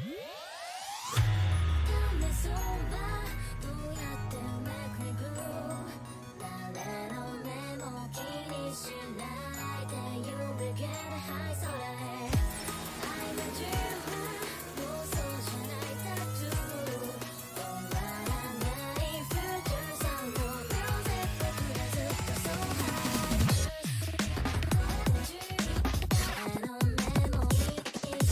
めそうはどうやって make me groove 誰の目も気にしないで You will get high 空へ愛の自由は妄想じゃないタトゥー終わらないフューチャーサウンド Music 僕らずっと so high 誰の目も気にし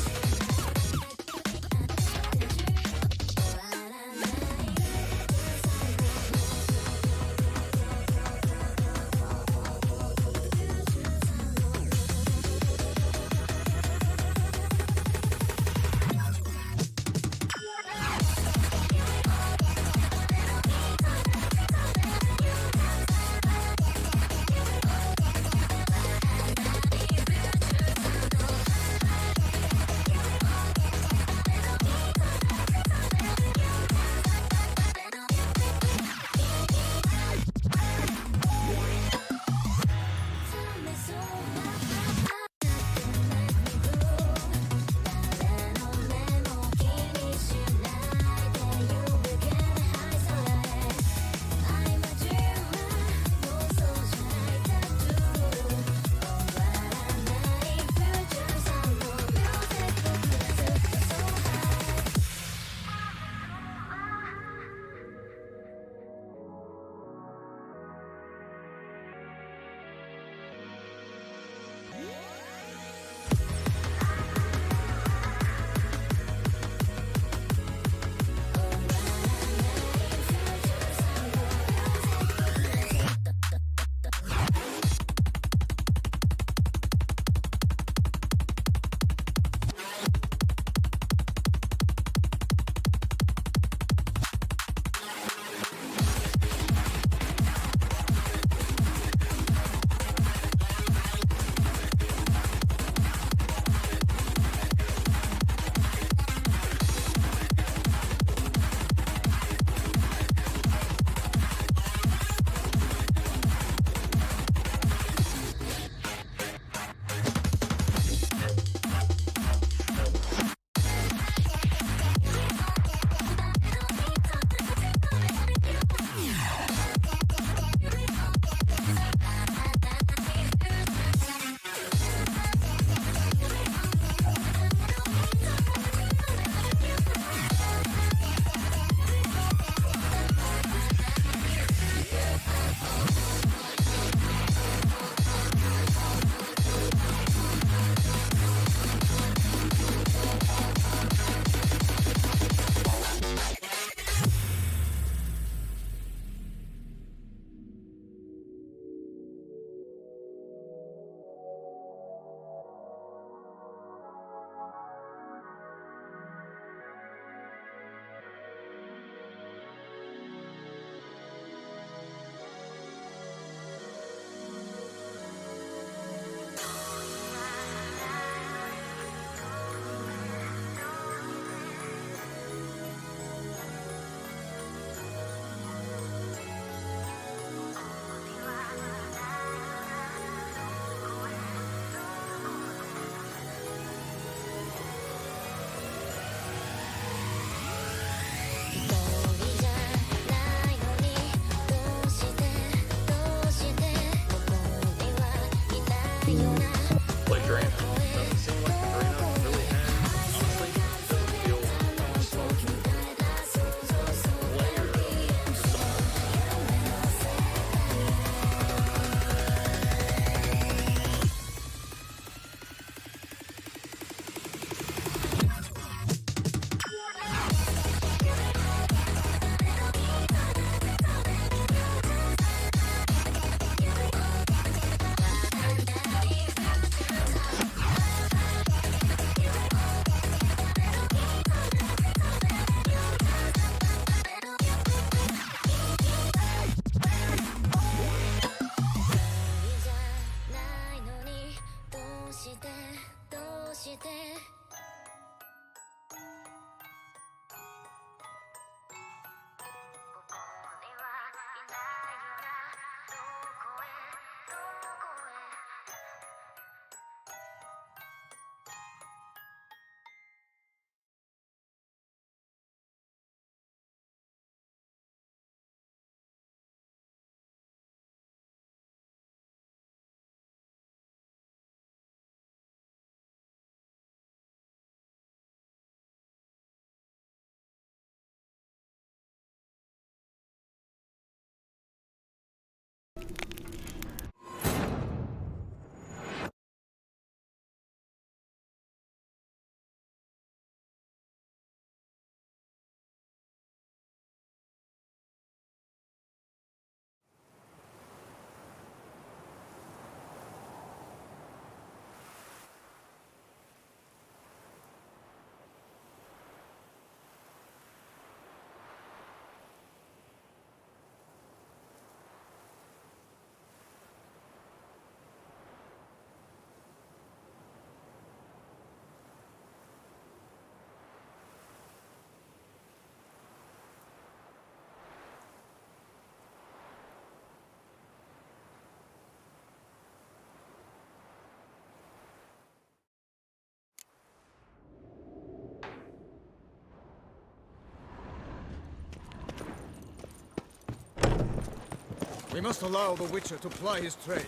We must allow the Witcher to ply his trade.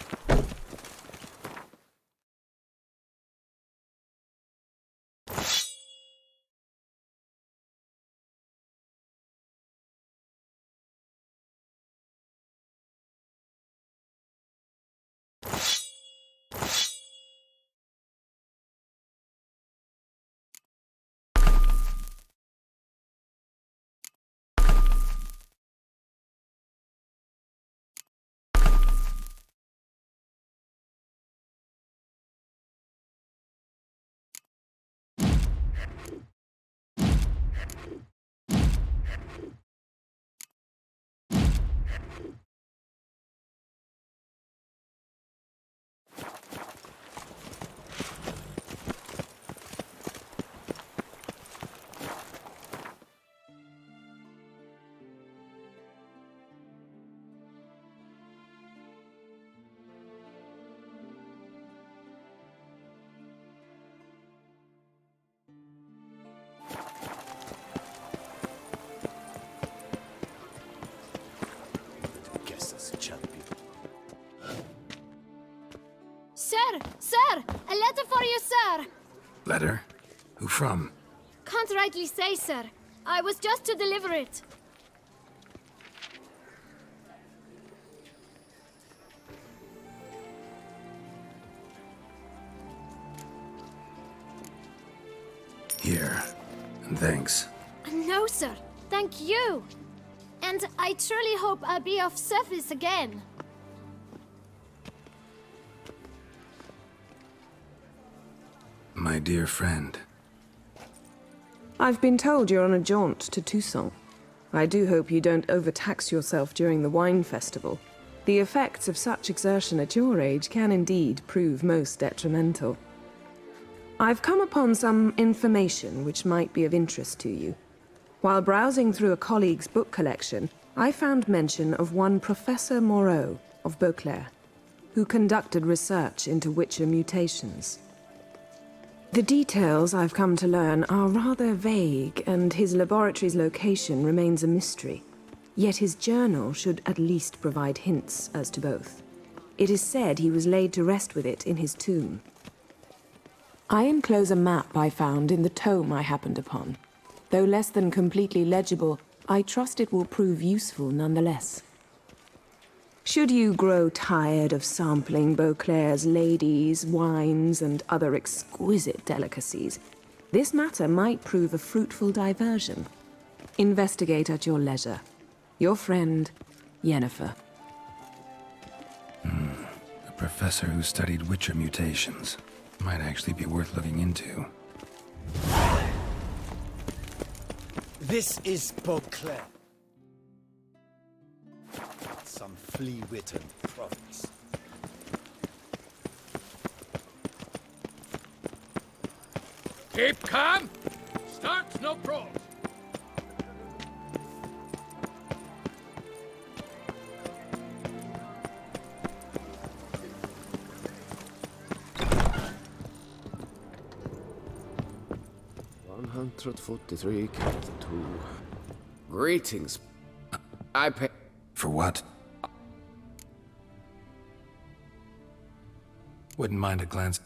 Sir! Sir! A letter for you, sir! Letter? Who from? Can't rightly say, sir. I was just to deliver it. Here. And thanks. No, sir. Thank you. And I truly hope I'll be of service again. My dear friend. I've been told you're on a jaunt to Toussaint. I do hope you don't overtax yourself during the wine festival. The effects of such exertion at your age can indeed prove most detrimental. I've come upon some information which might be of interest to you. While browsing through a colleague's book collection, I found mention of one Professor Moreau of Beauclair, who conducted research into Witcher mutations. The details I've come to learn are rather vague, and his laboratory's location remains a mystery. Yet his journal should at least provide hints as to both. It is said he was laid to rest with it in his tomb. I enclose a map I found in the tome I happened upon. Though less than completely legible, I trust it will prove useful nonetheless. Should you grow tired of sampling Beauclair's ladies, wines, and other exquisite delicacies, this matter might prove a fruitful diversion. Investigate at your leisure. Your friend, Yennefer. A professor who studied Witcher mutations. Might actually be worth looking into. This is Beauclair. Some flea-witten province. Keep calm! Start no probe! $143 Greetings. I pay. For what? Wouldn't mind a glance.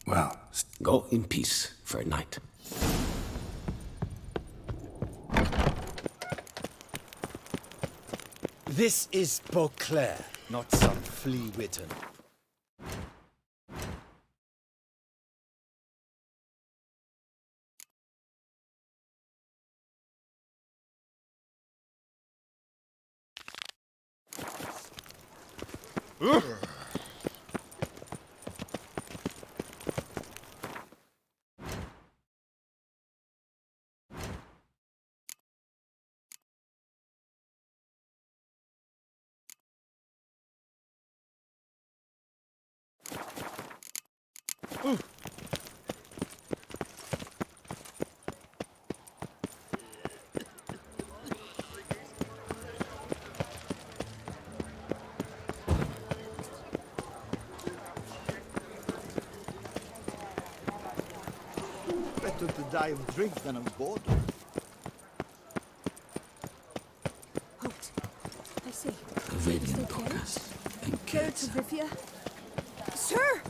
Well, Go in peace for a night. This is Beauclair, not some flea witten. Better to die of drink than of boredom. Halt. I see. Vadian podcast. And Go kids. to Rivia. Sir!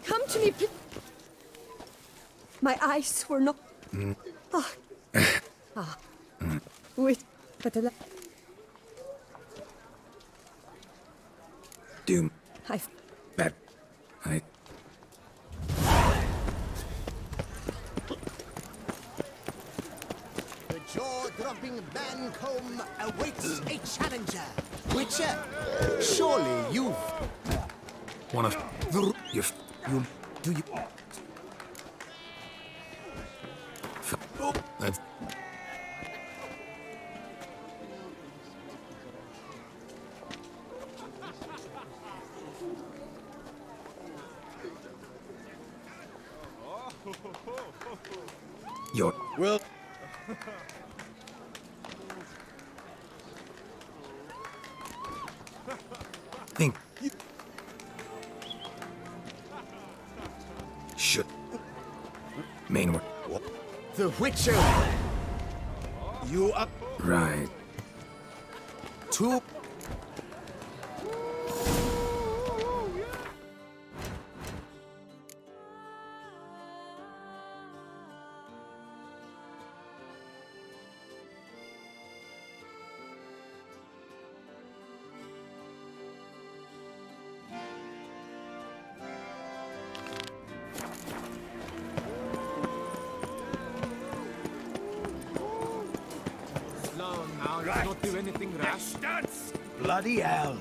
Come to me, please. My eyes were not... Ah. Wait. But Doom. I've... That. I. The jaw-dropping Bancombe awaits a challenger. Witcher, surely you've... One of. You. You. Do you... That's. Your. Well... Think. Should. Main work. The Witcher! You up Right. to... Slow now, let's not do anything rash. Bloody hell.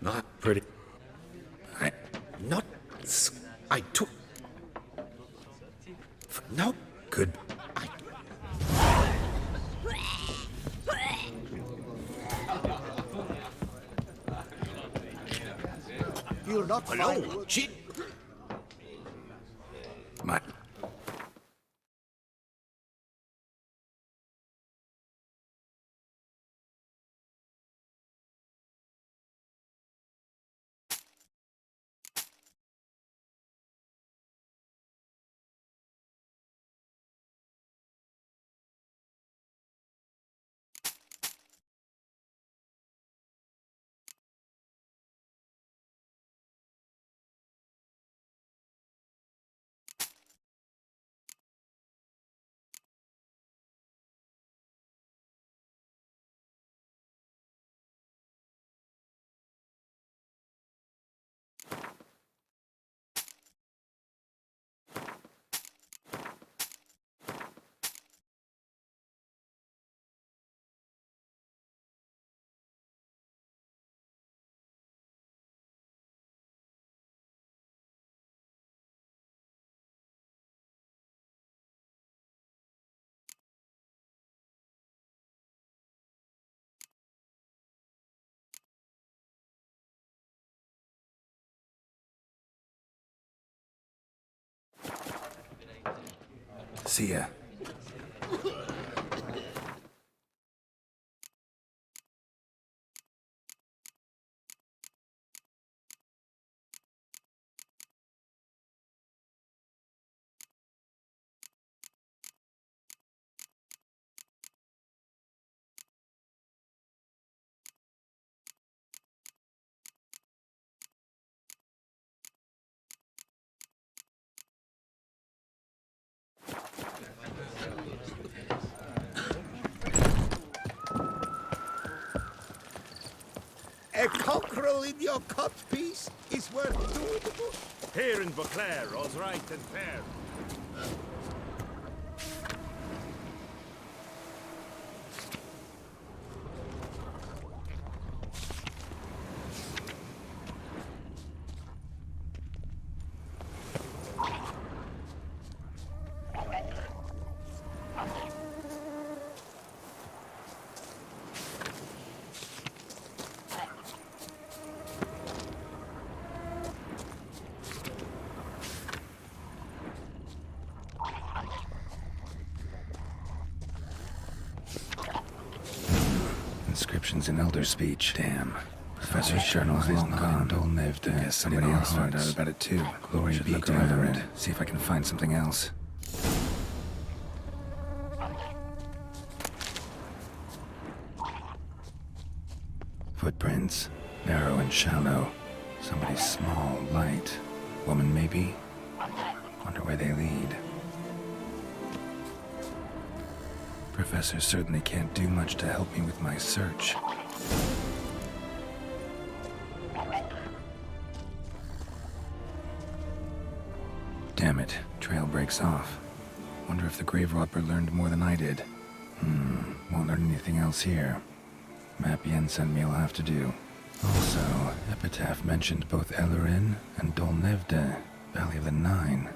Not pretty. I. Not. I took. No. Good. You're not fine. Hello. Shit. My. See ya. quarrel in your cut piece is worth doing. Here in Beauclair, all's right and fair. Inscriptions in Elder speech. Damn. Professor's journal's long gone. Dolnevda. Guess somebody else found out about it too. Glory be to Advms. See if I can find something else. Footprints. Narrow and shallow. Somebody small, light. Woman, maybe? Wonder where they lead. Professor certainly can't do much to help me with my search. Damn it, trail breaks off. Wonder if the grave robber learned more than I did. Won't learn anything else here. Map Yen sent me will have to do. Also, Epitaph mentioned both Ellerin and Dolnevda, Valley of the Nine.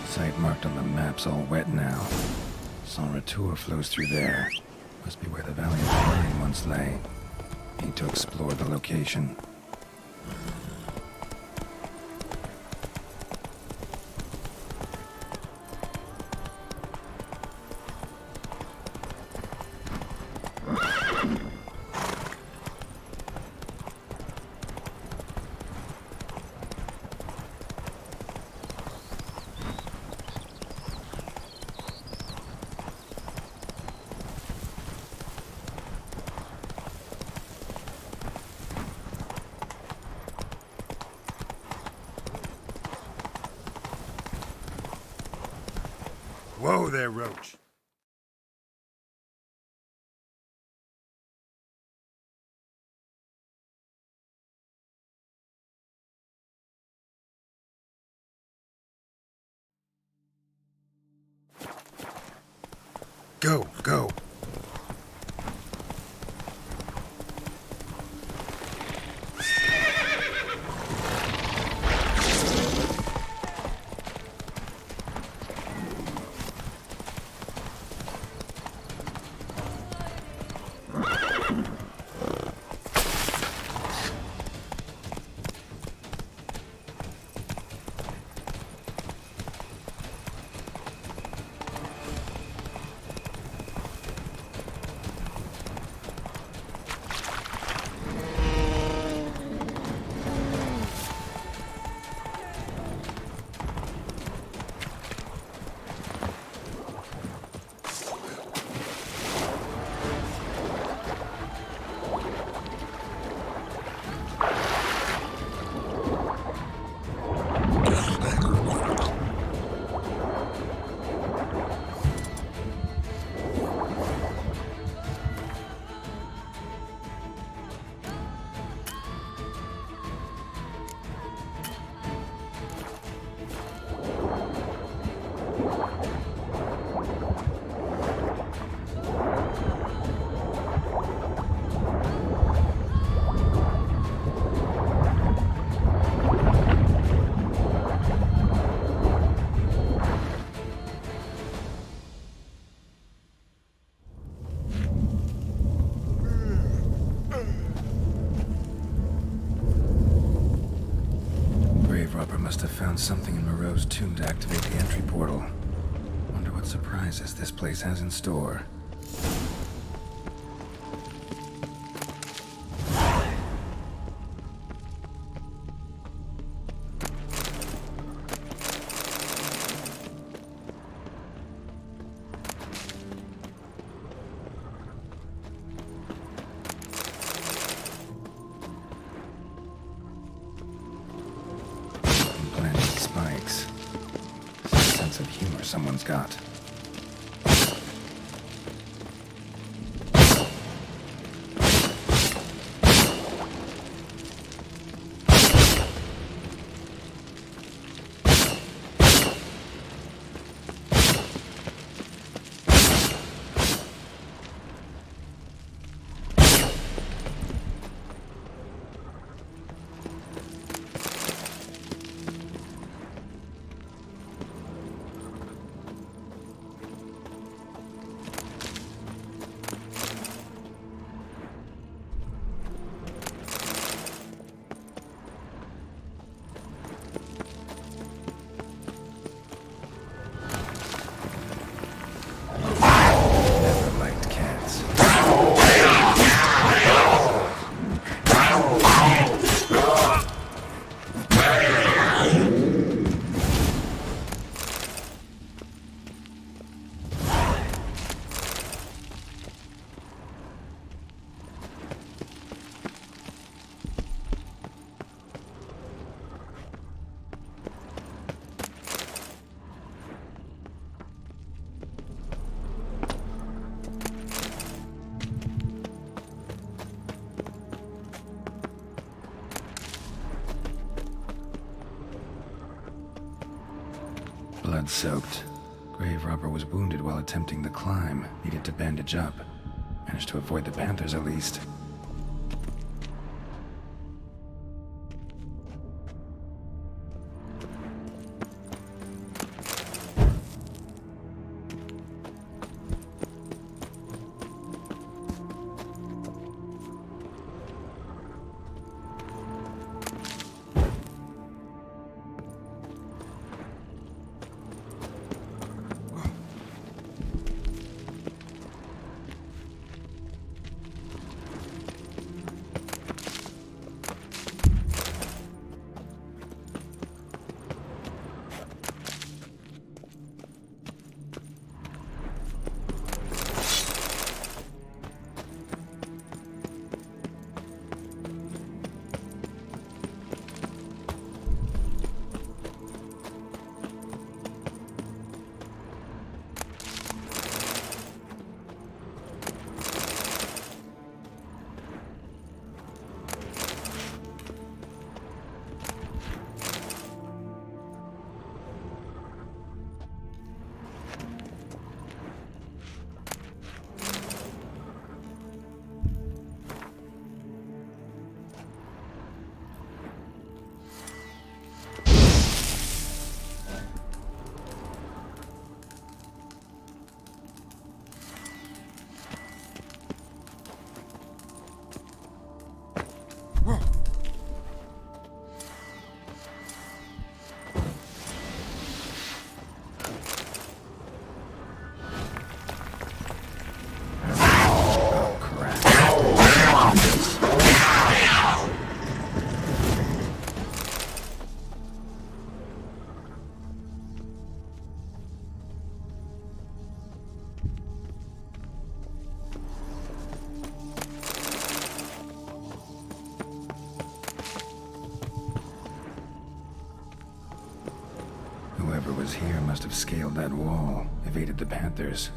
Site marked on the map's all wet now. Sans Retour flows through there. Must be where the Valley of the Nine once lay. Need to explore the location. Whoa there, Roach. Go, go. something in Moreau's tomb to activate the entry portal. Wonder what surprises this place has in store. Spikes. Sense of humor someone's got. Never liked cats. Blood-soaked. Grave robber was wounded while attempting the climb. Needed to bandage up. Managed to avoid the panthers at least. Whoever was here must have scaled that wall, evaded the panthers.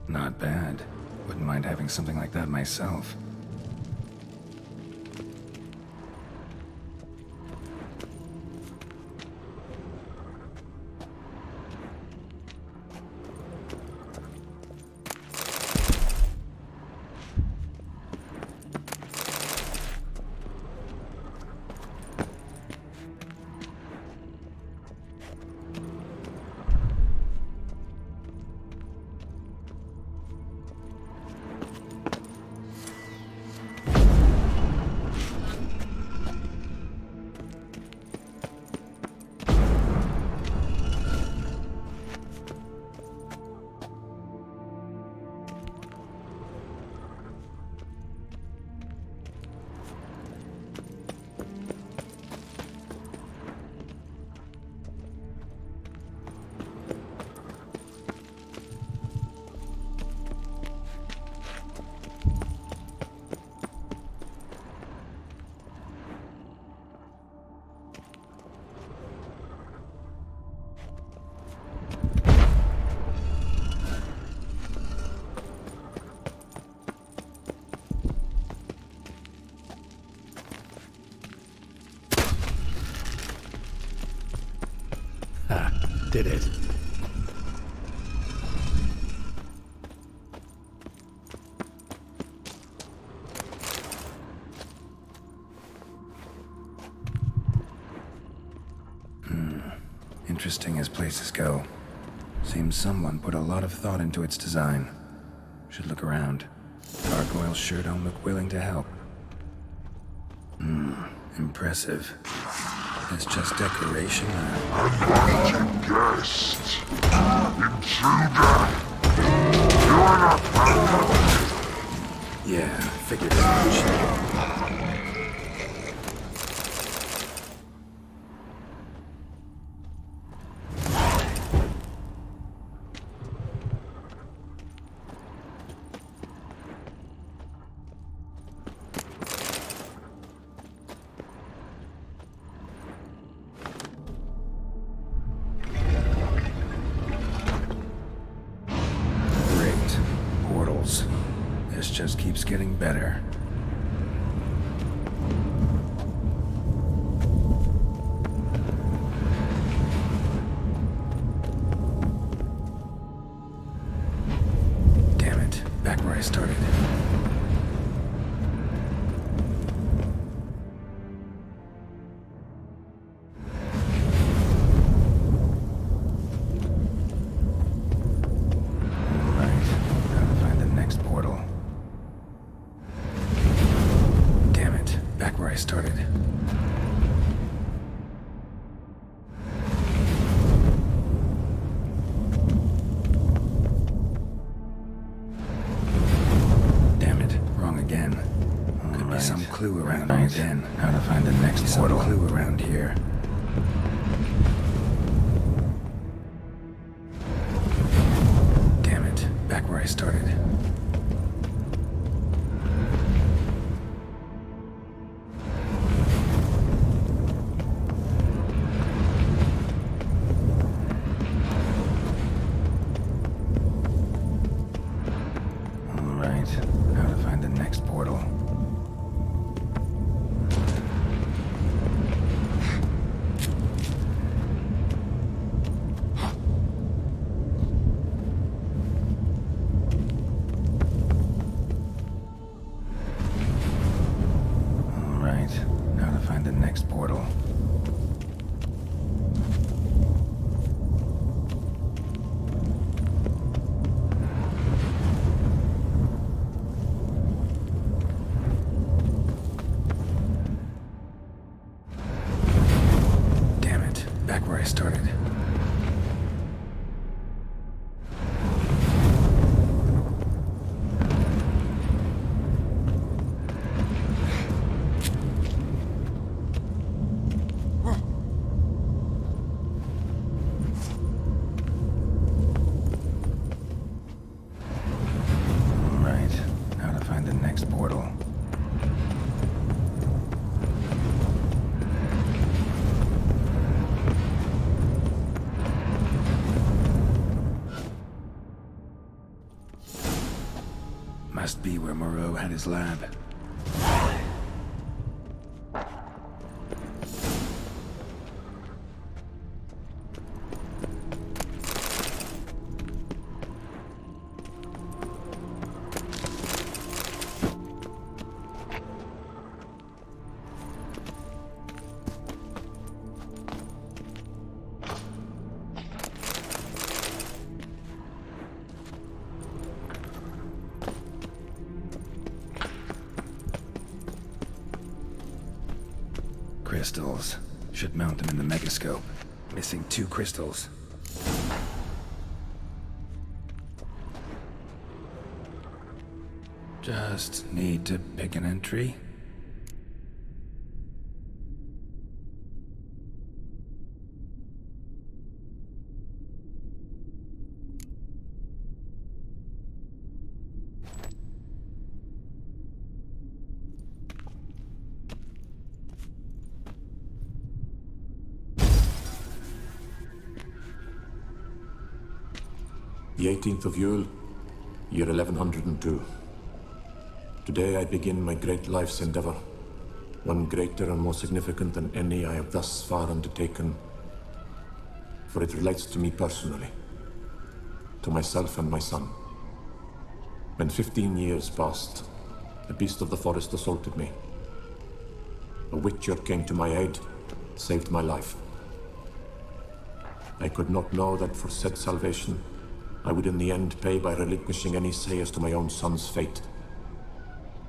Not bad. Wouldn't mind having something like that myself. Did it. Interesting as places go. Seems someone put a lot of thought into its design. Should look around. Gargoyles sure don't look willing to help. Impressive. It's just decoration. Invited guest. Intruder. You are not welcome. Yeah, figured as much. This just keeps getting better. Damn it, back where I started. I started. Damn it, wrong again. Could be some clue around here again. How to find the next portal. Some clue around here. Damn it, back where I started. How to find the next portal. Alright, how to find the next portal. Back where I started. Alright, how to find the next portal. Must be where Moreau had his lab. Crystals. Should mount them in the megascope. Missing 2 crystals. Just need to pick an entry. The 18th of Yule, year 1102. Today I begin my great life's endeavor, one greater and more significant than any I have thus far undertaken. for it relates to me personally, to myself and my son. When 15 years passed, a beast of the forest assaulted me. A witcher came to my aid, saved my life. I could not know that for said salvation, I would in the end pay by relinquishing any say as to my own son's fate.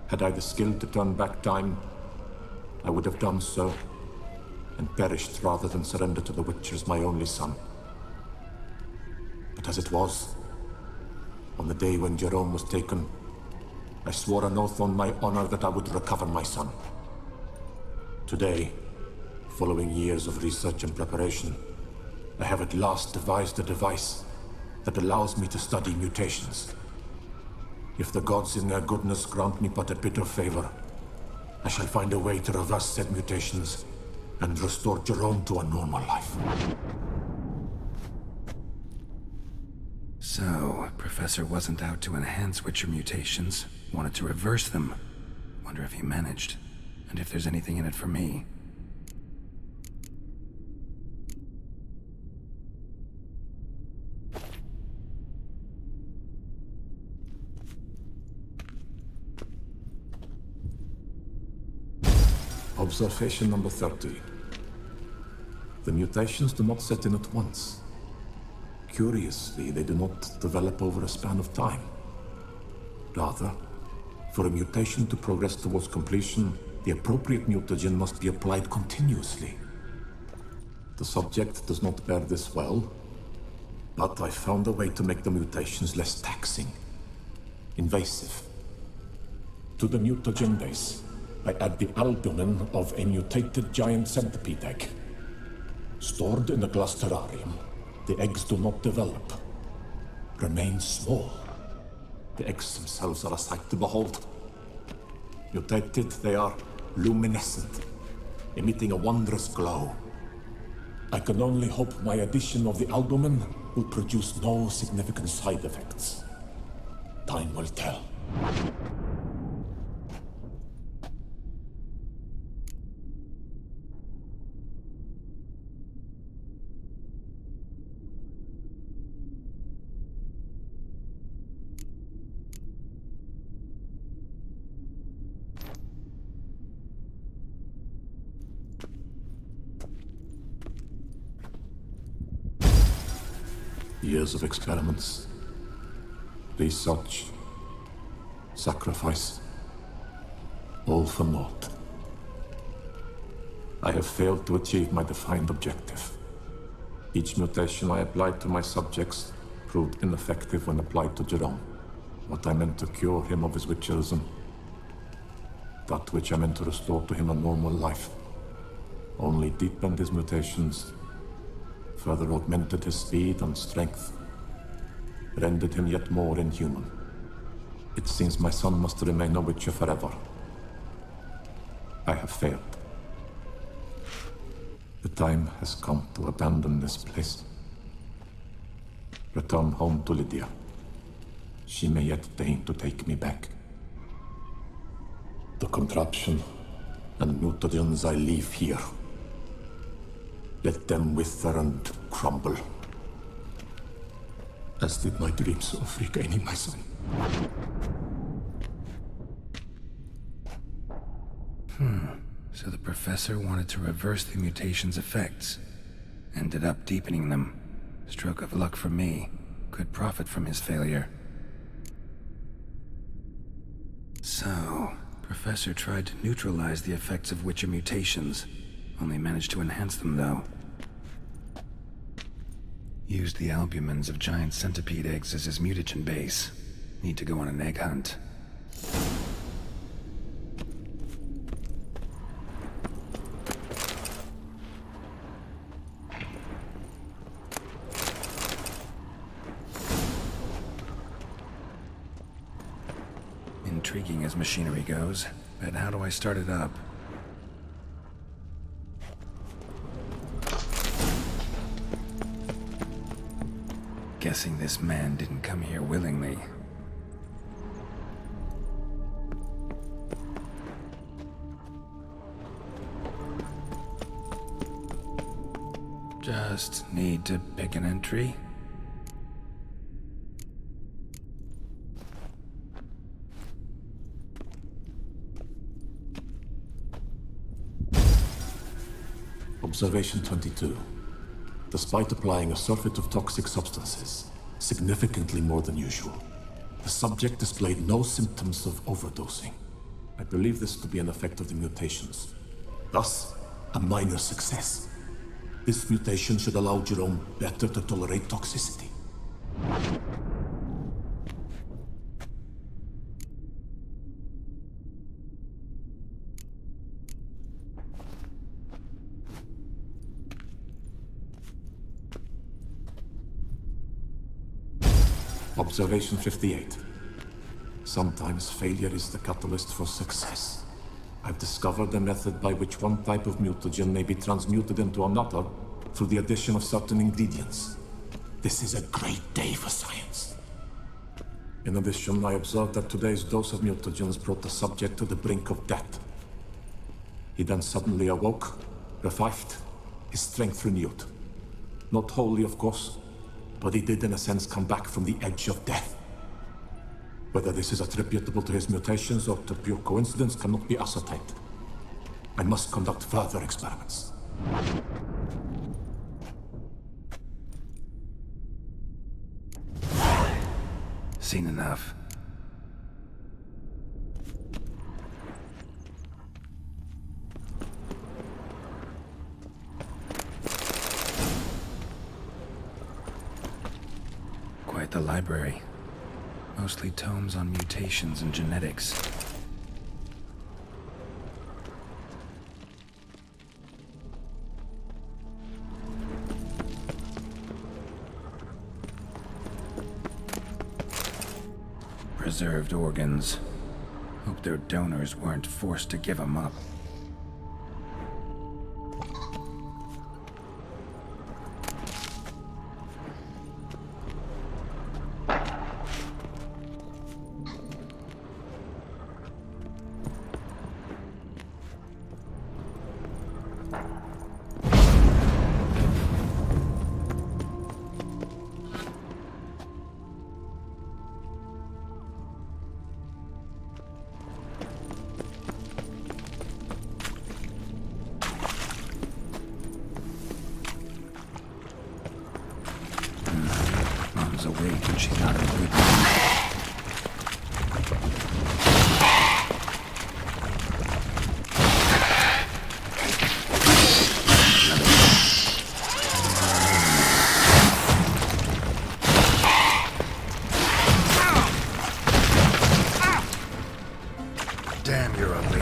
Had I the skill to turn back time, I would have done so, and perished rather than surrender to the Witchers my only son. But as it was, on the day when Jerome was taken, I swore an oath on my honor that I would recover my son. Today, following years of research and preparation, I have at last devised a device that allows me to study mutations. If the gods in their goodness grant me but a bit of favor, I shall find a way to reverse said mutations and restore Jerome to a normal life. So, Professor wasn't out to enhance Witcher mutations, wanted to reverse them. Wonder if he managed, and if there's anything in it for me. Observation number 30. The mutations do not set in at once. Curiously, they do not develop over a span of time. Rather, for a mutation to progress towards completion, the appropriate mutagen must be applied continuously. The subject does not bear this well, but I found a way to make the mutations less taxing, invasive. To the mutagen base, I add the albumin of a mutated giant centipede egg. Stored in a glass terrarium, the eggs do not develop, remain small. The eggs themselves are a sight to behold. Mutated, they are luminescent, emitting a wondrous glow. I can only hope my addition of the albumin will produce no significant side effects. Time will tell. Years of experiments, research, sacrifice, all for naught. I have failed to achieve my defined objective. Each mutation I applied to my subjects proved ineffective when applied to Jerome. What I meant to cure him of his witcherism, that which I meant to restore to him a normal life, only deepened his mutations, further augmented his speed and strength, rendered him yet more inhuman. It seems my son must remain a witcher forever. I have failed. The time has come to abandon this place. Return home to Lydia. She may yet deign to take me back. The contraption and mutagens I leave here, let them wither and crumble, as did my dreams of regaining my son. So the professor wanted to reverse the mutation's effects. Ended up deepening them. Stroke of luck for me. Could profit from his failure. So, Professor tried to neutralize the effects of Witcher mutations. Only managed to enhance them, though. Used the albumins of giant centipede eggs as his mutagen base. Need to go on an egg hunt. Intriguing as machinery goes, but how do I start it up? Guessing this man didn't come here willingly. Just need to pick an entry. Observation 22. Despite applying a surfeit of toxic substances, significantly more than usual, the subject displayed no symptoms of overdosing. I believe this to be an effect of the mutations. Thus, a minor success. This mutation should allow Jerome better to tolerate toxicity. Observation 58. Sometimes failure is the catalyst for success. I've discovered a method by which one type of mutagen may be transmuted into another through the addition of certain ingredients. This is a great day for science. In addition, I observed that today's dose of mutagens brought the subject to the brink of death. He then suddenly awoke, revived, his strength renewed. Not wholly, of course, but he did in a sense come back from the edge of death. Whether this is attributable to his mutations or to pure coincidence cannot be ascertained. I must conduct further experiments. Seen enough. Quite the library. Mostly tomes on mutations and genetics. Preserved organs. Hope their donors weren't forced to give them up. Mom's awake and she's not in a good mood. Damn, you're ugly.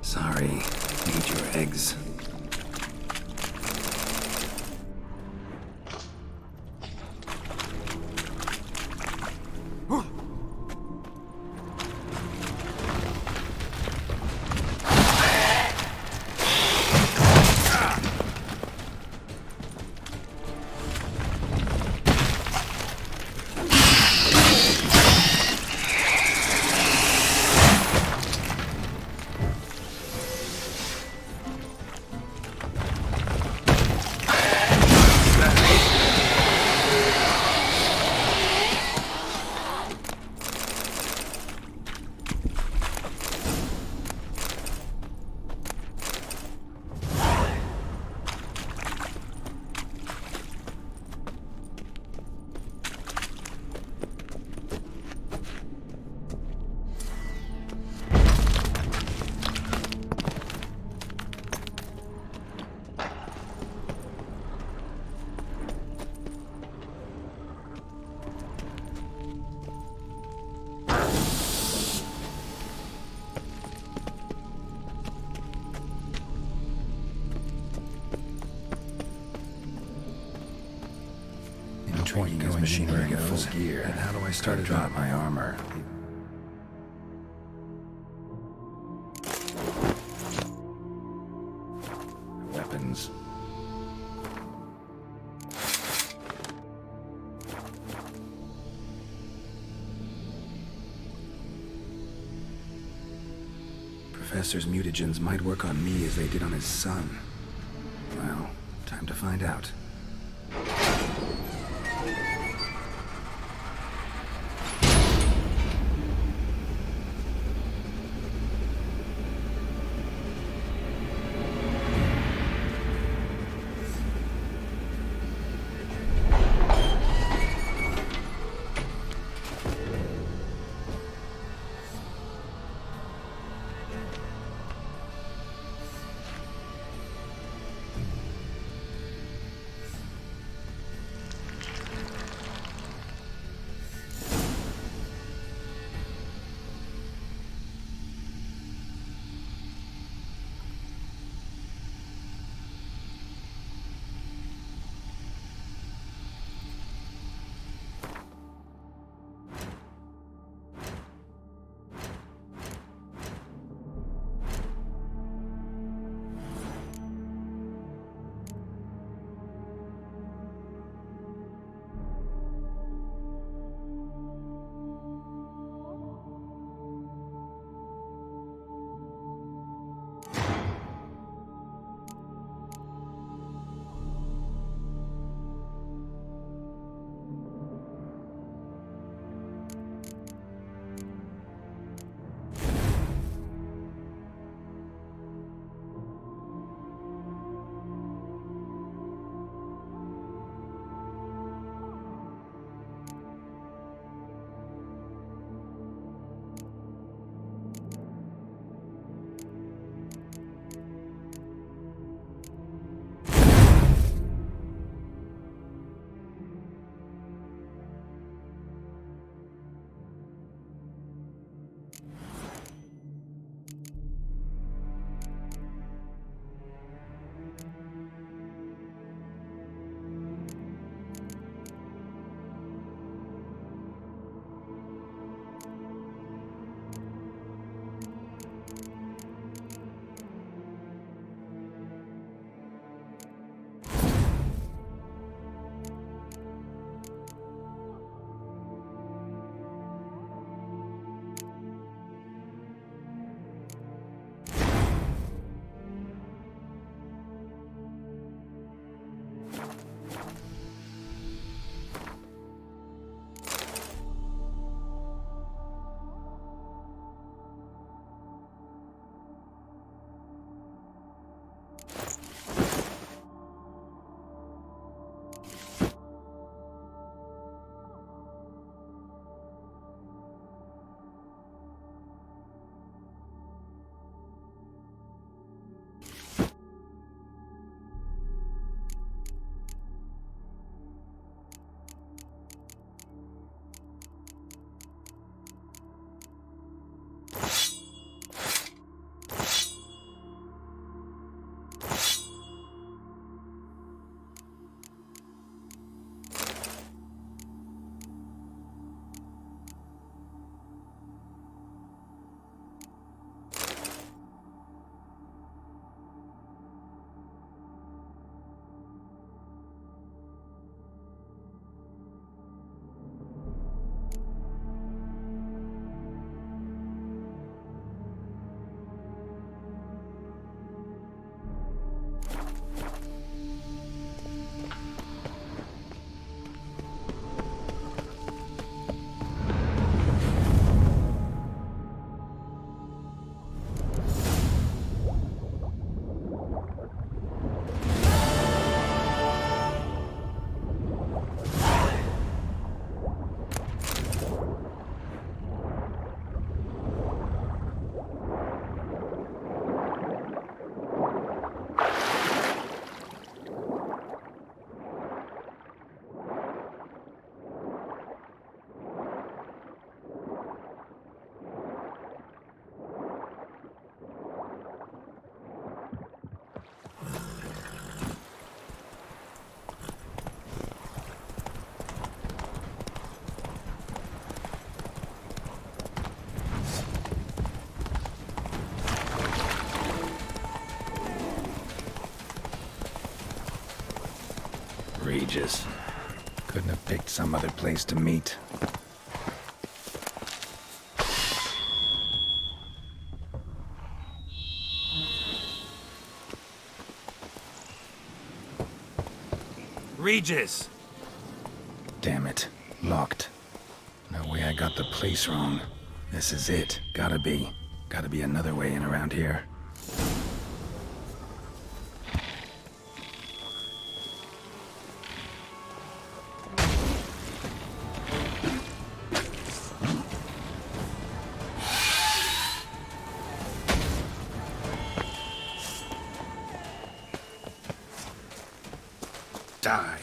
Sorry, need your eggs. machinery goes, goes, full gear. then how do I start it drop up? my armor? Weapons. Professor's mutagens might work on me as they did on his son. Well, time to find out. Regis. Couldn't have picked some other place to meet. Regis! Damn it. Locked. No way I got the place wrong. This is it. Gotta be. Gotta be another way in around here. Die.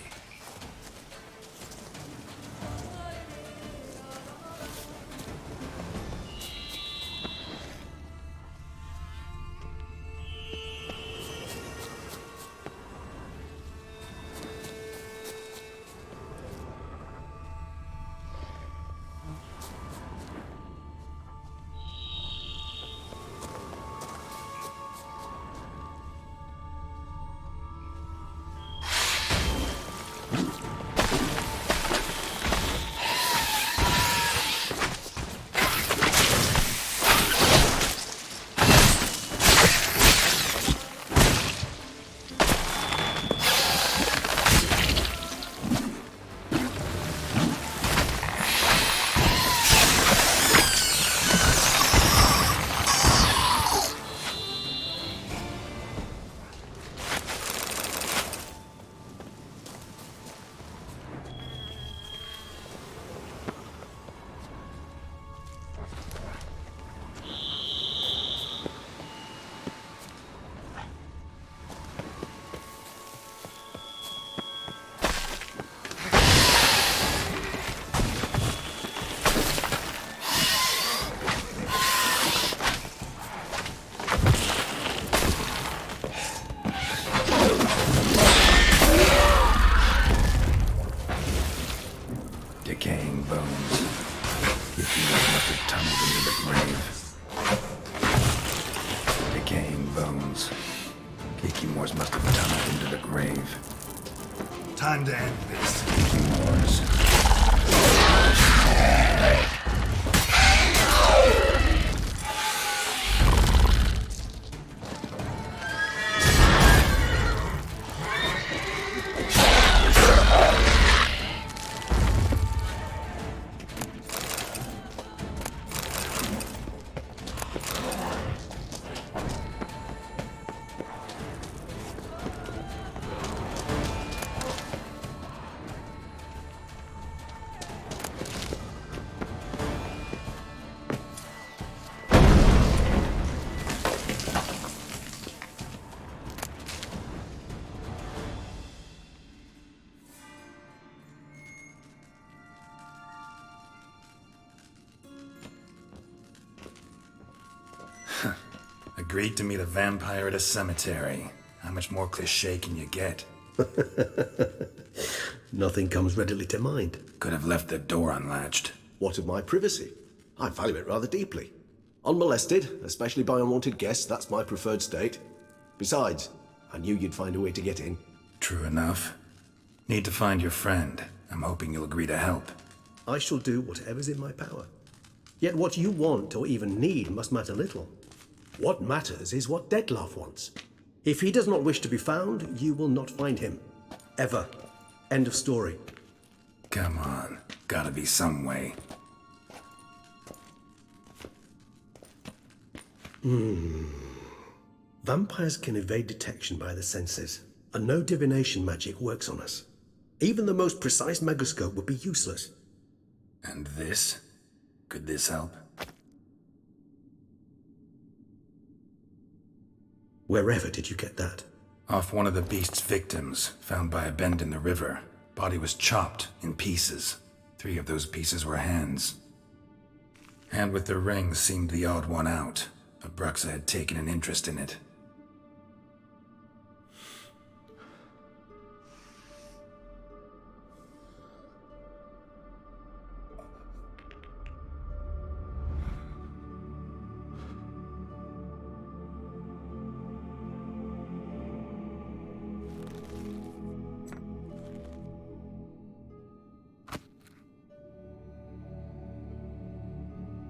Decaying bones. Yukimura must have tumbled into the grave. Decaying bones. Kikimores must have tunneled into the grave. Time to end this. Kikimores. Agreed to meet a vampire at a cemetery. How much more cliché can you get? Nothing comes readily to mind. Could have left the door unlatched. What of my privacy? I value it rather deeply. Unmolested, especially by unwanted guests, that's my preferred state. Besides, I knew you'd find a way to get in. True enough. Need to find your friend. I'm hoping you'll agree to help. I shall do whatever's in my power. Yet what you want or even need must matter little. What matters is what Dettlaff wants. If he does not wish to be found, you will not find him. Ever. End of story. Come on. Gotta be some way. Vampires can evade detection by the senses, and no divination magic works on us. Even the most precise megascope would be useless. And this? Could this help? Wherever did you get that? Off one of the beast's victims, found by a bend in the river. Body was chopped in pieces. 3 of those pieces were hands. Hand with the ring seemed the odd one out. Abruxa had taken an interest in it.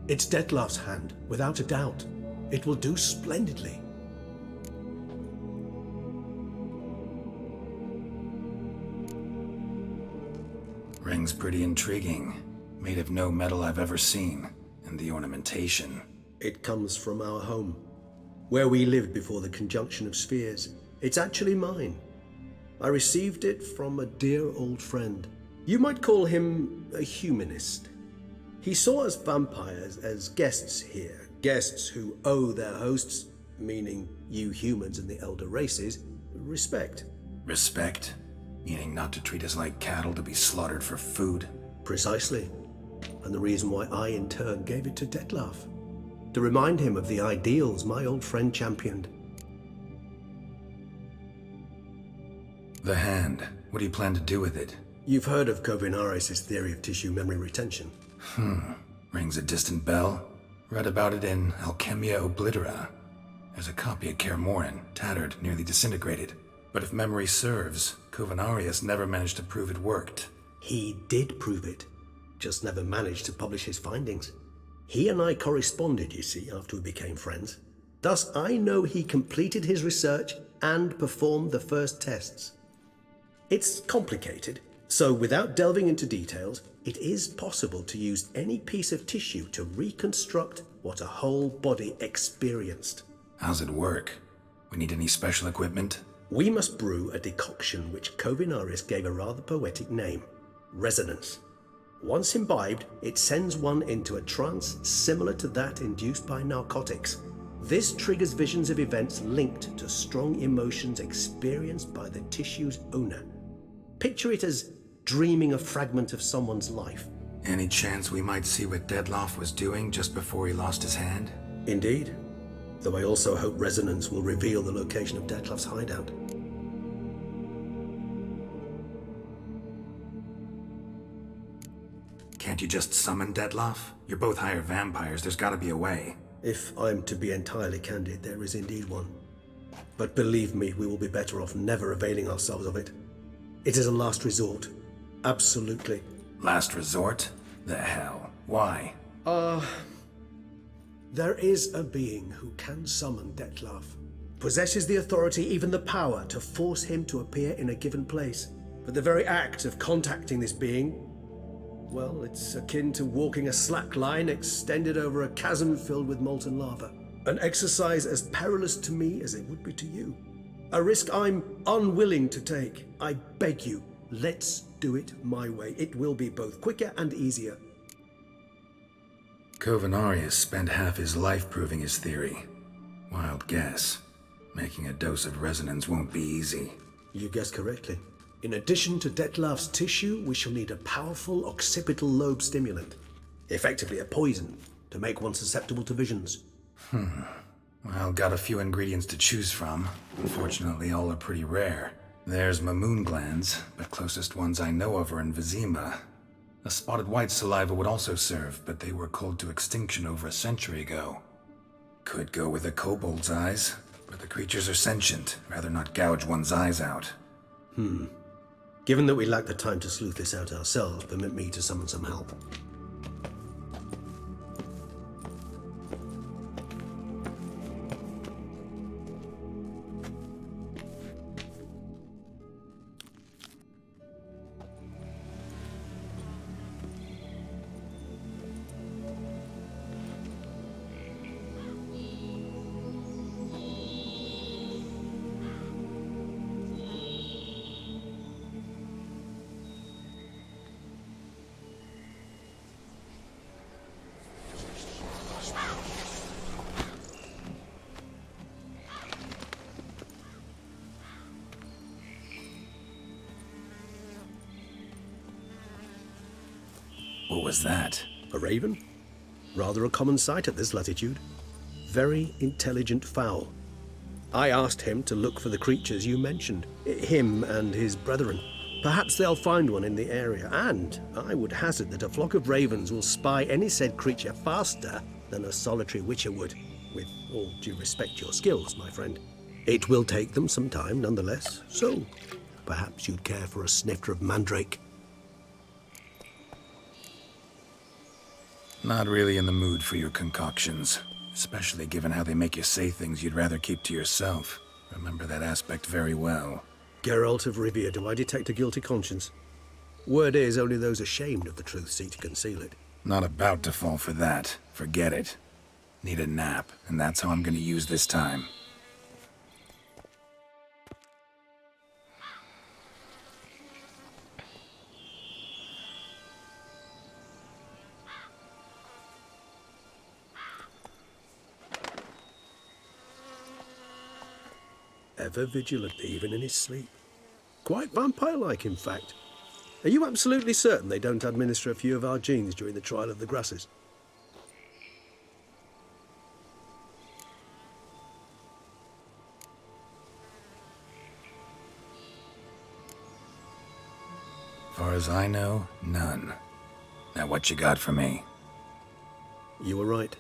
It's Detlef's hand, without a doubt. It will do splendidly. Ring's pretty intriguing. Made of no metal I've ever seen. And the ornamentation. It comes from our home, where we lived before the conjunction of spheres. It's actually mine. I received it from a dear old friend. You might call him a humanist. He saw us vampires as guests here, guests who owe their hosts, meaning you humans and the elder races, respect. Respect? Meaning not to treat us like cattle to be slaughtered for food? Precisely. And the reason why I, in turn, gave it to Detlef. To remind him of the ideals my old friend championed. The hand. What do you plan to do with it? You've heard of Kovinaris' theory of tissue memory retention. Rings a distant bell. Read about it in Alchemia Oblitera. There's a copy at Kaer Morhen, tattered, nearly disintegrated. But if memory serves, Kovinaris never managed to prove it worked. He did prove it, just never managed to publish his findings. He and I corresponded, you see, after we became friends. Thus, I know he completed his research and performed the first tests. It's complicated, so without delving into details, it is possible to use any piece of tissue to reconstruct what a whole body experienced. How's it work? We need any special equipment? We must brew a decoction which Kovinaris gave a rather poetic name, resonance. Once imbibed, it sends one into a trance similar to that induced by narcotics. This triggers visions of events linked to strong emotions experienced by the tissue's owner. Picture it as dreaming a fragment of someone's life. Any chance we might see what Detlef was doing just before he lost his hand? Indeed. Though I also hope resonance will reveal the location of Detlef's hideout. Can't you just summon Detlef? You're both higher vampires, there's gotta be a way. If I'm to be entirely candid, there is indeed one. But believe me, we will be better off never availing ourselves of it. It is a last resort. Absolutely. Last resort? The hell? Why? There is a being who can summon Detlef. Possesses the authority, even the power, to force him to appear in a given place. But the very act of contacting this being, well, it's akin to walking a slack line extended over a chasm filled with molten lava. An exercise as perilous to me as it would be to you. A risk I'm unwilling to take. I beg you, let's do it my way. It will be both quicker and easier. Kovinaris spent half his life proving his theory. Wild guess. Making a dose of resonance won't be easy. You guessed correctly. In addition to Detlef's tissue, we shall need a powerful occipital lobe stimulant. Effectively a poison, to make one susceptible to visions. Well, got a few ingredients to choose from. Unfortunately, all are pretty rare. There's Mamoon glands, but closest ones I know of are in Vizima. A spotted white saliva would also serve, but they were cold to extinction over a century ago. Could go with a kobold's eyes, but the creatures are sentient. Rather not gouge one's eyes out. Given that we lack the time to sleuth this out ourselves, permit me to summon some help. What was that? A raven? Rather a common sight at this latitude. Very intelligent fowl. I asked him to look for the creatures you mentioned. Him and his brethren. Perhaps they'll find one in the area, and I would hazard that a flock of ravens will spy any said creature faster than a solitary witcher would. With all due respect to your skills, my friend. It will take them some time, nonetheless, so perhaps you'd care for a snifter of mandrake. Not really in the mood for your concoctions, especially given how they make you say things you'd rather keep to yourself. Remember that aspect very well. Geralt of Rivia, do I detect a guilty conscience? Word is, only those ashamed of the truth seek to conceal it. Not about to fall for that. Forget it. Need a nap, and that's how I'm gonna use this time. Ever vigilant, even in his sleep. Quite vampire-like, in fact. Are you absolutely certain they don't administer a few of our genes during the trial of the grasses? Far as I know, none. Now what you got for me? You were right.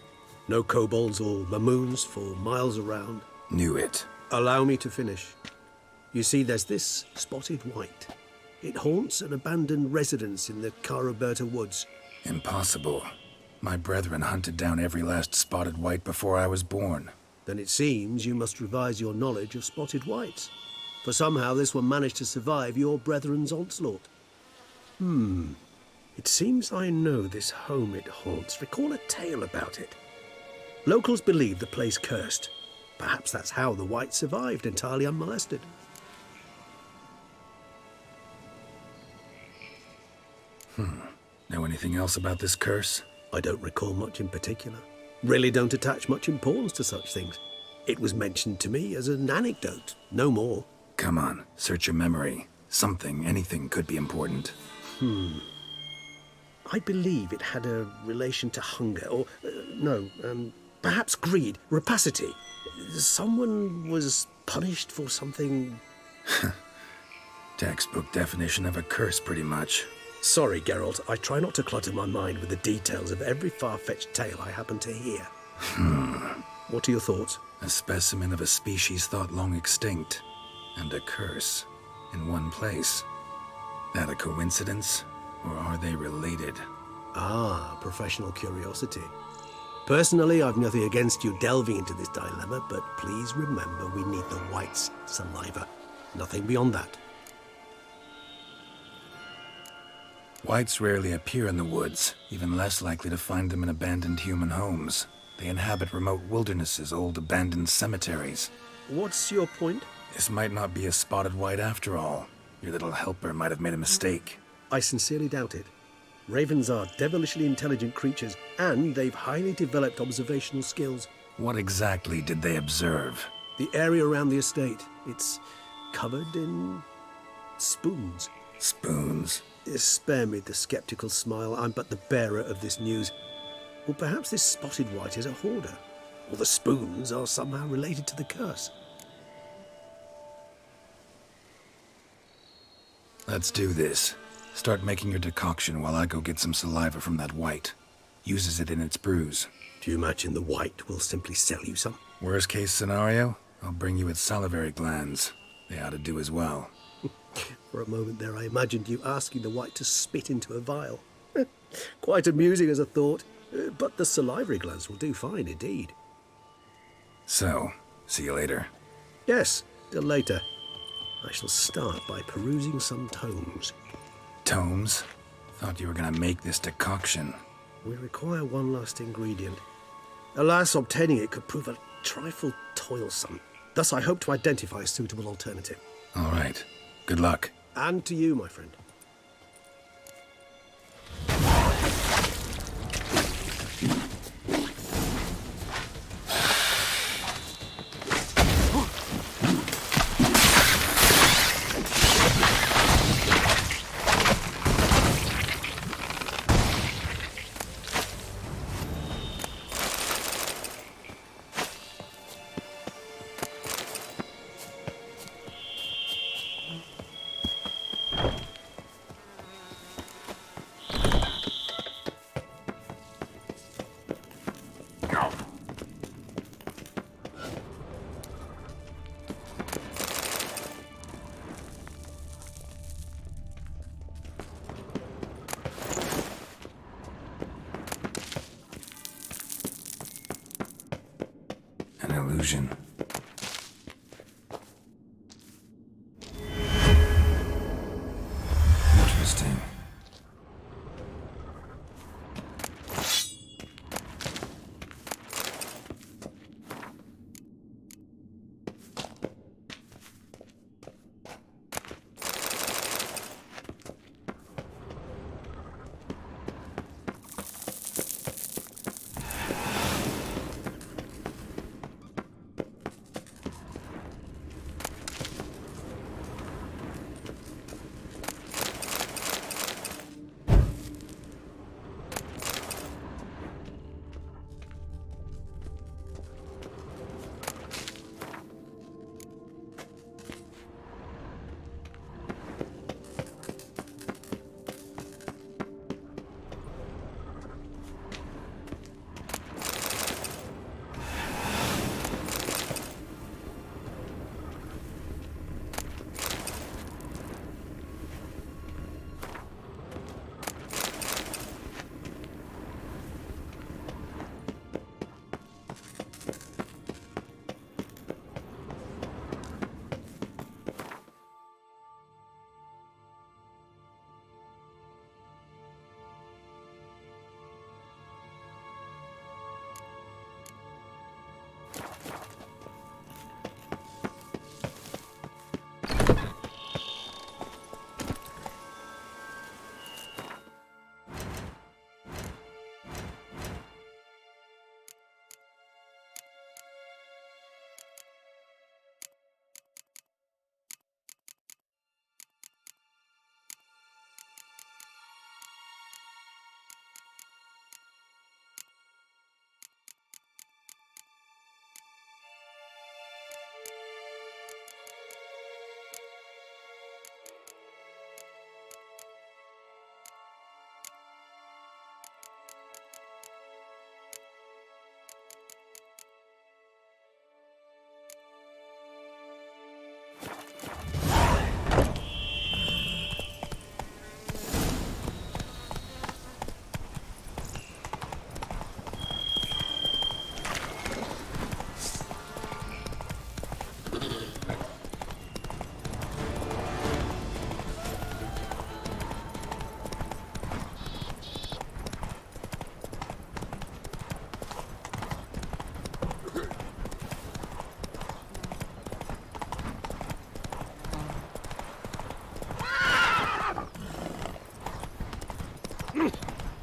No kobolds or mamoons for miles around. Knew it. Allow me to finish. You see, there's this spotted white. It haunts an abandoned residence in the Caraberta woods. Impossible. My brethren hunted down every last spotted white before I was born. Then it seems you must revise your knowledge of spotted whites. For somehow this one managed to survive your brethren's onslaught. It seems I know this home it haunts. Recall a tale about it. Locals believe the place cursed. Perhaps that's how the whites survived entirely unmolested. Know anything else about this curse? I don't recall much in particular. Really don't attach much importance to such things. It was mentioned to me as an anecdote, no more. Come on, search your memory. Something, anything could be important. I believe it had a relation to hunger, or, perhaps greed, rapacity. Someone was punished for something... Textbook definition of a curse, pretty much. Sorry, Geralt, I try not to clutter my mind with the details of every far-fetched tale I happen to hear. What are your thoughts? A specimen of a species thought long extinct, and a curse, in one place. That a coincidence, or are they related? Ah, professional curiosity. Personally, I've nothing against you delving into this dilemma, but please remember we need the white's saliva. Nothing beyond that. Whites rarely appear in the woods, even less likely to find them in abandoned human homes. They inhabit remote wildernesses, old abandoned cemeteries. What's your point? This might not be a spotted white after all. Your little helper might have made a mistake. I sincerely doubt it. Ravens are devilishly intelligent creatures, and they've highly developed observational skills. What exactly did they observe? The area around the estate, it's covered in spoons. Spoons? Spare me the skeptical smile. I'm but the bearer of this news. Or perhaps this spotted white is a hoarder. Or the spoons are somehow related to the curse. Let's do this. Start making your decoction while I go get some saliva from that white. Uses it in its brews. Do you imagine the white will simply sell you some? Worst case scenario, I'll bring you its salivary glands. They ought to do as well. For a moment there, I imagined you asking the white to spit into a vial. Quite amusing as a thought, but the salivary glands will do fine indeed. So, see you later. Yes, till later. I shall start by perusing some tomes. Tomes? Thought you were gonna make this decoction. We require one last ingredient. Alas, obtaining it could prove a trifle toilsome. Thus, I hope to identify a suitable alternative. All right. Good luck. And to you, my friend. An illusion. Interesting.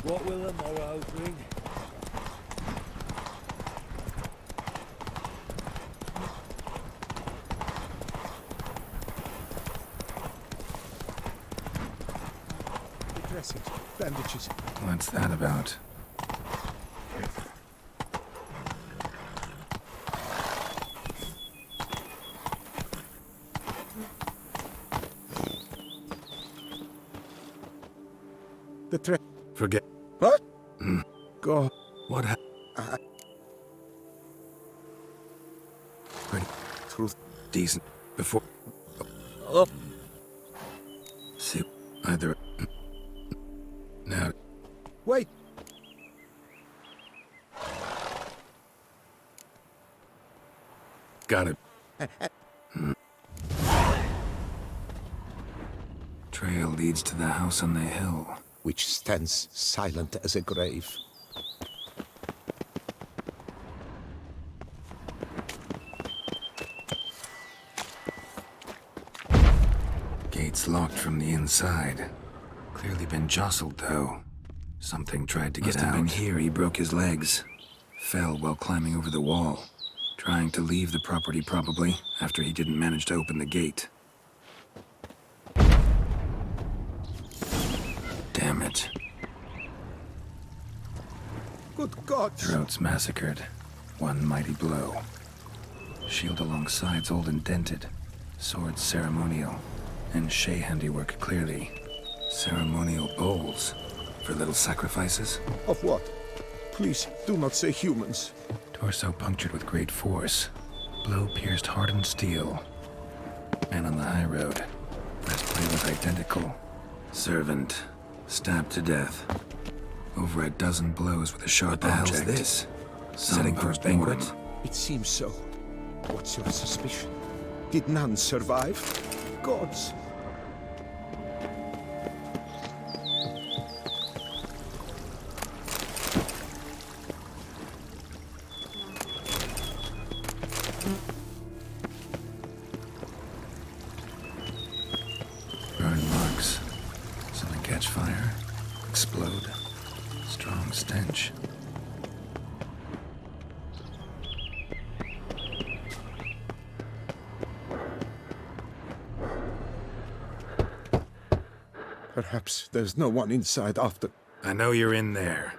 What will the morrow bring? Dressings, bandages. What's that about? The Forget. What? Go. What happened? Pretty truth. Decent. Before. Oh. See, either. Now. Wait. Got it. Trail leads to the house on the hill. Which stands silent as a grave. Gates locked from the inside. Clearly been jostled, though. Something tried to get out. Must have been here he broke his legs. Fell while climbing over the wall. Trying to leave the property, probably, after he didn't manage to open the gate. Damn it. Good God! Throats massacred. One mighty blow. Shield along sides old and dented. Swords ceremonial. And Shay handiwork clearly. Ceremonial bowls. For little sacrifices? Of what? Please, do not say humans. Torso punctured with great force. Blow pierced hardened steel. Man on the high road. Breastplate was identical. Servant. Stabbed to death. Over a dozen blows with a sharp object. What the hell's this? Setting for a banquet? It seems so. What's your suspicion? Did none survive? Gods. Burn marks. Something catch fire. Explode. Strong stench. Perhaps there's no one inside after. I know you're in there.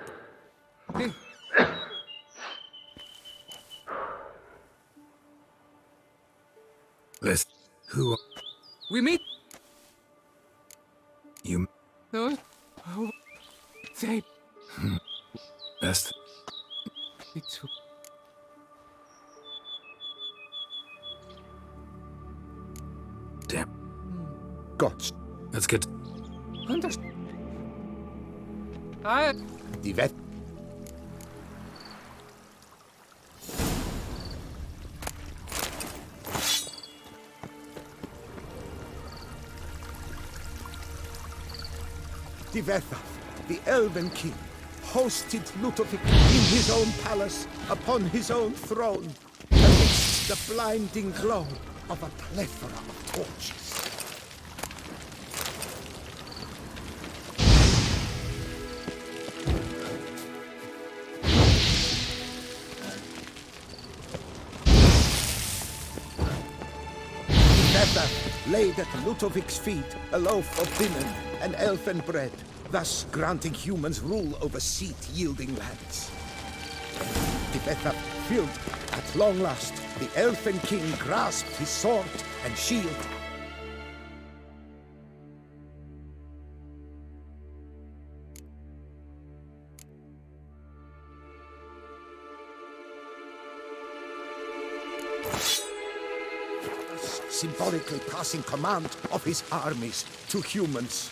Listen, who We meet. you No. Oh, they. best? It's. Damn. Gods. Let's get. Understand. I. Die Wett. Die Wether, the Elven King, hosted Ludovic in his own palace, upon his own throne, amidst the blinding glow of a plethora of torches. Wether laid at Ludovic's feet a loaf of linen and elfin bread, thus granting humans rule over seat-yielding lands. The Wether filled, at long last, the elfin king grasped his sword and shield. Symbolically passing command of his armies to humans.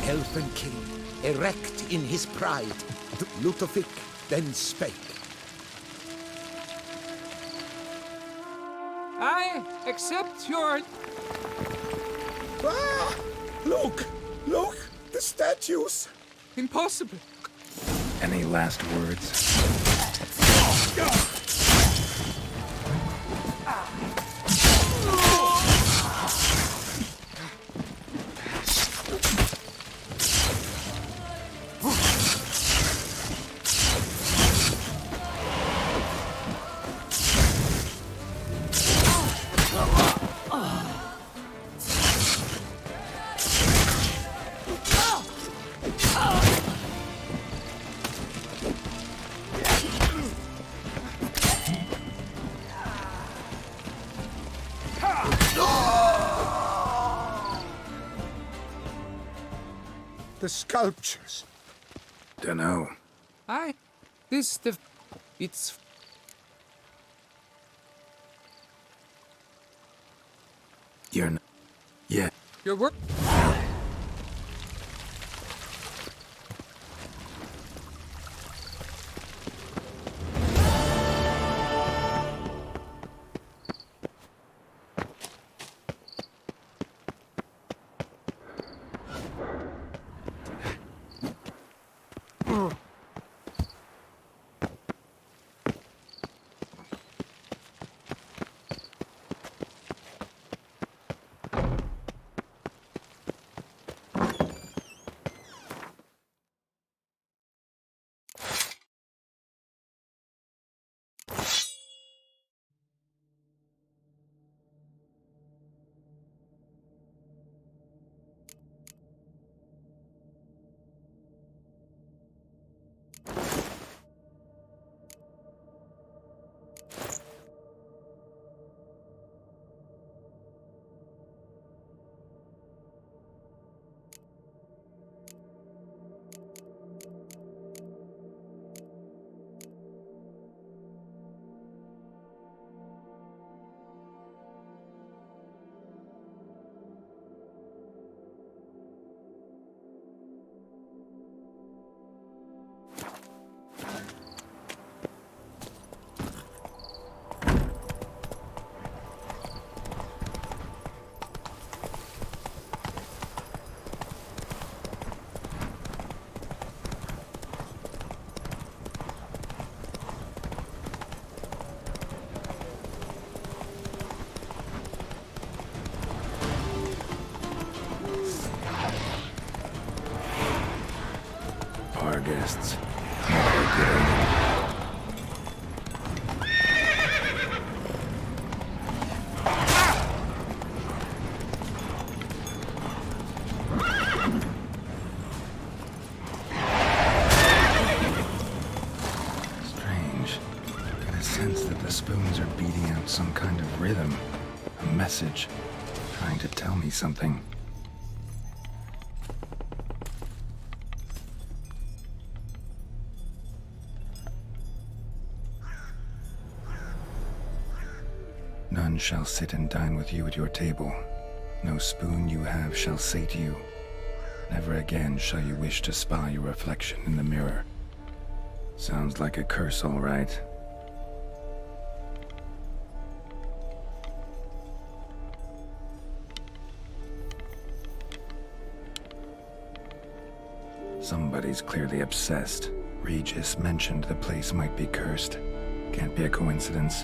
Elfin king, erect in his pride, Ludovic then spake. I accept your. Ah! Look! Look! The statues! Impossible. Any last words? The sculptures. Dunno. It's. You're n- Yeah. Your work. guests. Good. Strange. I get a sense that the spoons are beating out some kind of rhythm, a message, trying to tell me something. None shall sit and dine with you at your table. No spoon you have shall sate you. Never again shall you wish to spy your reflection in the mirror. Sounds like a curse, all right. Somebody's clearly obsessed. Regis mentioned the place might be cursed. Can't be a coincidence.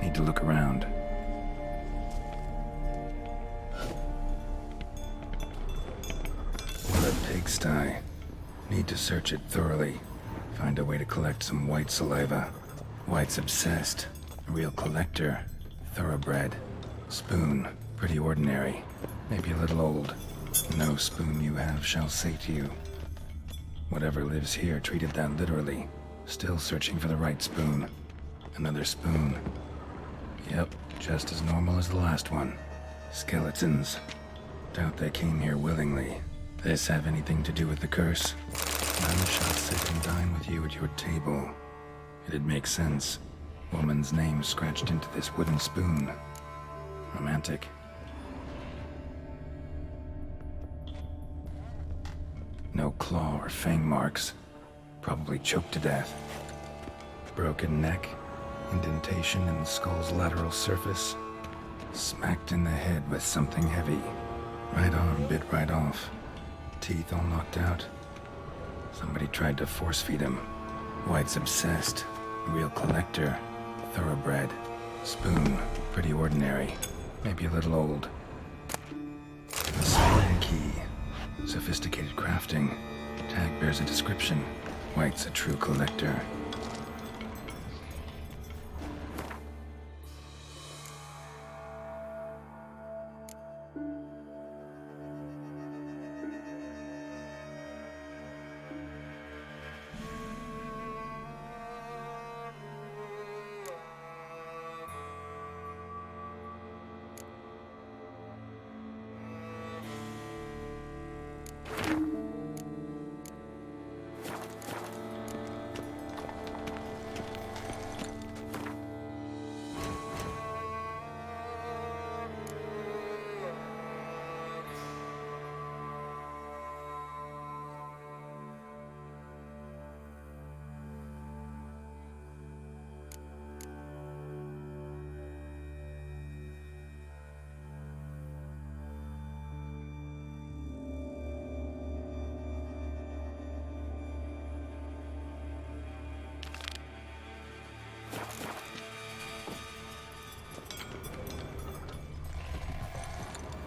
Need to look around. What a pigsty. Need to search it thoroughly. Find a way to collect some white saliva. White's obsessed. A real collector. Thoroughbred. Spoon. Pretty ordinary. Maybe a little old. No spoon you have shall sate you. Whatever lives here treated that literally. Still searching for the right spoon. Another spoon. Yep, just as normal as the last one. Skeletons. Doubt they came here willingly. This have anything to do with the curse? None shall sit and dine with you at your table. It'd make sense. Woman's name scratched into this wooden spoon. Romantic. No claw or fang marks. Probably choked to death. Broken neck. Indentation in the skull's lateral surface. Smacked in the head with something heavy. Right arm bit right off. Teeth all knocked out. Somebody tried to force feed him. White's obsessed. Real collector. Thoroughbred. Spoon. Pretty ordinary. Maybe a little old. A spoon key. Sophisticated crafting. Tag bears a description. White's a true collector.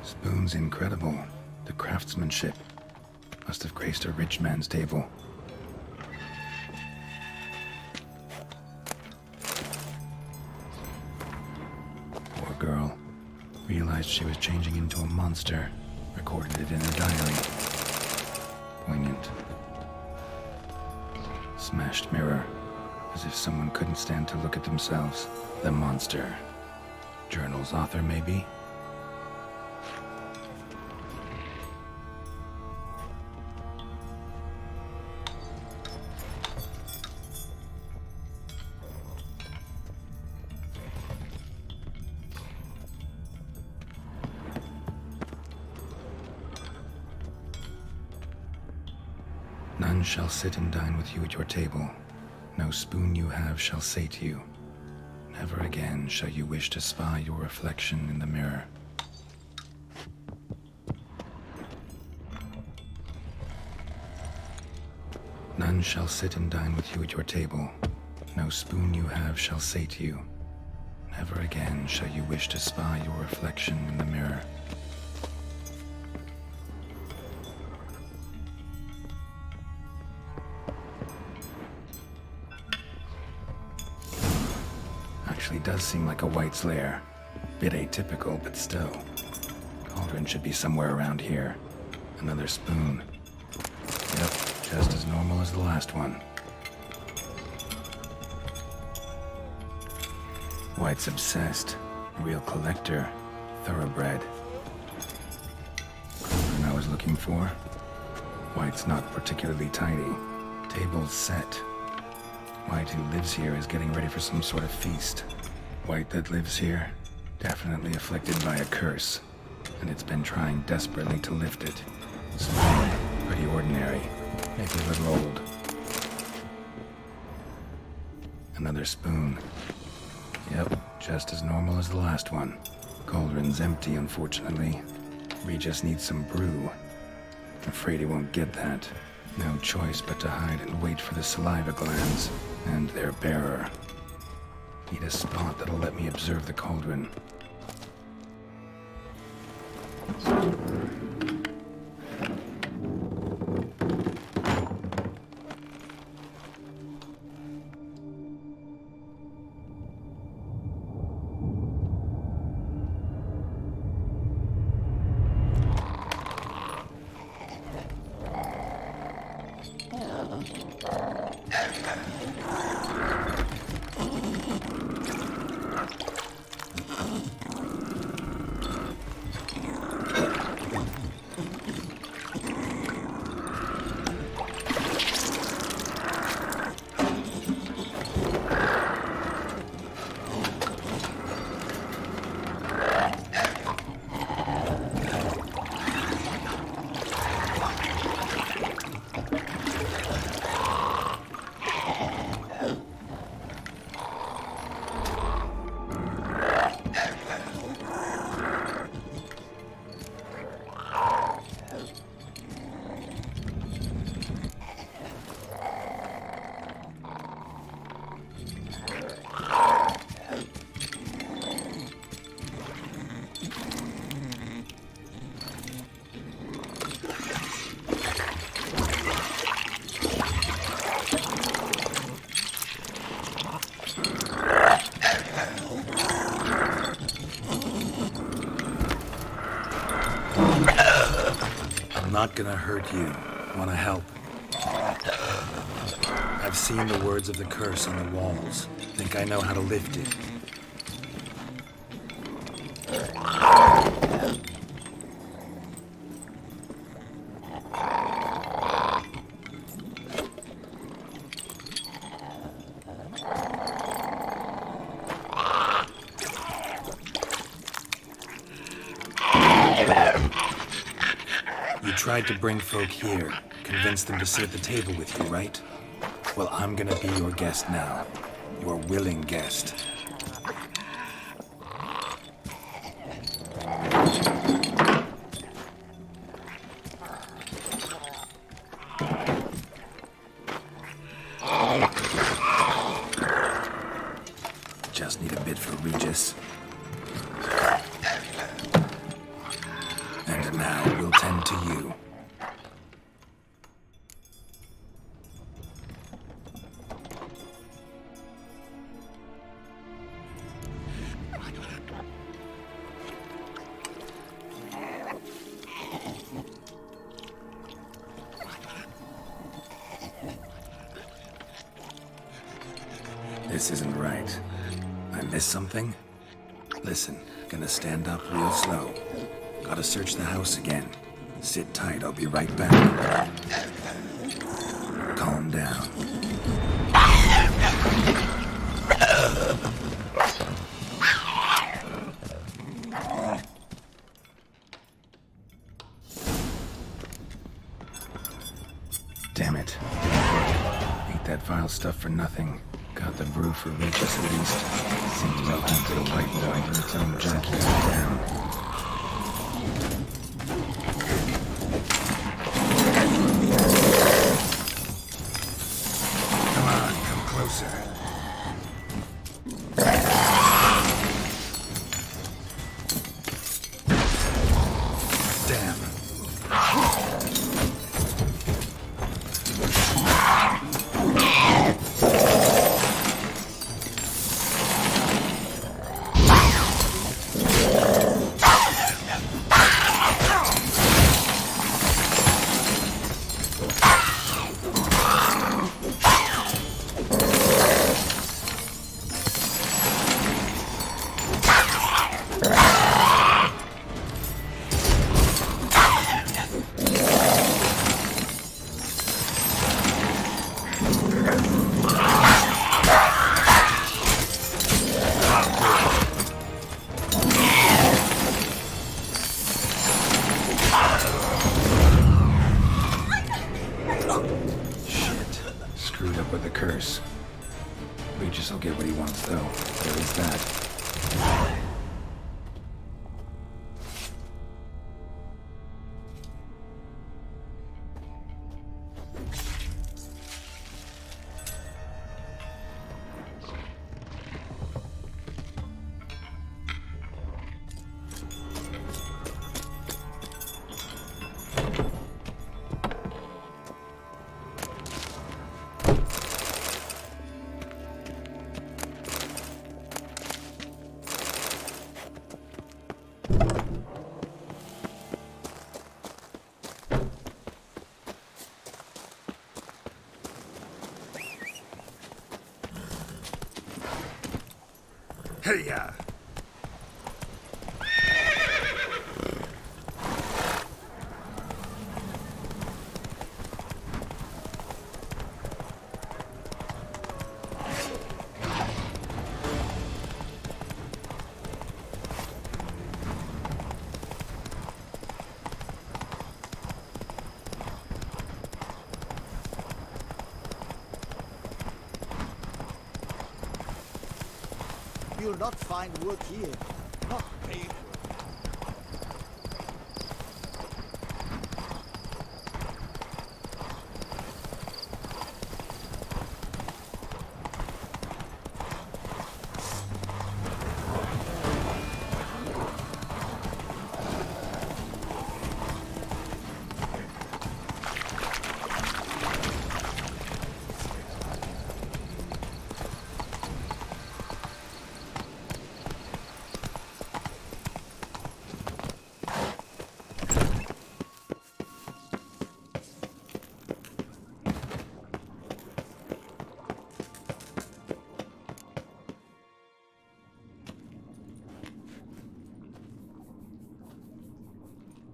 Spoon's incredible. The craftsmanship. Must have graced a rich man's table. Poor girl. Realized she was changing into a monster. Recorded it in her diary. Poignant. Smashed mirror. As if someone couldn't stand to look at themselves. The monster. Journal's author, maybe? None shall sit and dine with you at your table. No spoon you have shall sate you. Never again shall you wish to spy your reflection in the mirror. None shall sit and dine with you at your table. No spoon you have shall sate you. Never again shall you wish to spy your reflection in the mirror. does seem like a White's lair. Bit atypical, but still. Cauldron should be somewhere around here. Another spoon. Yep, just as normal as the last one. White's obsessed. Real collector. Thoroughbred. Cauldron I was looking for. White's not particularly tidy. Table's set. White who lives here is getting ready for some sort of feast. White that lives here, definitely afflicted by a curse. And it's been trying desperately to lift it. Small, pretty ordinary, maybe a little old. Another spoon. Yep, just as normal as the last one. Cauldron's empty, unfortunately. Regis needs some brew. Afraid he won't get that. No choice but to hide and wait for the saliva glands and their bearer. Need a spot that'll let me observe the cauldron. Not gonna hurt you. Wanna help? I've seen the words of the curse on the walls. Think I know how to lift it. Tried to bring folk here, convince them to sit at the table with you, right? Well, I'm gonna be your guest now. Your willing guest. Just need a bit for Regis. And now we'll tend to you. This isn't right. I missed something? Listen, gonna stand up real slow. Gotta search the house again. Sit tight, I'll be right back. Calm down. Damn it. Ate that vile stuff for nothing. Got the brew for Regis at least. Seems I'll have to white boy in its own junkyard down. Come on, come closer. Damn. or the curse. Regis will get what he wants, though. There is that. Hey-ya! You'll not find work here. Not paid.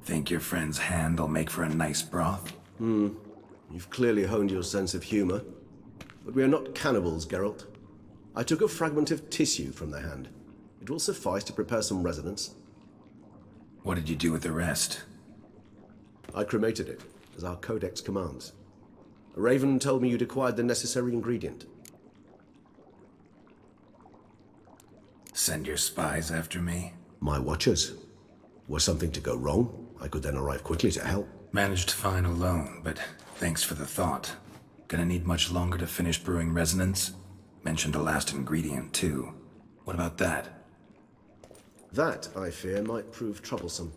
Think your friend's hand will make for a nice broth? You've clearly honed your sense of humor. But we are not cannibals, Geralt. I took a fragment of tissue from the hand. It will suffice to prepare some resonance. What did you do with the rest? I cremated it, as our codex commands. A raven told me you'd acquired the necessary ingredient. Send your spies after me? My watchers. Were something to go wrong, I could then arrive quickly to help. Managed fine alone, but thanks for the thought. Gonna need much longer to finish brewing resonance? Mentioned the last ingredient, too. What about that? That, I fear, might prove troublesome.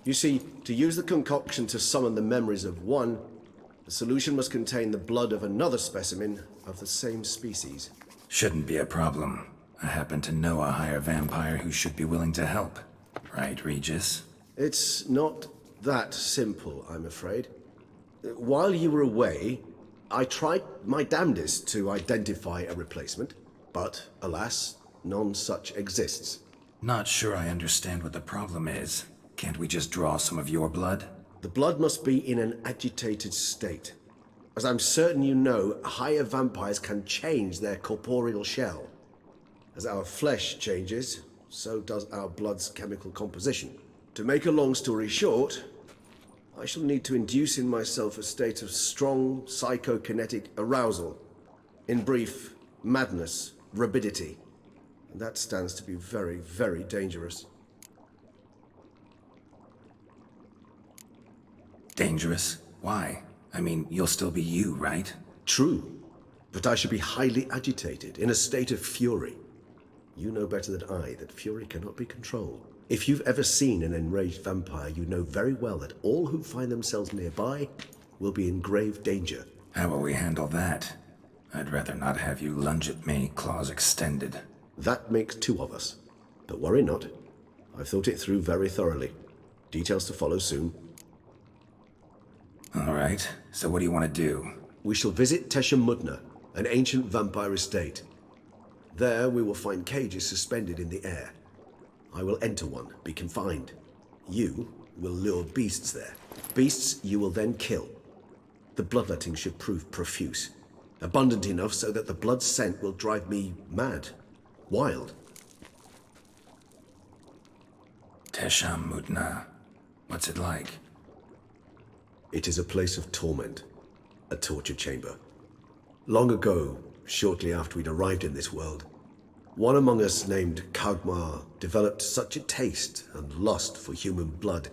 You see, to use the concoction to summon the memories of one, the solution must contain the blood of another specimen of the same species. Shouldn't be a problem. I happen to know a higher vampire who should be willing to help. Right, Regis? It's not that simple, I'm afraid. While you were away, I tried my damnedest to identify a replacement, but alas, none such exists. Not sure I understand what the problem is. Can't we just draw some of your blood? The blood must be in an agitated state. As I'm certain you know, higher vampires can change their corporeal shell. As our flesh changes, so does our blood's chemical composition. To make a long story short, I shall need to induce in myself a state of strong psychokinetic arousal. In brief, madness, rabidity. And that stands to be very, very dangerous. Dangerous? Why? I mean, you'll still be you, right? True, but I should be highly agitated, in a state of fury. You know better than I that fury cannot be controlled. If you've ever seen an enraged vampire, you know very well that all who find themselves nearby will be in grave danger. How will we handle that? I'd rather not have you lunge at me, claws extended. That makes two of us. But worry not. I've thought it through very thoroughly. Details to follow soon. All right, so what do you want to do? We shall visit Tesha Mudna, an ancient vampire estate. There we will find cages suspended in the air. I will enter one, be confined. You will lure beasts there. Beasts you will then kill. The bloodletting should prove profuse. Abundant enough so that the blood scent will drive me mad. Wild. Tesha Mudna. What's it like? It is a place of torment. A torture chamber. Long ago, shortly after we'd arrived in this world, one among us named Kagmar developed such a taste and lust for human blood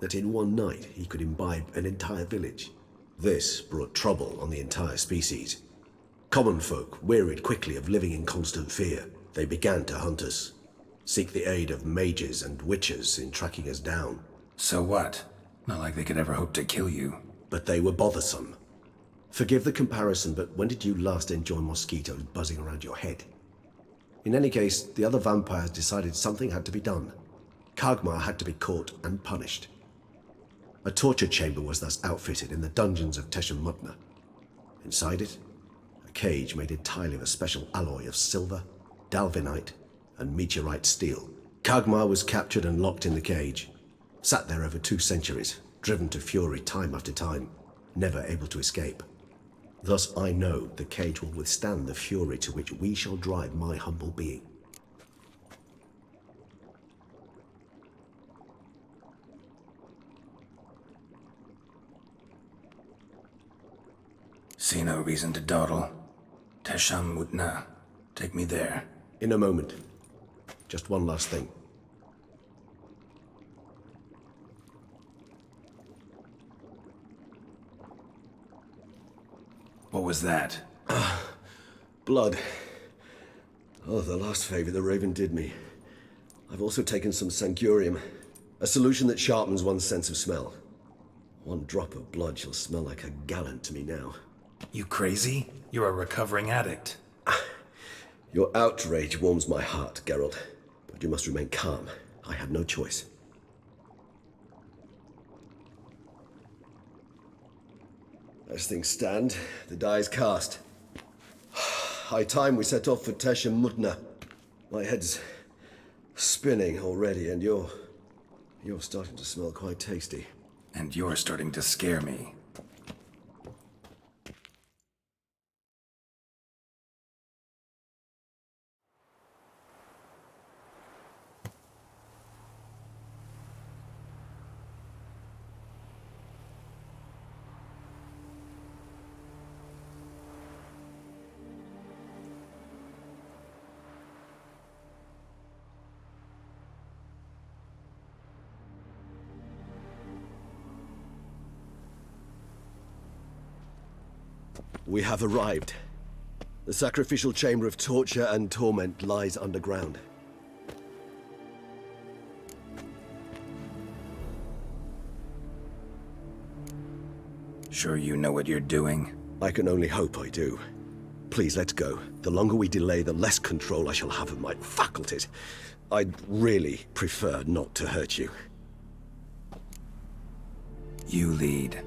that in one night he could imbibe an entire village. This brought trouble on the entire species. Common folk wearied quickly of living in constant fear. They began to hunt us, seek the aid of mages and witches in tracking us down. So what? Not like they could ever hope to kill you. But they were bothersome. Forgive the comparison, but when did you last enjoy mosquitoes buzzing around your head? In any case, the other vampires decided something had to be done. Kagmar had to be caught and punished. A torture chamber was thus outfitted in the dungeons of Teshamutna. Inside it, a cage made entirely of a special alloy of silver, dalvinite, and meteorite steel. Kagmar was captured and locked in the cage. Sat there over 2 centuries, driven to fury time after time, never able to escape. Thus I know the cage will withstand the fury to which we shall drive my humble being. See no reason to dawdle. Teshamutna. Take me there. In a moment. Just one last thing. What was that? Blood. Oh, the last favor the Raven did me. I've also taken some Sancurium, a solution that sharpens one's sense of smell. 1 drop of blood shall smell like a gallon to me now. You crazy? You're a recovering addict. Your outrage warms my heart, Geralt. But you must remain calm. I have no choice. As things stand, the die is cast. High time we set off for Teshamutna. My head's spinning already, and you're starting to smell quite tasty. And you're starting to scare me. We have arrived. The sacrificial chamber of torture and torment lies underground. Sure you know what you're doing? I can only hope I do. Please, let's go. The longer we delay, the less control I shall have of my faculties. I'd really prefer not to hurt you. You lead.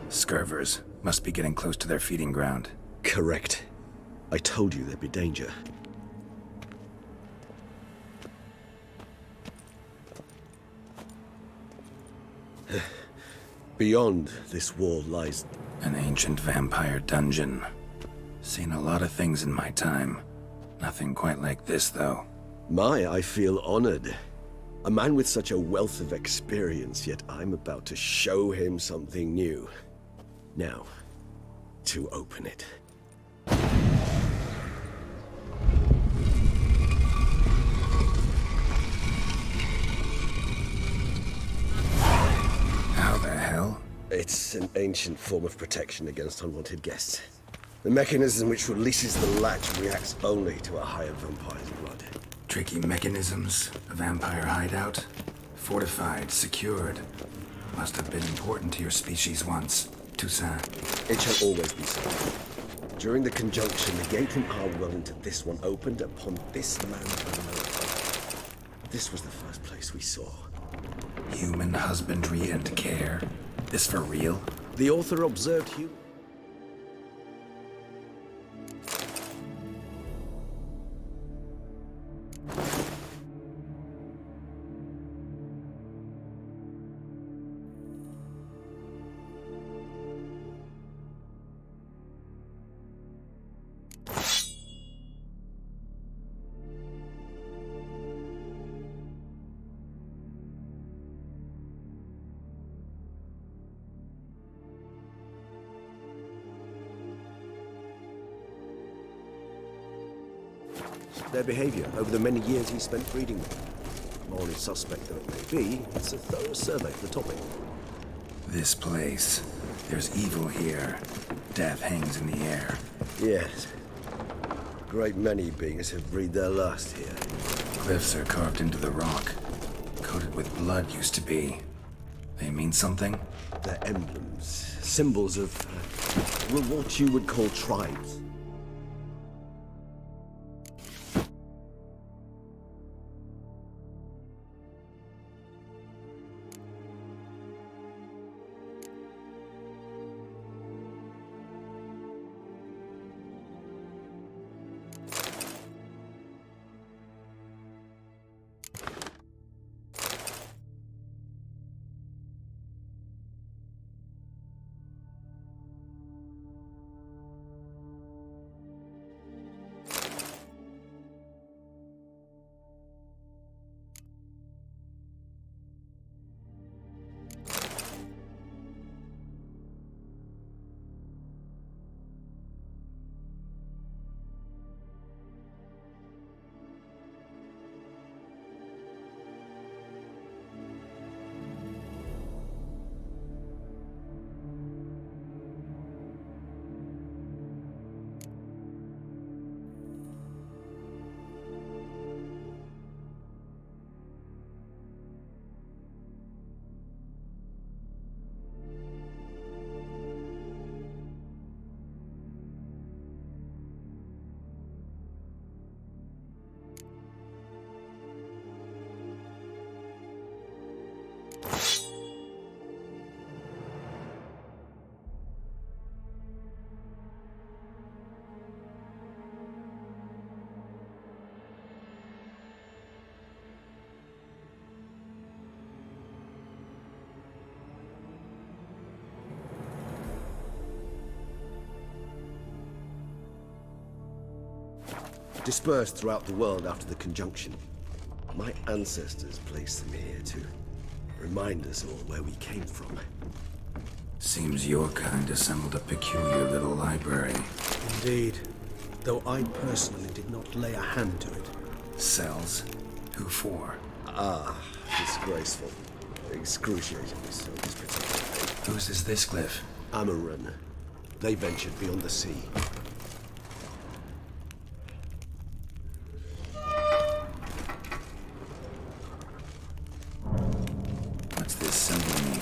Scurvers must be getting close to their feeding ground. Correct. I told you there'd be danger. Beyond this wall lies an ancient vampire dungeon. Seen a lot of things in my time. Nothing quite like this, though. I feel honored. A man with such a wealth of experience, yet I'm about to show him something new. Now, to open it. How the hell? It's an ancient form of protection against unwanted guests. The mechanism which releases the latch reacts only to a higher vampire's blood. Tricky mechanisms, a vampire hideout. Fortified, secured. Must have been important to your species once. Toussaint. It shall always be so. During the conjunction, the gate from our well into this one opened upon this land alone. This was the first place we saw. Human husbandry and care. This for real? The author observed human. their behavior over the many years he spent breeding them. Morally suspect though it may be, it's a thorough survey of the topic. This place. There's evil here. Death hangs in the air. Yes. Great many beings have breathed their last here. Glyphs are carved into the rock. Coated with blood used to be. They mean something? They're emblems, symbols of, well, what you would call tribes. Dispersed throughout the world after the conjunction. My ancestors placed them here to remind us all where we came from. Seems your kind assembled a peculiar little library. Indeed. Though I personally did not lay a hand to it. Cells? Who for? Ah, disgraceful. Excruciatingly so, this particular thing. Whose is this glyph? Amaran. They ventured beyond the sea. What's this symbol mean?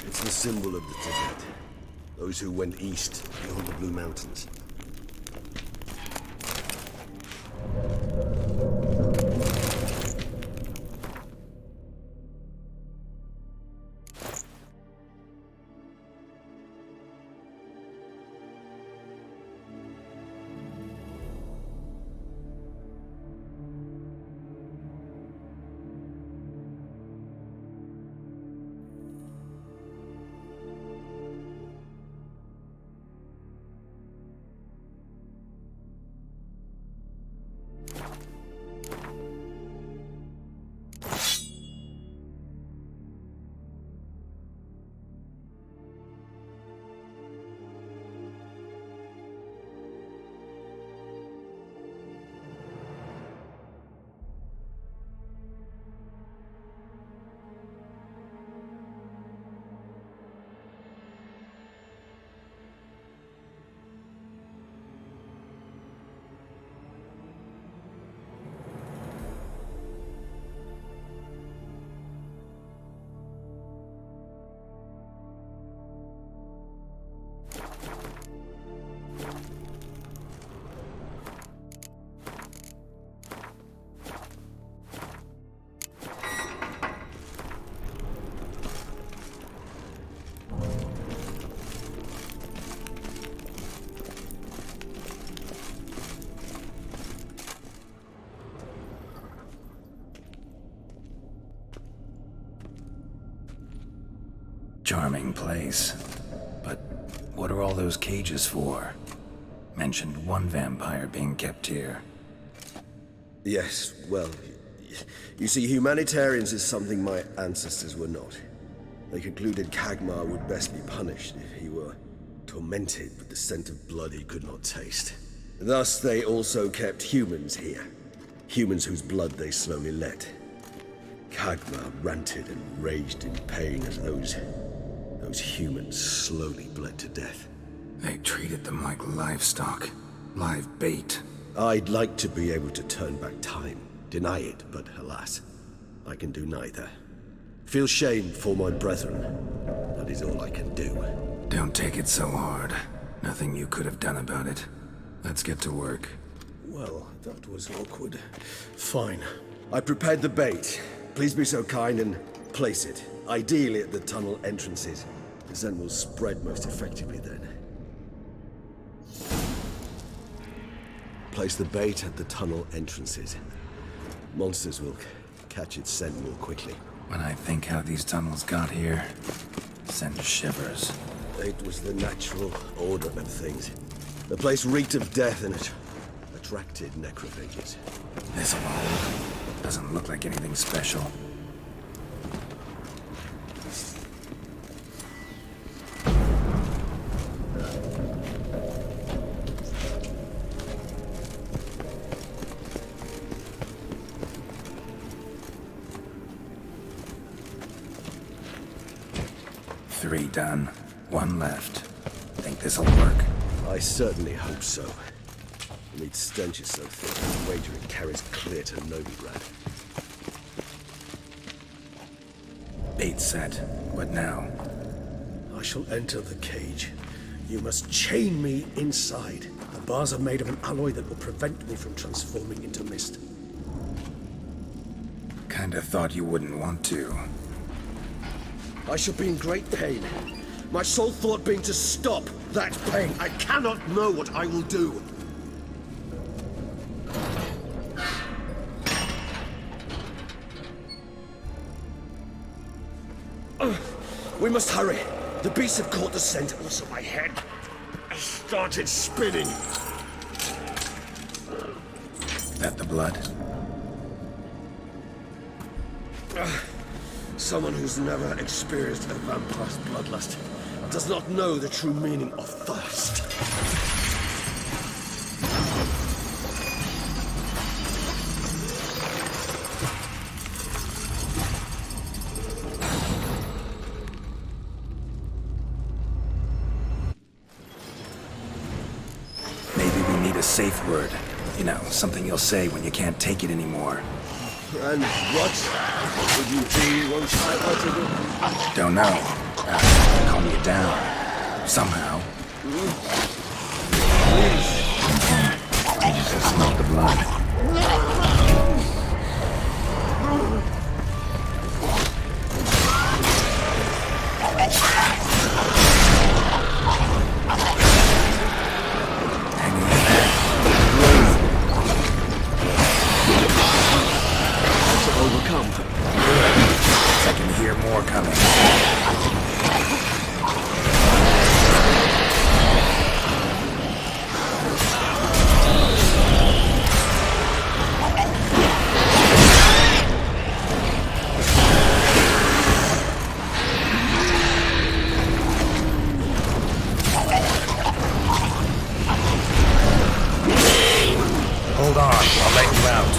It's the symbol of the Tibet. Those who went east beyond the Blue Mountains. Charming place. But what are all those cages for? Mentioned one vampire being kept here. Yes, well, you see, humanitarians is something my ancestors were not. They concluded Kagmar would best be punished if he were tormented with the scent of blood he could not taste. Thus, they also kept humans here. Humans whose blood they slowly let. Kagma ranted and raged in pain as those humans slowly bled to death. They treated them like livestock. Live bait. I'd like to be able to turn back time. Deny it, but alas, I can do neither. Feel shame for my brethren. That is all I can do. Don't take it so hard. Nothing you could have done about it. Let's get to work. Well, that was awkward. Fine. I prepared the bait. Please be so kind and place it. Ideally at the tunnel entrances. The scent will spread most effectively then. Place the bait at the tunnel entrances. Monsters will catch its scent more quickly. When I think how these tunnels got here, send shivers. It was the natural order of things. The place reeked of death and it attracted necrophages. This alone doesn't look like anything special. Three done. One left. Think this'll work? I certainly hope so. The meat stench is so thick, I wager it carries clear to Novigrad. Bait set. What now? I shall enter the cage. You must chain me inside. The bars are made of an alloy that will prevent me from transforming into mist. Kinda thought you wouldn't want to. I shall be in great pain. My sole thought being to stop that pain. I cannot know what I will do. We must hurry. The beasts have caught the scent. Also, my head has started spinning. That the blood? Someone who's never experienced a vampire's bloodlust does not know the true meaning of thirst. Maybe we need a safe word. You know, something you'll say when you can't take it anymore. And what would you do once I uttered it? Don't know. Calm you down. Somehow. I just smell the blood. I can hear more coming. Hold on, I'll let you out.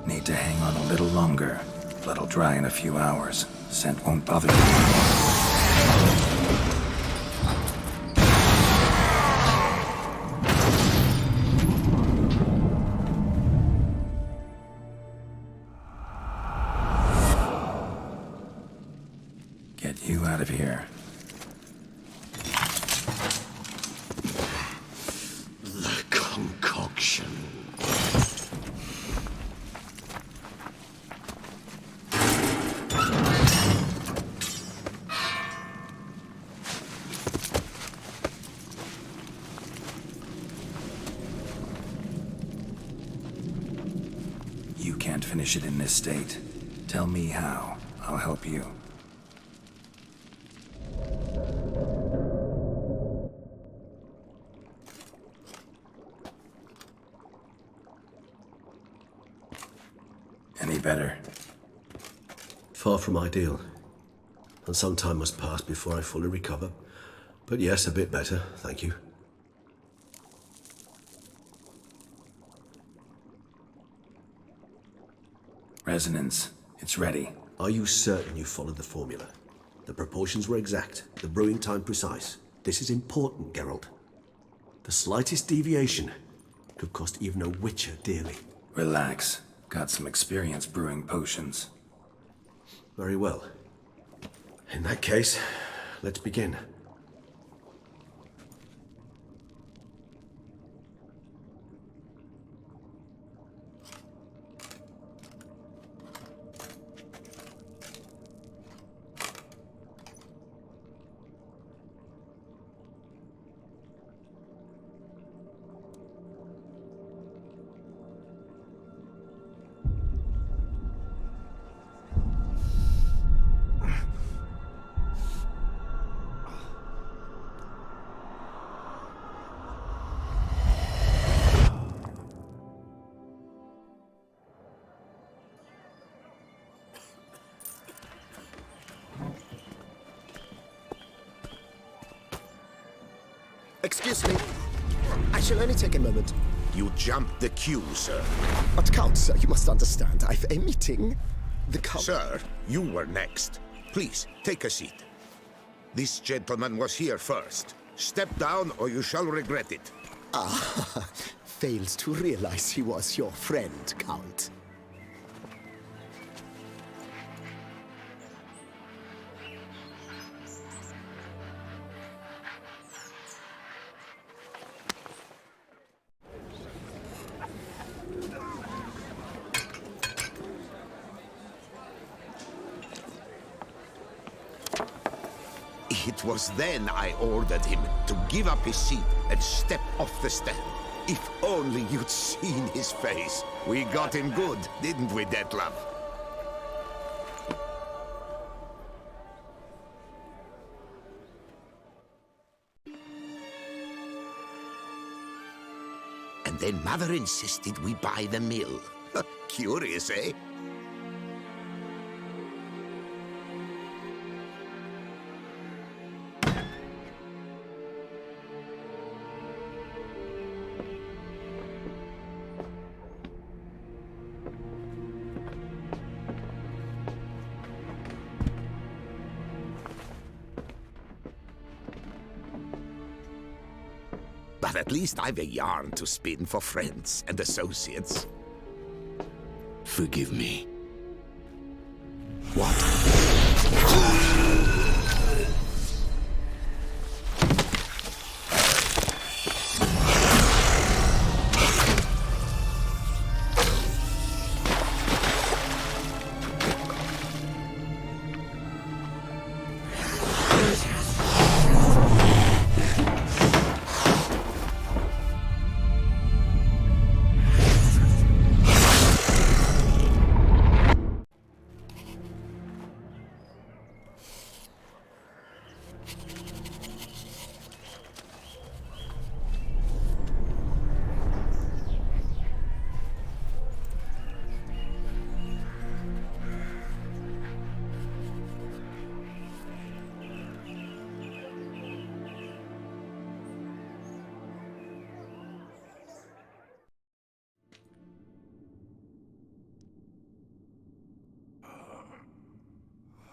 Need to hang on a little longer. Blood'll dry in a few hours. Scent won't bother you anymore. Get you out of here. The concoction. finish it in this state. Tell me how. I'll help you. Any better? Far from ideal. And some time must pass before I fully recover. But yes, a bit better, thank you. Resonance. It's ready. Are you certain you followed the formula? The proportions were exact, the brewing time precise. This is important, Geralt. The slightest deviation could cost even a witcher dearly. Relax. Got some experience brewing potions. Very well. In that case, let's begin. Excuse me. I shall only take a moment. You jumped the queue, sir. But Count, sir, you must understand. I've a meeting. The Count... Sir, you were next. Please, take a seat. This gentleman was here first. Step down or you shall regret it. Ah, fails to realize he was your friend, Count. It was then I ordered him to give up his seat and step off the stand. If only you'd seen his face. We got him good, didn't we, Detlef? And then Mother insisted we buy the mill. Curious, eh? But at least I've a yarn to spin for friends and associates. Forgive me. What?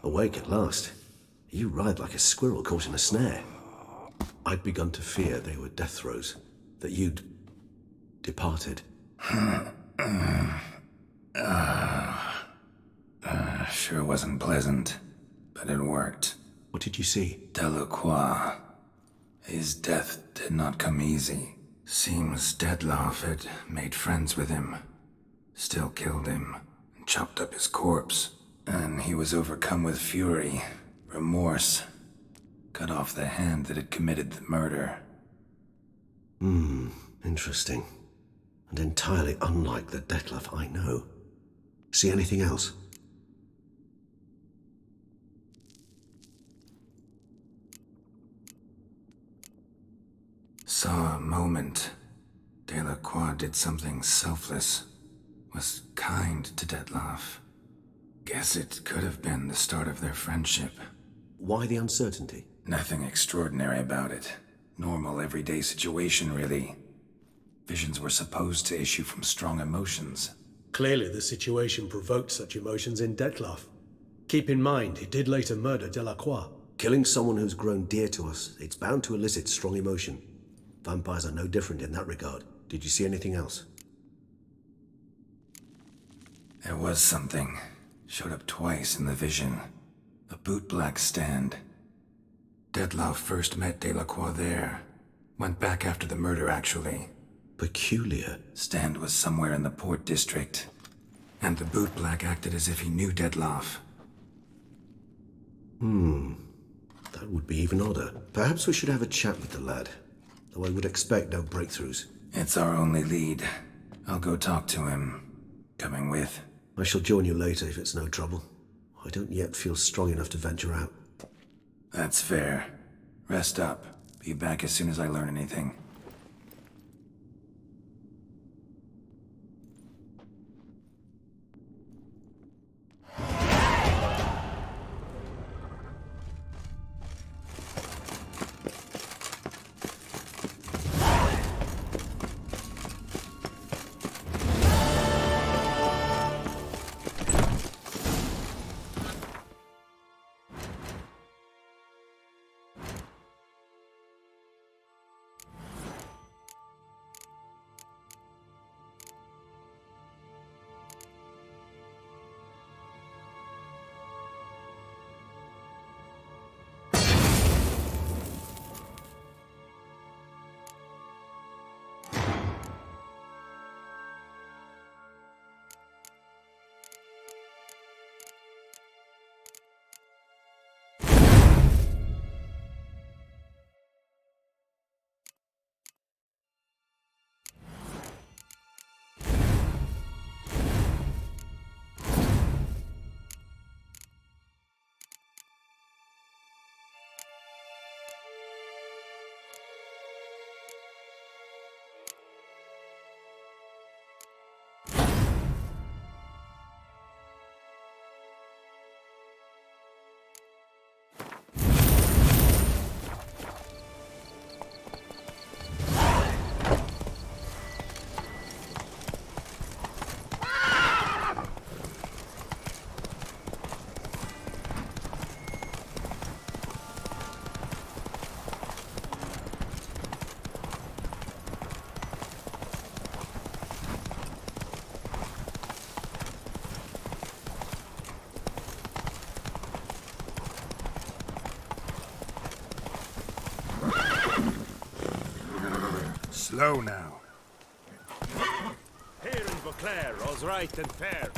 Awake at last. You writhed like a squirrel caught in a snare. I'd begun to fear they were death throes, that you'd departed. Sure wasn't pleasant, but it worked. What did you see? Delacroix. His death did not come easy. Seems Detlef had made friends with him. Still killed him, and chopped up his corpse. And he was overcome with fury, remorse. Cut off the hand that had committed the murder. Interesting. And entirely unlike the Detlef I know. See anything else? Saw a moment. Delacroix did something selfless. Was kind to Dettlaff. Guess it could have been the start of their friendship. Why the uncertainty? Nothing extraordinary about it. Normal, everyday situation, really. Visions were supposed to issue from strong emotions. Clearly the situation provoked such emotions in Dettlaff. Keep in mind, he did later murder Delacroix. Killing someone who's grown dear to us, it's bound to elicit strong emotion. Vampires are no different in that regard. Did you see anything else? There was something. Showed up twice in the vision. A bootblack stand. Dettlaff first met Delacroix there. Went back after the murder, actually. Peculiar. Stand was somewhere in the port district. And the bootblack acted as if he knew Dettlaff. That would be even odder. Perhaps we should have a chat with the lad. Though I would expect no breakthroughs. It's our only lead. I'll go talk to him. Coming with? I shall join you later if it's no trouble. I don't yet feel strong enough to venture out. That's fair. Rest up. Be back as soon as I learn anything. Slow now. Here in Beauclair, all's right and fair.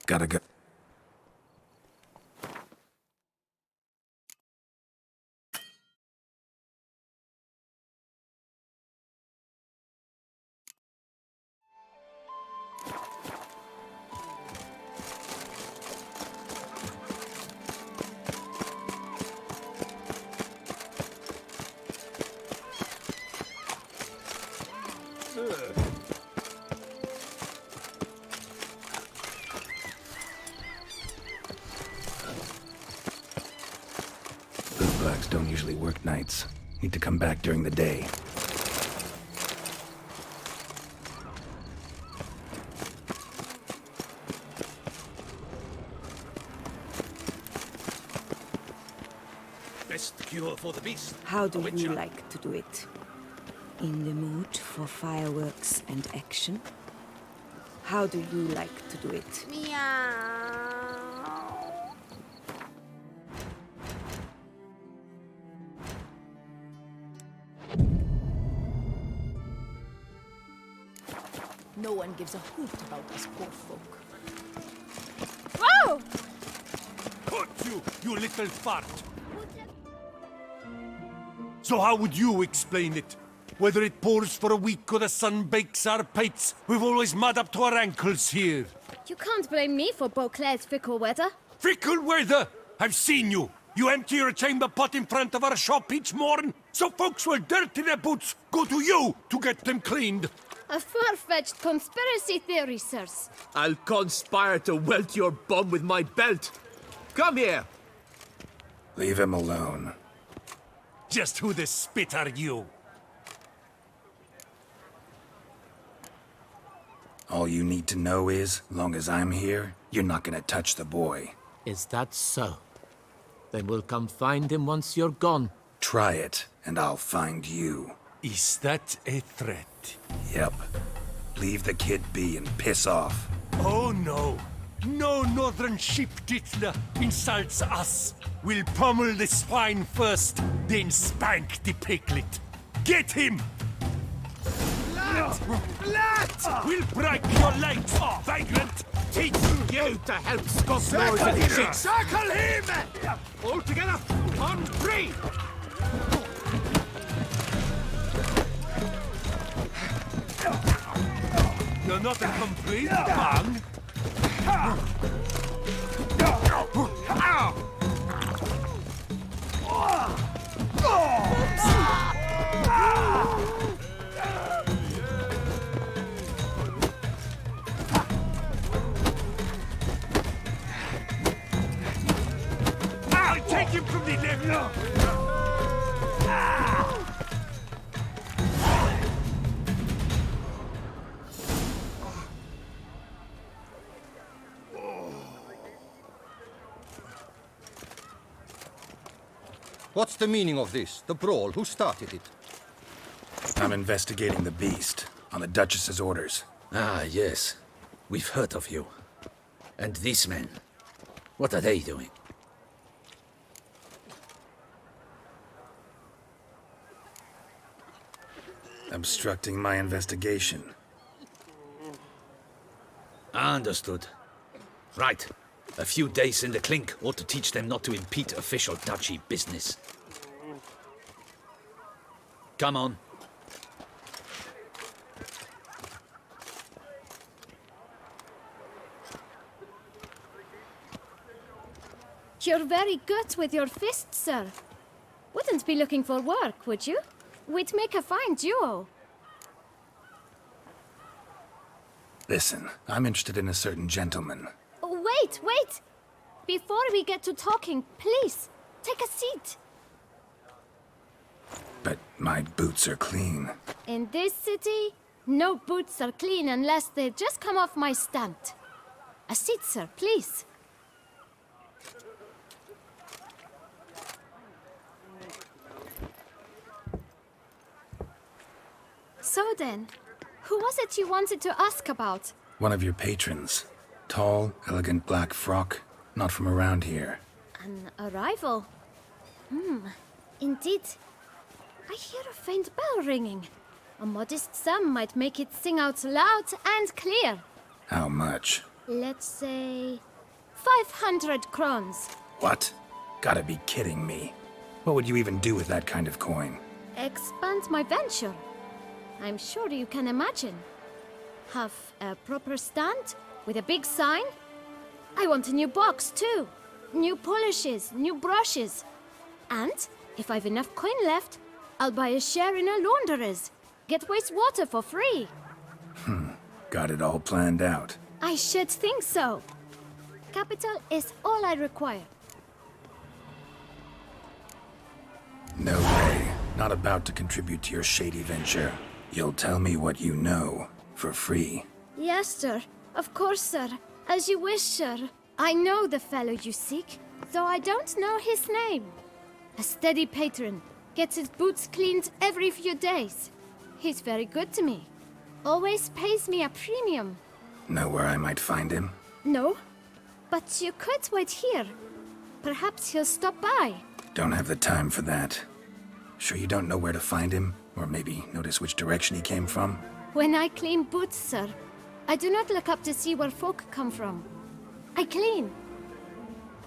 Gotta go. Blacks don't usually work nights. Need to come back during the day. Best cure for the beast. How do you like to do it? In the mood for fireworks and action? How do you like to do it? No one gives a hoot about us poor folk. Whoa! Put you little fart! So how would you explain it? Whether it pours for a week or the sun bakes our pates, we've always mud up to our ankles here. You can't blame me for Beauclair's fickle weather. Fickle weather? I've seen you. You empty your chamber pot in front of our shop each morn, so folks will dirty their boots, go to you to get them cleaned. A far-fetched conspiracy theory, sirs. I'll conspire to welt your bum with my belt. Come here. Leave him alone. Just who the spit are you? All you need to know is, long as I'm here, you're not gonna touch the boy. Is that so? Then we'll come find him once you're gone. Try it, and I'll find you. Is that a threat? Yep. Leave the kid be and piss off. Oh no. No northern sheep titler insults us. We'll pummel the swine first, then spank the piglet. Get him! Blood! We'll break your legs, vagrant! Teach you to help Scott Moore's fishing! Circle him! All together, on three! You're not a complete bung. I'll take him from the left. What's the meaning of this? The brawl? Who started it? I'm investigating the beast, on the Duchess's orders. Ah, yes. We've heard of you. And these men, what are they doing? Obstructing my investigation. Understood. Right. A few days in the clink ought to teach them not to impede official duchy business. Come on. You're very good with your fists, sir. Wouldn't be looking for work, would you? We'd make a fine duo. Listen, I'm interested in a certain gentleman. Wait! Before we get to talking, please, take a seat. But my boots are clean. In this city, no boots are clean unless they just come off my stand. A seat, sir, please. So then, who was it you wanted to ask about? One of your patrons. Tall, elegant black frock. Not from around here. An arrival? Indeed. I hear a faint bell ringing. A modest sum might make it sing out loud and clear. How much? Let's say 500 crowns. What? Gotta be kidding me. What would you even do with that kind of coin? Expand my venture. I'm sure you can imagine. Have a proper stand with a big sign. I want a new box too. New polishes, new brushes. And if I've enough coin left, I'll buy a share in a launderer's. Get wastewater for free. Got it all planned out. I should think so. Capital is all I require. No way. Not about to contribute to your shady venture. You'll tell me what you know, for free. Yes, sir. Of course, sir. As you wish, sir. I know the fellow you seek, though I don't know his name. A steady patron. Gets his boots cleaned every few days. He's very good to me. Always pays me a premium. Know where I might find him? No, but you could wait here. Perhaps he'll stop by. Don't have the time for that. Sure you don't know where to find him? Or maybe notice which direction he came from? When I clean boots, sir, I do not look up to see where folk come from. I clean.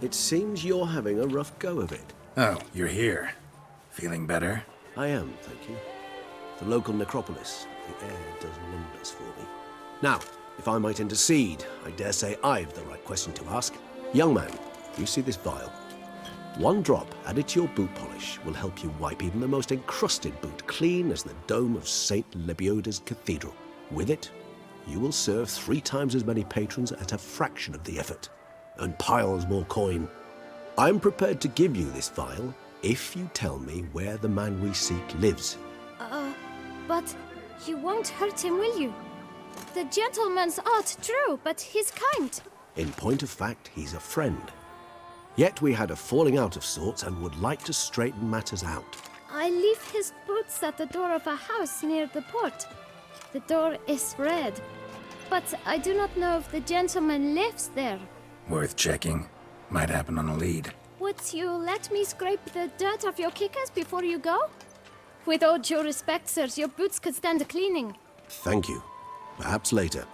It seems you're having a rough go of it. Oh, you're here. Feeling better? I am, thank you. The local necropolis. The air does wonders for me. Now, if I might intercede, I dare say I've the right question to ask. Young man, you see this vial? One drop added to your boot polish will help you wipe even the most encrusted boot clean as the dome of St. Lebioda's Cathedral. With it, you will serve 3 times as many patrons at a fraction of the effort, and piles more coin. I'm prepared to give you this vial if you tell me where the man we seek lives. But you won't hurt him, will you? The gentleman's art, true, but he's kind. In point of fact, he's a friend. Yet we had a falling out of sorts and would like to straighten matters out. I leave his boots at the door of a house near the port. The door is red, but I do not know if the gentleman lives there. Worth checking. Might happen on a lead. Would you let me scrape the dirt off your kickers before you go? With all due respect, sirs, your boots could stand a cleaning. Thank you. Perhaps later.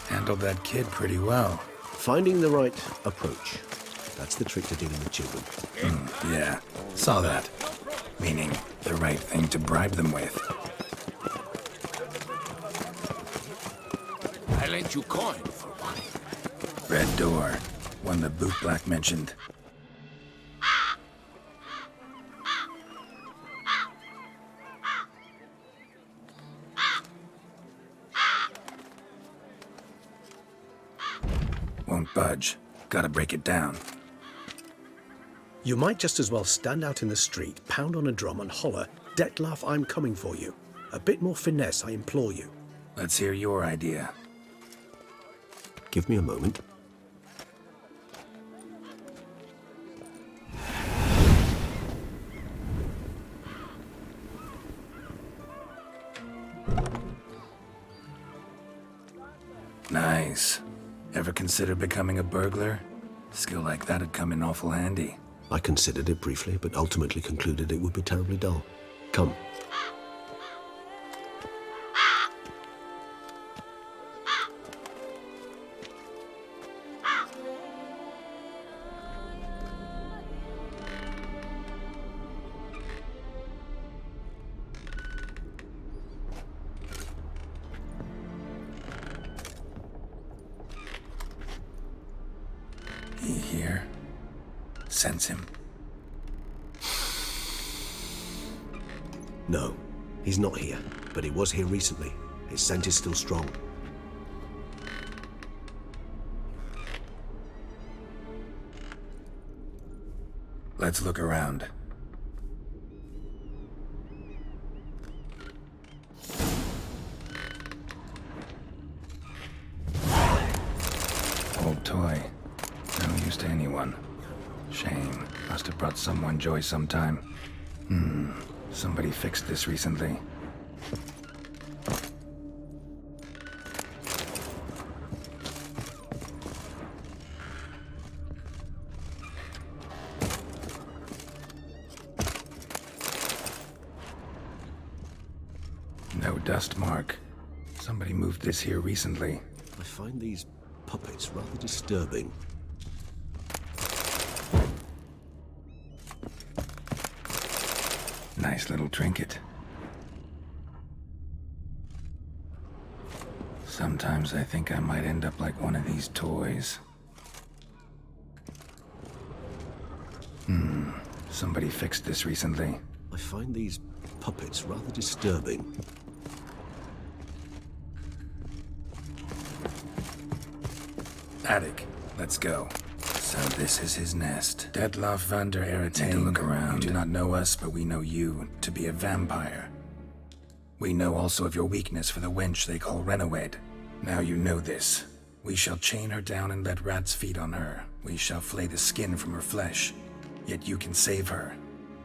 Handled that kid pretty well. Finding the right approach. That's the trick to dealing with children. Yeah, saw that. Meaning, the right thing to bribe them with. I lent you coin for wine. Red door. One the boot black mentioned. Won't budge. Gotta break it down. You might just as well stand out in the street, pound on a drum and holler, "Detlef, I'm coming for you." A bit more finesse, I implore you. Let's hear your idea. Give me a moment. Nice. Ever consider becoming a burglar? Skill like that'd come in awful handy. I considered it briefly, but ultimately concluded it would be terribly dull. Come. He here? Sense him. No, he's not here, but he was here recently. His scent is still strong. Let's look around. Old toy. No use to anyone. Shame. Must have brought someone joy sometime. Somebody fixed this recently. No dust mark. Somebody moved this here recently. I find these puppets rather disturbing. Nice little trinket. Sometimes I think I might end up like one of these toys. Somebody fixed this recently. I find these puppets rather disturbing. Attic. Let's go. So this is his nest. Detlef van der Eretain. Look around. You do not know us, but we know you to be a vampire. We know also of your weakness for the wench they call Renowed. Now you know this. We shall chain her down and let rats feed on her. We shall flay the skin from her flesh. Yet you can save her.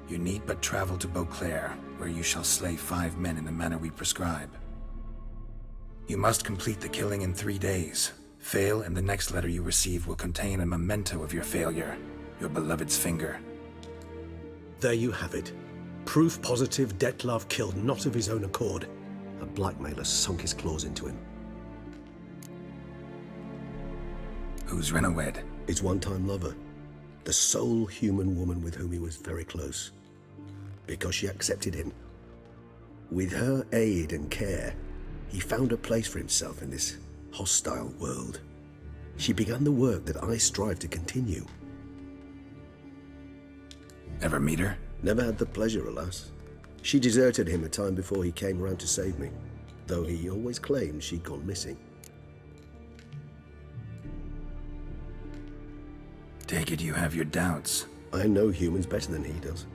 You need but travel to Beauclair, where you shall slay 5 men in the manner we prescribe. You must complete the killing in 3 days. Fail, and the next letter you receive will contain a memento of your failure. Your beloved's finger. There you have it. Proof positive Dettlaff killed not of his own accord. A blackmailer sunk his claws into him. Who's Renowed? His one-time lover. The sole human woman with whom he was very close. Because she accepted him. With her aid and care, he found a place for himself in this hostile world. She began the work that I strive to continue. Ever meet her? Never had the pleasure, alas. She deserted him a time before he came around to save me, though he always claimed she'd gone missing. Take it you have your doubts. I know humans better than he does.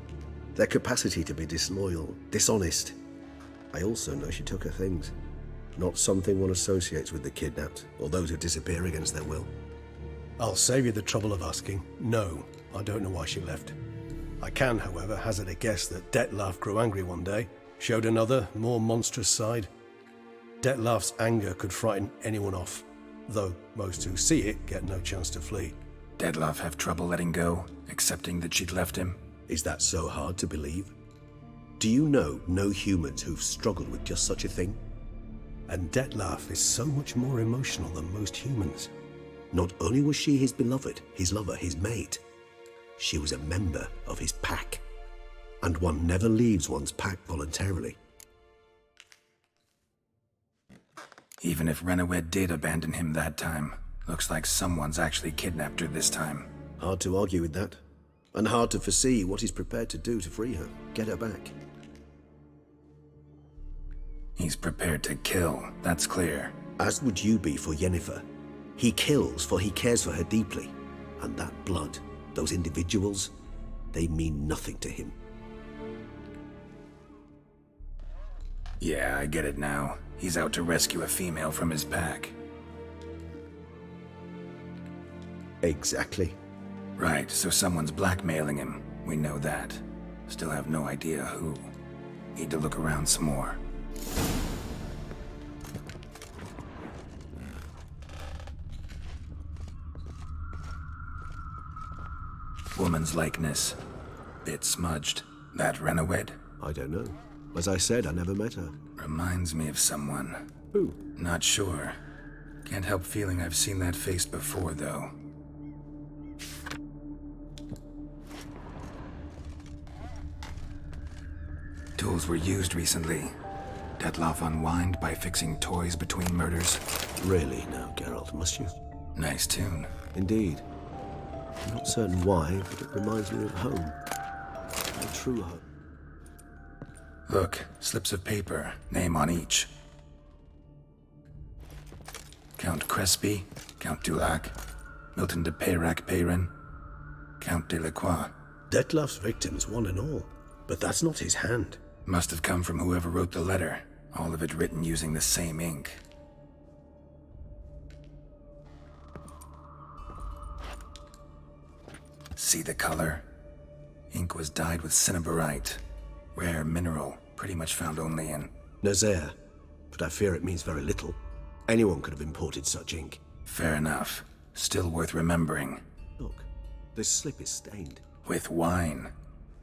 Their capacity to be disloyal, dishonest. I also know she took her things. Not something one associates with the kidnapped, or those who disappear against their will. I'll save you the trouble of asking. No, I don't know why she left. I can, however, hazard a guess that Dettlaff grew angry one day, showed another, more monstrous side. Dettlaff's anger could frighten anyone off, though most who see it get no chance to flee. Dettlaff have trouble letting go, accepting that she'd left him? Is that so hard to believe? Do you know no humans who've struggled with just such a thing? And Dettlaff is so much more emotional than most humans. Not only was she his beloved, his lover, his mate, she was a member of his pack. And one never leaves one's pack voluntarily. Even if Renowed did abandon him that time, looks like someone's actually kidnapped her this time. Hard to argue with that. And hard to foresee what he's prepared to do to free her, get her back. He's prepared to kill, that's clear. As would you be for Yennefer. He kills for he cares for her deeply. And that blood, those individuals, they mean nothing to him. Yeah, I get it now. He's out to rescue a female from his pack. Exactly. Right, so someone's blackmailing him. We know that. Still have no idea who. Need to look around some more. Woman's likeness. Bit smudged. That Renowed? I don't know. As I said, I never met her. Reminds me of someone. Who? Not sure. Can't help feeling I've seen that face before, though. Tools were used recently. Dettlaff unwind by fixing toys between murders. Really now, Geralt, must you? Nice tune. Indeed. I'm not certain why, but it reminds me of home. A true home. Look, slips of paper, name on each. Count Crespi, Count Dulac, Milton de Peyrac-Peyrin, Count Delacroix. Dettlaff's victims, one and all. But that's not his hand. Must have come from whoever wrote the letter. All of it written using the same ink. See the color? Ink was dyed with cinnabarite. Rare mineral, pretty much found only in Nazaire. But I fear it means very little. Anyone could have imported such ink. Fair enough. Still worth remembering. Look, this slip is stained. With wine.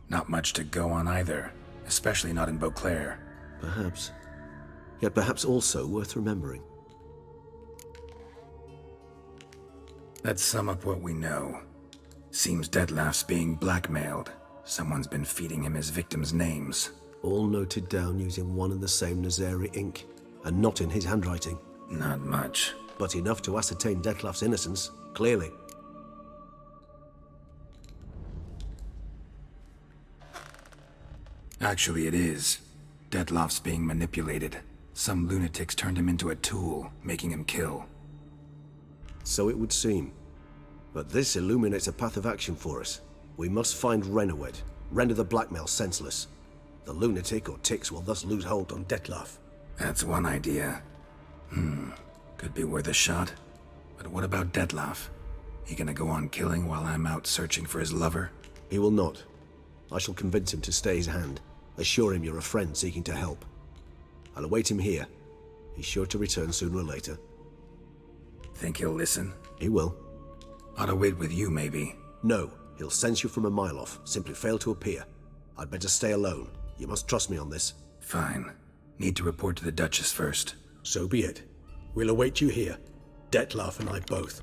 Not much to go on either. Especially not in Beauclair. Perhaps. Yet perhaps also worth remembering. Let's sum up what we know. Seems Dettlaff's being blackmailed. Someone's been feeding him his victims' names. All noted down using one and the same Nazaire ink. And not in his handwriting. Not much. But enough to ascertain Dettlaff's innocence, clearly. Actually, it is. Dettlaff's being manipulated. Some lunatics turned him into a tool, making him kill. So it would seem. But this illuminates a path of action for us. We must find Renowed, render the blackmail senseless. The lunatic or ticks will thus lose hold on Detlef. That's one idea. Could be worth a shot. But what about Detlef? He gonna go on killing while I'm out searching for his lover? He will not. I shall convince him to stay his hand. Assure him you're a friend seeking to help. I'll await him here. He's sure to return sooner or later. Think he'll listen? He will. Ought to wait with you, maybe. No, he'll sense you from a mile off. Simply fail to appear. I'd better stay alone. You must trust me on this. Fine. Need to report to the Duchess first. So be it. We'll await you here. Detlef and I both.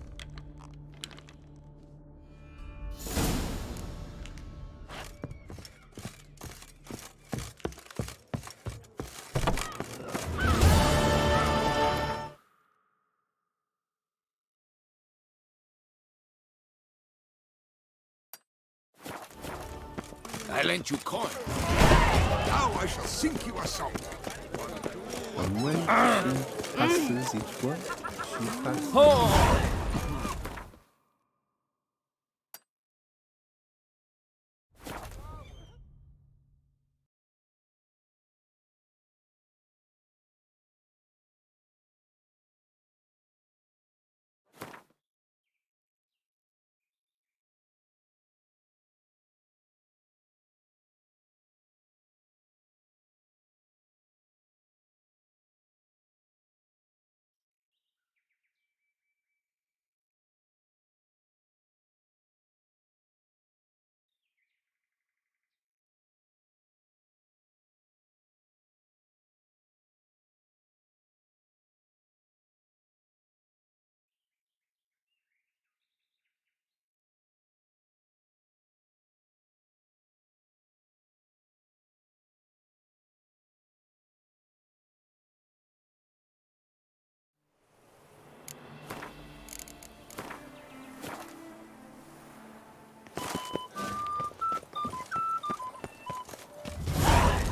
I lent you coin. Now I shall sink you a song. Passes each one. She passes.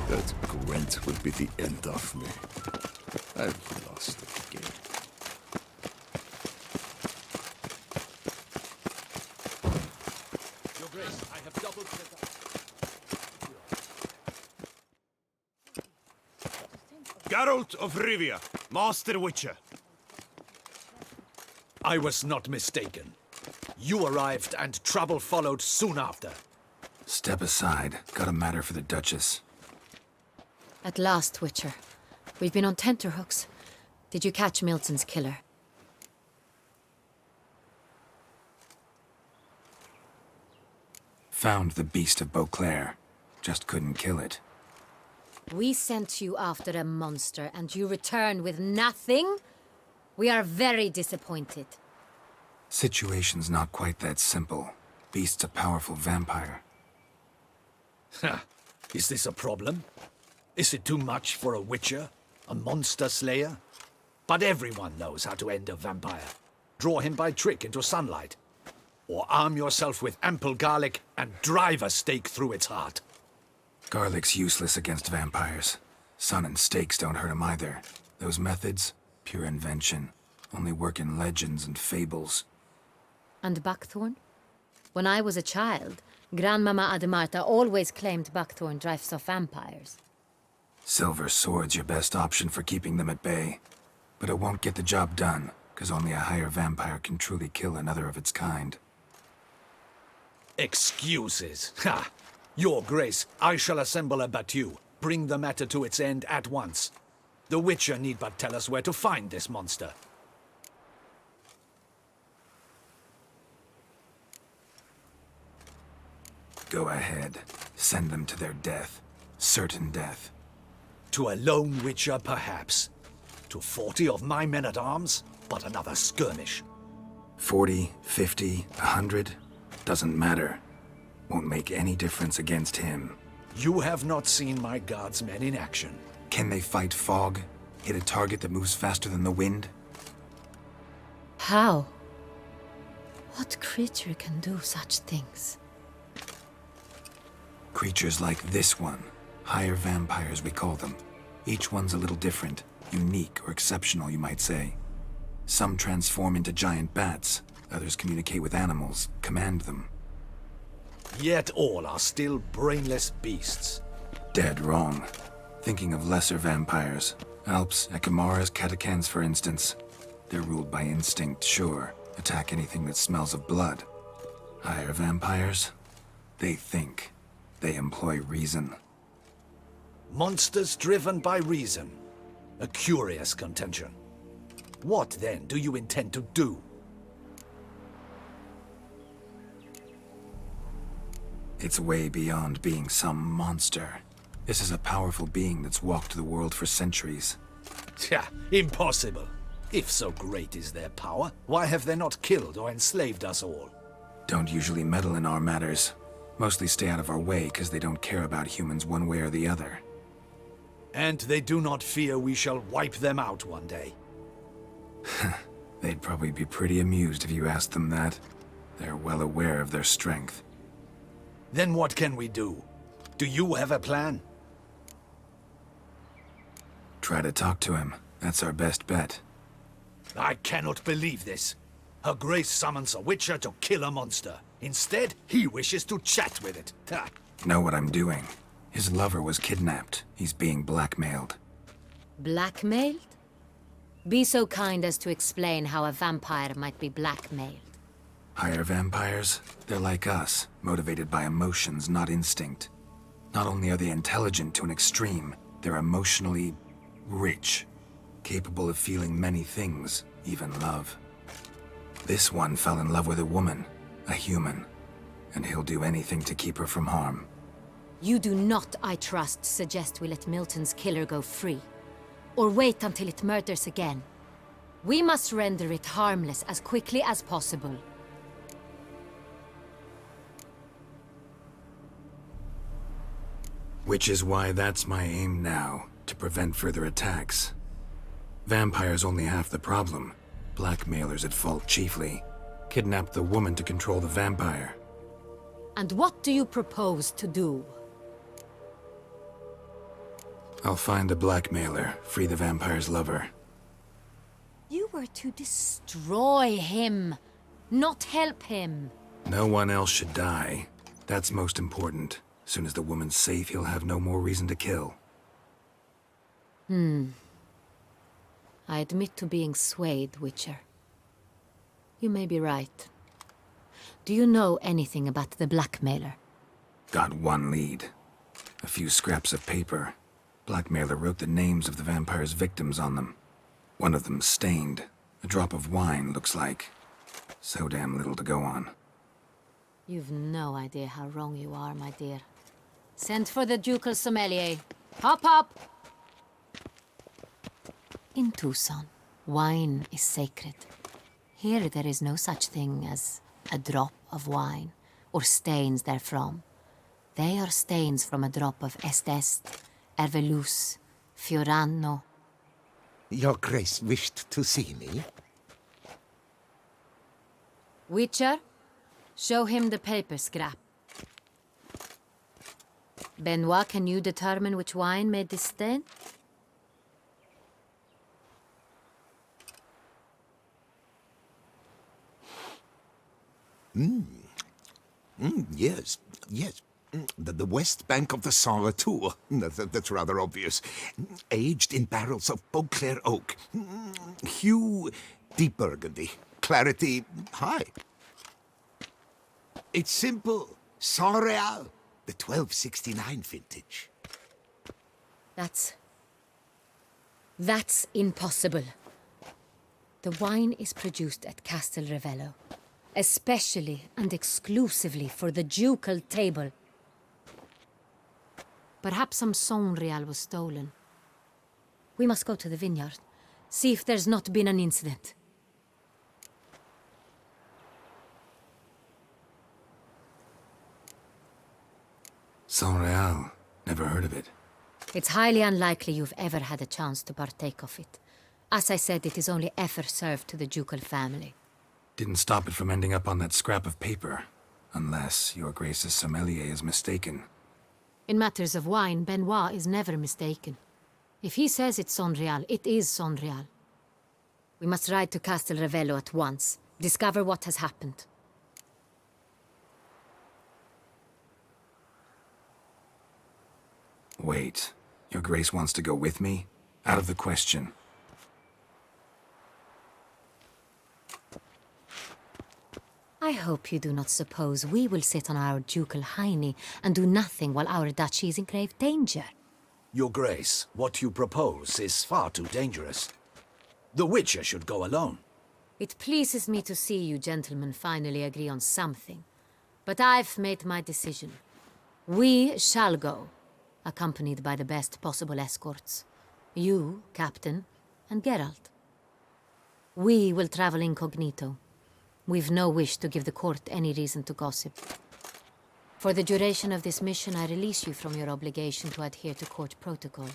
That Gwent will be the end of me. I've lost the game. Your Grace, I have doubled the... Geralt of Rivia, Master Witcher. I was not mistaken. You arrived and trouble followed soon after. Step aside. Got a matter for the Duchess. At last, Witcher. We've been on tenterhooks. Did you catch Milton's killer? Found the beast of Beauclair. Just couldn't kill it. We sent you after a monster, and you return with nothing? We are very disappointed. Situation's not quite that simple. Beast's a powerful vampire. Ha! Is this a problem? Is it too much for a Witcher? A monster slayer? But everyone knows how to end a vampire. Draw him by trick into sunlight. Or arm yourself with ample garlic and drive a stake through its heart. Garlic's useless against vampires. Sun and stakes don't hurt him either. Those methods, pure invention. Only work in legends and fables. And buckthorn? When I was a child, Grandmama Ademarta always claimed buckthorn drives off vampires. Silver sword's your best option for keeping them at bay. But it won't get the job done, because only a higher vampire can truly kill another of its kind. Excuses. Ha! Your Grace, I shall assemble a battue. Bring the matter to its end at once. The Witcher need but tell us where to find this monster. Go ahead. Send them to their death. Certain death. To a lone Witcher, perhaps. To 40 of my men-at-arms, but another skirmish. 40, 50, 100? Doesn't matter. Won't make any difference against him. You have not seen my guardsmen in action. Can they fight fog? Hit a target that moves faster than the wind? How? What creature can do such things? Creatures like this one. Higher vampires, we call them. Each one's a little different. Unique or exceptional, you might say. Some transform into giant bats. Others communicate with animals, command them. Yet all are still brainless beasts. dead wrong. Thinking of lesser vampires. Alps, Ekamaras, Catacans, for instance. They're ruled by instinct, sure. Attack anything that smells of blood. Higher vampires? They think. They employ reason. Monsters driven by reason. A curious contention. What, then, do you intend to do? It's way beyond being some monster. This is a powerful being that's walked the world for centuries. Tja, impossible. If so great is their power, why have they not killed or enslaved us all? Don't usually meddle in our matters. Mostly stay out of our way because they don't care about humans one way or the other. And they do not fear we shall wipe them out one day. They'd probably be pretty amused if you asked them that. They're well aware of their strength. Then what can we do? Do you have a plan? Try to talk to him. That's our best bet. I cannot believe this. Her Grace summons a witcher to kill a monster. Instead, he wishes to chat with it. Ha. Know what I'm doing. His lover was kidnapped. He's being blackmailed. Blackmailed? Be so kind as to explain how a vampire might be blackmailed. Higher vampires? They're like us, motivated by emotions, not instinct. Not only are they intelligent to an extreme, they're emotionally rich, capable of feeling many things, even love. This one fell in love with a woman, a human, and he'll do anything to keep her from harm. You do not, I trust, suggest we let Milton's killer go free, or wait until it murders again. We must render it harmless as quickly as possible. Which is why that's my aim now, to prevent further attacks. Vampires only half the problem. Blackmailers at fault chiefly. Kidnap the woman to control the vampire. And what do you propose to do? I'll find the blackmailer, free the vampire's lover. You were to destroy him, not help him. No one else should die. That's most important. As soon as the woman's safe, he'll have no more reason to kill. I admit to being swayed, Witcher. You may be right. Do you know anything about the blackmailer? Got one lead. A few scraps of paper. Blackmailer wrote the names of the vampire's victims on them. One of them stained. A drop of wine, looks like. So damn little to go on. You've no idea how wrong you are, my dear. Send for the ducal sommelier. Hop, hop! In Tucson, wine is sacred. Here there is no such thing as a drop of wine, or stains therefrom. They are stains from a drop of Est, Ervelus, Fiorano. Your Grace wished to see me? Witcher, show him the paper scrap. Benoit, can you determine which wine made this stain? Yes, yes. The west bank of the Saar too. That's rather obvious. Aged in barrels of Beauclair oak. Hue, deep burgundy. Clarity, high. It's simple. Saint-Réal, the 1269 vintage. That's impossible. The wine is produced at Castel Ravello, especially and exclusively for the ducal table. Perhaps some Saint-Réal was stolen. We must go to the vineyard, see if there's not been an incident. Saint-Réal. Never heard of it. It's highly unlikely you've ever had a chance to partake of it. As I said, it is only ever served to the ducal family. Didn't stop it from ending up on that scrap of paper. Unless your Grace's sommelier is mistaken. In matters of wine, Benoit is never mistaken. If he says it's Saint-Réal, it is Saint-Réal. We must ride to Castel Ravello at once, discover what has happened. Wait. Your Grace wants to go with me? Out of the question. I hope you do not suppose we will sit on our ducal hiney and do nothing while our duchy is in grave danger. Your Grace, what you propose is far too dangerous. The Witcher should go alone. It pleases me to see you gentlemen finally agree on something. But I've made my decision. We shall go, accompanied by the best possible escorts. You, Captain, and Geralt. We will travel incognito. We've no wish to give the court any reason to gossip. For the duration of this mission, I release you from your obligation to adhere to court protocol.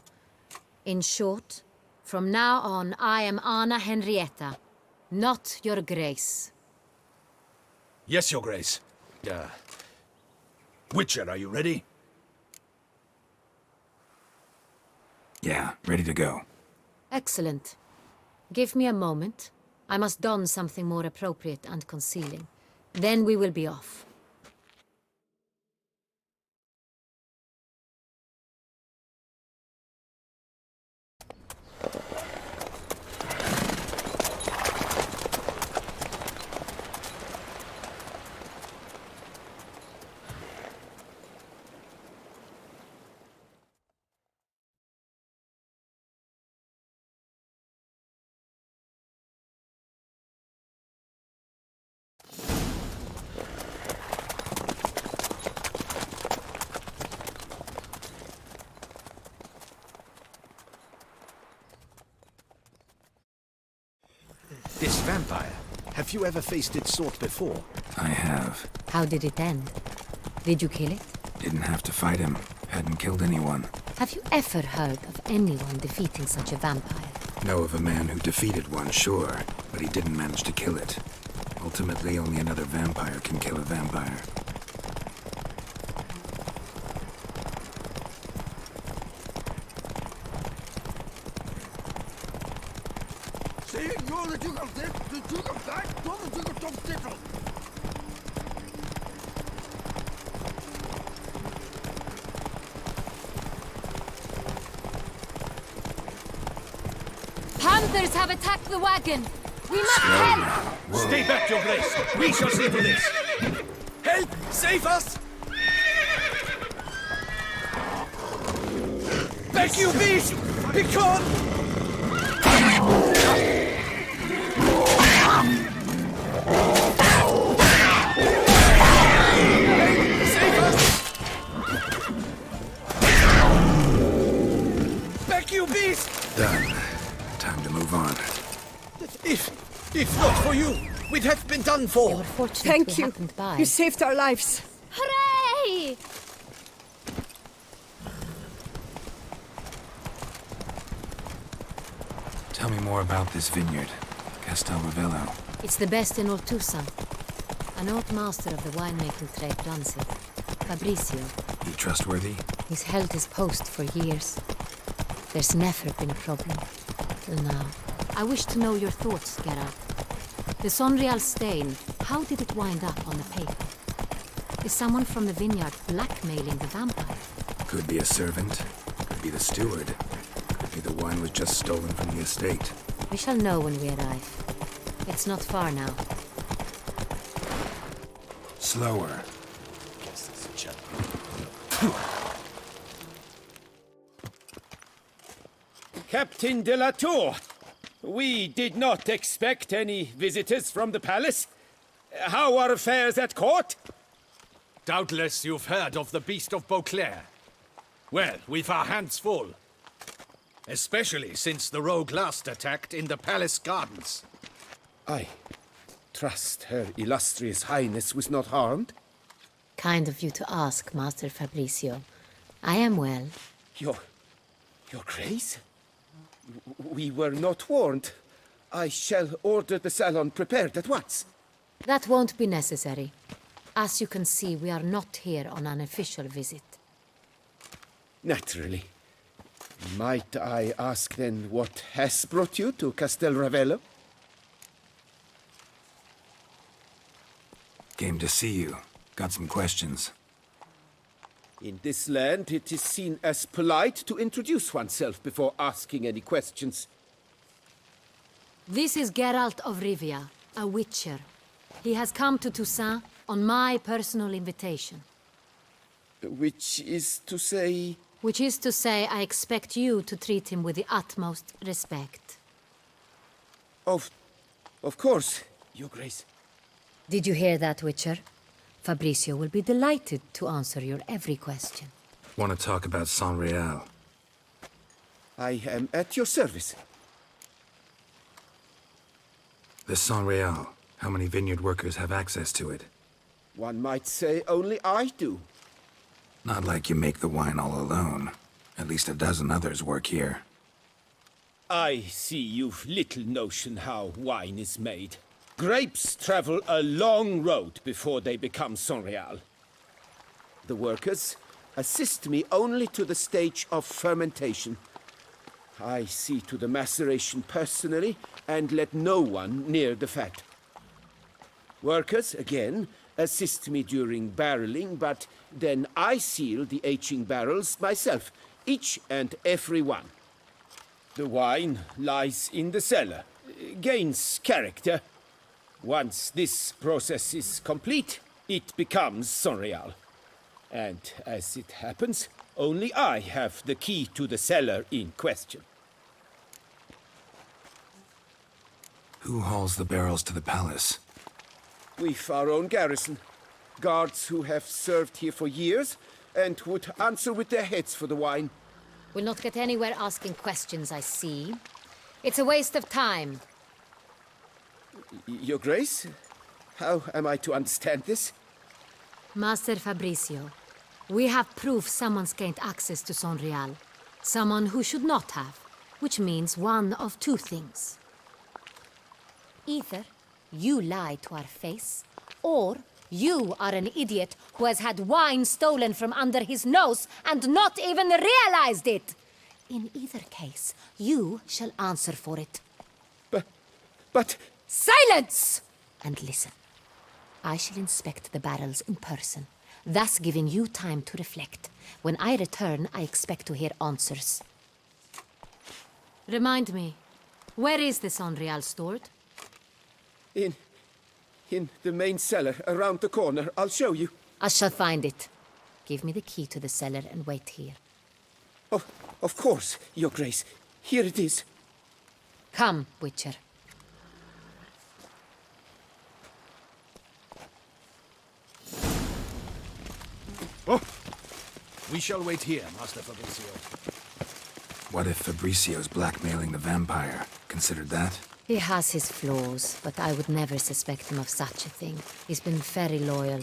In short, from now on, I am Anna Henrietta, not your Grace. Yes, Your Grace. Witcher, are you ready? Yeah, ready to go. Excellent. Give me a moment. I must don something more appropriate and concealing. Then we will be off. This vampire, have you ever faced its sort before? I have. How did it end? Did you kill it? Didn't have to fight him. Hadn't killed anyone. Have you ever heard of anyone defeating such a vampire? Know of a man who defeated one, sure, but he didn't manage to kill it. Ultimately, only another vampire can kill a vampire. Panthers have attacked the wagon! We must help! Stay back, Your Grace! We shall see to this! Help! Save us! Back, you beast! Be gone! Save us! Back, you beast! Done. Time to move on. If not for you, we'd have been done for. Thank you. You saved our lives. Hooray! Tell me more about this vineyard, Castel Ravello. It's the best in all Toussaint. An old master of the winemaking trade runs it. Fabrizio. He trustworthy? He's held his post for years. There's never been a problem. Till now. I wish to know your thoughts, Geralt. The Sonreal stain, how did it wind up on the paper? Is someone from the vineyard blackmailing the vampire? Could be a servant. Could be the steward. Could be the wine was just stolen from the estate. We shall know when we arrive. It's not far now. Slower. Captain de la Tour, we did not expect any visitors from the palace. How are affairs at court? Doubtless you've heard of the Beast of Beauclair. Well, we've our hands full. Especially since the rogue last attacked in the palace gardens. I trust Her Illustrious Highness was not harmed? Kind of you to ask, Master Fabrizio. I am well. Your Grace? We were not warned. I shall order the salon prepared at once. That won't be necessary. As you can see, we are not here on an official visit. Naturally. Might I ask then what has brought you to Castel Ravello? Game to see you. Got some questions. In this land, it is seen as polite to introduce oneself before asking any questions. This is Geralt of Rivia, a witcher. He has come to Toussaint on my personal invitation. Which is to say... Which is to say, I expect you to treat him with the utmost respect. Of course, Your Grace. Did you hear that, Witcher? Fabricio will be delighted to answer your every question. Want to talk about Saint-Réal? I am at your service. The Saint-Réal. How many vineyard workers have access to it? One might say only I do. Not like you make the wine all alone. At least a dozen others work here. I see you've little notion how wine is made. Grapes travel a long road before they become Saint-Réal. The workers assist me only to the stage of fermentation. I see to the maceration personally and let no one near the fat. Workers, again, assist me during barreling, but then I seal the aging barrels myself, each and every one. The wine lies in the cellar, gains character. Once this process is complete, it becomes Saint-Réal. And as it happens, only I have the key to the cellar in question. Who hauls the barrels to the palace? We've our own garrison. Guards who have served here for years and would answer with their heads for the wine. We'll not get anywhere asking questions, I see. It's a waste of time. Your Grace? How am I to understand this? Master Fabricio, we have proof someone's gained access to Saint-Réal. Someone who should not have, which means one of two things. Either you lie to our face, or you are an idiot who has had wine stolen from under his nose and not even realized it. In either case, you shall answer for it. But... Silence! And listen. I shall inspect the barrels in person, thus giving you time to reflect. When I return, I expect to hear answers. Remind me, where is the Saint-Réal stored? In the main cellar, around the corner. I'll show you. I shall find it. Give me the key to the cellar and wait here. Oh, of course, Your Grace. Here it is. Come, Witcher. Oh! We shall wait here, Master Fabricio. What if Fabricio's blackmailing the vampire? Considered that? He has his flaws, but I would never suspect him of such a thing. He's been very loyal.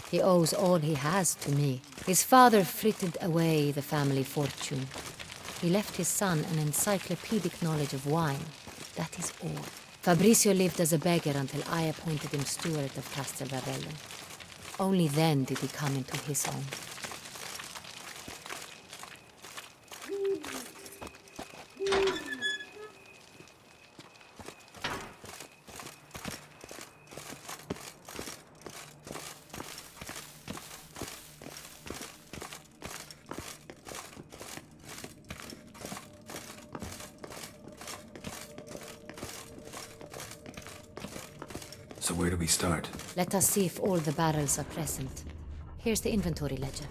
He owes all he has to me. His father frittered away the family fortune. He left his son an encyclopedic knowledge of wine. That is all. Fabricio lived as a beggar until I appointed him steward of Castel Varellum. Only then did he come into his own. So where do we start? Let us see if all the barrels are present. Here's the inventory ledger.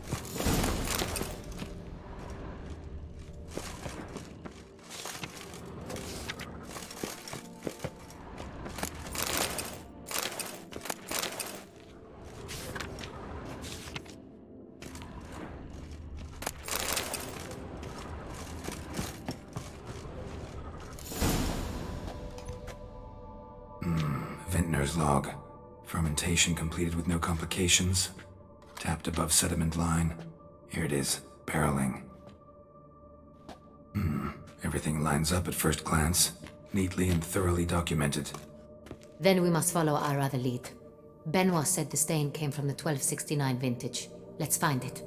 Vintner's log. Fermentation completed with no complications. Tapped above sediment line. Here it is. Barreling. Everything lines up at first glance. Neatly and thoroughly documented. Then we must follow our other lead. Benoit said the stain came from the 1269 vintage. Let's find it.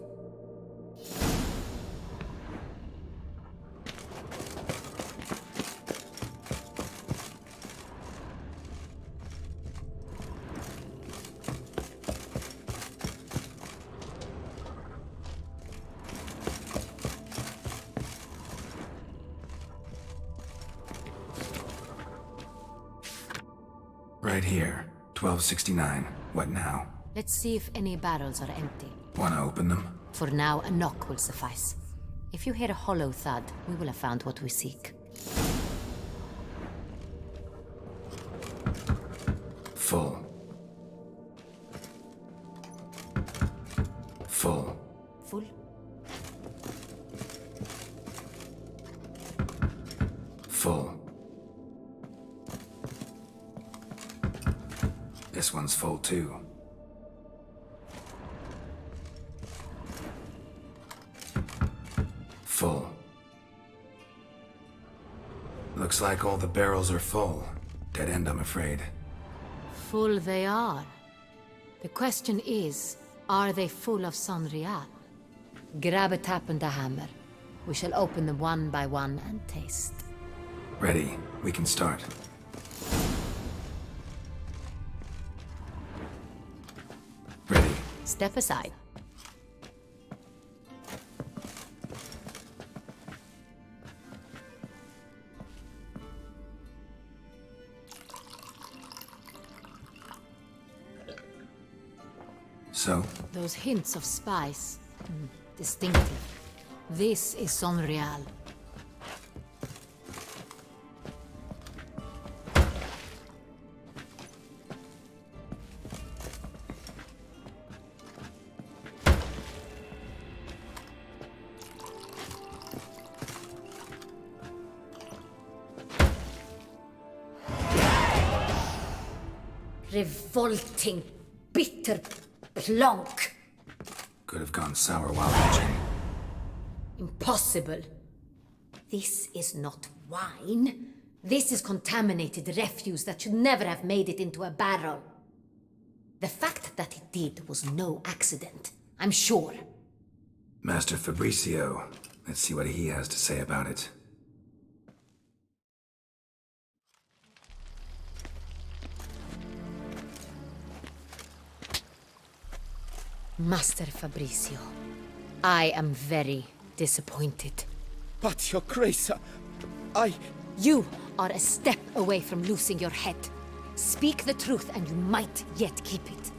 right here. 1269. What now? Let's see if any barrels are empty. Wanna open them? For now, a knock will suffice. If you hear a hollow thud, we will have found what we seek. Full. Full. Full? Full. This one's full too. Full. Looks like all the barrels are full. Dead end, I'm afraid. Full they are. The question is, are they full of Sonreal? Grab a tap and a hammer. We shall open them one by one and taste. Ready. We can start. Ready. Step aside. So? Those hints of spice. Distinctive. This is Sonreal. Revolting, bitter plonk. Could have gone sour while hatching. Impossible. This is not wine. This is contaminated refuse that should never have made it into a barrel. The fact that it did was no accident, I'm sure. Master Fabricio. Let's see what he has to say about it. Master Fabricio, I am very disappointed. But, Your Grace, I... You are a step away from losing your head. Speak the truth and you might yet keep it.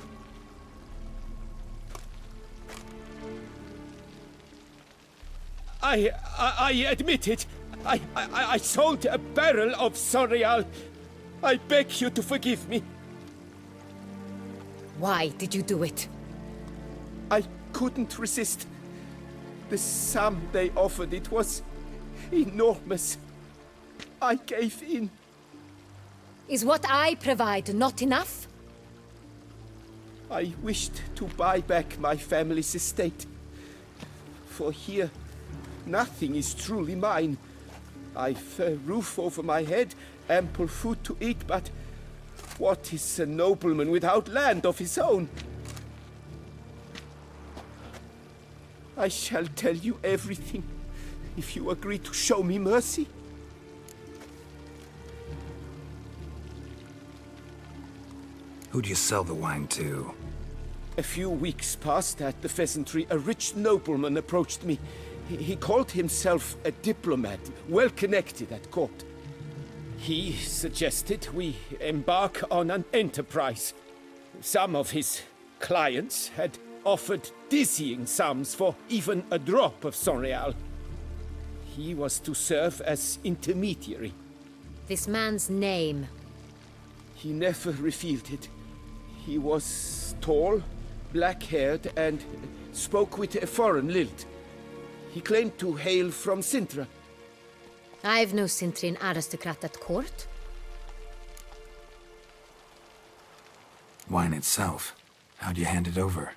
I admit it. I sold a barrel of Sonreal. I beg you to forgive me. Why did you do it? I couldn't resist. The sum they offered, it was enormous. I gave in. Is what I provide not enough? I wished to buy back my family's estate. For here, nothing is truly mine. I've a roof over my head, ample food to eat, but what is a nobleman without land of his own? I shall tell you everything, if you agree to show me mercy. Who'd you sell the wine to? A few weeks past at the pheasantry, a rich nobleman approached me. He called himself a diplomat, well connected at court. He suggested we embark on an enterprise. Some of his clients had offered dizzying sums for even a drop of Sonreal. He was to serve as intermediary. This man's name? He never revealed it. He was tall, black-haired, and spoke with a foreign lilt. He claimed to hail from Sintra. I've no Sintrian aristocrat at court. Wine itself. How'd you hand it over?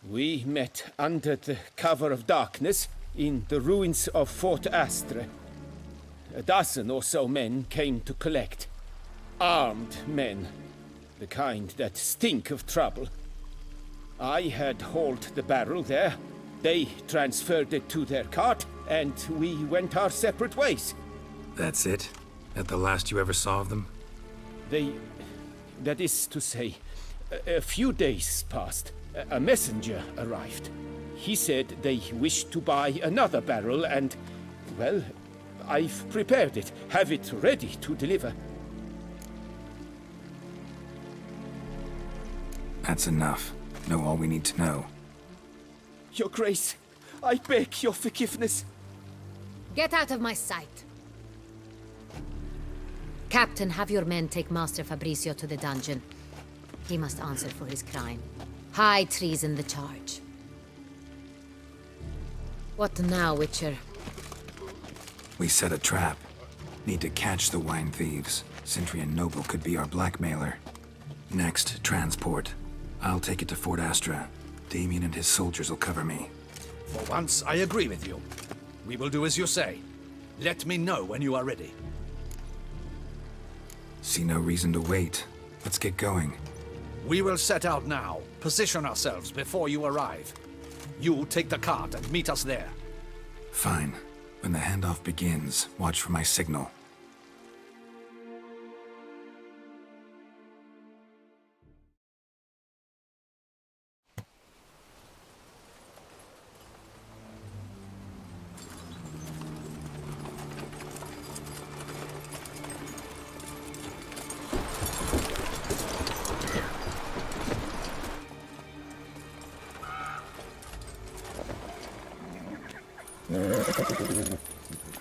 We met under the cover of darkness in the ruins of Fort Astre. A dozen or so men came to collect. Armed men. The kind that stink of trouble. I had hauled the barrel there. They transferred it to their cart, and we went our separate ways. That's it? That the last you ever saw of them? That is to say, a few days passed. A messenger arrived. He said they wished to buy another barrel and, well, I've prepared it, have it ready to deliver. That's enough. Know all we need to know. Your Grace, I beg your forgiveness. Get out of my sight. Captain, have your men take Master Fabrizio to the dungeon. He must answer for his crime. High treason the charge. What now, Witcher? We set a trap. Need to catch the wine thieves. Sentry and Noble could be our blackmailer. Next, transport. I'll take it to Fort Astra. Damien and his soldiers will cover me. For once, I agree with you. We will do as you say. Let me know when you are ready. See no reason to wait. Let's get going. We will set out now. Position ourselves before you arrive. You take the cart and meet us there. Fine. When the handoff begins, watch for my signal.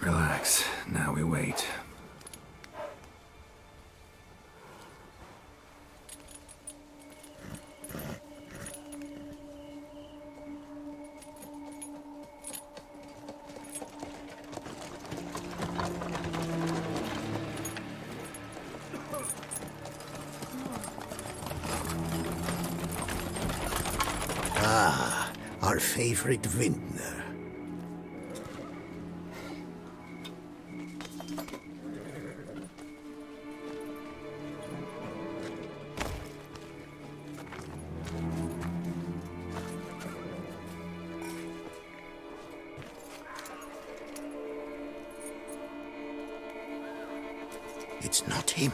Relax. Now we wait. Ah, our favorite vintner. It's not him.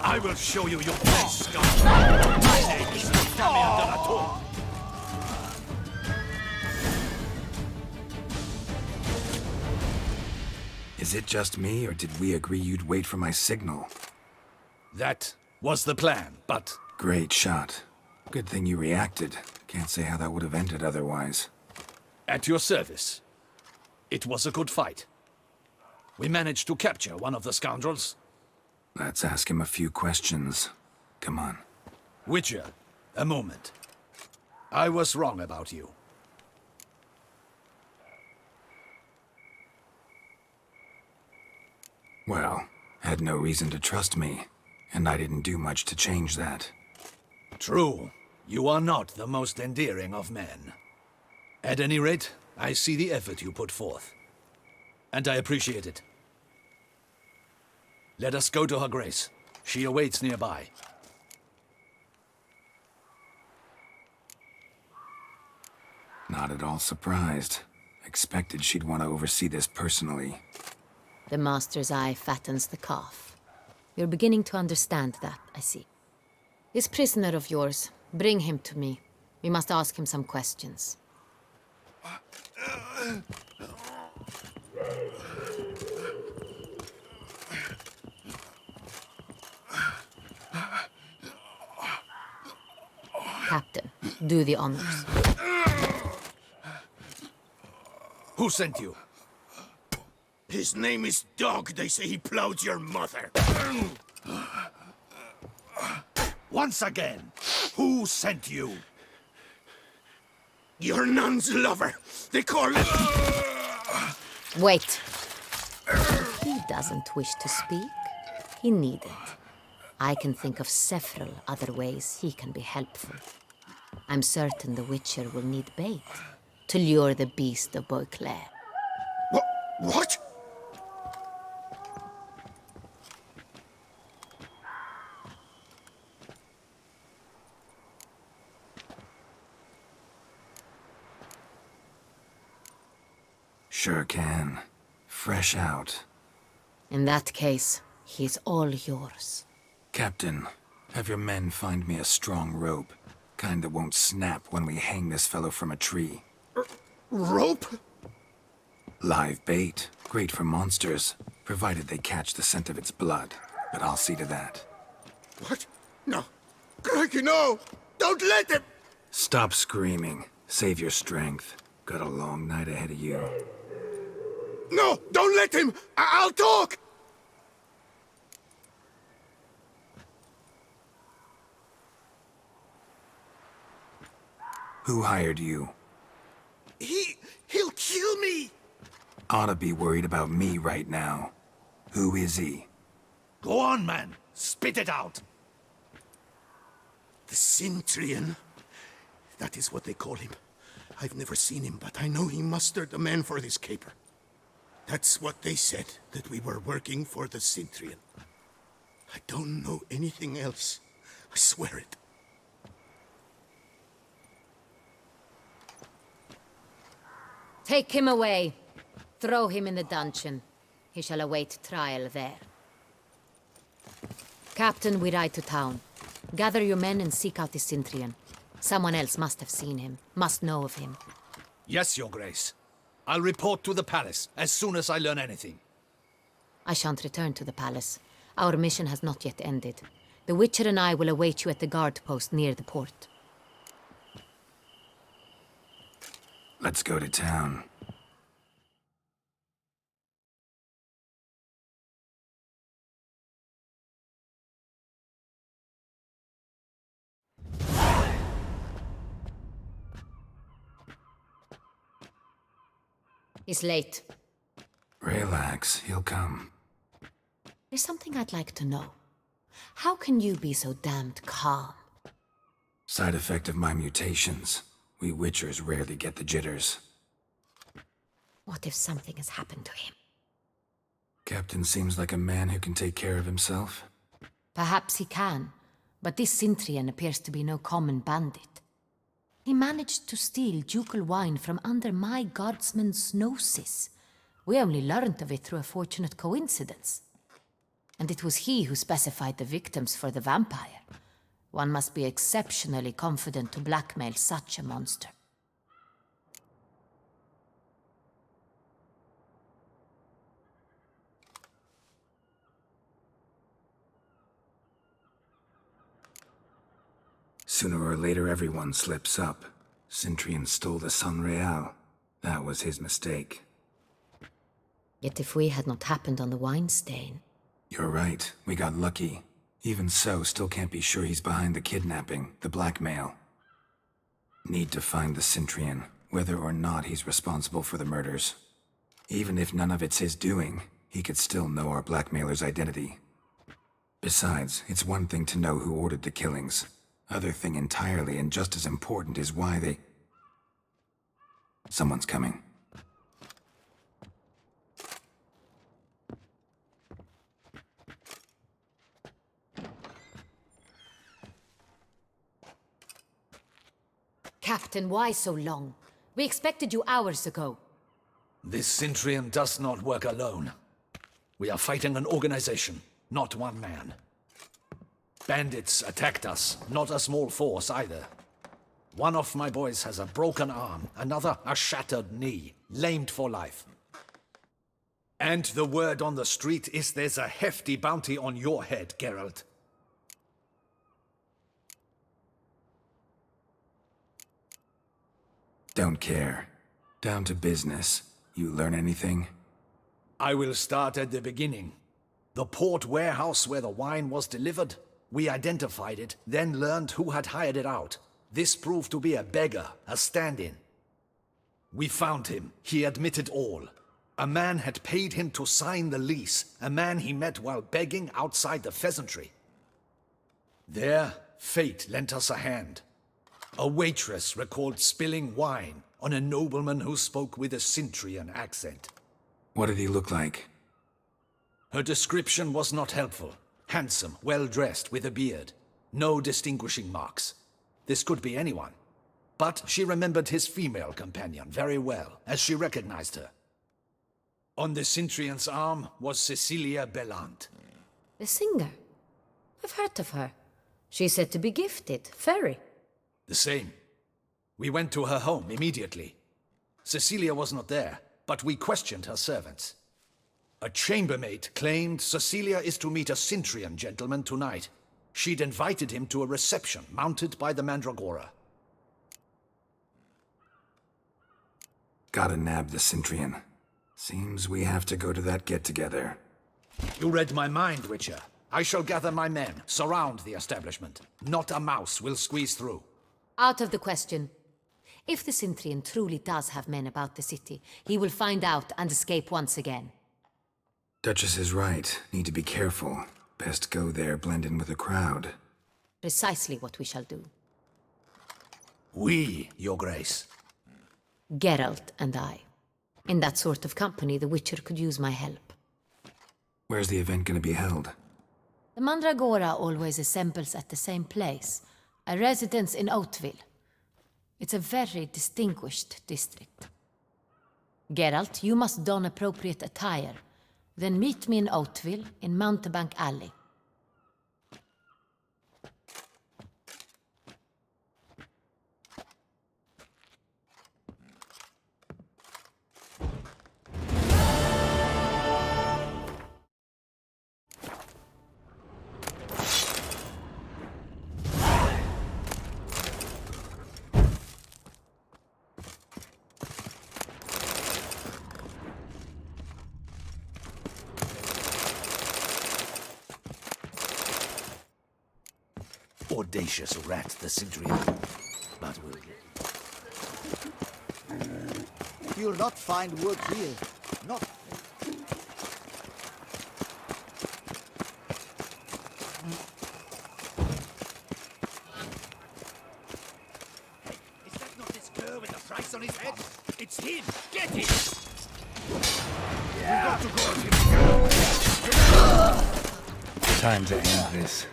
I will show you your place, Scum. My name is Damien de la Tour. Is it just me, or did we agree you'd wait for my signal? That was the plan, but... Great shot. Good thing you reacted. Can't say how that would have ended otherwise. At your service. It was a good fight. We managed to capture one of the scoundrels. Let's ask him a few questions. Come on. Witcher, a moment. I was wrong about you. Well, had no reason to trust me, and I didn't do much to change that. True. You are not the most endearing of men. At any rate, I see the effort you put forth. And I appreciate it. Let us go to her grace. She awaits nearby. Not at all surprised. Expected she'd want to oversee this personally. The master's eye fattens the calf. You're beginning to understand that, I see. This prisoner of yours, bring him to me. We must ask him some questions. Captain, do the honors. Who sent you? His name is Dog. They say he plowed your mother. Once again, who sent you? Your nun's lover. They call it... Wait. If he doesn't wish to speak, he needn't. I can think of several other ways he can be helpful. I'm certain the Witcher will need bait to lure the beast of Beauclair. What? Sure can. Fresh out. In that case, he's all yours. Captain, have your men find me a strong rope. Kind that won't snap when we hang this fellow from a tree. Rope? Live bait. Great for monsters, provided they catch the scent of its blood. But I'll see to that. What? No. Crikey, no! Don't let him! Stop screaming. Save your strength. Got a long night ahead of you. No! Don't let him! I'll talk! Who hired you? He'll kill me! Oughta be worried about me right now. Who is he? Go on, man. Spit it out. The Cintrian. That is what they call him. I've never seen him, but I know he mustered the men for this caper. That's what they said, that we were working for the Cintrian. I don't know anything else. I swear it. Take him away. Throw him in the dungeon. He shall await trial there. Captain, we ride to town. Gather your men and seek out the Cintrian. Someone else must have seen him, must know of him. Yes, Your Grace. I'll report to the palace as soon as I learn anything. I shan't return to the palace. Our mission has not yet ended. The Witcher and I will await you at the guard post near the port. Let's go to town. He's late. Relax, he'll come. There's something I'd like to know. How can you be so damned calm? Side effect of my mutations. We Witchers rarely get the jitters. What if something has happened to him? Captain seems like a man who can take care of himself. Perhaps he can, but this Cintrian appears to be no common bandit. He managed to steal ducal wine from under my guardsman's noses. We only learned of it through a fortunate coincidence. And it was he who specified the victims for the vampire. One must be exceptionally confident to blackmail such a monster. Sooner or later, everyone slips up. Cintrian stole the Sun Real. That was his mistake. Yet if we had not happened on the wine stain... You're right. We got lucky. Even so, still can't be sure he's behind the kidnapping, the blackmail. Need to find the Cintrian, whether or not he's responsible for the murders. Even if none of it's his doing, he could still know our blackmailer's identity. Besides, it's one thing to know who ordered the killings. Other thing entirely, and just as important, is why they... Someone's coming. Captain, why so long? We expected you hours ago. This Cintrian does not work alone. We are fighting an organization, not one man. Bandits attacked us, not a small force either. One of my boys has a broken arm, another a shattered knee, lamed for life. And the word on the street is there's a hefty bounty on your head, Geralt. Don't care. Down to business. You learn anything? I will start at the beginning. The port warehouse where the wine was delivered. We identified it, then learned who had hired it out. This proved to be a beggar, a stand-in. We found him. He admitted all. A man had paid him to sign the lease, a man he met while begging outside the pheasantry. There, fate lent us a hand. A waitress recalled spilling wine on a nobleman who spoke with a Cintrian accent. What did he look like? Her description was not helpful. Handsome, well-dressed, with a beard. No distinguishing marks. This could be anyone. But she remembered his female companion very well, as she recognized her. On the Cintrian's arm was Cecilia Bellant. The singer? I've heard of her. She's said to be gifted, very. The same. We went to her home immediately. Cecilia was not there, but we questioned her servants. A chambermaid claimed Cecilia is to meet a Cintrian gentleman tonight. She'd invited him to a reception mounted by the Mandragora. Gotta nab the Cintrian. Seems we have to go to that get-together. You read my mind, Witcher. I shall gather my men, surround the establishment. Not a mouse will squeeze through. Out of the question. If the Cintrian truly does have men about the city, he will find out and escape once again. Duchess is right. Need to be careful. Best go there, blend in with the crowd. Precisely what we shall do. We, Your Grace. Geralt and I. In that sort of company, the Witcher could use my help. Where's the event gonna be held? The Mandragora always assembles at the same place, a residence in Oatville. It's a very distinguished district. Geralt, you must don appropriate attire. Then meet me in Oatville, in Mountebank Alley. Audacious rat, the Cintrian. But we'll get... You'll not find work here. Not... Is that not this cur with the price on his head? It's him! Get him! We've got to go at him! Time to end this.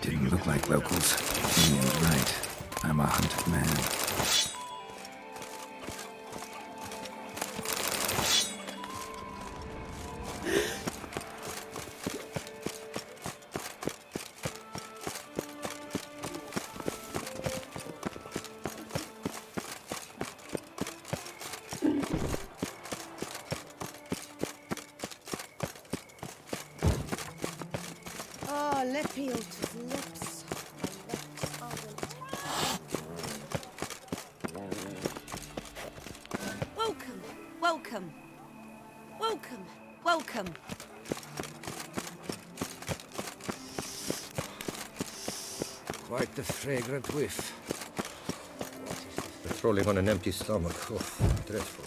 Didn't look like locals. Ian's right. I'm a hunted man. Welcome, welcome, welcome, welcome. Quite the fragrant whiff. Patrolling on an empty stomach. Oh, dreadful.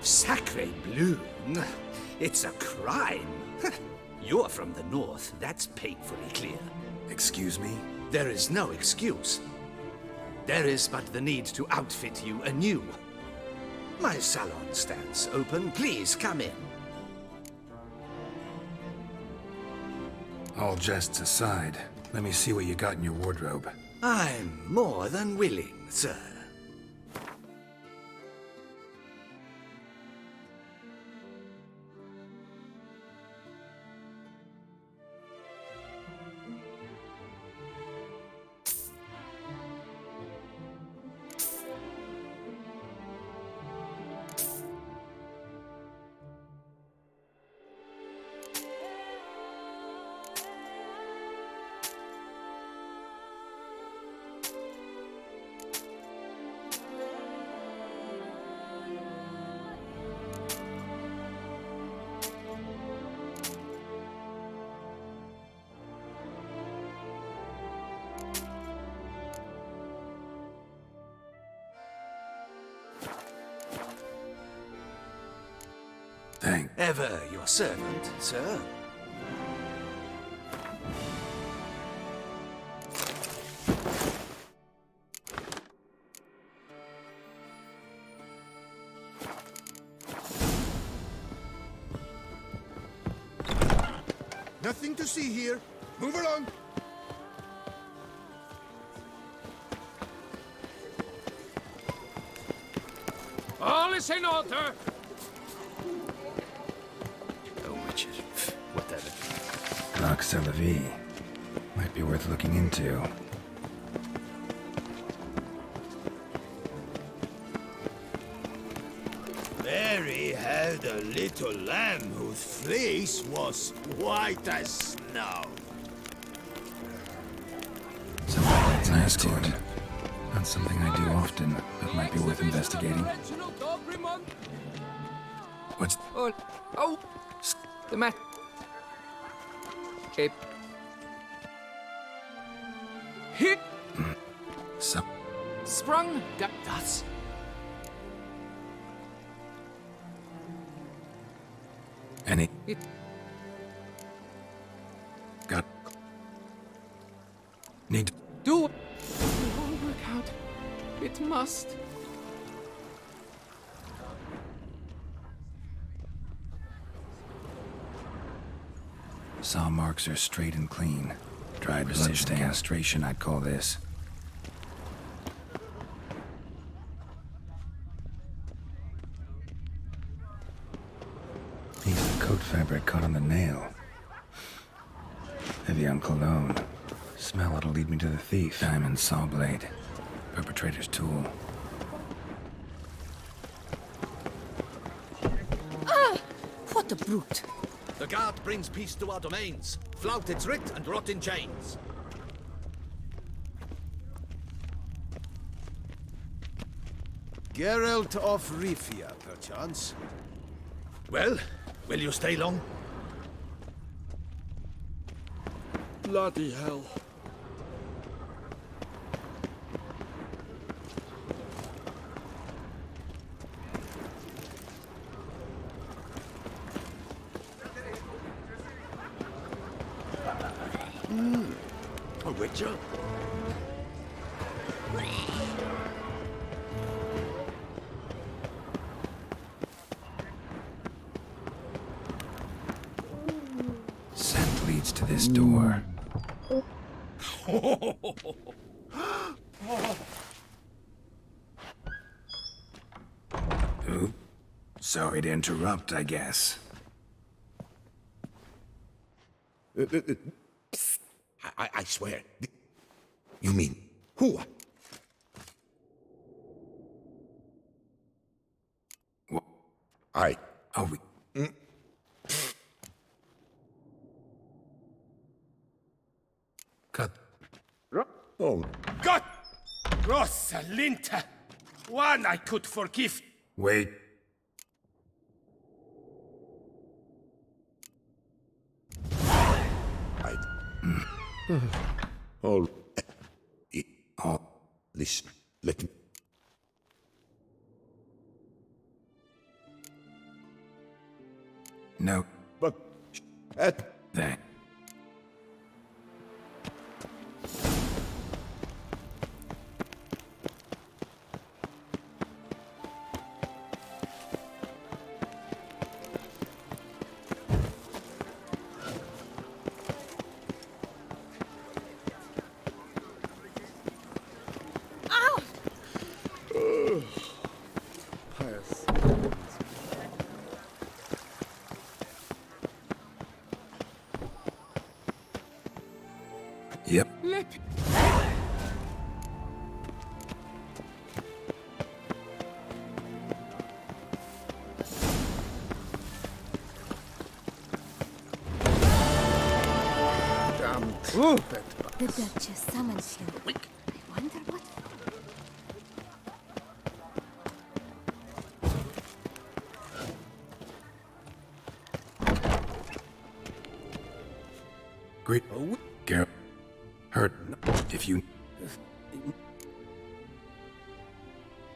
Sacre bleu! It's a crime! You're from the north, that's painfully clear. Excuse me? There is no excuse. There is but the need to outfit you anew. My salon stands open. Please come in. All jests aside, let me see what you got in your wardrobe. I'm more than willing, sir. Thank. Ever your servant, sir. Nothing to see here. Move along. All is in order. Oh, Richard. Whatever. Doc Celavi. Might be worth looking into. Mary had a little lamb whose fleece was white as snow. Something that's good. Not something I do often, but might be worth investigating. What's... Oh! The mat... Okay. Hit! Some... Sprung! Das... Any... Got... Need to... Do... It won't work out. It must. Saw marks are straight and clean. Dried precision castration, I'd call this. Piece of coat fabric caught on the nail. Heavy on cologne. Smell it'll lead me to the thief. Diamond saw blade. Perpetrator's tool. Ah! What a brute! The guard brings peace to our domains. Flout its writ and rot in chains. Geralt of Rivia, perchance. Well, will you stay long? Bloody hell. A witcher? Scent leads to this door. Ooh. Sorry to interrupt, I guess. I swear. You mean who? What? I. Oh, we... Cut. Oh. God! Rosalinda! One I could forgive. Wait. All. Listen. Let me. No. But. Thank. Pious. Yep. The Duchess summons him. I wonder what. Great. Garrett. Hurt. If you.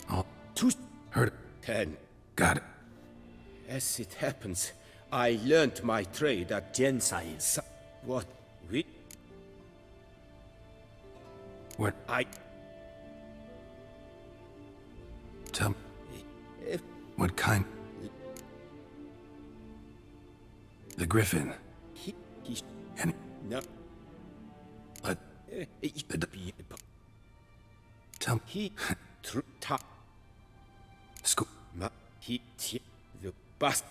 Oh. Two. Hurt. 10. Got it. As it happens, I learned my trade at Jensai. What? We? What? I. Tell me. If What kind? The Griffin. he. And No. but the tell me. He. Ta. School. Ma. He. The bus.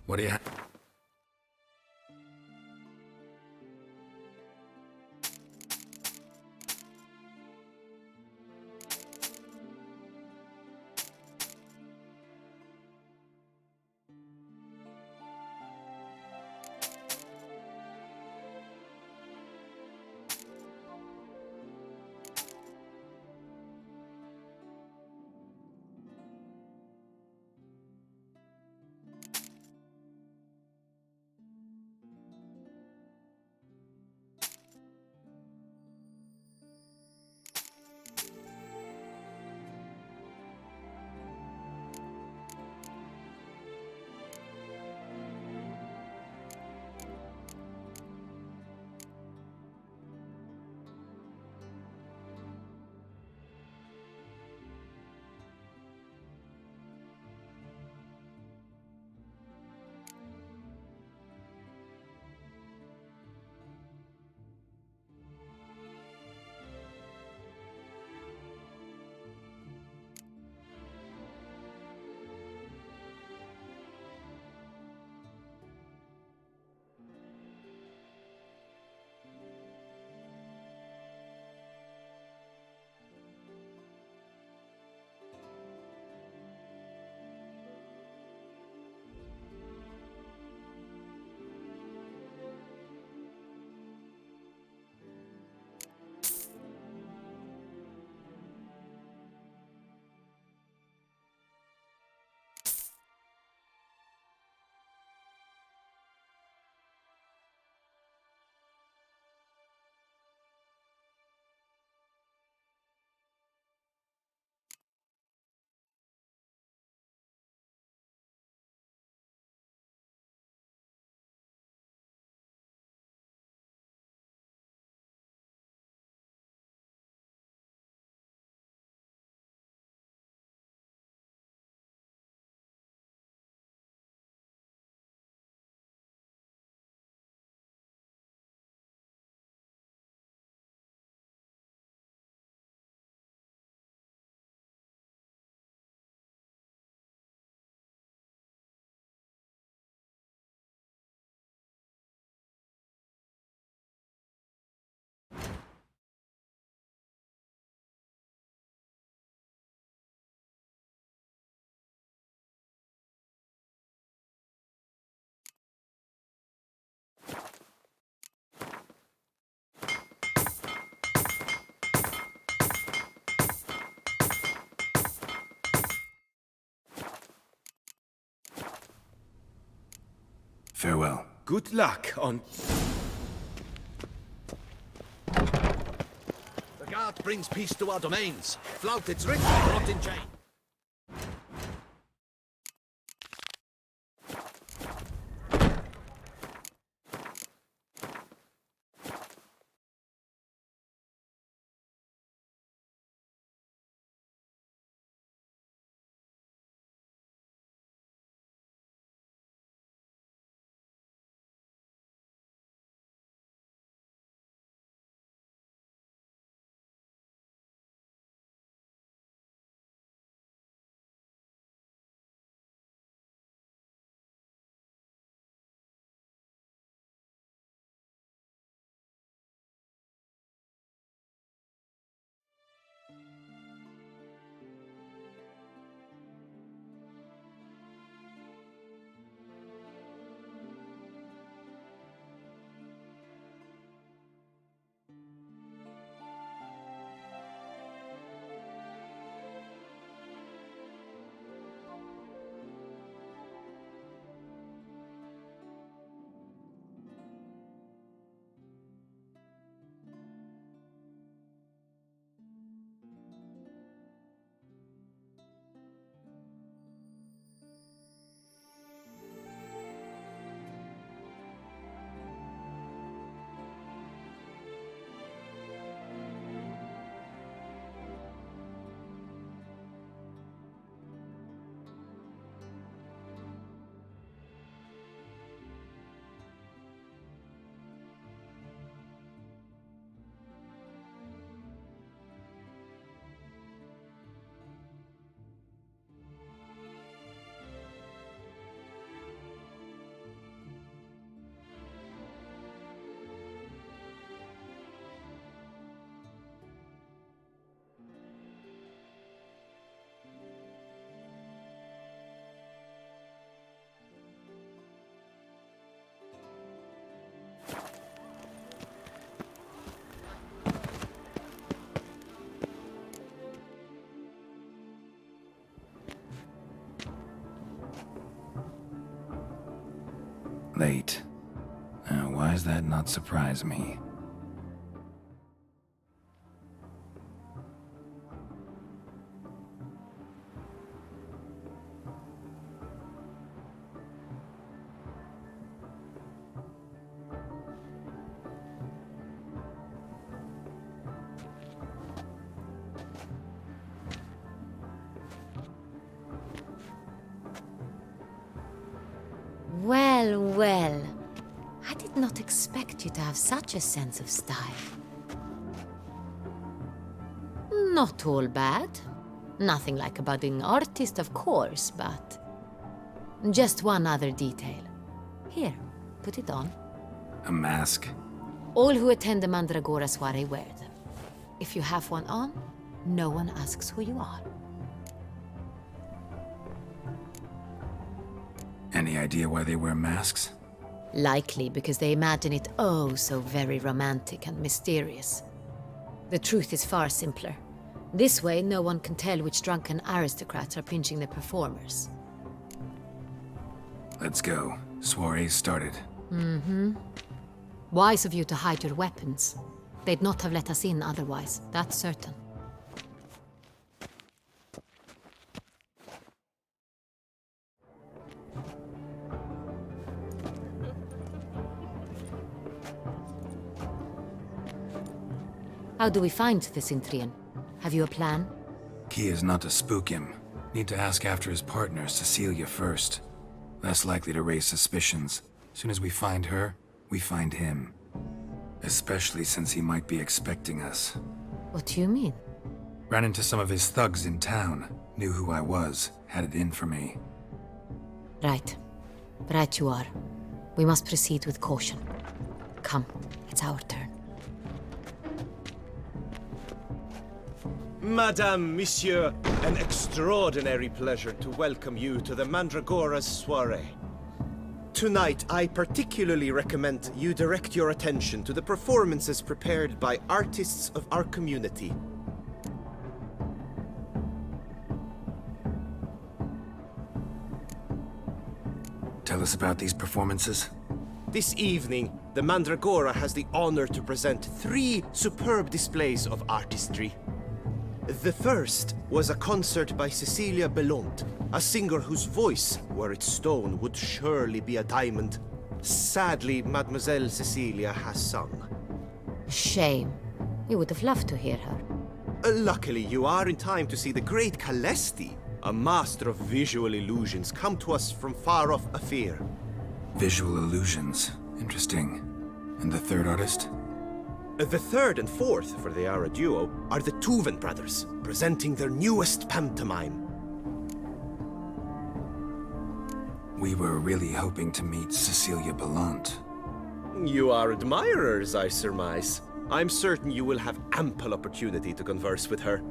What do you? Farewell. Good luck on. The guard brings peace to our domains. Flout its rich, brought in chain. late. Now, why does that not surprise me? Well, well. I did not expect you to have such a sense of style. Not all bad. Nothing like a budding artist, of course, but... just one other detail. Here, put it on. A mask? All who attend the Mandragora soiree wear them. If you have one on, no one asks who you are. Any idea why they wear masks? Likely because they imagine it oh so very romantic and mysterious. The truth is far simpler. This way, no one can tell which drunken aristocrats are pinching the performers. Let's go. Soiree's started. Mm-hmm. Wise of you to hide your weapons. They'd not have let us in otherwise, that's certain. How do we find the Cintrian? Have you a plan? Key is not to spook him. Need to ask after his partner, Cecilia, first. Less likely to raise suspicions. Soon as we find her, we find him. Especially since he might be expecting us. What do you mean? Ran into some of his thugs in town. Knew who I was. Had it in for me. Right. Right you are. We must proceed with caution. Come, it's our turn. Madame, Monsieur, an extraordinary pleasure to welcome you to the Mandragora's soiree. Tonight, I particularly recommend you direct your attention to the performances prepared by artists of our community. Tell us about these performances. This evening, the Mandragora has the honor to present 3 superb displays of artistry. The first was a concert by Cecilia Belont, a singer whose voice, were it stone, would surely be a diamond. Sadly, Mademoiselle Cecilia has sung. Shame. We would have loved to hear her. Luckily, you are in time to see the great Calesti, a master of visual illusions, come to us from far off Afir. Visual illusions. Interesting. And the third artist? The third and fourth, for they are a duo, are the Tuven brothers, presenting their newest pantomime. We were really hoping to meet Cecilia Belont. You are admirers, I surmise. I'm certain you will have ample opportunity to converse with her.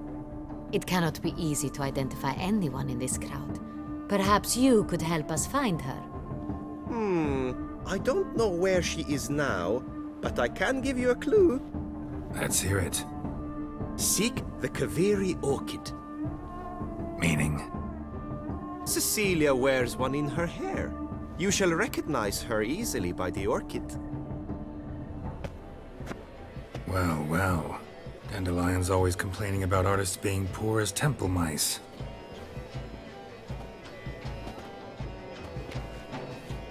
It cannot be easy to identify anyone in this crowd. Perhaps you could help us find her. I don't know where she is now, but I can give you a clue. Let's hear it. Seek the Kaveri orchid. Meaning? Cecilia wears one in her hair. You shall recognize her easily by the orchid. Well, well. Dandelion's always complaining about artists being poor as temple mice.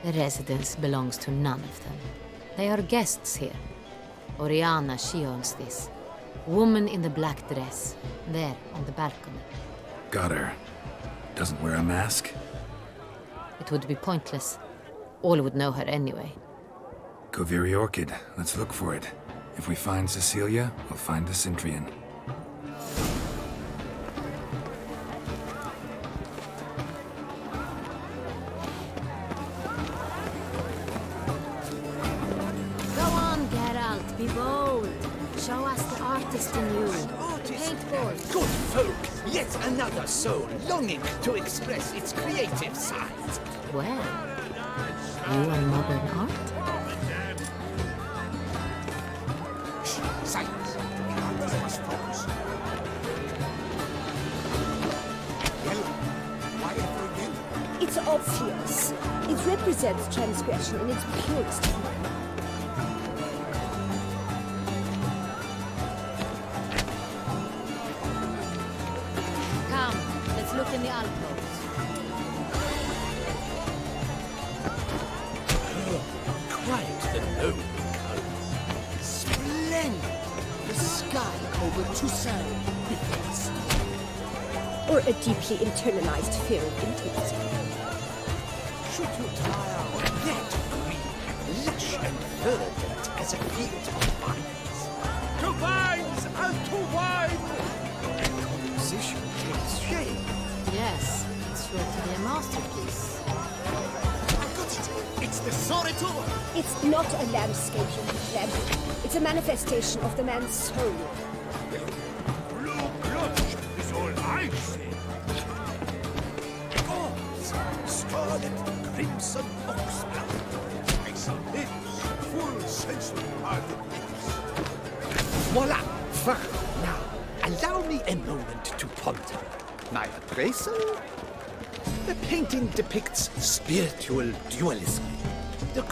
The residence belongs to none of them. They are guests here. Oriana, she owns this. Woman in the black dress. There, on the balcony. Got her. Doesn't wear a mask? It would be pointless. All would know her anyway. Kaveri orchid. Let's look for it. If we find Cecilia, we'll find the Cintrian. Be bold. Show us the artist in you. Paintball. Good folk, yet another soul longing to express its creative side. Well, you are modern art? Silence. Must focus. Yellow. Why ever yellow? It's obvious. It represents transgression in its purest form. Come, let's look in the alcoves. Quite the lonely cove. Splendid! The sky over Toussaint before the storm. Or a deeply internalized fear of intimacy. Should you tire of that green, lush and verdant as a field of vines? To vines and to wine! Composition takes shape. Yes, it's sure to be a masterpiece. I got it! It's the Soritor! It's not a landscape, Clem. It's a manifestation of the man's soul. Blue clutch is all I see. Gods, scarlet, crimson oxblood. Icy lips, full sensual parted lips. Voila! Fine. Now, allow me a moment to ponder. My appraisal? The painting depicts spiritual dualism. The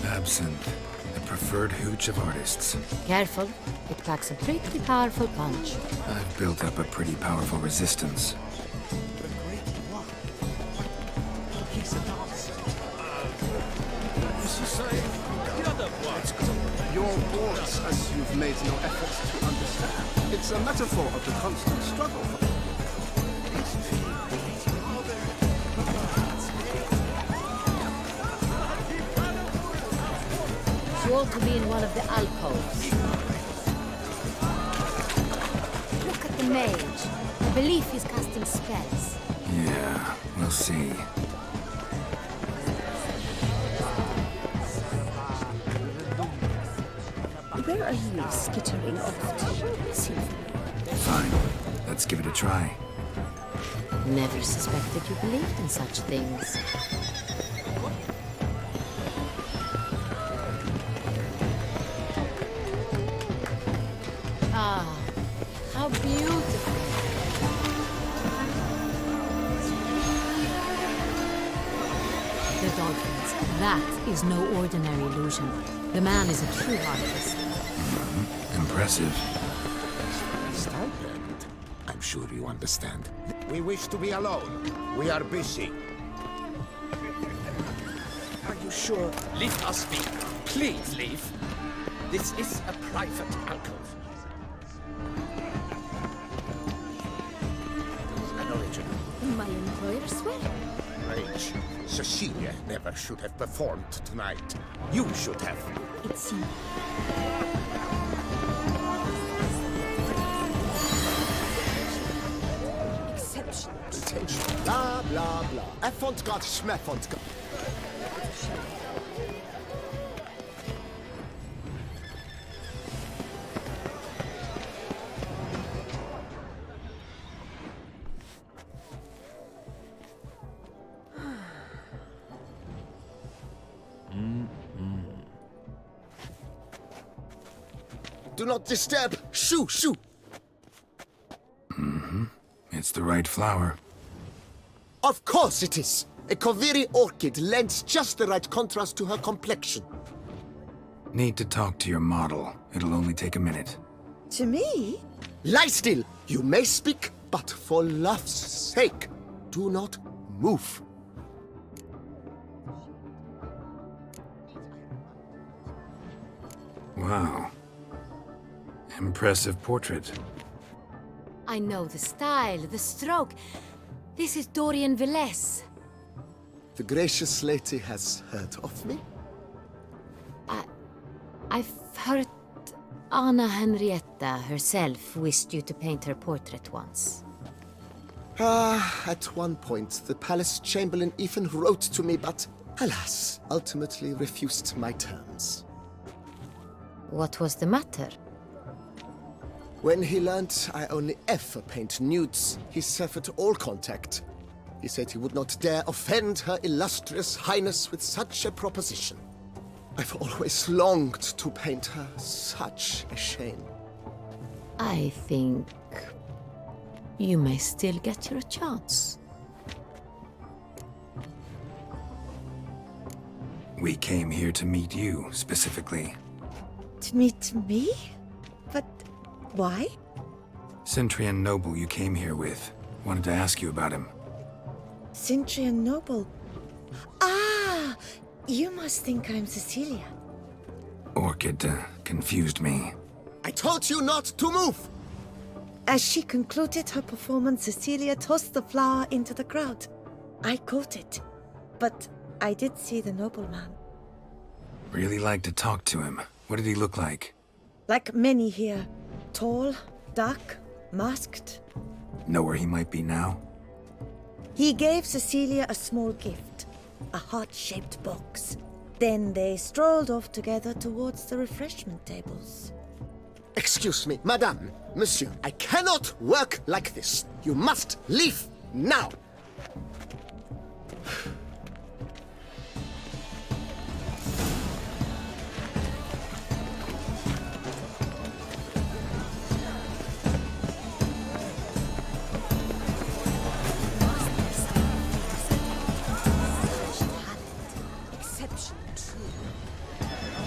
Absinthe, the preferred hooch of artists. Careful, it packs a pretty powerful punch. I've built up a pretty powerful resistance. The great one. He's a dancer. The other one. Your words, as you've made no effort to understand. It's a metaphor of the constant struggle for... You ought to be in one of the alcoves. Look at the mage. I believe he's casting spells. Yeah, we'll see. Where are you skittering off to, Sylvie? Fine, let's give it a try. Never suspected you believed in such things. Ah, how beautiful. The dolphins. That is no ordinary illusion. The man is a true artist. Impressive. Stipend. I'm sure you understand. We wish to be alone. We are busy. Are you sure? Leave us be. Please leave. This is a private alcove. An original. My employer swear. Rage. Cecilia never should have performed tonight. You should have. It's exceptional. Intention. Blah, blah, blah. Avant-garde, schmavant-garde. Do not disturb! Shoo! Shoo! It's the right flower. Of course it is! A Koviri orchid lends just the right contrast to her complexion. Need to talk to your model. It'll only take a minute. To me? Lie still! You may speak, but for love's sake, do not move. Wow. Impressive portrait. I know the style, the stroke. This is Dorian Villesse. The gracious lady has heard of me? I've heard Anna Henrietta herself wished you to paint her portrait once. At one point, the palace chamberlain even wrote to me, but alas, ultimately refused my terms. What was the matter? When he learned I only ever paint nudes, he severed all contact. He said he would not dare offend Her Illustrious Highness with such a proposition. I've always longed to paint her. Such a shame. I think you may still get your chance. We came here to meet you, specifically. To meet me? But why? Centrian noble you came here with. Wanted to ask you about him. Centrian noble. Ah! You must think I'm Cecilia. Orchid confused me. I told you not to move! As she concluded her performance, Cecilia tossed the flower into the crowd. I caught it, but I did see the nobleman. Really like to talk to him. What did he look like? Like many here. Tall, dark, masked. Know where he might be now? He gave Cecilia a small gift, a heart-shaped box. Then they strolled off together towards the refreshment tables. Excuse me, madame, monsieur, I cannot work like this. You must leave now.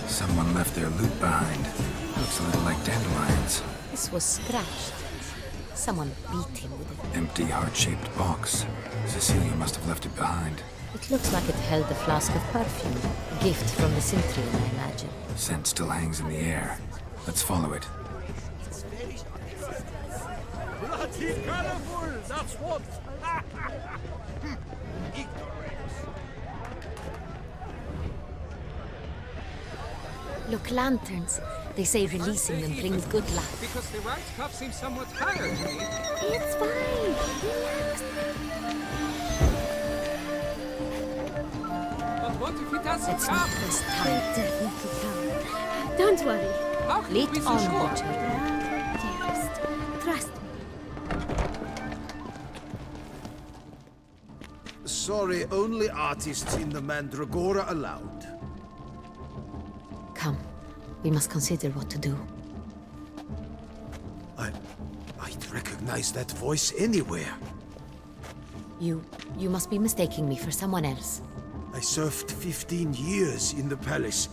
Someone left their loot behind. Looks a little like dandelions. This was scratched. Someone beat him with it. Empty, heart-shaped box. Cecilia must have left it behind. It looks like it held a flask of perfume. A gift from the Cintrian, I imagine. Scent still hangs in the air. Let's follow it. Bloody colorful, that's what! Look, lanterns. They say releasing them brings good luck. Because the right cuff seems somewhat tired to me. It's fine. Relax. But what if he doesn't Let's come? not waste time. Definitely come. Don't worry. How can you Lead be so on, sure? Richard. Dearest, trust me. Sorry, only artists in the Mandragora allowed. Come. We must consider what to do. I'd recognize that voice anywhere. You must be mistaking me for someone else. I served 15 years in the palace.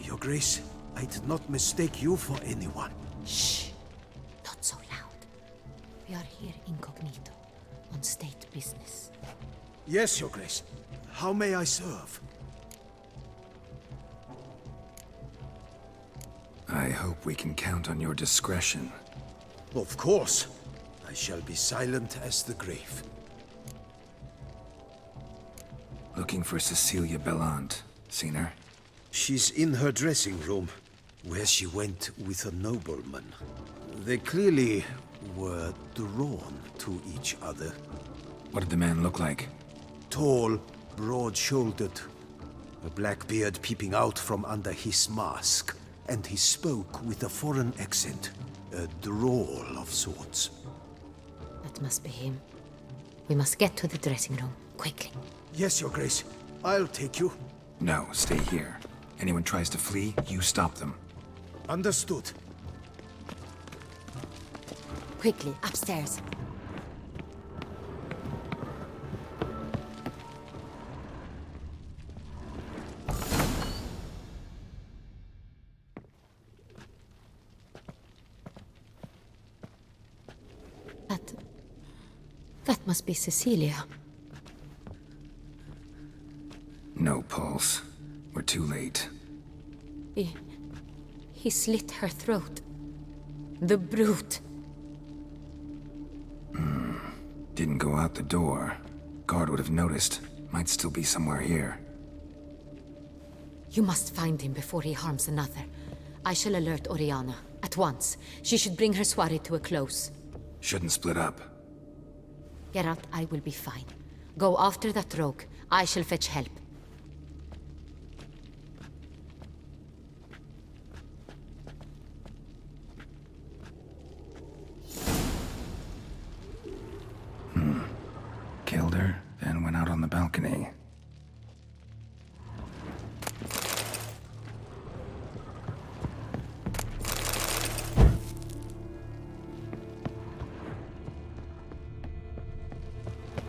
Your Grace, I'd not mistake you for anyone. Shh. Not so loud. We are here incognito, on state business. Yes, Your Grace. How may I serve? I hope we can count on your discretion. Of course. I shall be silent as the grave. Looking for Cecilia Bellant. Seen her? She's in her dressing room, where she went with a nobleman. They clearly were drawn to each other. What did the man look like? Tall, broad-shouldered, a black beard peeping out from under his mask, and he spoke with a foreign accent, a drawl of sorts. That must be him. We must get to the dressing room, quickly. Yes, Your Grace. I'll take you. No, stay here. Anyone tries to flee, you stop them. Understood. Quickly, upstairs. That must be Cecilia. No pulse. We're too late. He slit her throat. The brute. Didn't go out the door. Guard would have noticed. Might still be somewhere here. You must find him before he harms another. I shall alert Oriana. At once. She should bring her soiree to a close. Shouldn't split up. Geralt, I will be fine. Go after that rogue. I shall fetch help. Killed her, then went out on the balcony.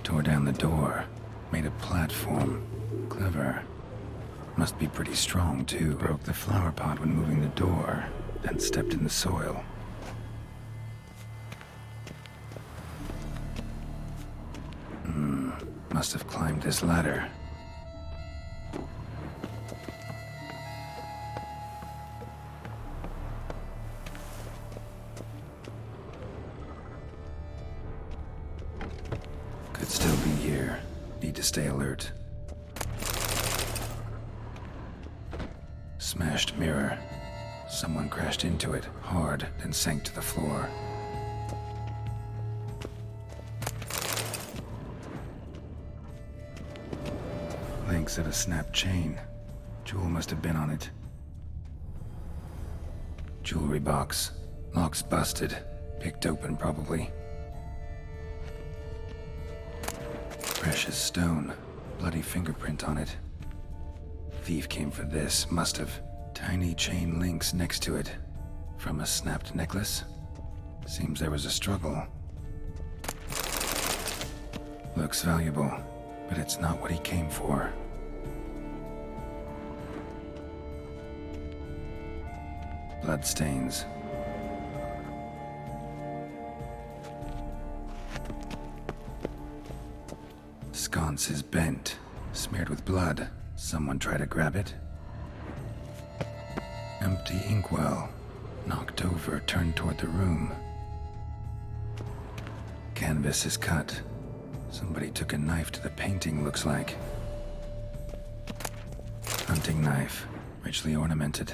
Tore down the door. Made a platform. Clever. Must be pretty strong, too. Broke the flower pot when moving the door, then stepped in the soil. Must have climbed this ladder. Could still be here. Need to stay alert. Smashed mirror. Someone crashed into it hard, then sank to the floor. Links of a snapped chain. Jewel must have been on it. Jewelry box. Lock's busted. Picked open, probably. Precious stone. Bloody fingerprint on it. Thief came for this, must have. Tiny chain links next to it. From a snapped necklace? Seems there was a struggle. Looks valuable, but it's not what he came for. Bloodstains. Sconce is bent, smeared with blood. Someone try to grab it? Empty inkwell. Knocked over, turned toward the room. Canvas is cut. Somebody took a knife to the painting, looks like. Hunting knife. Richly ornamented.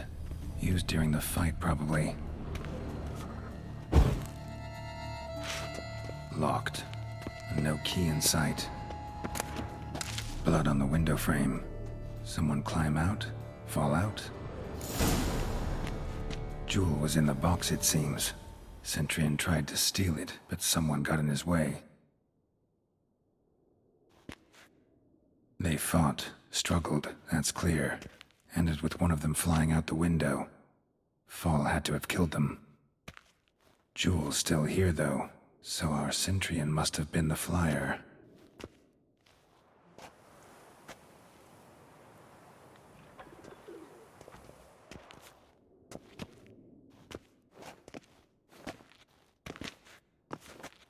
Used during the fight, probably. Locked. No key in sight. Blood on the window frame. Someone climb out? Fall out? Jewel was in the box, it seems. Centurion tried to steal it, but someone got in his way. They fought, struggled, that's clear. Ended with one of them flying out the window. Fall had to have killed them. Jewel's still here, though, so our Centurion must have been the flyer.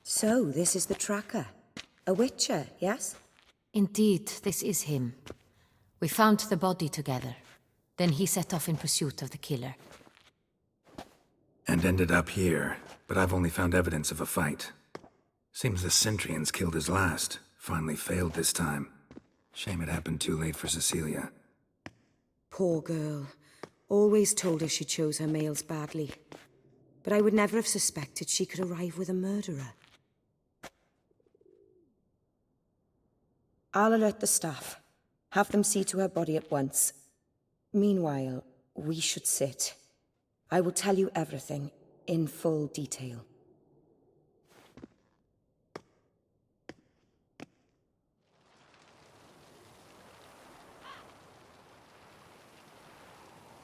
So, this is the tracker. A witcher, yes? Indeed, this is him. We found the body together. Then he set off in pursuit of the killer. And ended up here, but I've only found evidence of a fight. Seems the Centurions killed his last. Finally failed this time. Shame it happened too late for Cecilia. Poor girl. Always told her she chose her males badly. But I would never have suspected she could arrive with a murderer. I'll alert the staff. Have them see to her body at once. Meanwhile, we should sit. I will tell you everything, in full detail.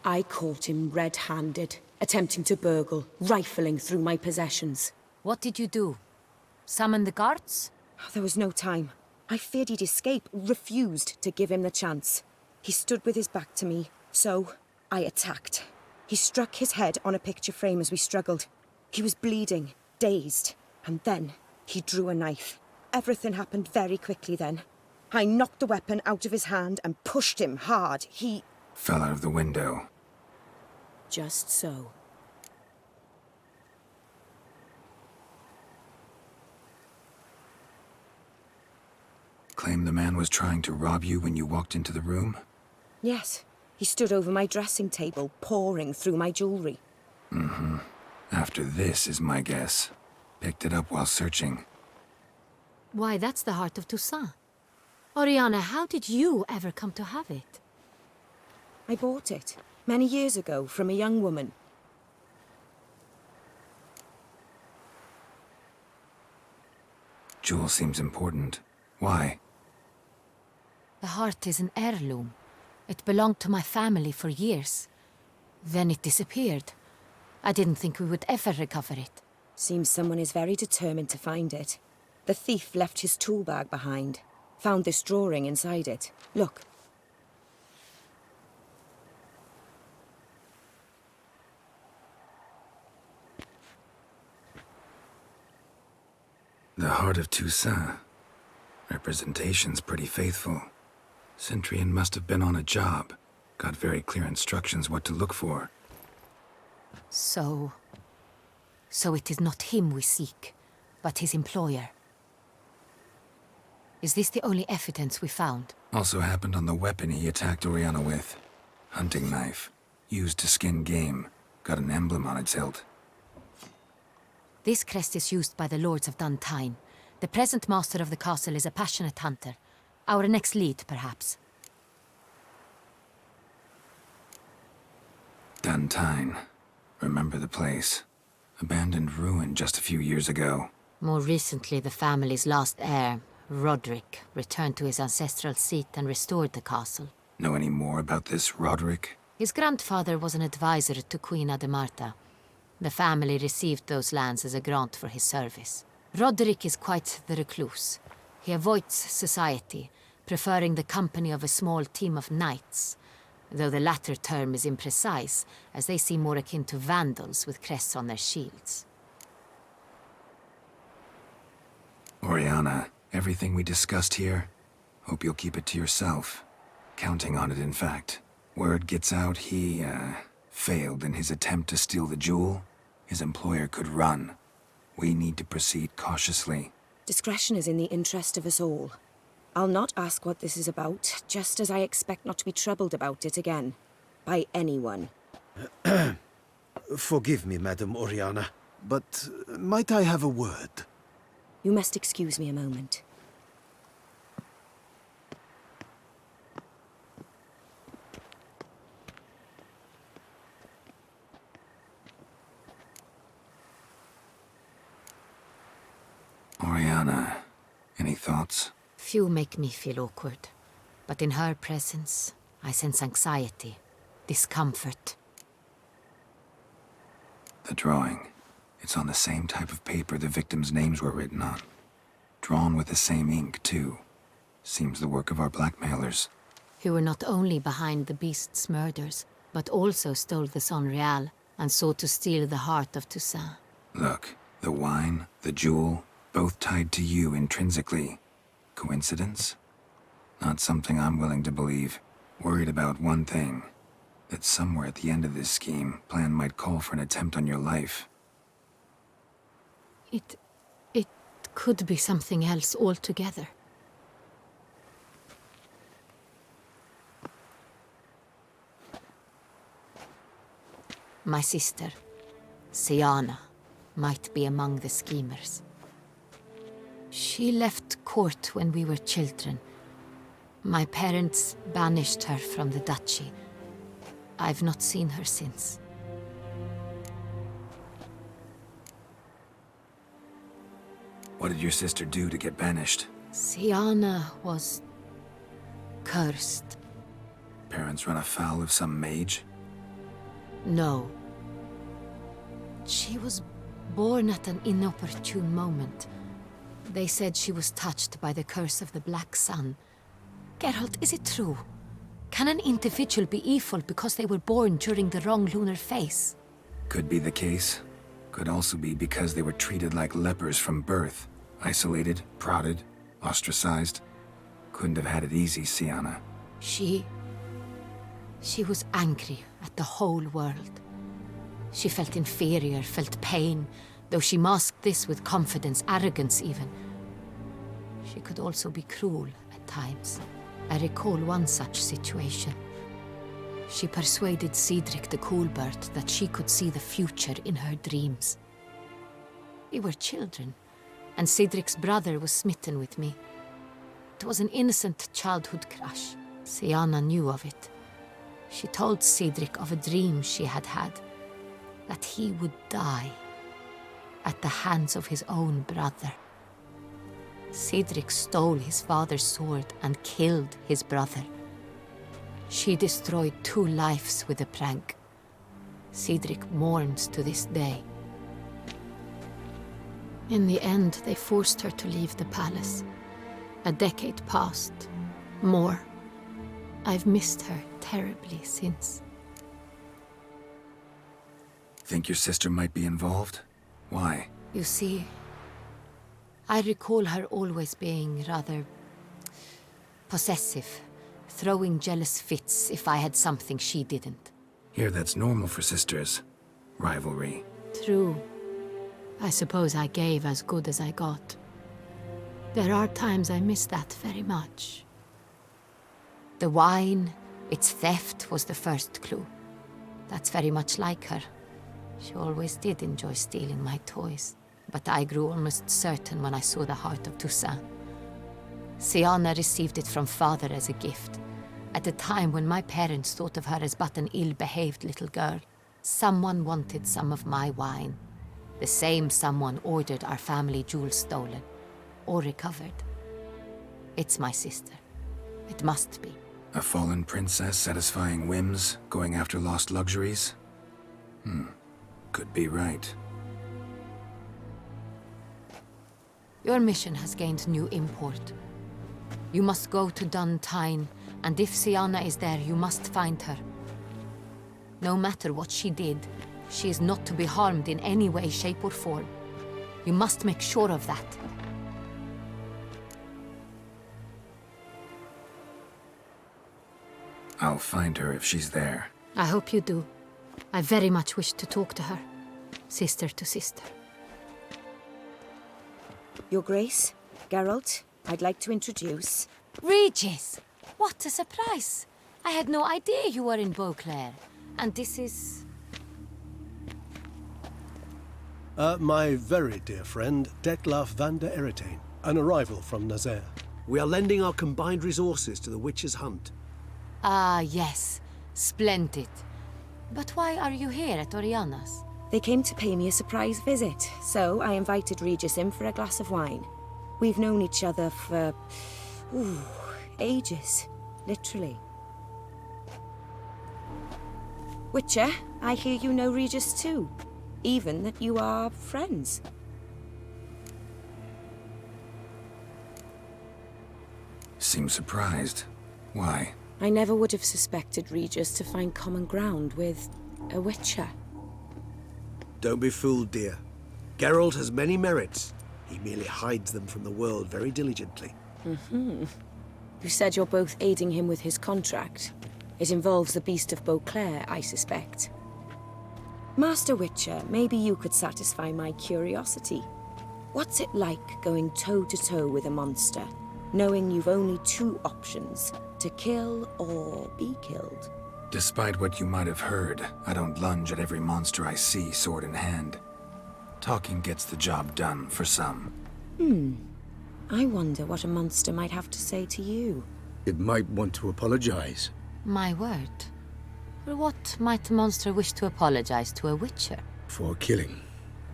I caught him red-handed, attempting to burgle, rifling through my possessions. What did you do? Summon the guards? There was no time. I feared he'd escape, refused to give him the chance. He stood with his back to me, so I attacked. He struck his head on a picture frame as we struggled. He was bleeding, dazed, and then he drew a knife. Everything happened very quickly then. I knocked the weapon out of his hand and pushed him hard. He fell out of the window. Just so. Claim the man was trying to rob you when you walked into the room? Yes. He stood over my dressing table, pouring through my jewelry. Mm-hmm. After this is my guess. Picked it up while searching. Why, that's the heart of Toussaint. Oriana, how did you ever come to have it? I bought it, many years ago, from a young woman. Jewel seems important. Why? The heart is an heirloom. It belonged to my family for years. Then it disappeared. I didn't think we would ever recover it. Seems someone is very determined to find it. The thief left his tool bag behind. Found this drawing inside it. Look. The heart of Toussaint. Representation's pretty faithful. Centurion must have been on a job. Got very clear instructions what to look for. So it is not him we seek, but his employer. Is this the only evidence we found? Also happened on the weapon he attacked Oriana with. Hunting knife. Used to skin game. Got an emblem on its hilt. This crest is used by the Lords of Duntine. The present master of the castle is a passionate hunter. Our next lead, perhaps. Duntine. Remember the place. Abandoned ruin just a few years ago. More recently, the family's last heir, Roderick, returned to his ancestral seat and restored the castle. Know any more about this Roderick? His grandfather was an advisor to Queen Ademarta. The family received those lands as a grant for his service. Roderick is quite the recluse. He avoids society, preferring the company of a small team of knights, though the latter term is imprecise, as they seem more akin to vandals with crests on their shields. Oriana, everything we discussed here, hope you'll keep it to yourself. Counting on it, in fact. Word gets out he, failed in his attempt to steal the jewel. His employer could run. We need to proceed cautiously. Discretion is in the interest of us all. I'll not ask what this is about, just as I expect not to be troubled about it again. By anyone. Forgive me, Madam Oriana, but might I have a word? You must excuse me a moment. Oriana, any thoughts? Few make me feel awkward, but in her presence, I sense anxiety, discomfort. The drawing. It's on the same type of paper the victims' names were written on. Drawn with the same ink, too. Seems the work of our blackmailers. Who were not only behind the beast's murders, but also stole the Sonreal and sought to steal the heart of Toussaint. Look, the wine, the jewel, both tied to you intrinsically. Coincidence? Not something I'm willing to believe. Worried about one thing. That somewhere at the end of this scheme, plan might call for an attempt on your life. It could be something else altogether. My sister, Siana, might be among the schemers. She left court when we were children. My parents banished her from the duchy. I've not seen her since. What did your sister do to get banished? Siana was cursed. Parents run afoul of some mage? No. She was born at an inopportune moment. They said she was touched by the curse of the Black Sun. Geralt, is it true? Can an individual be evil because they were born during the wrong lunar phase? Could be the case. Could also be because they were treated like lepers from birth. Isolated, prodded, ostracized. Couldn't have had it easy, Siana. She was angry at the whole world. She felt inferior, felt pain, though she masked this with confidence, arrogance even. She could also be cruel at times. I recall one such situation. She persuaded Cedric the Coolbird that she could see the future in her dreams. We were children, and Cedric's brother was smitten with me. It was an innocent childhood crush. Siana knew of it. She told Cedric of a dream she had had, that he would die at the hands of his own brother. Cedric stole his father's sword and killed his brother. She destroyed 2 lives with a prank. Cedric mourns to this day. In the end, they forced her to leave the palace. A decade passed. More. I've missed her terribly since. Think your sister might be involved? Why? You see, I recall her always being rather possessive, throwing jealous fits if I had something she didn't. Here, that's normal for sisters. Rivalry. True. I suppose I gave as good as I got. There are times I miss that very much. The wine, its theft, was the first clue. That's very much like her. She always did enjoy stealing my toys. But I grew almost certain when I saw the heart of Toussaint. Siana received it from father as a gift. At a time when my parents thought of her as but an ill-behaved little girl, someone wanted some of my wine. The same someone ordered our family jewels stolen, or recovered. It's my sister. It must be. A fallen princess satisfying whims, going after lost luxuries? Could be right. Your mission has gained new import. You must go to Dun Tyne, and if Siana is there, you must find her. No matter what she did, she is not to be harmed in any way, shape, or form. You must make sure of that. I'll find her if she's there. I hope you do. I very much wish to talk to her. Sister to sister. Your Grace, Geralt, I'd like to introduce... Regis! What a surprise! I had no idea you were in Beauclair. And this is... My very dear friend, Detlaf van der Eretain, an arrival from Nazaire. We are lending our combined resources to the Witcher's hunt. Ah, yes. Splendid. But why are you here at Oriana's? They came to pay me a surprise visit, so I invited Regis in for a glass of wine. We've known each other for... ages. Literally. Witcher, I hear you know Regis too. Even that you are friends. Seems surprised. Why? I never would have suspected Regis to find common ground with a Witcher. Don't be fooled, dear. Geralt has many merits. He merely hides them from the world very diligently. You said you're both aiding him with his contract. It involves the Beast of Beauclair, I suspect. Master Witcher, maybe you could satisfy my curiosity. What's it like going toe-to-toe with a monster, knowing you've only two options, to kill or be killed? Despite what you might have heard, I don't lunge at every monster I see, sword in hand. Talking gets the job done, for some. I wonder what a monster might have to say to you. It might want to apologize. My word. For what might a monster wish to apologize to a Witcher? For killing.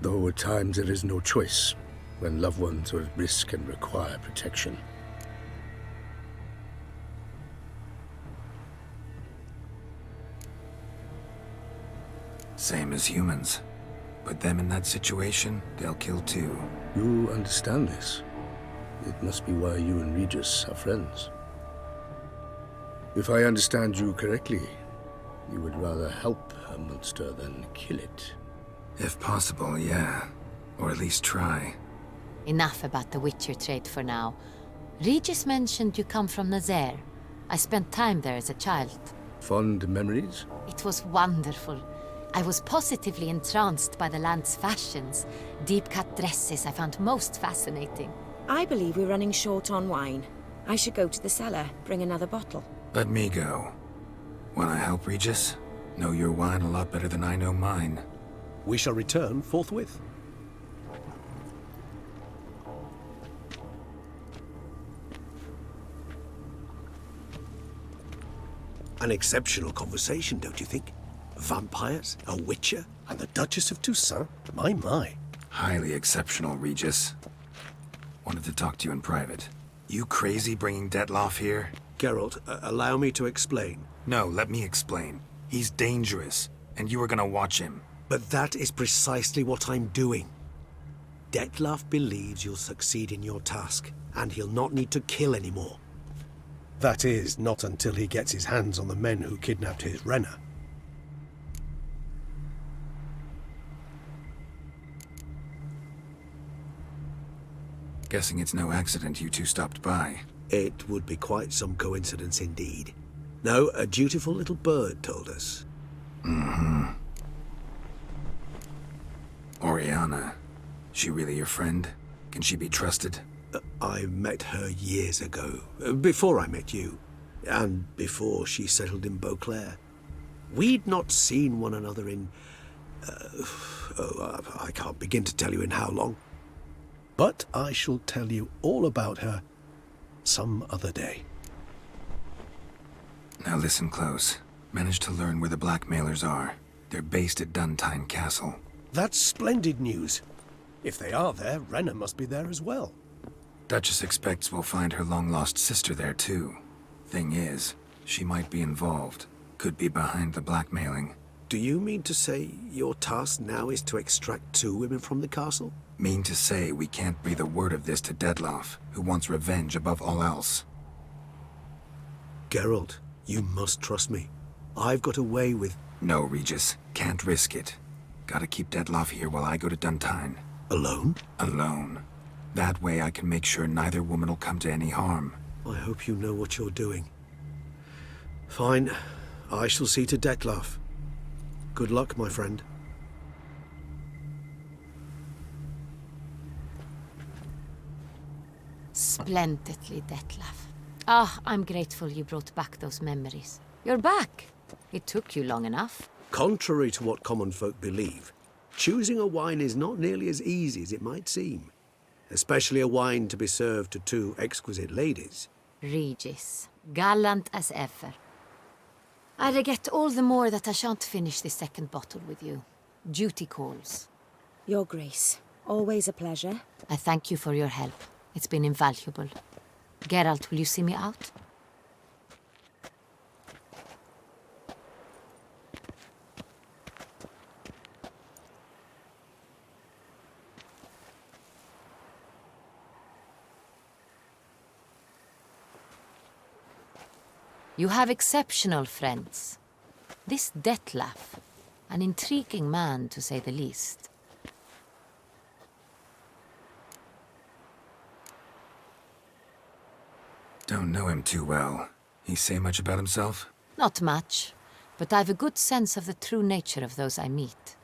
Though at times there is no choice, when loved ones are at risk and require protection. Same as humans. Put them in that situation, they'll kill too. You understand this. It must be why you and Regis are friends. If I understand you correctly, you would rather help a monster than kill it. If possible, yeah. Or at least try. Enough about the Witcher trait for now. Regis mentioned you come from Nazaire. I spent time there as a child. Fond memories? It was wonderful. I was positively entranced by the land's fashions. Deep-cut dresses I found most fascinating. I believe we're running short on wine. I should go to the cellar, bring another bottle. Let me go. Wanna help, Regis? Know your wine a lot better than I know mine. We shall return forthwith. An exceptional conversation, don't you think? Vampires, a Witcher, and the Duchess of Toussaint? My. Highly exceptional, Regis. Wanted to talk to you in private. You crazy bringing Detlaf here? Geralt, allow me to explain. No, let me explain. He's dangerous, and you were gonna watch him. But that is precisely what I'm doing. Detlaf believes you'll succeed in your task, and he'll not need to kill anymore. That is, not until he gets his hands on the men who kidnapped his Renna. Guessing it's no accident you two stopped by. It would be quite some coincidence indeed. No, a dutiful little bird told us. Mm-hmm. Oriana, she really your friend? Can she be trusted? I met her years ago, before I met you, and before she settled in Beauclair. We'd not seen one another in... I can't begin to tell you in how long. But I shall tell you all about her some other day. Now listen close. Managed to learn where the blackmailers are. They're based at Duntine Castle. That's splendid news. If they are there, Renna must be there as well. Duchess expects we'll find her long-lost sister there, too. Thing is, she might be involved. Could be behind the blackmailing. Do you mean to say your task now is to extract 2 women from the castle? Mean to say we can't breathe a word of this to Dettlaff, who wants revenge above all else. Geralt, you must trust me. I've got away with... No, Regis. Can't risk it. Gotta keep Dettlaff here while I go to Duntine. Alone? Alone. That way I can make sure neither woman will come to any harm. I hope you know what you're doing. Fine. I shall see to Dettlaff. Good luck, my friend. Splendidly, Dettlaff. Ah, I'm grateful you brought back those memories. You're back. It took you long enough. Contrary to what common folk believe, choosing a wine is not nearly as easy as it might seem. Especially a wine to be served to 2 exquisite ladies. Regis, gallant as ever. I regret all the more that I shan't finish this 2nd bottle with you. Duty calls. Your Grace, always a pleasure. I thank you for your help. It's been invaluable. Geralt, will you see me out? You have exceptional friends. This Dettlaff, an intriguing man to say the least. Don't know him too well. He say much about himself? Not much, but I've a good sense of the true nature of those I meet.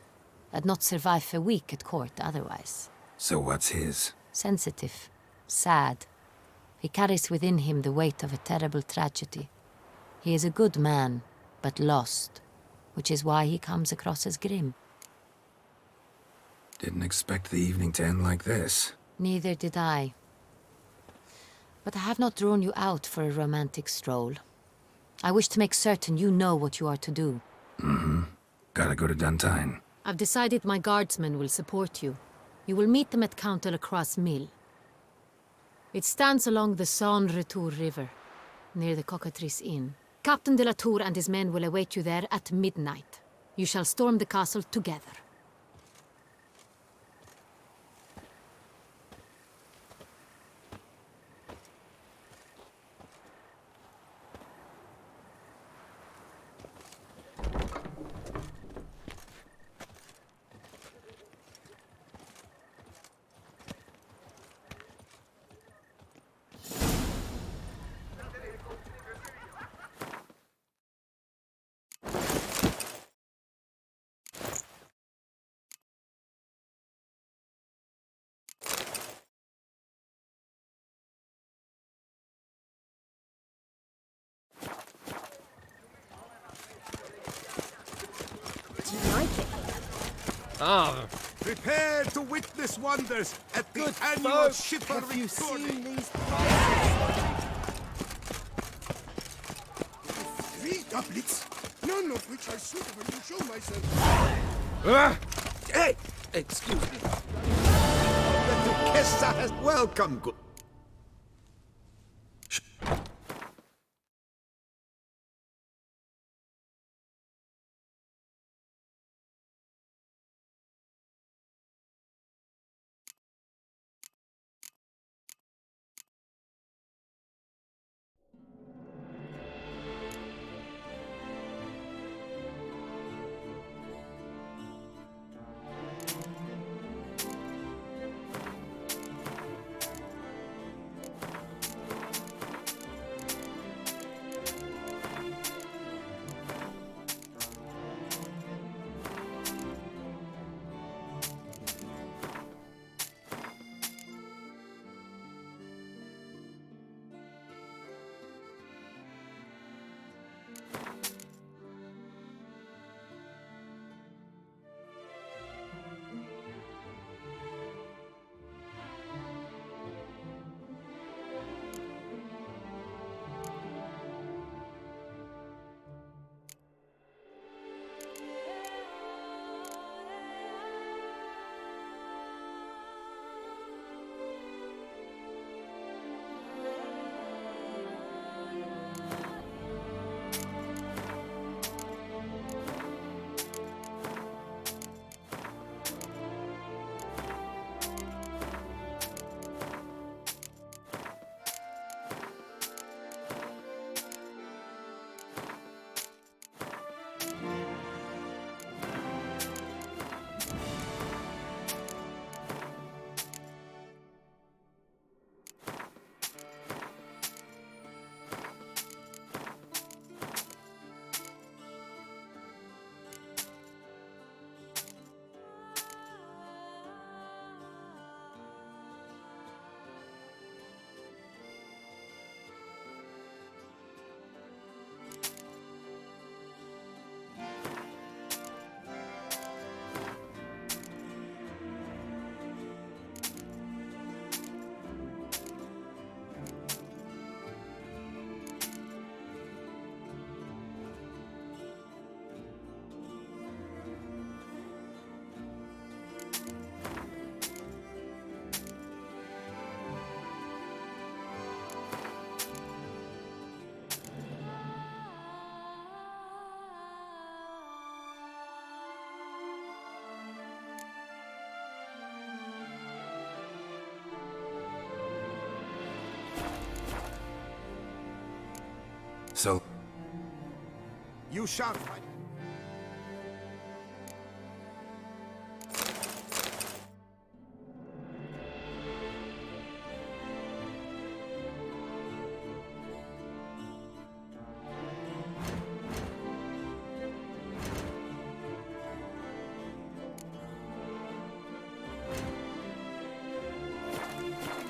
I'd not survive a week at court otherwise. So what's his? Sensitive, sad. He carries within him the weight of a terrible tragedy. He is a good man, but lost, which is why he comes across as grim. Didn't expect the evening to end like this. Neither did I. But I have not drawn you out for a romantic stroll. I wish to make certain you know what you are to do. Mm-hmm. Gotta go to Duntine. I've decided my guardsmen will support you. You will meet them at Count Delacroix's mill. It stands along the Saône-Retour River, near the Cockatrice Inn. Captain de la Tour and his men will await you there at midnight. You shall storm the castle together. Do you like it? Ah, Prepare to witness wonders at the annual folk, chivalry Have you tourney. seen these 3 doublets, none of which are suitable to show myself. Hey, excuse me. The Duchessa has welcome. So, You shan't find.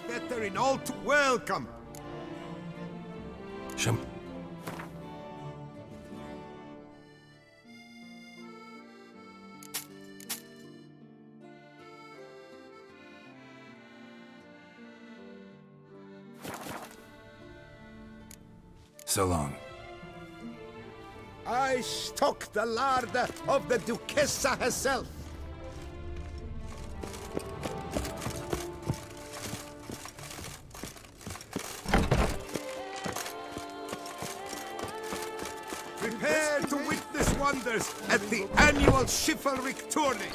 Better in all to welcome. Shum. So long. I stock the larder of the Duchessa herself. Prepare to witness wonders at the annual chivalric tourney.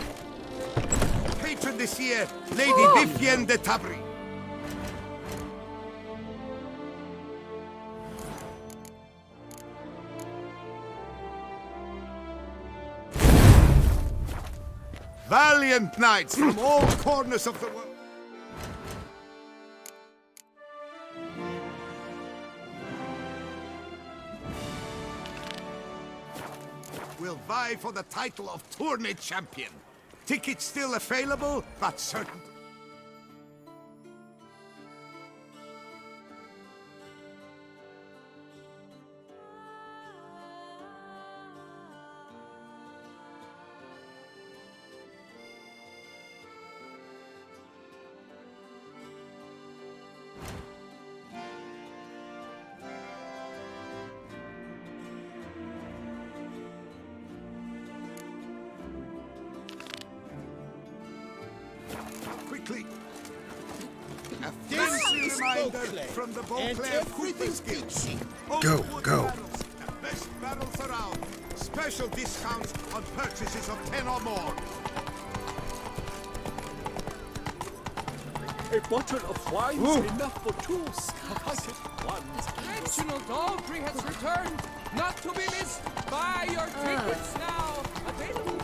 Patron this year, Lady Vivienne de Tabry. Valiant knights from all corners of the world. Will vie for the title of tourney champion. Tickets still available, but certain. Quickly. A fancy reminder from the Beauclair Cooper's Guild. Go, go. Barrels, the best barrels around. Special discounts on purchases of 10 or more. A bottle of wine is enough for two scarfated ones. Reginald Daltrey has returned, not to be missed. Buy your tickets now. Available.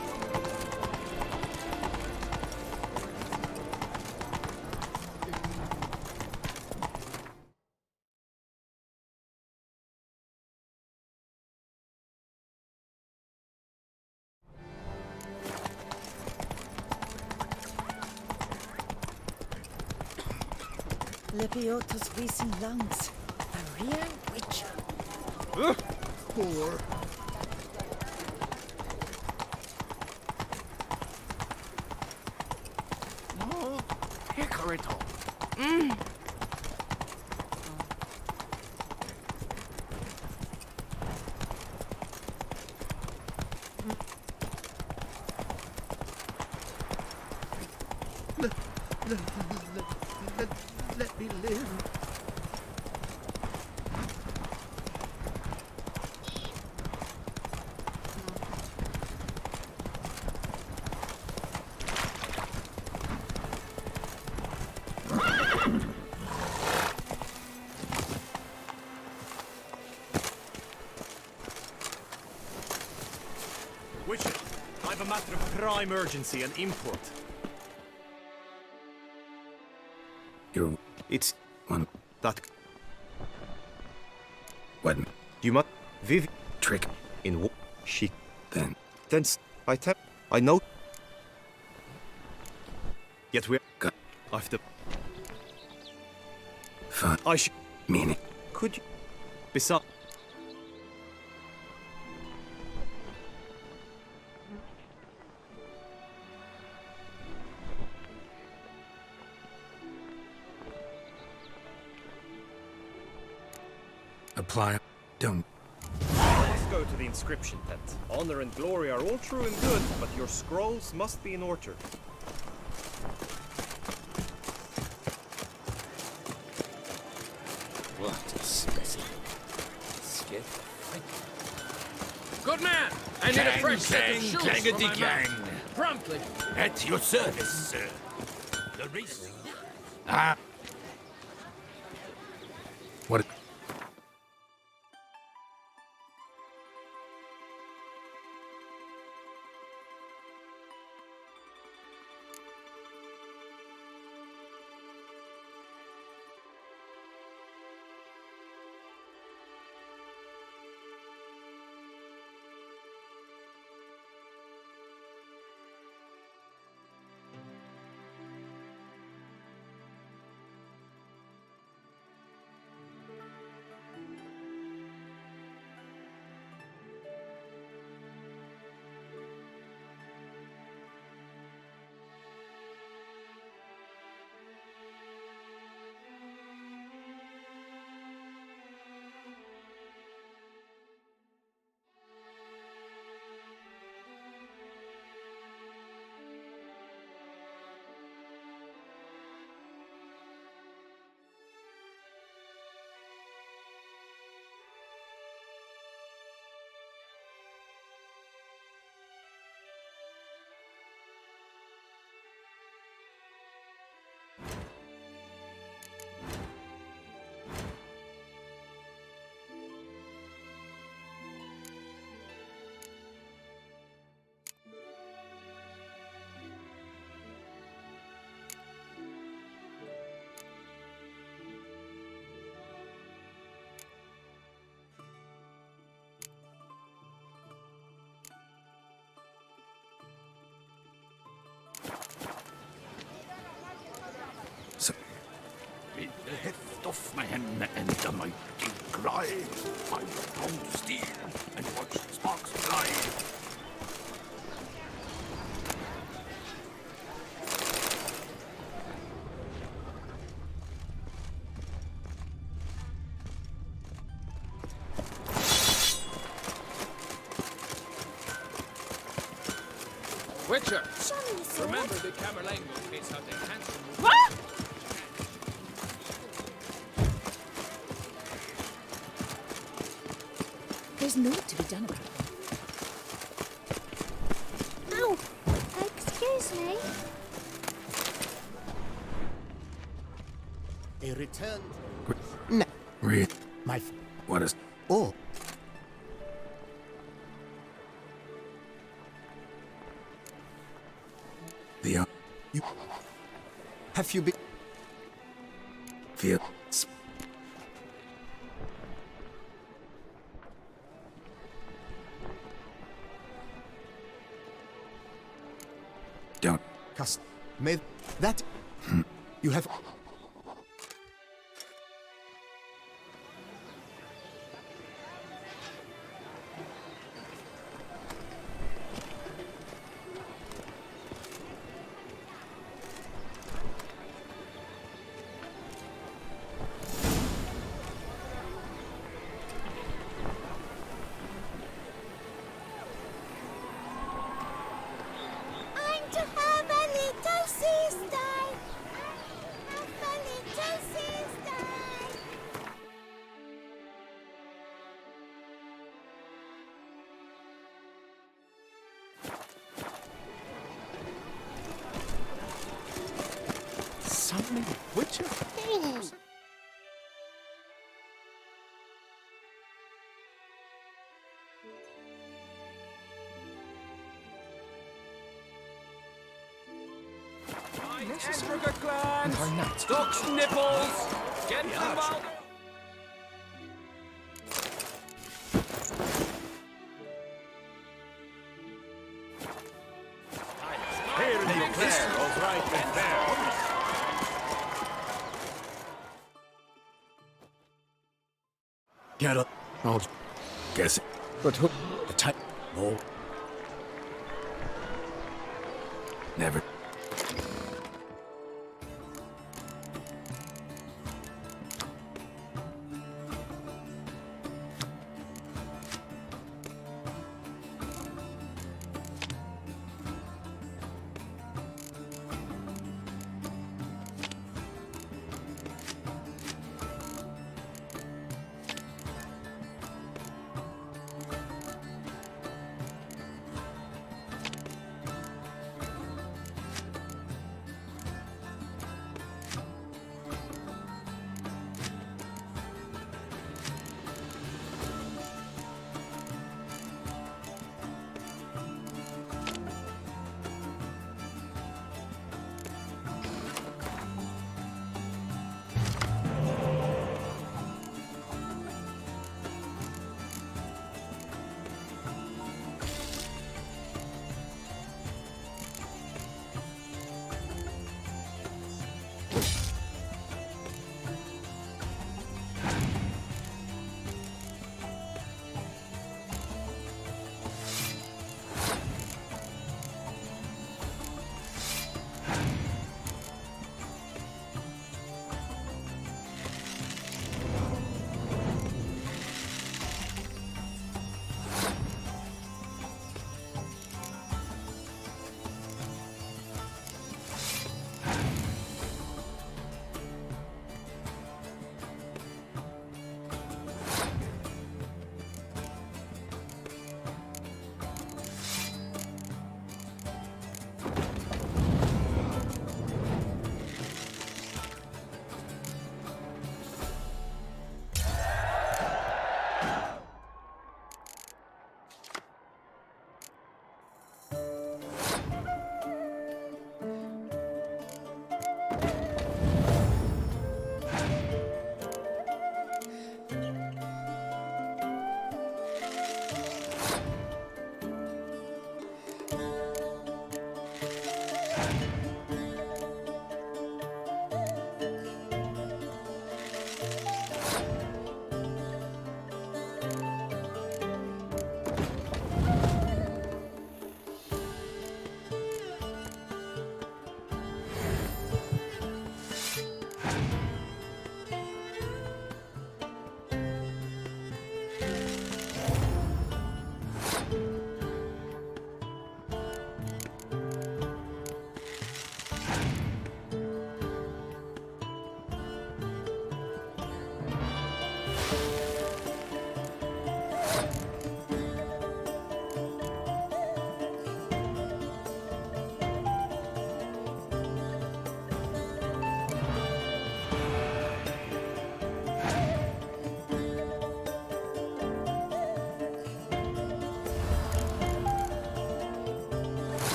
Lebiota's recent lungs. A real witcher. Poor. No, Hickoryto. Let me live. Witcher, I have a matter of prime urgency and import. It's one that. What? You must Viv Trick. in what she Then. I know. Yet we're Got. after. Fun. I should. Meaning. Could you? Besides. Apply. Don't. Let's go to the inscription tent. Honor and glory are all true and good, but your scrolls must be in order. What a specimen. Skip. Good man, I need a fresh set of shoes for my clangety-clang. mount. Promptly. At your service, sir. The reason. What? off my hand and the mighty cry. I pound steel and watch sparks fly. Witcher! Remember the Camerlengo case how they can't remove. What? There's naught to be done about it. Ow! Excuse me. A return. Read. My. What is... Oh. The... You... Have you been... Feel... Don't... Cast... May... That... You have... I'm to have a little sister. Have a little sister. Summoning Witcher? Fools! Sugar clans! Stocks nipples! Get them out! Here in the clear, all right and fair. Get up. I'll... Guess it. But who... The type... Oh. Never...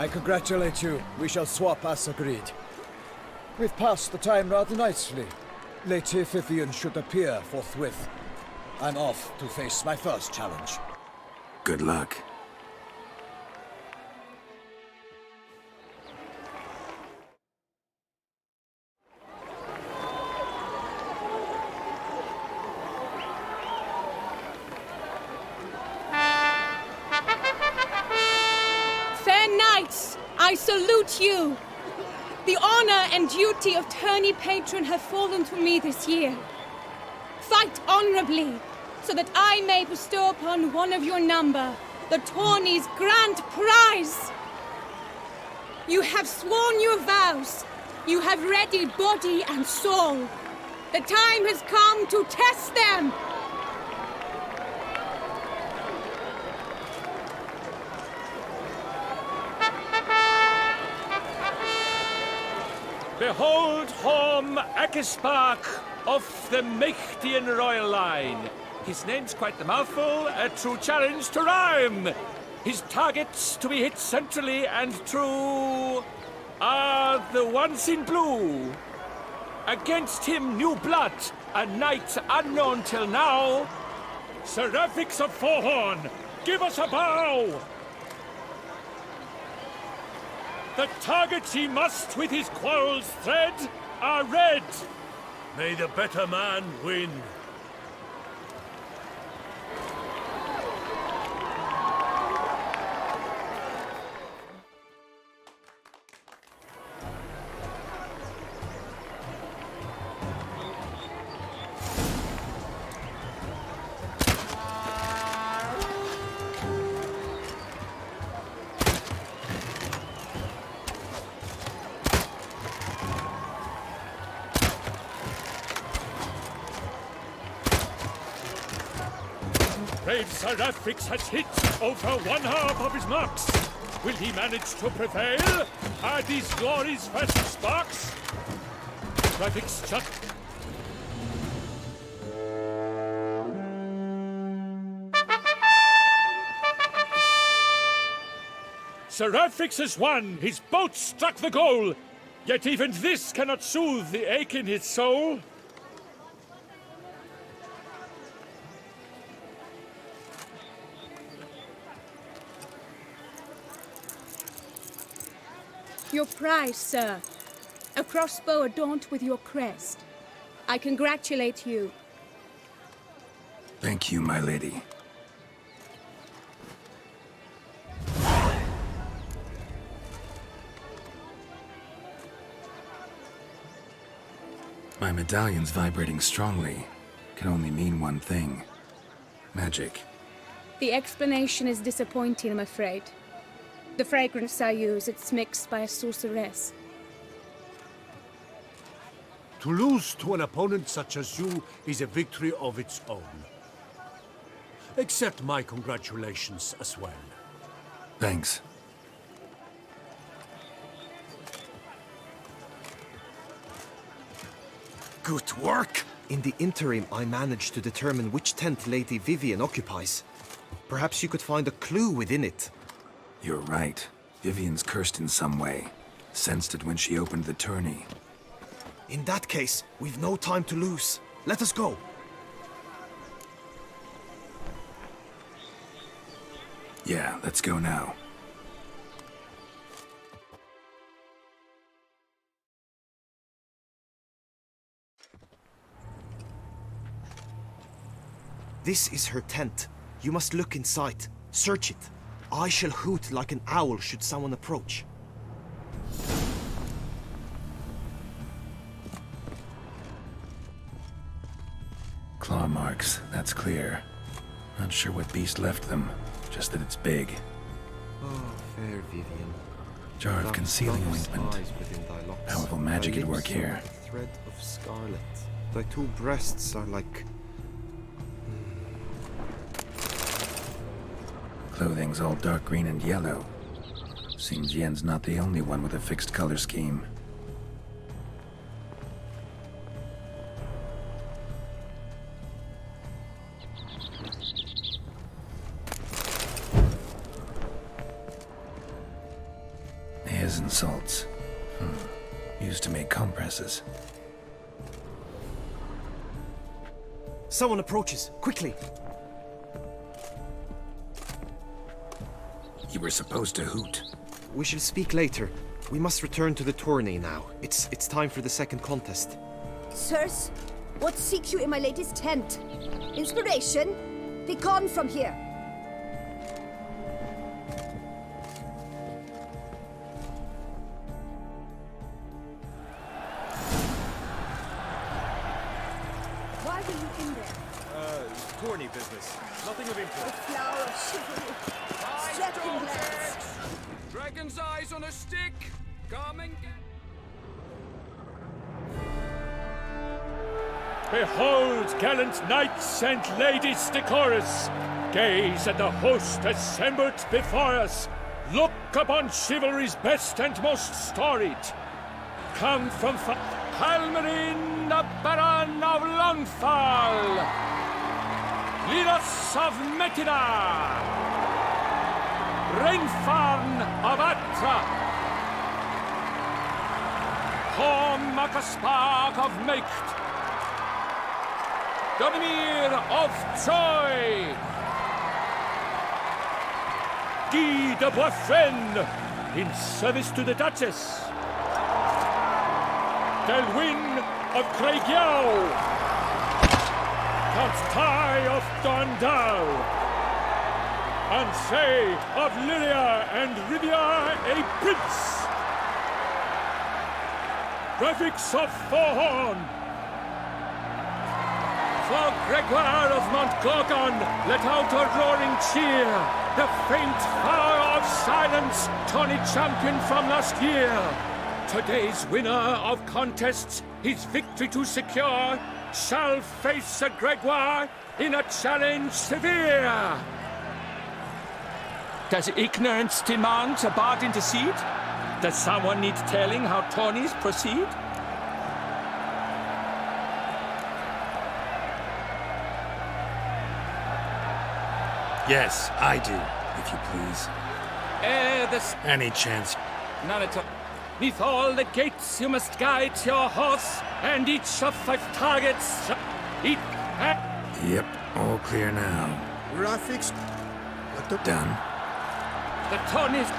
I congratulate you. We shall swap as agreed. We've passed the time rather nicely. Lady Vivian should appear forthwith. I'm off to face my first challenge. Good luck. Fair knights, I salute you. The honor and duty of tourney patron have fallen to me this year. Fight honorably, so that I may bestow upon one of your number the tourney's grand prize. You have sworn your vows. You have readied body and soul. The time has come to test them. Behold Horm Akispark of the Mechtian royal line. His name's quite the mouthful, a true challenge to rhyme. His targets to be hit centrally and true are the ones in blue. Against him new blood, a knight unknown till now. Seraphix of Forehorn, give us a bow! The targets he must with his quarrels thread are red. May the better man win. Brave Seraphix has hit over 1/2 of his marks. Will he manage to prevail? Are these glories first sparks? Seraphix just... Seraphix has won! His boat struck the goal! Yet even this cannot soothe the ache in his soul. Your prize, sir. A crossbow adorned with your crest. I congratulate you. Thank you, my lady. My medallion's vibrating strongly. Can only mean one thing. Magic. The explanation is disappointing, I'm afraid. The fragrance I use, it's mixed by a sorceress. To lose to an opponent such as you is a victory of its own. Accept my congratulations as well. Thanks. Good work! In the interim, I managed to determine which tent Lady Vivian occupies. Perhaps you could find a clue within it. You're right. Vivian's cursed in some way. Sensed it when she opened the tourney. In that case, we've no time to lose. Let us go. Yeah, let's go now. This is her tent. You must look inside. Search it. I shall hoot like an owl should someone approach. Claw marks, that's clear. Not sure what beast left them, just that it's big. Oh, fair Vivian. Jar of concealing ointment. Powerful magic at work here. A thread of scarlet. Thy two breasts are like... Clothing's all dark green and yellow. Seems Yen's not the only one with a fixed color scheme. Hairs and salts. Used to make compresses. Someone approaches. Quickly! You were supposed to hoot. We shall speak later. We must return to the tourney now. It's time for the second contest. Sirs, what seeks you in my lady's tent? Inspiration? Begone from here! Why were you in there? Tourney business. Nothing of import. The flower of chivalry. Striking glance. Dragon's eyes on a stick! Come and get. Behold, gallant knights and ladies decorous, gaze at the host assembled before us. Look upon chivalry's best and most storied. Come from Halmarin, the Baron of Longfall, Lidos of Metina, Rainfarn of Atra, Horm Makaspark of Meikt, Donimir of Troy, Guy de Boisfren, in service to the Duchess, Delwyn of Craigiau, Count Tai of Dondal, Ansay of Lilia and Rivia a Prince, Graphics of Forhorn, for Gregoire of Montgorgon, let out a roaring cheer. The faint power of silence, tawny champion from last year. Today's winner of contests, his victory to secure, shall face Sir Gregoire in a challenge severe. Does ignorance demand a bard intercede? Does someone need telling how tourneys proceed? Yes, I do, if you please. Any chance? None at all. Neath all the gates you must guide your horse, and each of 5 targets Yep, all clear now. Graphics. Done. The tourneys.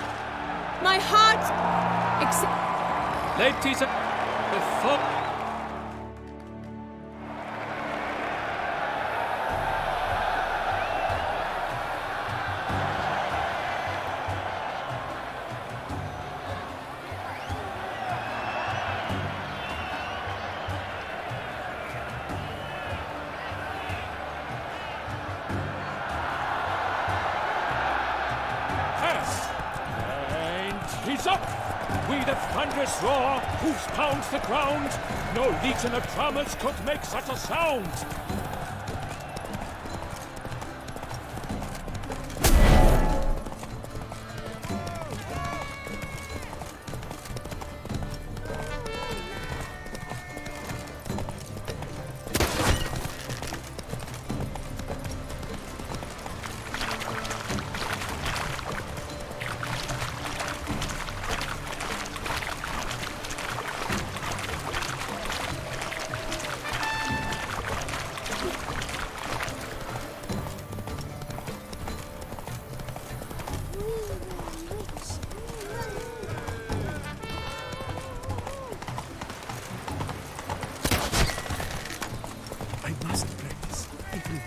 My heart. Ladies, before. He's up! With a thunderous roar, hoofs pounds the ground. No legion of drummers could make such a sound.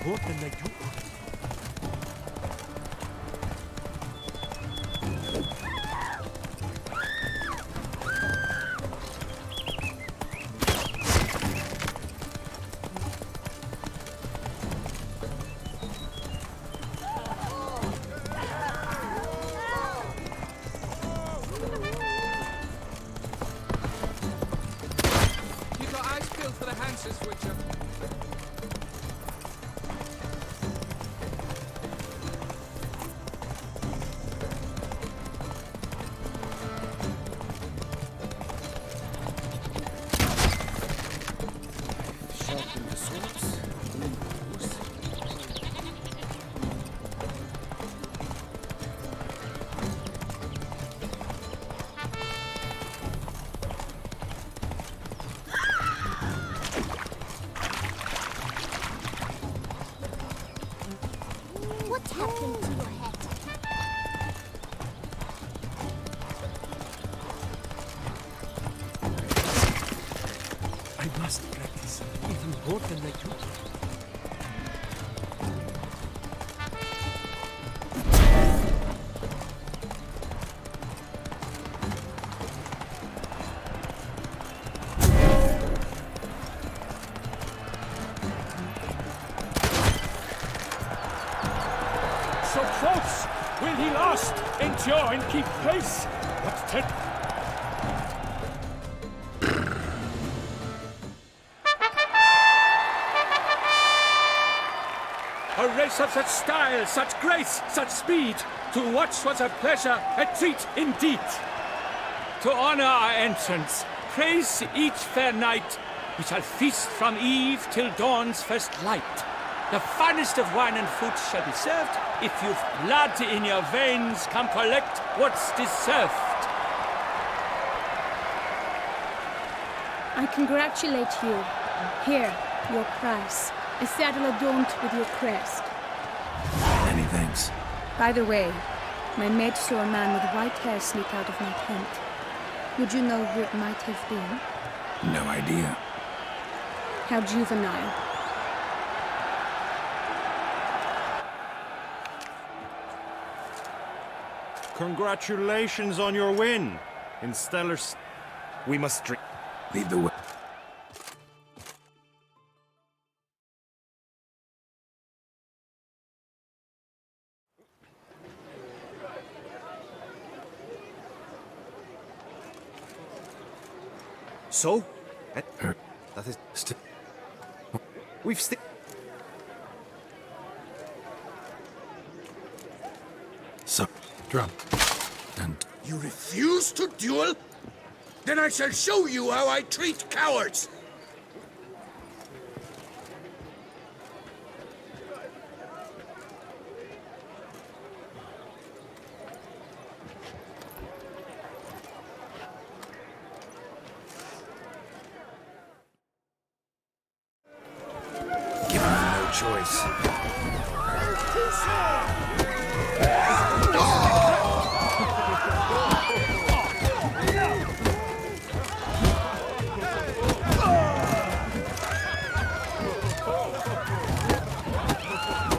More than they do. Keep your eyes peeled for the Hanses, Witcher. What's happening to your head? I must practice even more than I do. So close! Will he last? Endure and keep pace? What A race of such style, such grace, such speed. To watch was a pleasure, a treat indeed. To honor our entrance, praise each fair knight. We shall feast from eve till dawn's first light. The finest of wine and food shall be served. If you've blood in your veins, come collect what's deserved. I congratulate you. Here, your prize. A saddle adorned with your crest. Many thanks. By the way, my maid saw a man with white hair sneak out of my tent. Would you know who it might have been? No idea. How juvenile. Congratulations on your win. In stellar... We must drink. Lead the way. So? That is still... We've still... So, drop. And... You refuse to duel? Then I shall show you how I treat cowards! Given no choice.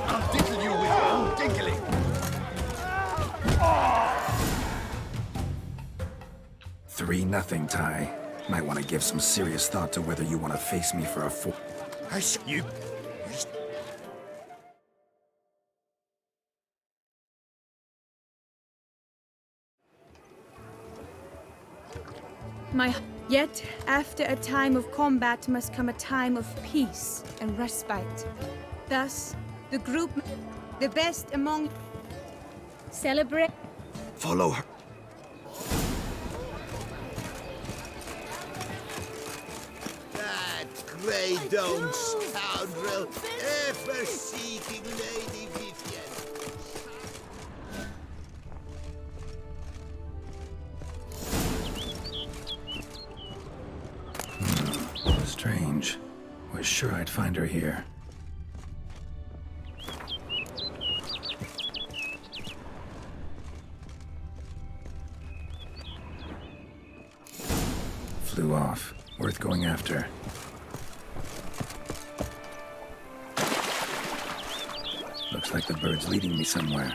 I'll diddle you with your own dinkling! 3-0, Ty. Might want to give some serious thought to whether you want to face me for a four. You... Yet, after a time of combat must come a time of peace and respite. Thus, the group, the best among, celebrate. Follow her. That grey-domed scoundrel, ever-seeking Lady Vivian. Strange. Was sure I'd find her here. Flew off. Worth going after. Looks like the bird's leading me somewhere.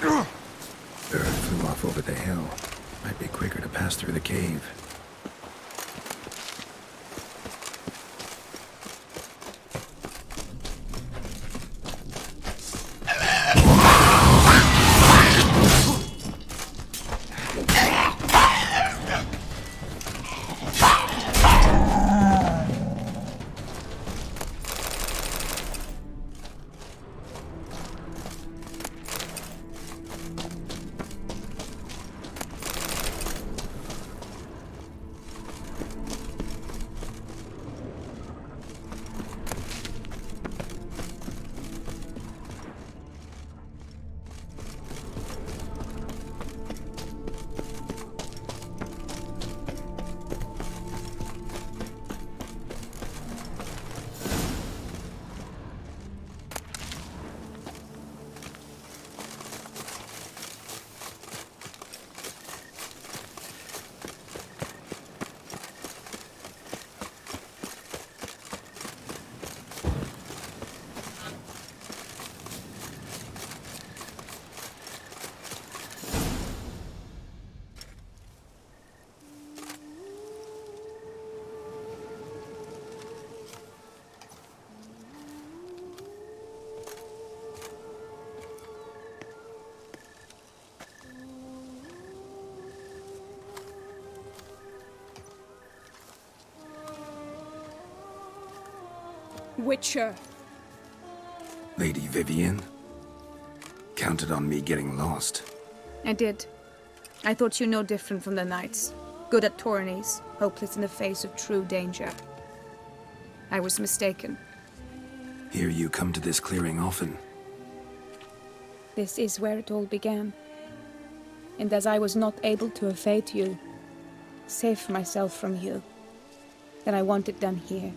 Bird flew off over the hill. Might be quicker to pass through the cave. Witcher. Lady Vivian? Counted on me getting lost. I did. I thought you no different from the knights. Good at tourneys, hopeless in the face of true danger. I was mistaken. Hear you come to this clearing often. This is where it all began. And as I was not able to evade you, save myself from you, then I want it done here.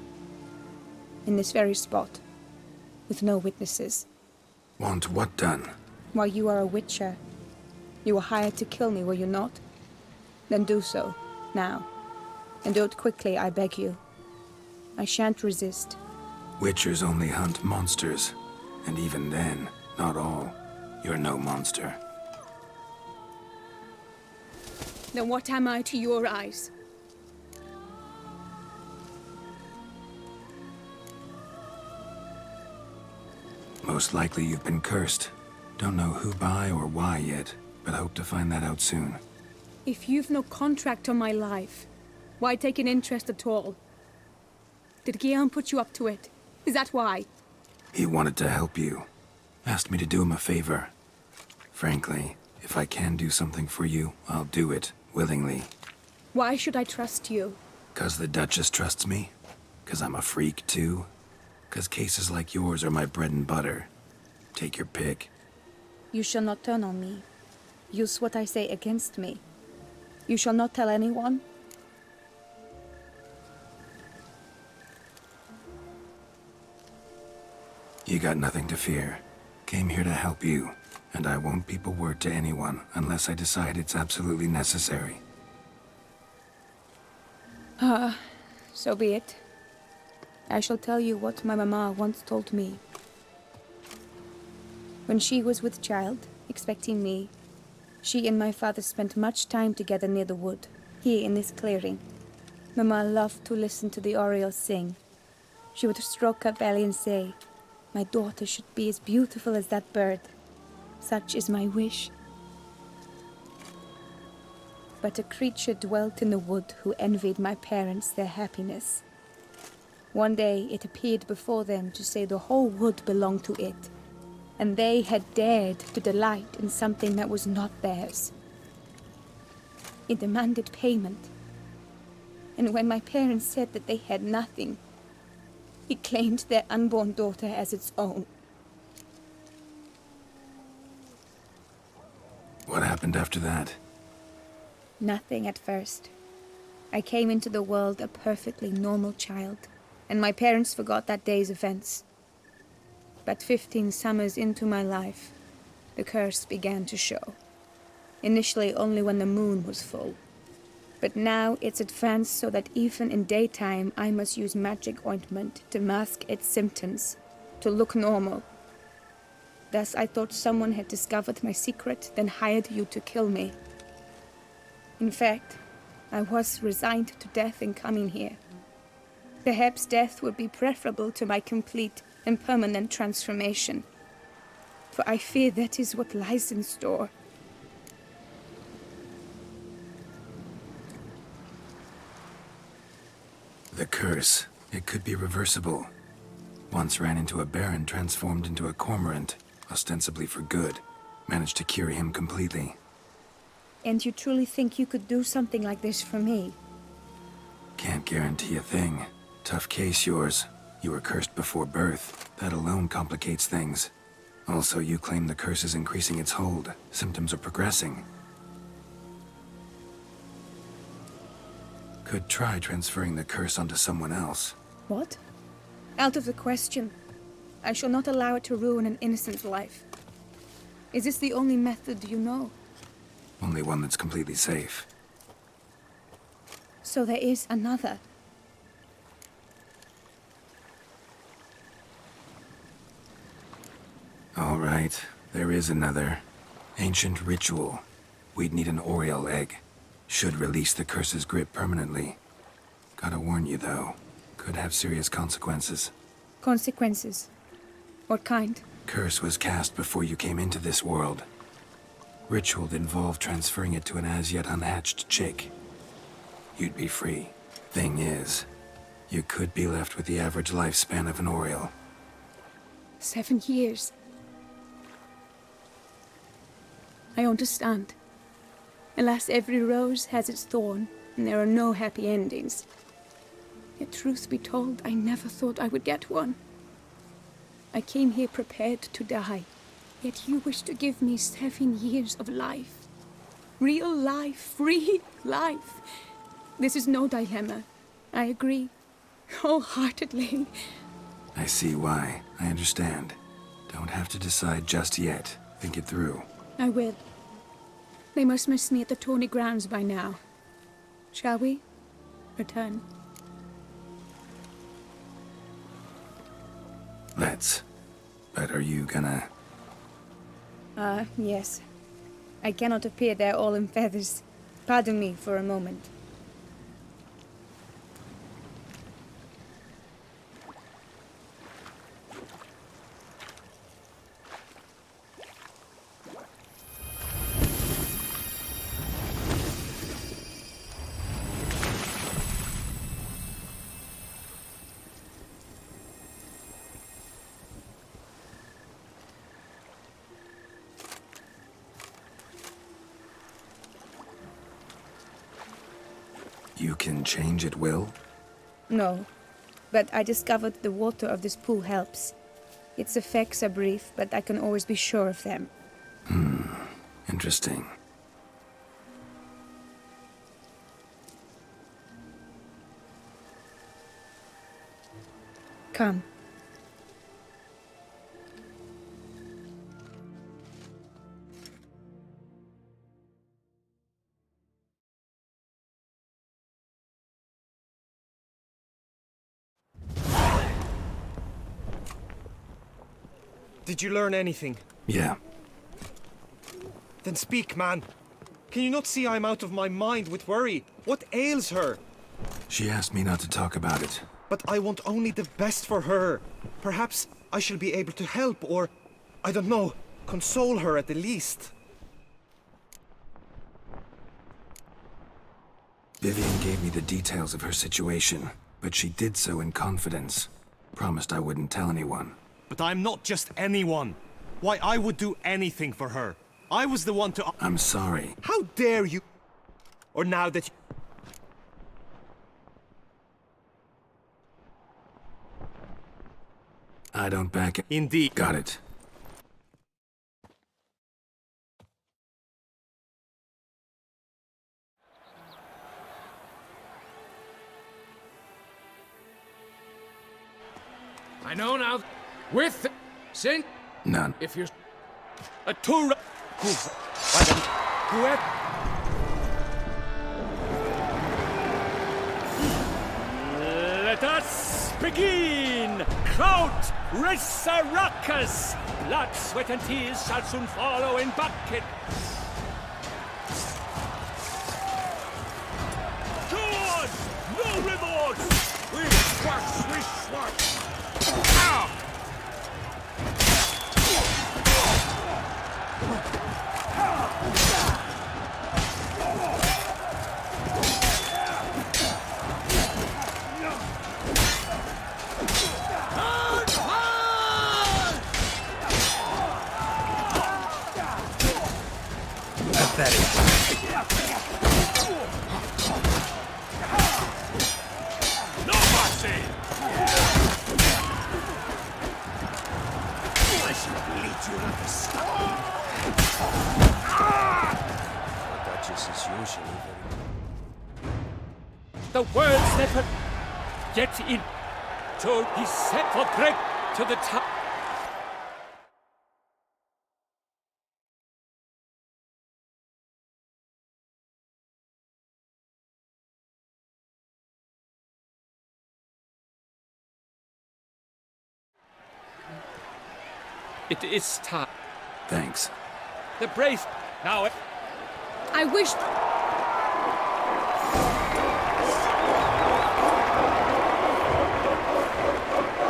In this very spot, with no witnesses. Want what done? While you are a witcher, you were hired to kill me, were you not? Then do so, now. And do it quickly, I beg you. I shan't resist. Witchers only hunt monsters. And even then, not all. You're no monster. Then what am I to your eyes? Most likely you've been cursed. Don't know who by or why yet, but hope to find that out soon. If you've no contract on my life, why take an interest at all? Did Guillaume put you up to it? Is that why? He wanted to help you. Asked me to do him a favor. Frankly, if I can do something for you, I'll do it, willingly. Why should I trust you? 'Cause the Duchess trusts me? 'Cause I'm a freak, too? 'Cause cases like yours are my bread and butter. Take your pick. You shall not turn on me. Use what I say against me. You shall not tell anyone? You got nothing to fear. Came here to help you, and I won't peep a word to anyone unless I decide it's absolutely necessary. So be it. I shall tell you what my mama once told me. When she was with child, expecting me, she and my father spent much time together near the wood, here in this clearing. Mama loved to listen to the orioles sing. She would stroke her belly and say, "My daughter should be as beautiful as that bird. Such is my wish." But a creature dwelt in the wood who envied my parents their happiness. One day it appeared before them to say the whole wood belonged to it, and they had dared to delight in something that was not theirs. It demanded payment, and when my parents said that they had nothing, it claimed their unborn daughter as its own. What happened after that? Nothing at first. I came into the world a perfectly normal child, and my parents forgot that day's events. But 15 summers into my life, the curse began to show. Initially only when the moon was full. But now it's advanced so that even in daytime I must use magic ointment to mask its symptoms, to look normal. Thus I thought someone had discovered my secret, then hired you to kill me. In fact, I was resigned to death in coming here. Perhaps death would be preferable to my complete and permanent transformation. For I fear that is what lies in store. The curse. It could be reversible. Once ran into a baron transformed into a cormorant, ostensibly for good. Managed to cure him completely. And you truly think you could do something like this for me? Can't guarantee a thing. Tough case, yours. You were cursed before birth. That alone complicates things. Also, you claim the curse is increasing its hold. Symptoms are progressing. Could try transferring the curse onto someone else. What? Out of the question. I shall not allow it to ruin an innocent life. Is this the only method you know? Only one that's completely safe. So there is another. All right, there is another. Ancient ritual. We'd need an Oriole egg. Should release the curse's grip permanently. Gotta warn you, though. Could have serious consequences. Consequences? What kind? Curse was cast before you came into this world. Ritual involved transferring it to an as-yet unhatched chick. You'd be free. Thing is, you could be left with the average lifespan of an Oriole. 7 years. I understand. Alas, every rose has its thorn, and there are no happy endings. Yet truth be told, I never thought I would get one. I came here prepared to die, yet you wish to give me 7 years of life. Real life, free life. This is no dilemma. I agree, wholeheartedly. I see why. I understand. Don't have to decide just yet. Think it through. I will. They must miss me at the tourney grounds by now. Shall we? Return. Let's. But are you gonna... Yes. I cannot appear there all in feathers. Pardon me for a moment. You can change at will? No, but I discovered the water of this pool helps. Its effects are brief, but I can always be sure of them. Interesting. Come. Did you learn anything? Yeah. Then speak, man. Can you not see I'm out of my mind with worry? What ails her? She asked me not to talk about it. But I want only the best for her. Perhaps I shall be able to help or, I don't know, console her at the least. Vivian gave me the details of her situation, but she did so in confidence. Promised I wouldn't tell anyone. But I'm not just anyone. Why, I would do anything for her. I was the one to... I'm sorry. How dare you? Or now that you... I don't back it. Indeed. Got it. I know now. With sin. None. If you're a tour. Let us begin. kraut, Rissaruckus! Blood, sweat, and tears shall soon follow in buckets. Good! No remorse! We swash! Ow! No mercy! I shall bleed you like a stone. The Duchess is usually very... The words never get in. So he set for Greg to the top. It is time. Thanks. The brave. Now. I wish.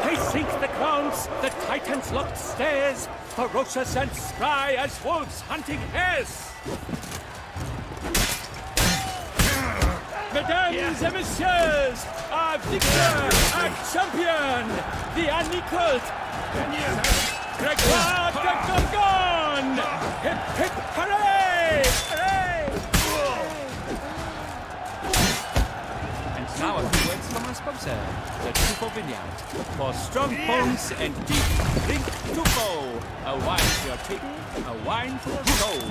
They sink the grounds, the Titans locked stairs, ferocious and spry as wolves hunting hares. Mesdames et messieurs, our victor, our champion, the unequaled, Gregoire de Gorgon! Hip hip hooray! Hooray! And now a few words from our sponsor, the Tufo Vineyard. For strong bones and deep, drink Tufo. A wine for your teeth, a wine for your soul.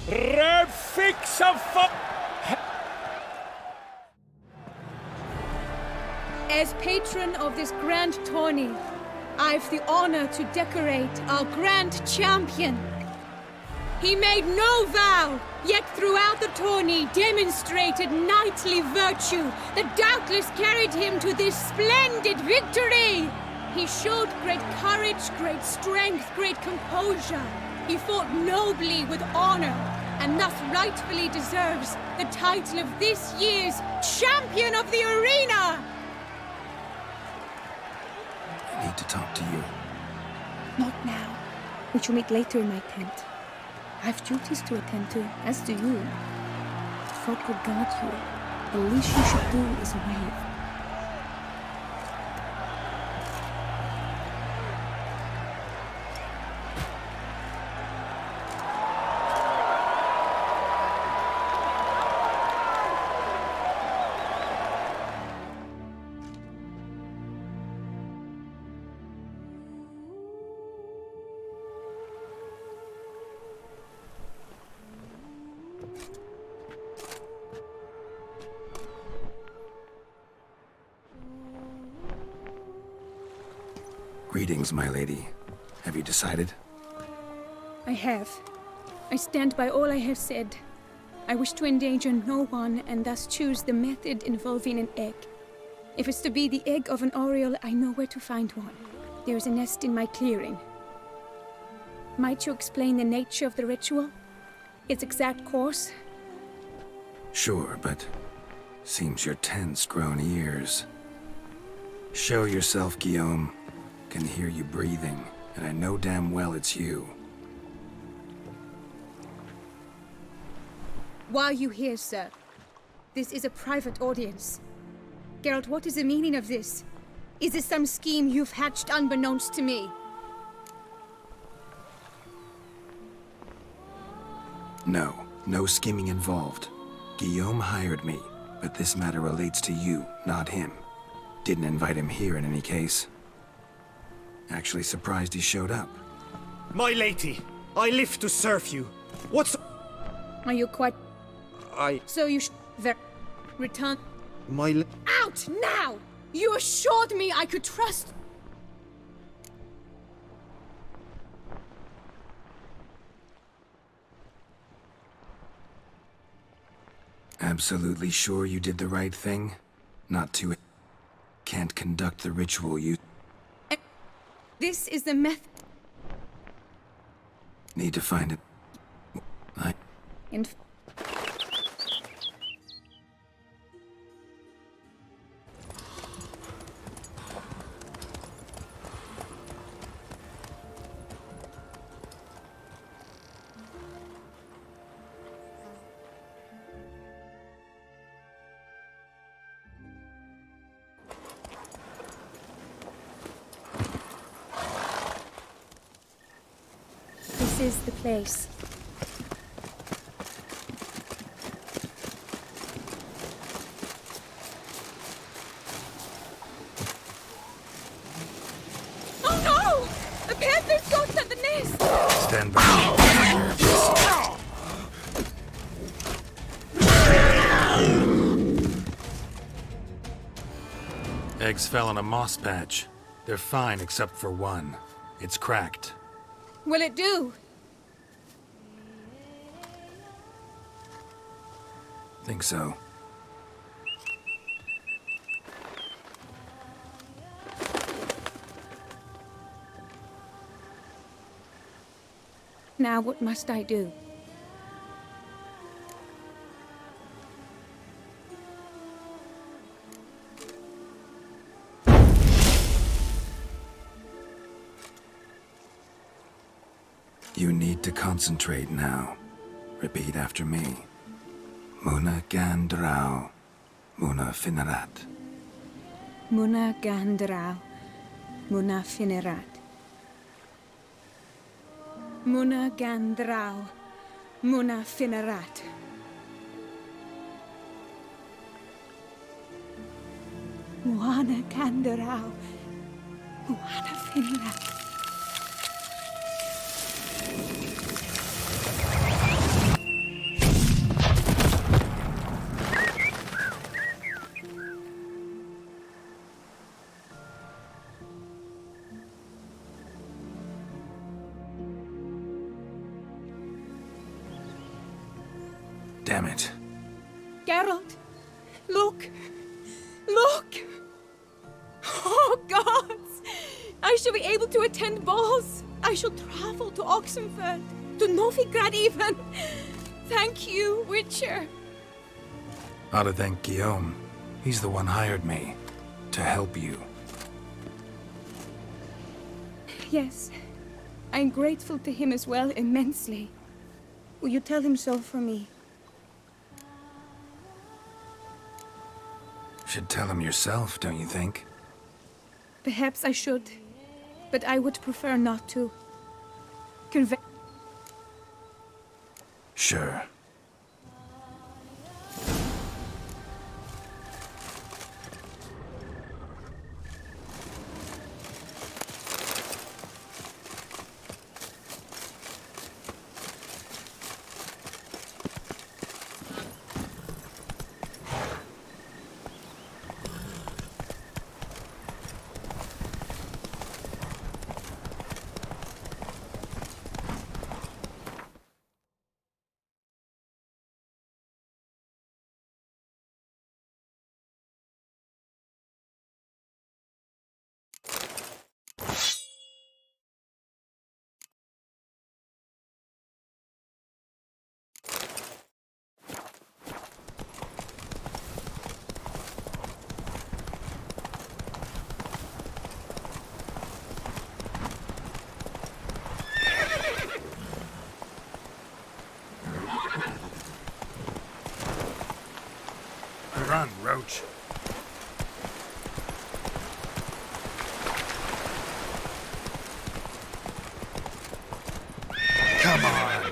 Refix of As patron of this grand tourney, I've the honor to decorate our grand champion. He made no vow, yet throughout the tourney demonstrated knightly virtue that doubtless carried him to this splendid victory. He showed great courage, great strength, great composure. He fought nobly with honor, and thus rightfully deserves the title of this year's Champion of the Arena! I need to talk to you. Not now. We shall meet later in my tent. I have duties to attend to, as do you. Folk will guard you. The least you should do is wave. Greetings, my lady. Have you decided? I have. I stand by all I have said. I wish to endanger no one and thus choose the method involving an egg. If it's to be the egg of an oriole, I know where to find one. There is a nest in my clearing. Might you explain the nature of the ritual? Its exact course? Sure, but seems you're tense, grown ears. Show yourself, Guillaume. Can hear you breathing, and I know damn well it's you. Why are you here, sir? This is a private audience. Geralt, what is the meaning of this? Is this some scheme you've hatched unbeknownst to me? No scheming involved. Guillaume hired me, but this matter relates to you, not him. Didn't invite him here in any case. Actually surprised he showed up. My lady, I live to serve you. What's... Are you quite... I... So you return... My... Out now! You assured me I could trust... Absolutely sure you did the right thing? Not to... Can't conduct the ritual you... This is the method. Need to find it. And this is the place. Oh no! The panther's got at the nest! Stand by. Eggs fell on a moss patch. They're fine except for one. It's cracked. Will it do? Think so. Now what must I do? You need to concentrate now. Repeat after me. Muna Gandrau. Muna Finerat. Muna Gandrau. Muna Finerat. Muna Gandrau. Muna Finerat. Muana Gandrau. Muana Finerat. Damn it. Geralt, look! Look! Oh, gods! I shall be able to attend balls. I shall travel to Oxenfurt, to Novigrad even. Thank you, Witcher. Ought to thank Guillaume. He's the one hired me. To help you. Yes, I'm grateful to him as well, immensely. Will you tell him so for me? Should tell him yourself, don't you think? Perhaps I should, but I would prefer not to. Convey. Sure. Run, Roach. Come on.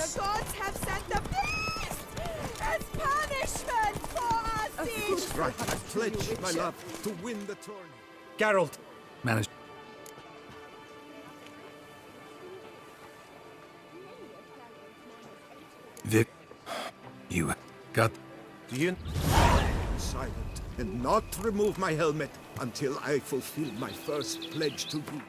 The gods have sent the beast! It's right. I pledge my love to win the tourney. Geralt! Managed. Vic, you got... Do you... Silent, and not remove my helmet until I fulfill my first pledge to you.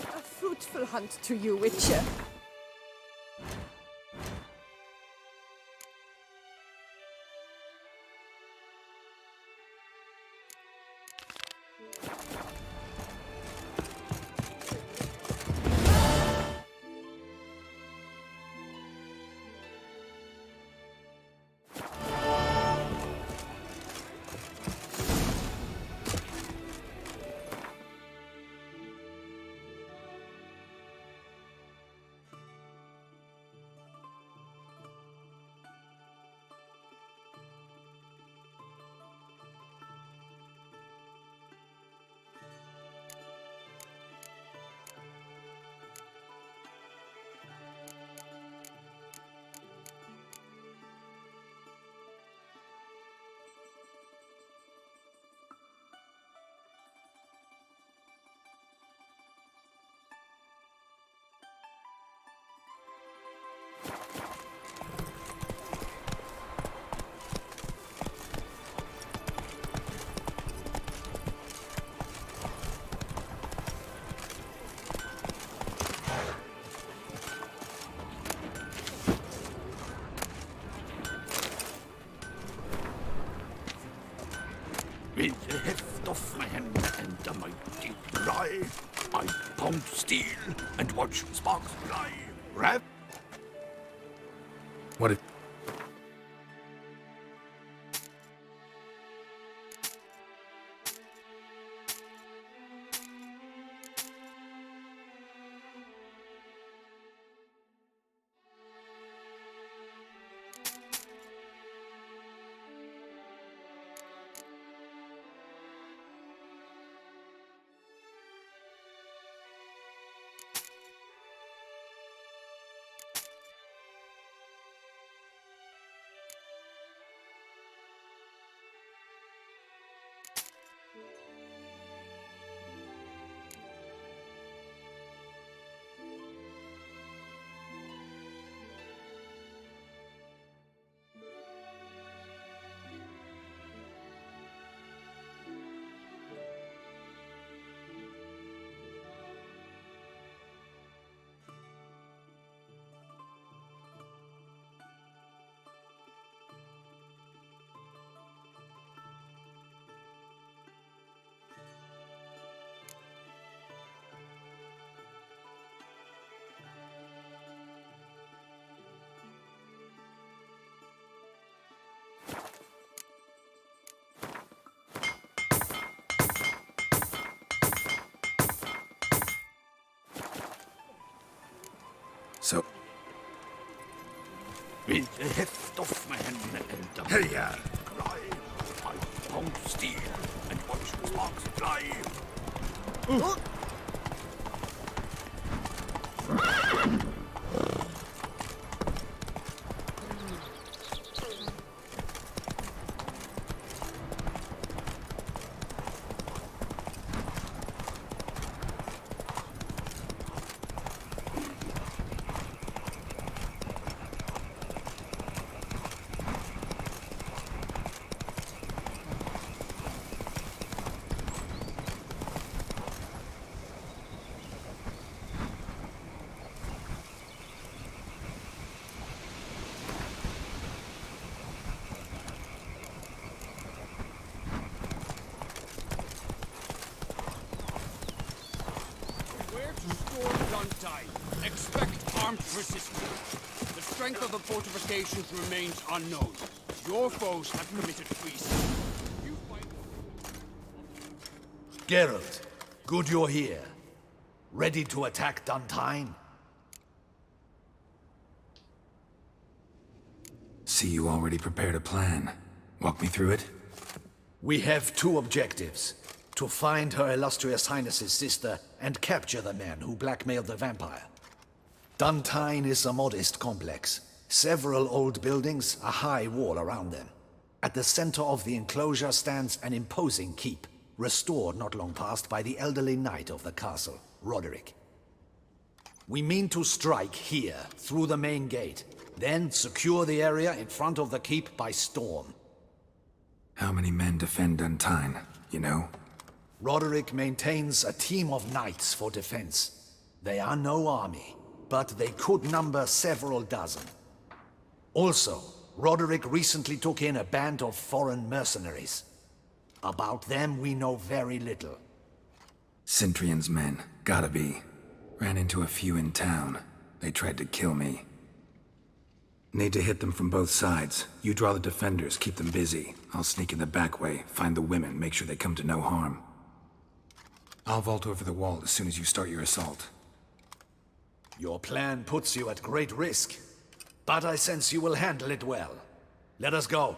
A fruitful hunt to you, Witcher. With the heft of my hand and a mighty cry, I pound steel and watch sparks fly. Rap. What if... So... With the heft of my hand and a Hey, yeah. cry, I pound steel and watch sparks fly. Expect armed resistance. The strength of the fortifications remains unknown. Your foes have committed treason. Geralt, good you're here. Ready to attack Duntine? See, you already prepared a plan. Walk me through it? We have two objectives. To find Her Illustrious Highness's sister and capture the man who blackmailed the vampire. Duntine is a modest complex. Several old buildings, a high wall around them. At the center of the enclosure stands an imposing keep, restored not long past by the elderly knight of the castle, Roderick. We mean to strike here, through the main gate, then secure the area in front of the keep by storm. How many men defend Duntine, you know? Roderick maintains a team of knights for defense. They are no army, but they could number several dozen. Also, Roderick recently took in a band of foreign mercenaries. About them we know very little. Cintrian's men, gotta be. Ran into a few in town. They tried to kill me. Need to hit them from both sides. You draw the defenders, keep them busy. I'll sneak in the back way, find the women, make sure they come to no harm. I'll vault over the wall as soon as you start your assault. Your plan puts you at great risk, but I sense you will handle it well. Let us go.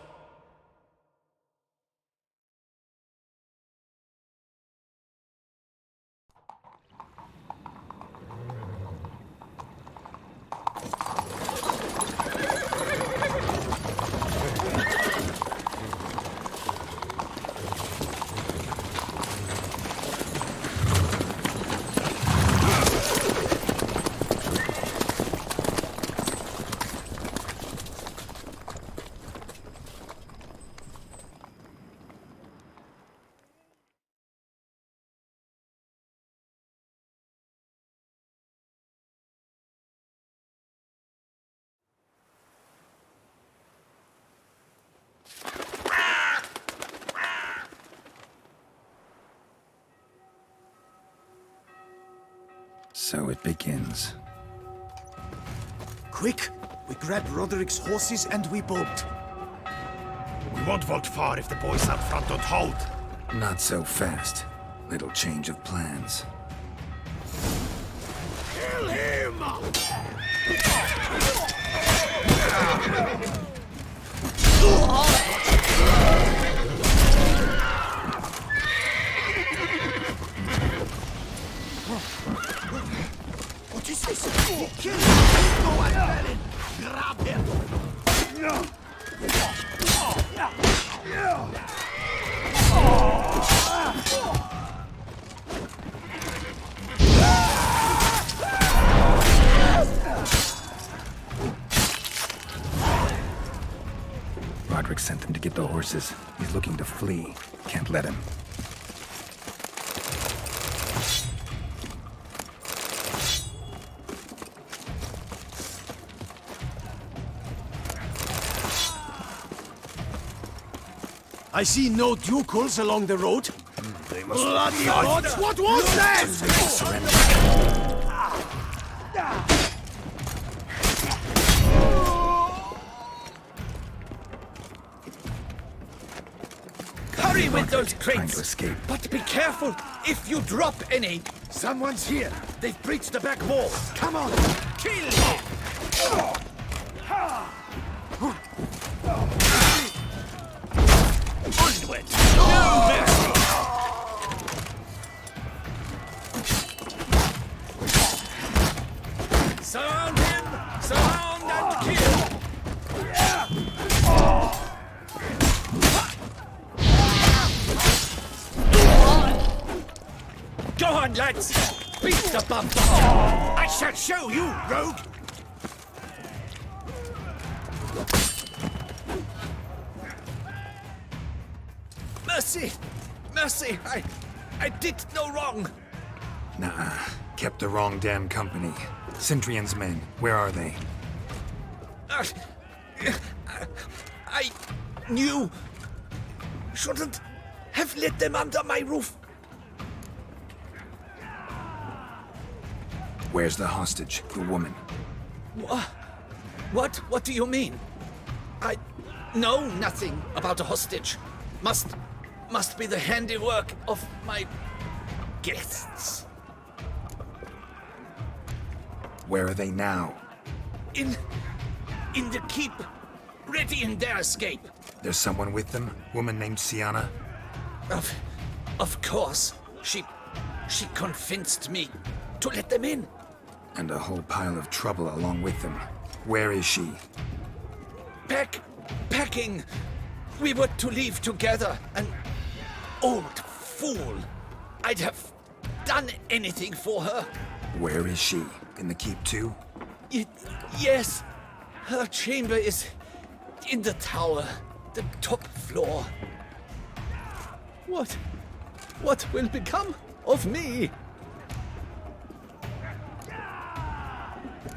So it begins. Quick! We grab Roderick's horses and we bolt. We won't vault far if the boys up front don't hold. Not so fast. Little change of plans. Kill him! What is this? Kill him! Go on, Balin! Grab him! Roderick sent them to get the horses. He's looking to flee. Can't let him. I see no ducals along the road. They must Bloody be gods! What was that? Hurry with those Trying to crates! escape. But be careful! If you drop any... Someone's here. They've breached the back wall. Come on! Kill him! Onward! No mercy! Surround him! Surround and kill! Go on, lads! Beat the bump! I shall show you, rogue! Mercy! Mercy! I did no wrong! Nah, kept the wrong damn company. Cintrian's men, where are they? I knew... Shouldn't have let them under my roof. Where's the hostage, the woman? What? What do you mean? I know nothing about a hostage. Must must be the handiwork of my guests. Where are they now? In the keep, ready in their escape. There's someone with them? Woman named Sienna? Of course. She convinced me to let them in. And a whole pile of trouble along with them. Where is she? Packing. We were to leave together. An old fool. I'd have done anything for her. Where is she? In the keep too? Yes. Her chamber is in the tower. The top floor. What will become of me?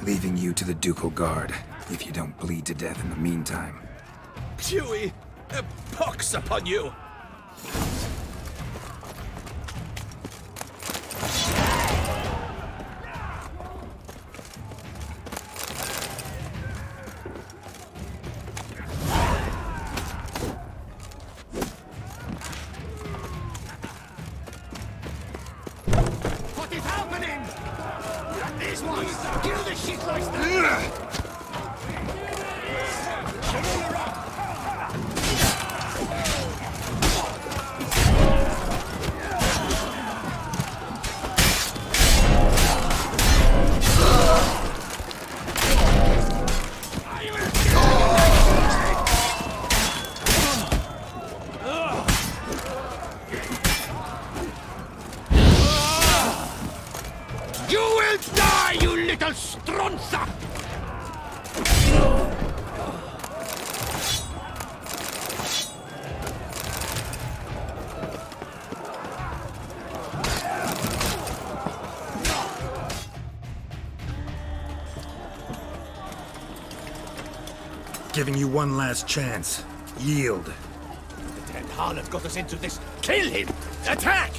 Leaving you to the Ducal Guard, if you don't bleed to death in the meantime. Huey, a pox upon you! What is happening? These ones! Kill the shit like that! You will die, you little stronza! Giving you one last chance. Yield. The damned harlot got us into this. Kill him! Attack!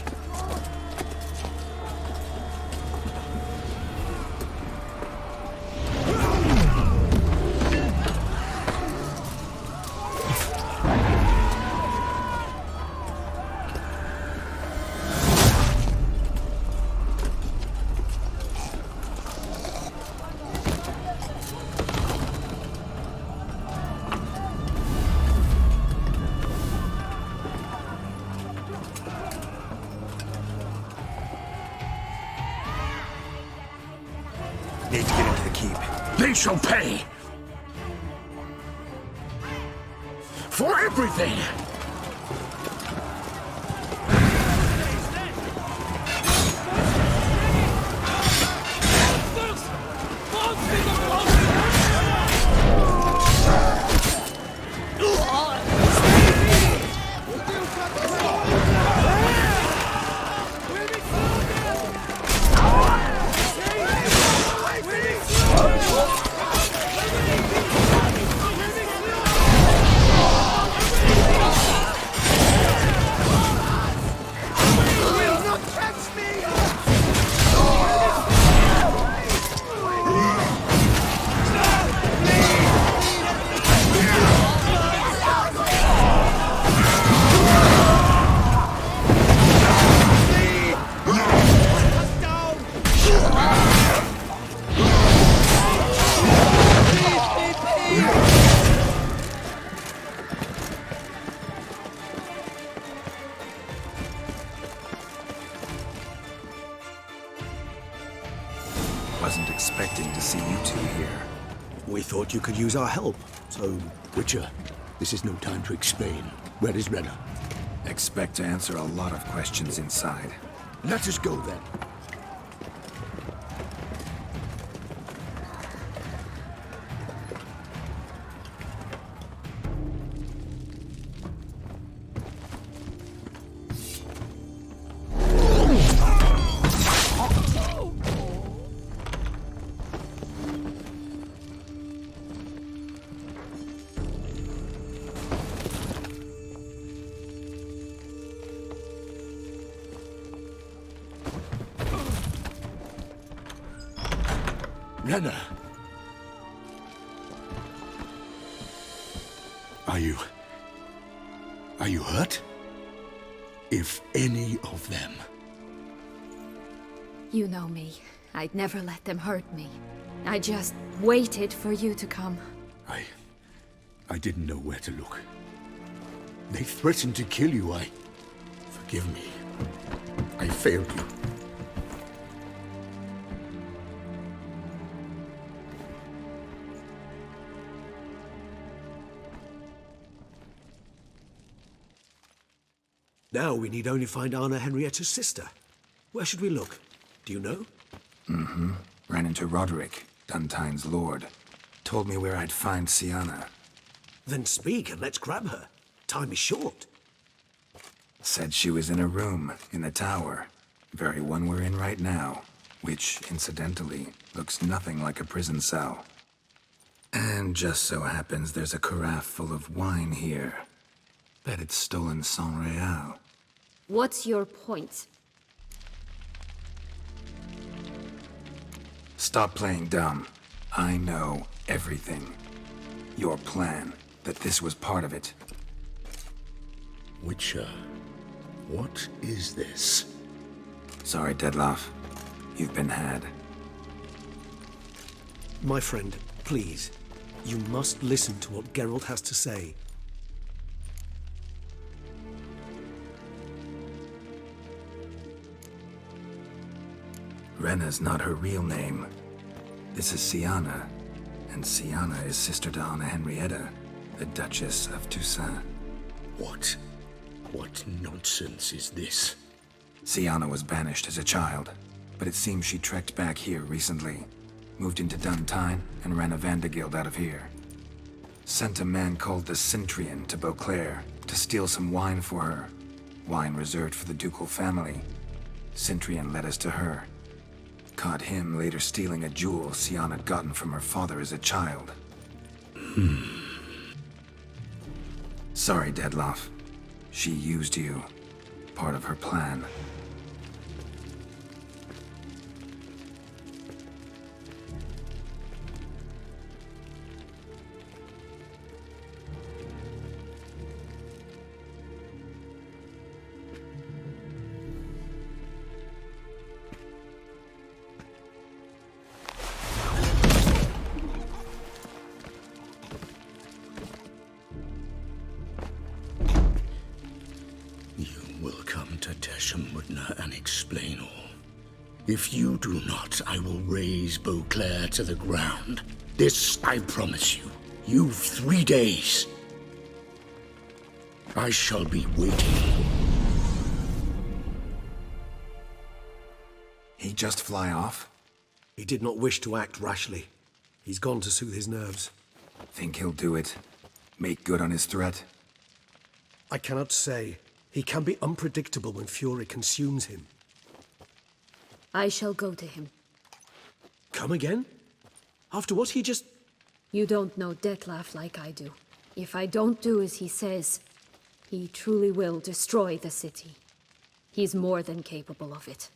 Need to get into the keep. They shall pay! For everything! Wasn't expecting to see you two here. We thought you could use our help. So, Witcher, this is no time to explain. Where is Renna? Expect to answer a lot of questions inside. Let us go then. Renna! Are you hurt? if any of them. You know me. I'd never let them hurt me. I just waited for you to come. I didn't know where to look. They threatened to kill you. Forgive me. I failed you. Now we need only find Anna Henrietta's sister. Where should we look? Do you know? Mm-hmm. Ran into Roderick, Duntine's lord. Told me where I'd find Sienna. Then speak and let's grab her. Time is short. Said she was in a room in the tower. Very one we're in right now. Which, incidentally, looks nothing like a prison cell. And just so happens there's a carafe full of wine here. Bet it's stolen Sonreal. What's your point? Stop playing dumb. I know everything. Your plan, that this was part of it. Witcher, what is this? Sorry, Dettlaff. You've been had. My friend, please. You must listen to what Geralt has to say. Rena's not her real name. This is Sienna, and Sienna is sister to Anna Henrietta, the Duchess of Toussaint. What nonsense is this? Sienna was banished as a child, but it seems she trekked back here recently. Moved into Duntine and ran a Vandergild out of here. Sent a man called the Centrian to Beauclair to steal some wine for her. Wine reserved for the ducal family. Centrian led us to her. Caught him later stealing a jewel Sienna had gotten from her father as a child. Sorry, Dettlaff. She used you. Part of her plan. And explain all. If you do not, I will raise Beauclair to the ground. This I promise you. You've 3 days. I shall be waiting. He just fly off? He did not wish to act rashly. He's gone to soothe his nerves. Think he'll do it? Make good on his threat? I cannot say. He can be unpredictable when fury consumes him. I shall go to him. Come again? After what he just... You don't know Dettlaff like I do. If I don't do as he says, he truly will destroy the city. He's more than capable of it.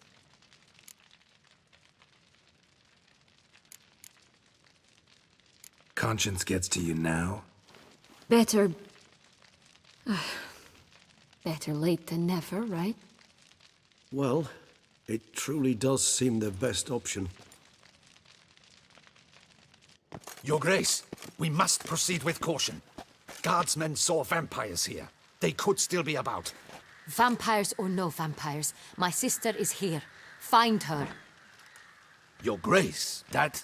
Conscience gets to you now? Better... better late than never, right? Well, it truly does seem the best option. Your Grace, we must proceed with caution. Guardsmen saw vampires here. They could still be about. Vampires or no vampires, my sister is here. Find her. Your Grace, that...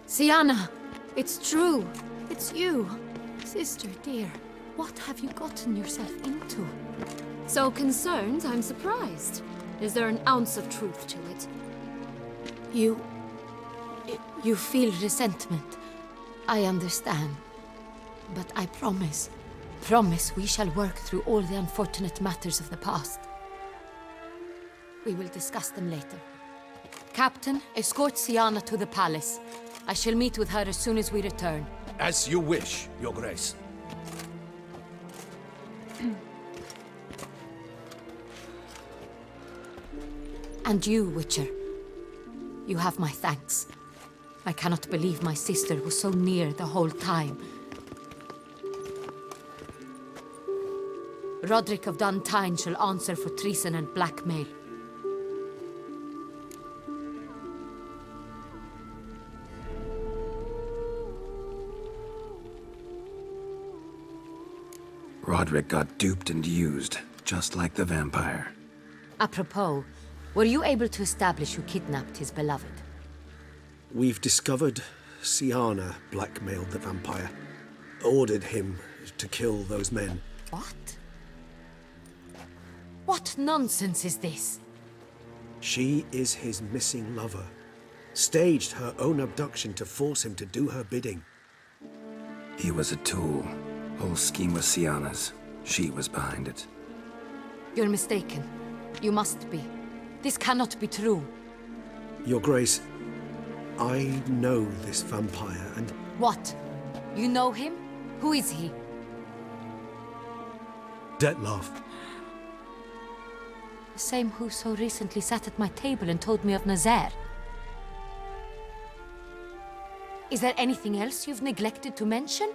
Sienna, it's true. It's you. Sister dear, what have you gotten yourself into? So concerned, I'm surprised. Is there an ounce of truth to it? You feel resentment. I understand. But I promise we shall work through all the unfortunate matters of the past. We will discuss them later. Captain, escort Sienna to the palace. I shall meet with her as soon as we return. As you wish, Your Grace. And you, Witcher. You have my thanks. I cannot believe my sister was so near the whole time. Roderick of Duntine shall answer for treason and blackmail. Roderick got duped and used, just like the vampire. Apropos, were you able to establish who kidnapped his beloved? We've discovered Siana blackmailed the vampire, ordered him to kill those men. What? What nonsense is this? She is his missing lover. Staged her own abduction to force him to do her bidding. He was a tool. Whole scheme was Siana's. She was behind it. You're mistaken. You must be. This cannot be true. Your Grace, I know this vampire and... What? You know him? Who is he? Detlef. The same who so recently sat at my table and told me of Nazaire. Is there anything else you've neglected to mention?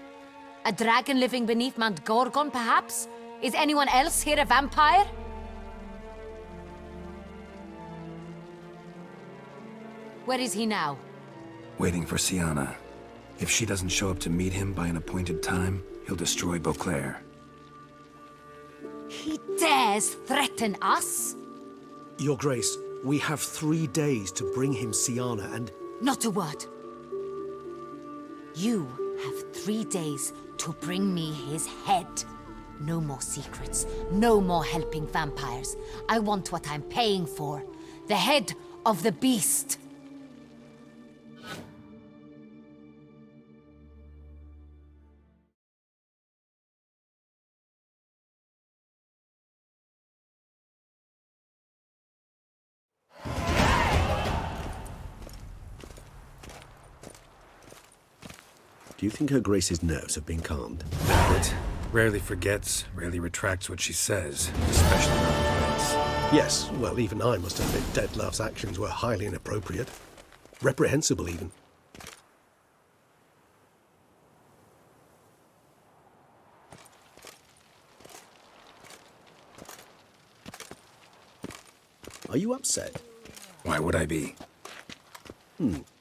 A dragon living beneath Mount Gorgon, perhaps? Is anyone else here a vampire? Where is he now? Waiting for Siana. If she doesn't show up to meet him by an appointed time, he'll destroy Beauclair. He dares threaten us? Your Grace, we have 3 days to bring him Siana and... Not a word. You have 3 days to bring me his head. No more secrets. No more helping vampires. I want what I'm paying for. The head of the beast. Do you think Her Grace's nerves have been calmed? But rarely forgets, rarely retracts what she says, especially around threats. Yes, well, even I must admit Detlef's actions were highly inappropriate. Reprehensible, even. Are you upset? Why would I be?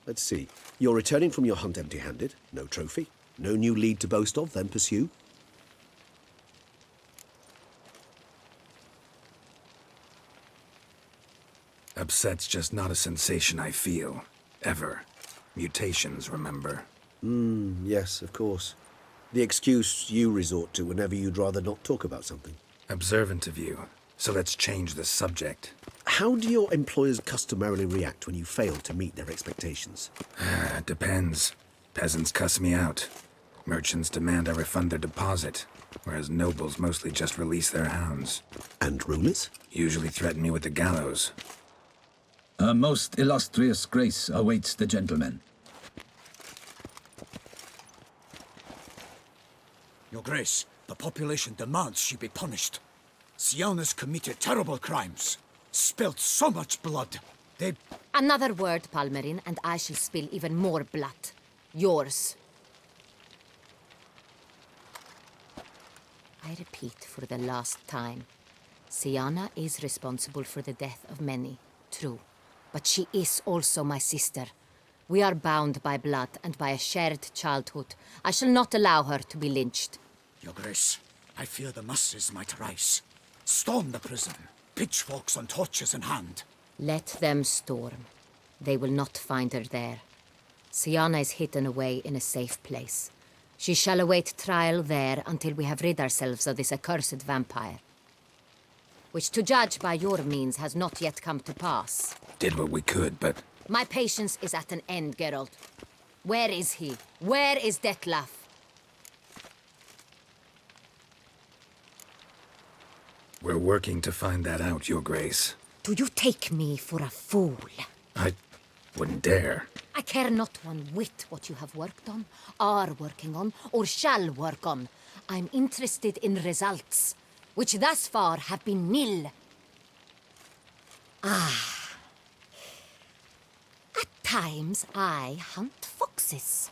Let's see. You're returning from your hunt empty-handed. No trophy. No new lead to boast of, then pursue. Upset's just not a sensation I feel. Ever. Mutations, remember? Yes, of course. The excuse you resort to whenever you'd rather not talk about something. Observant of you. So let's change the subject. How do your employers customarily react when you fail to meet their expectations? Depends. Peasants cuss me out. Merchants demand I refund their deposit, whereas nobles mostly just release their hounds. And rulers? Usually threaten me with the gallows. A most illustrious grace awaits the gentleman. Your Grace, the population demands she be punished. Siana's committed terrible crimes. Spilt so much blood. They... Another word, Palmerin, and I shall spill even more blood. Yours. I repeat for the last time. Siana is responsible for the death of many, true. But she is also my sister. We are bound by blood and by a shared childhood. I shall not allow her to be lynched. Your Grace, I fear the masses might rise. Storm the prison. Pitchforks and torches in hand. Let them storm. They will not find her there. Siana is hidden away in a safe place. She shall await trial there until we have rid ourselves of this accursed vampire. Which, to judge by your means, has not yet come to pass. Did what we could, but... My patience is at an end, Geralt. Where is he? Where is Detlef? We're working to find that out, Your Grace. Do you take me for a fool? I wouldn't dare. I care not one whit what you have worked on, are working on, or shall work on. I'm interested in results, which thus far have been nil. Ah, Sometimes I hunt foxes.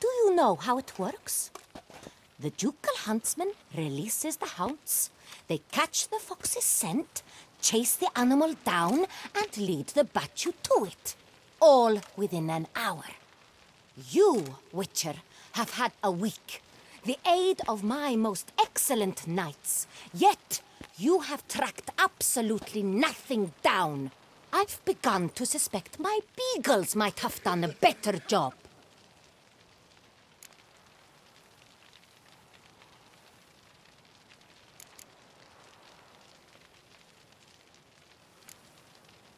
Do you know how it works? The ducal huntsman releases the hounds. They catch the fox's scent, chase the animal down, and lead the Bachu to it. All within an hour. You, Witcher, have had a week. The aid of my most excellent knights. Yet, you have tracked absolutely nothing down. I've begun to suspect my beagles might have done a better job.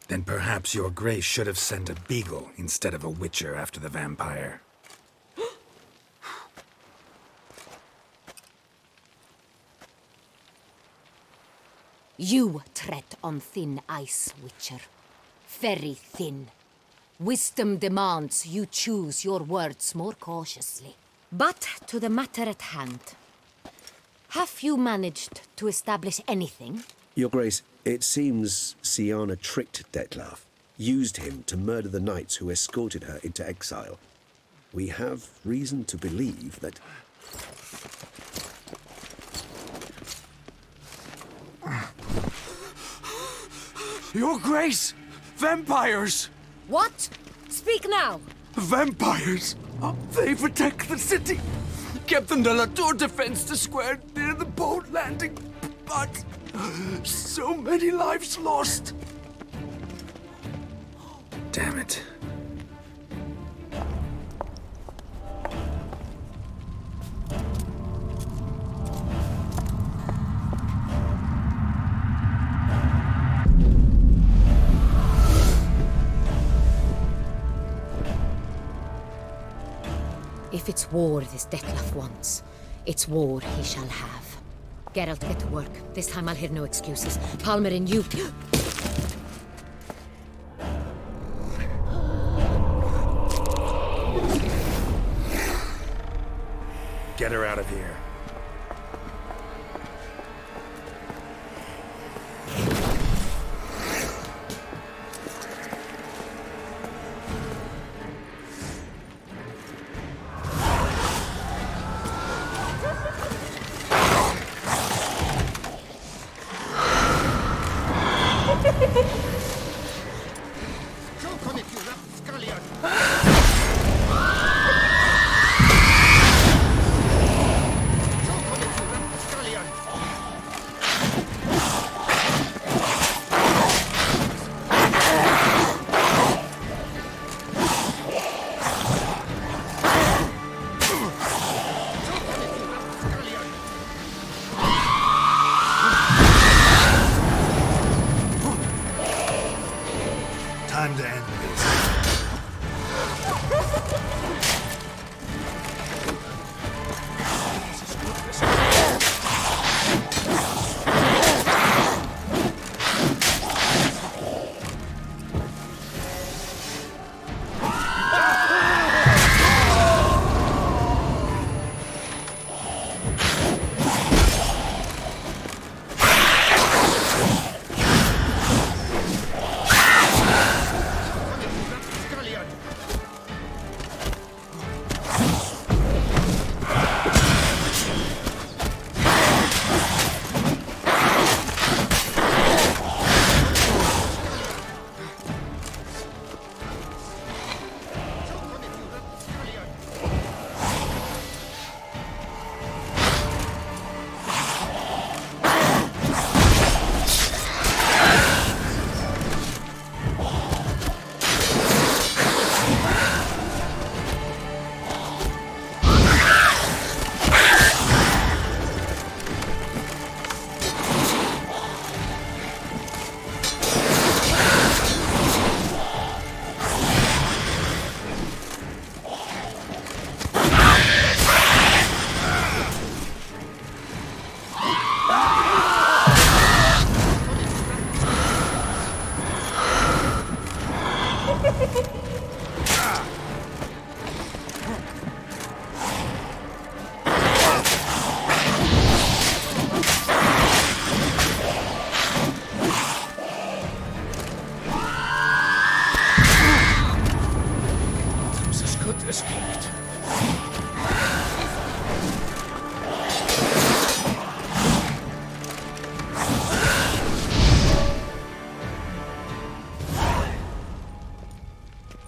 Then perhaps your grace should have sent a beagle instead of a witcher after the vampire. You tread on thin ice, Witcher. Very thin. Wisdom demands you choose your words more cautiously. But to the matter at hand. Have you managed to establish anything? Your Grace, it seems Siana tricked Detlef, used him to murder the knights who escorted her into exile. We have reason to believe that... Your Grace! Vampires! What? Speak now! Vampires! They protect the city! Captain de la Tour defends the square near the boat landing, but so many lives lost! Damn it. If it's war this Detlef wants, it's war he shall have. Geralt, get to work. This time I'll hear no excuses. Palmer and you... Get her out of here. Choke on it, you rapscallion!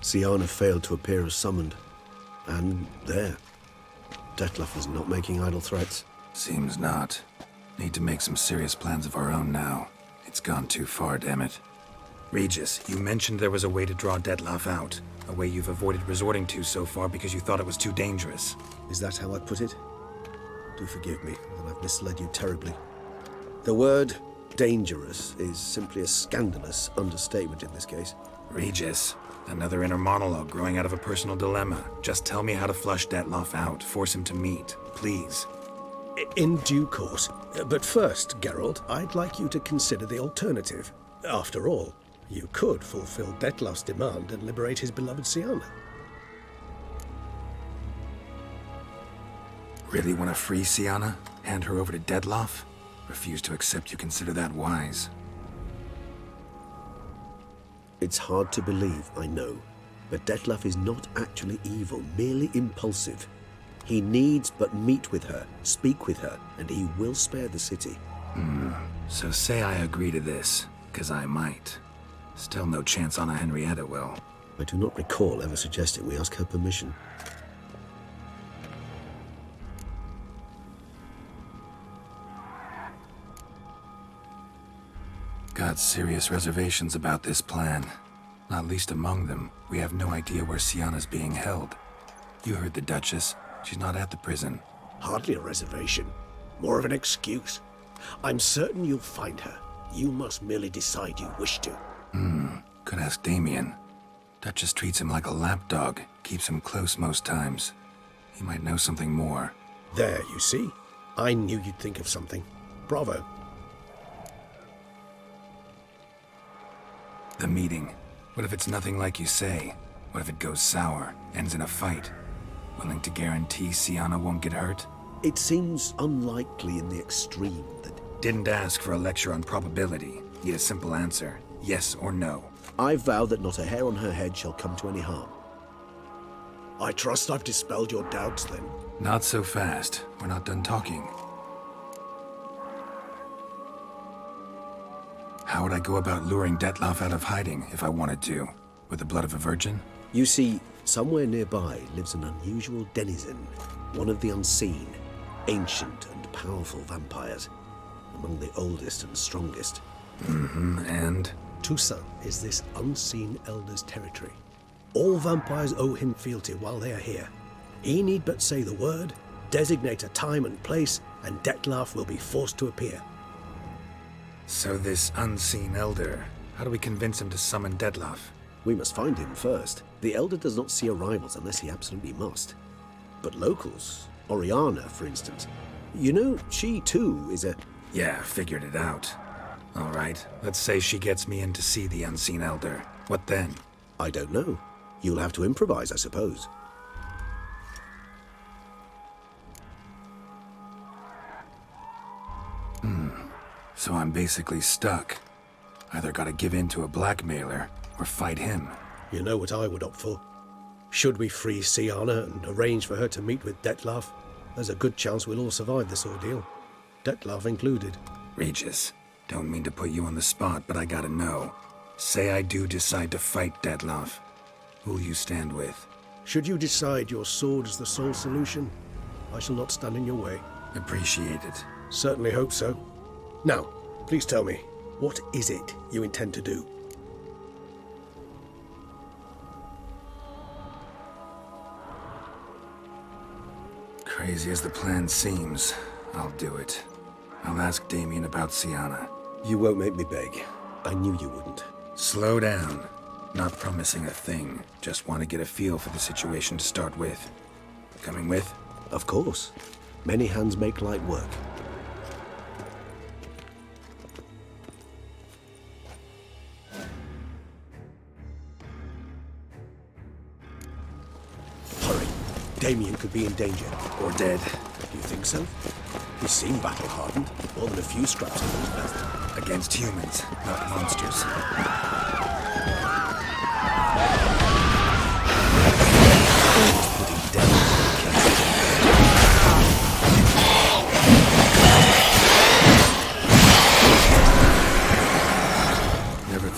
Siana failed to appear as summoned. And there. Detlef is not making idle threats. Seems not. Need to make some serious plans of our own now. It's gone too far, damn it. Regis, you mentioned there was a way to draw Detlef out. A way you've avoided resorting to so far because you thought it was too dangerous. Is that how I put it? Do forgive me that I've misled you terribly. The word dangerous is simply a scandalous understatement in this case. Regis, another inner monologue growing out of a personal dilemma. Just tell me how to flush Detlef out, force him to meet, please. In due course. But first, Geralt, I'd like you to consider the alternative. After all, you could fulfill Detlef's demand and liberate his beloved Siana. Really want to free Siana? Hand her over to Detlef? Refuse to accept you consider that wise. It's hard to believe, I know, but Detlef is not actually evil, merely impulsive. He needs but meet with her, speak with her, and he will spare the city. So say I agree to this, 'cause I might. Still no chance Anna Henrietta will. I do not recall ever suggesting we ask her permission. Got serious reservations about this plan. Not least among them, we have no idea where Siana's being held. You heard the Duchess. She's not at the prison. Hardly a reservation. More of an excuse. I'm certain you'll find her. You must merely decide you wish to. Could ask Damien. Duchess treats him like a lapdog. Keeps him close most times. He might know something more. There, you see? I knew you'd think of something. Bravo. The meeting. What if it's nothing like you say? What if it goes sour, ends in a fight? Willing to guarantee Siana won't get hurt? It seems unlikely in the extreme that... Didn't ask for a lecture on probability. Need a simple answer. Yes or no. I vow that not a hair on her head shall come to any harm. I trust I've dispelled your doubts, then. Not so fast. We're not done talking. How would I go about luring Detlef out of hiding if I wanted to? With the blood of a virgin? You see, somewhere nearby lives an unusual denizen, one of the unseen, ancient and powerful vampires, among the oldest and strongest. And? Toussaint is this unseen elder's territory. All vampires owe him fealty while they are here. He need but say the word, designate a time and place, and Detlef will be forced to appear. So this unseen elder, how do we convince him to summon Detlef? We must find him first. The elder does not see arrivals unless he absolutely must. But locals, Oriana, for instance, you know, she too is a... Yeah, figured it out. All right, let's say she gets me in to see the unseen elder. What then? I don't know. You'll have to improvise, I suppose. So I'm basically stuck. Either gotta give in to a blackmailer, or fight him. You know what I would opt for. Should we free Siana and arrange for her to meet with Detlef, there's a good chance we'll all survive this ordeal. Detlef included. Regis, don't mean to put you on the spot, but I gotta know. Say I do decide to fight Detlef. Who'll you stand with? Should you decide your sword is the sole solution, I shall not stand in your way. Appreciate it. Certainly hope so. Now, please tell me, what is it you intend to do? Crazy as the plan seems, I'll do it. I'll ask Damien about Siana. You won't make me beg. I knew you wouldn't. Slow down. Not promising a thing. Just want to get a feel for the situation to start with. Coming with? Of course. Many hands make light work. Hurry. Damien could be in danger. Or dead. You think so? He seemed battle-hardened. More than a few scraps of his best. Against humans, not monsters.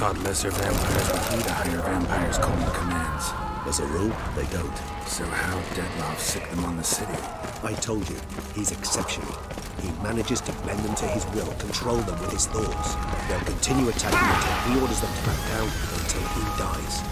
lot lesser vampires would be the higher vampires calling the commands. As a rule, they don't. So how Dettlaff sick them on the city? I told you, he's exceptional. He manages to bend them to his will, control them with his thoughts. They'll continue attacking until he orders them to back down, until he dies.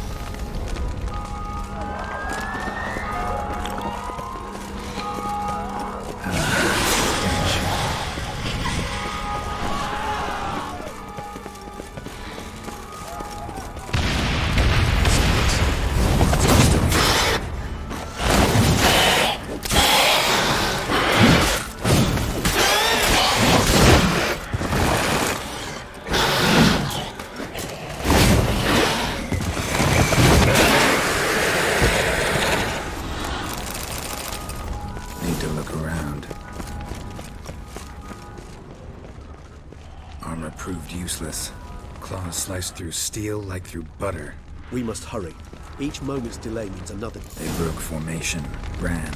Claws sliced through steel like through butter. We must hurry. Each moment's delay means another. They broke formation, ran.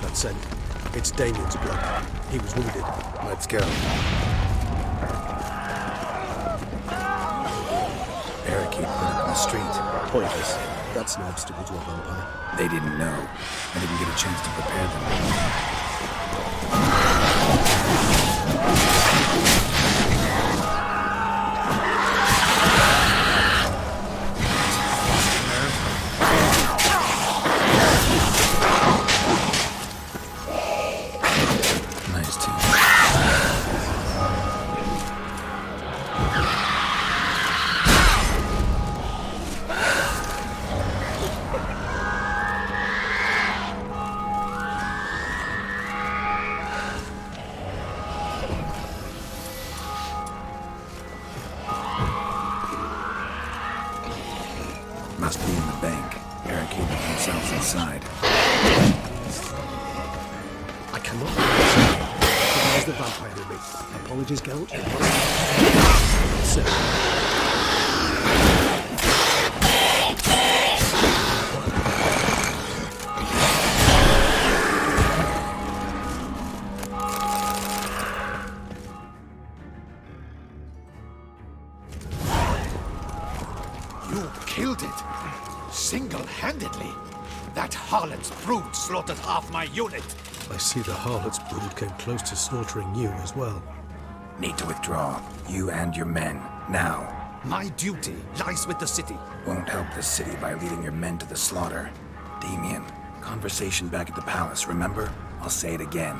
That's it. It's Damien's blood. He was wounded. Let's go. Barricade put up in the street. Pointless. That's no obstacle to a vampire. They didn't know. I didn't get a chance to prepare them. Must be in the bank, barricading themselves inside. I cannot recognize the vampire in me. Apologies, Geralt. So. You killed it! Single-handedly! That harlot's brood slaughtered half my unit! I see the harlot's brood came close to slaughtering you as well. Need to withdraw. You and your men. Now. My duty lies with the city. Won't help the city by leading your men to the slaughter. Damien, conversation back at the palace, remember? I'll say it again.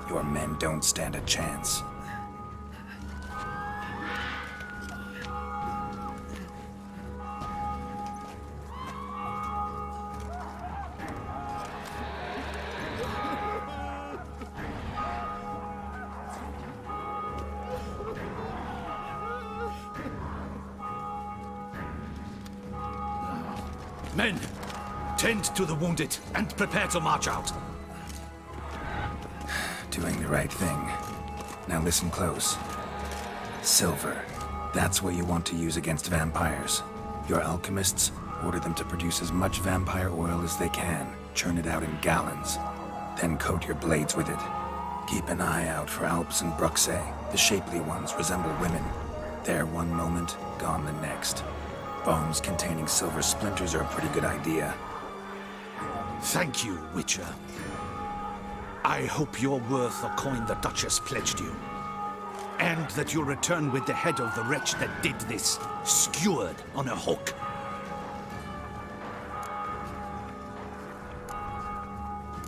Your men don't stand a chance. Men, tend to the wounded and prepare to march out. Doing the right thing. Now listen close. Silver. That's what you want to use against vampires. Your alchemists, order them to produce as much vampire oil as they can. Churn it out in gallons. Then coat your blades with it. Keep an eye out for Alps and Bruxae. The shapely ones resemble women. There one moment, gone the next. Bombs containing silver splinters are a pretty good idea. Thank you, Witcher. I hope you're worth the coin the Duchess pledged you. And that you'll return with the head of the wretch that did this, skewered on a hook.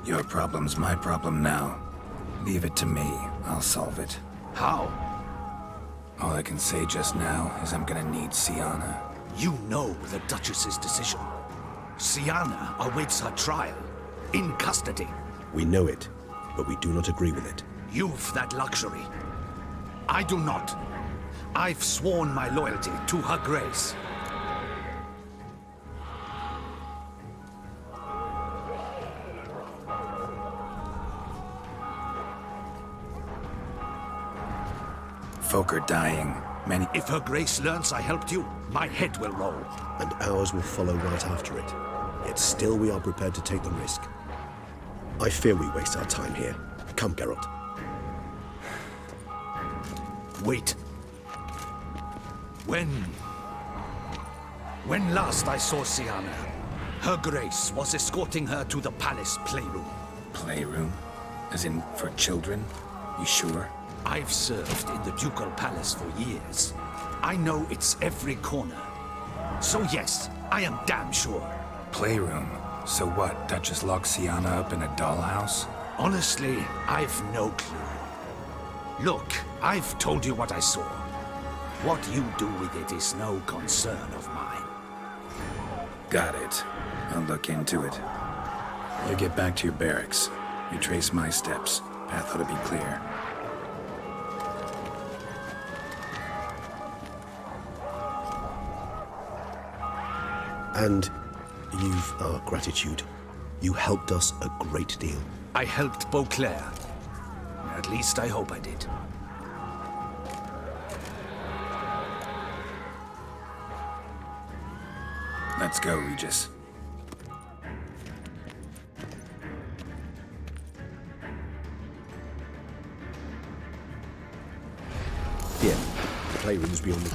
Your problem's my problem now. Leave it to me. I'll solve it. How? All I can say just now is I'm gonna need Sienna. You know the Duchess's decision. Sienna awaits her trial, in custody. We know it, but we do not agree with it. You've that luxury. I do not. I've sworn my loyalty to her grace. Folk are dying. Many. If her grace learns I helped you, my head will roll. And ours will follow right after it. Yet still we are prepared to take the risk. I fear we waste our time here. Come, Geralt. Wait. When When last I saw Siana, Her Grace was escorting her to the palace playroom. Playroom? As in, for children? You sure? I've served in the ducal palace for years. I know its every corner. So yes, I am damn sure. Playroom? So what, Duchess locked Siana up in a dollhouse? Honestly, I've no clue. Look, I've told you what I saw. What you do with it is no concern of mine. Got it. I'll look into it. You get back to your barracks. You trace my steps. Path ought to be clear. And you've our gratitude. You helped us a great deal. I helped Beauclair. At least I hope I did. Let's go, Regis. Here, the playroom's beyond the...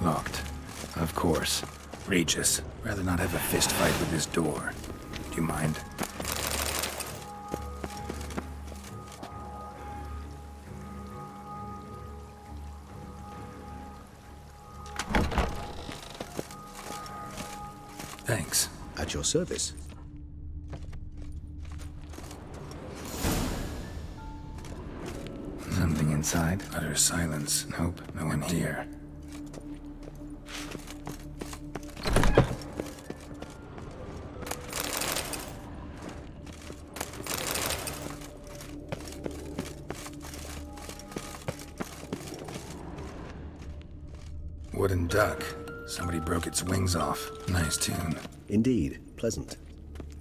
Locked. Of course. Regis, rather not have a fist fight with this door. Do you mind? Thanks. At your service. Something inside? Utter silence. Nope, no one here. Wooden duck. Somebody broke its wings off. Nice tune. Indeed, pleasant.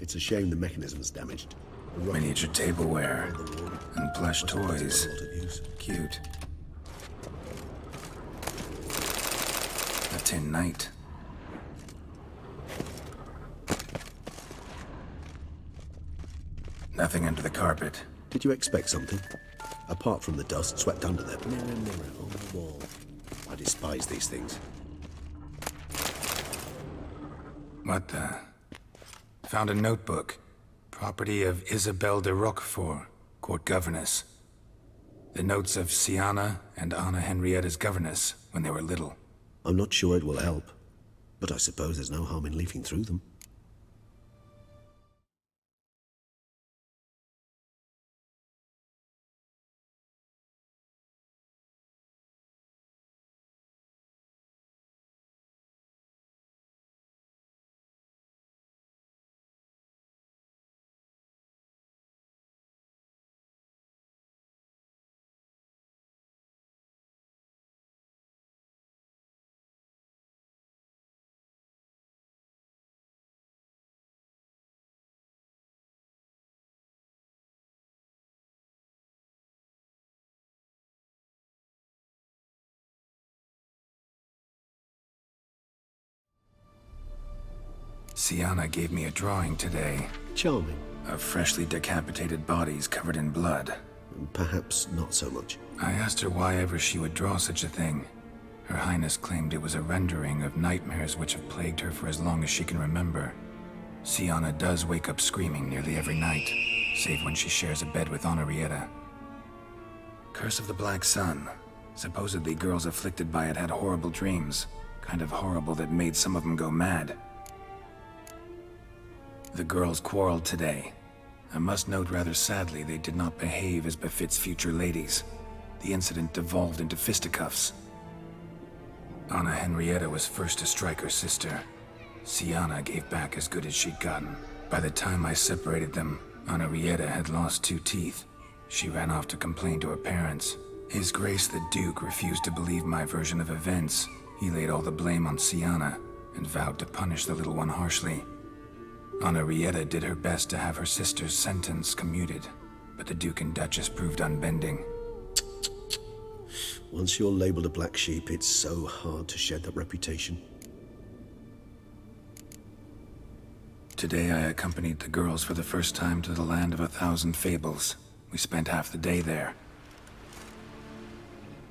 It's a shame the mechanism's damaged. Miniature tableware and plush toys. Cute. A tin knight. Nothing under the carpet. Did you expect something? Apart from the dust swept under them. Mirror on the wall. I despise these things. What the? Found a notebook. Property of Isabelle de Roquefort, court governess. The notes of Siana and Anna Henrietta's governess when they were little. I'm not sure it will help, but I suppose there's no harm in leafing through them. Siana gave me a drawing today. Charming. Of freshly decapitated bodies covered in blood. Perhaps not so much. I asked her why ever she would draw such a thing. Her Highness claimed it was a rendering of nightmares which have plagued her for as long as she can remember. Siana does wake up screaming nearly every night, save when she shares a bed with Henrietta. Curse of the Black Sun. Supposedly girls afflicted by it had horrible dreams. Kind of horrible that made some of them go mad. The girls quarreled today. I must note rather sadly they did not behave as befits future ladies. The incident devolved into fisticuffs. Anna Henrietta was first to strike her sister. Siana gave back as good as she'd gotten. By the time I separated them, Henrietta had lost 2 teeth. She ran off to complain to her parents. His Grace the Duke refused to believe my version of events. He laid all the blame on Siana and vowed to punish the little one harshly. Henrietta did her best to have her sister's sentence commuted, but the Duke and Duchess proved unbending. Once you're labeled a black sheep, it's so hard to shed that reputation. Today I accompanied the girls for the first time to the land of 1,000 fables. We spent half the day there.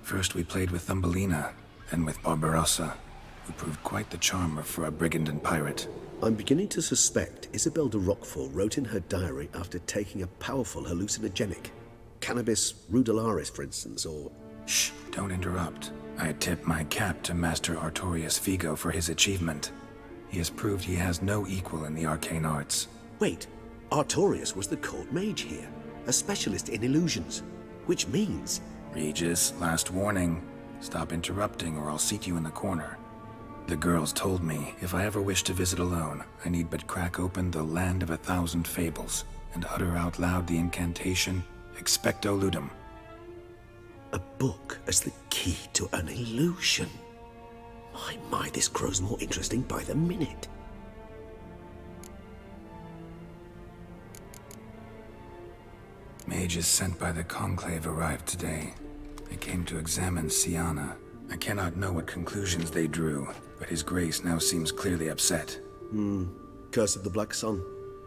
First we played with Thumbelina, then with Barbarossa, who proved quite the charmer for a brigand and pirate. I'm beginning to suspect Isabel de Roquefort wrote in her diary after taking a powerful hallucinogenic. Cannabis rudularis, for instance, or... Shh, don't interrupt. I tip my cap to Master Artorius Figo for his achievement. He has proved he has no equal in the arcane arts. Wait, Artorius was the court mage here, a specialist in illusions, which means... Regis, last warning. Stop interrupting or I'll seat you in the corner. The girls told me if I ever wish to visit alone, I need but crack open the Land of 1,000 Fables and utter out loud the incantation, Expecto Ludum. A book as the key to an illusion. My, this grows more interesting by the minute. Mages sent by the Conclave arrived today. They came to examine Siana. I cannot know what conclusions they drew, but His Grace now seems clearly upset. Curse of the Black Sun.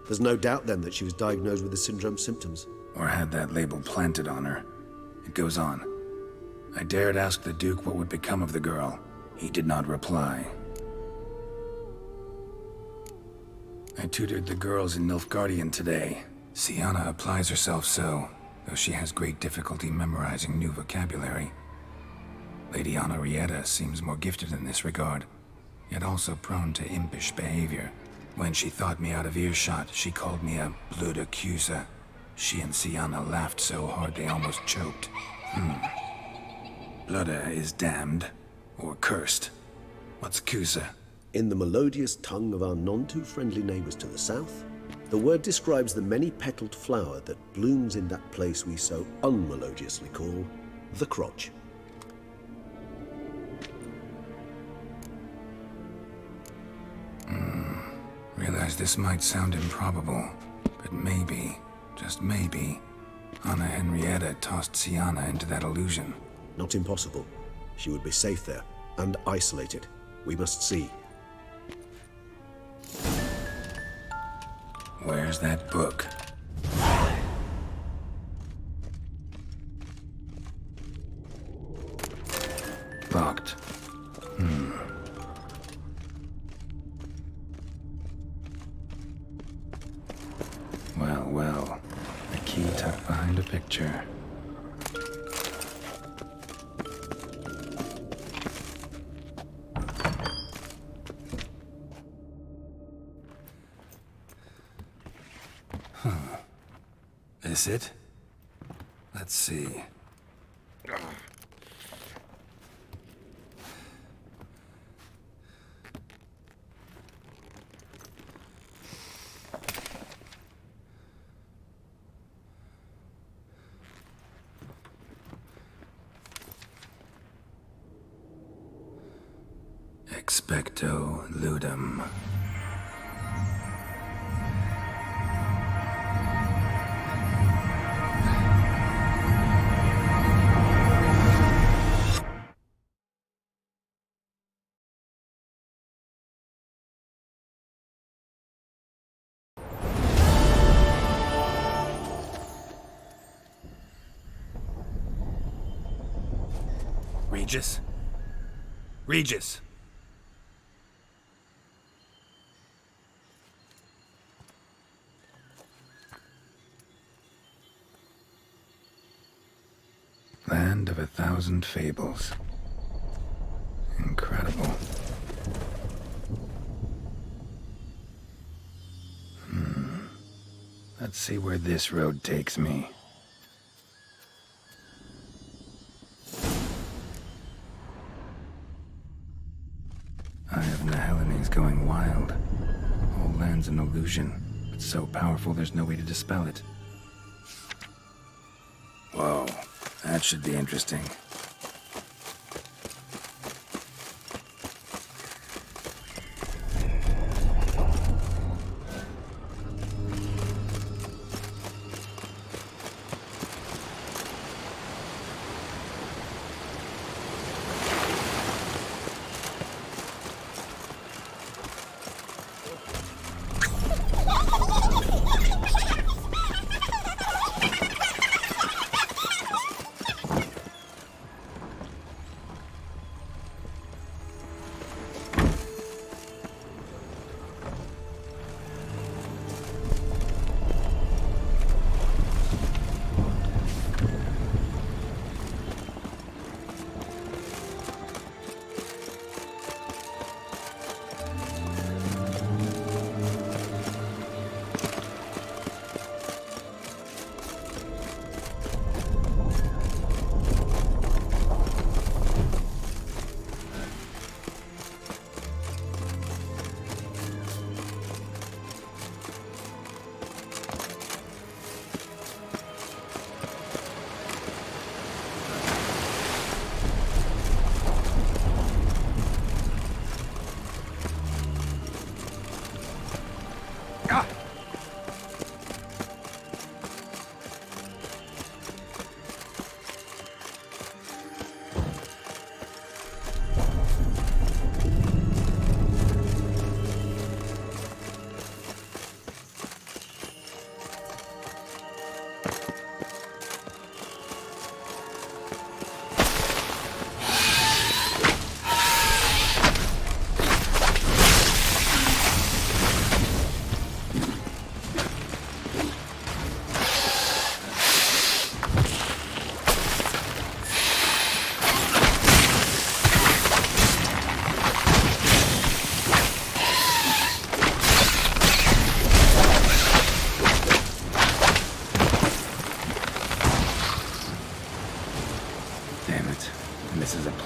There's no doubt then that she was diagnosed with the syndrome symptoms. Or had that label planted on her. It goes on. I dared ask the Duke what would become of the girl. He did not reply. I tutored the girls in Nilfgaardian today. Siana applies herself so, though she has great difficulty memorizing new vocabulary. Lady Henrietta seems more gifted in this regard, yet also prone to impish behavior. When she thought me out of earshot, she called me a blood accuser. She and Siana laughed so hard they almost choked. Blooda is damned, or cursed. What's Cusa? In the melodious tongue of our none-too-friendly neighbors to the south, the word describes the many-petaled flower that blooms in that place we so unmelodiously call the crotch. Realize this might sound improbable, but maybe, just maybe, Anna Henrietta tossed Siana into that illusion. Not impossible. She would be safe there, and isolated. We must see. Where's that book? Locked. Well. A key tucked behind a picture. This it? Let's see. Expecto Ludum. Regis? Regis! Land of 1,000 Fables. Incredible. Let's see where this road takes me. Eye of Nehelene is going wild. Whole land's an illusion, but so powerful there's no way to dispel it. Whoa, that should be interesting.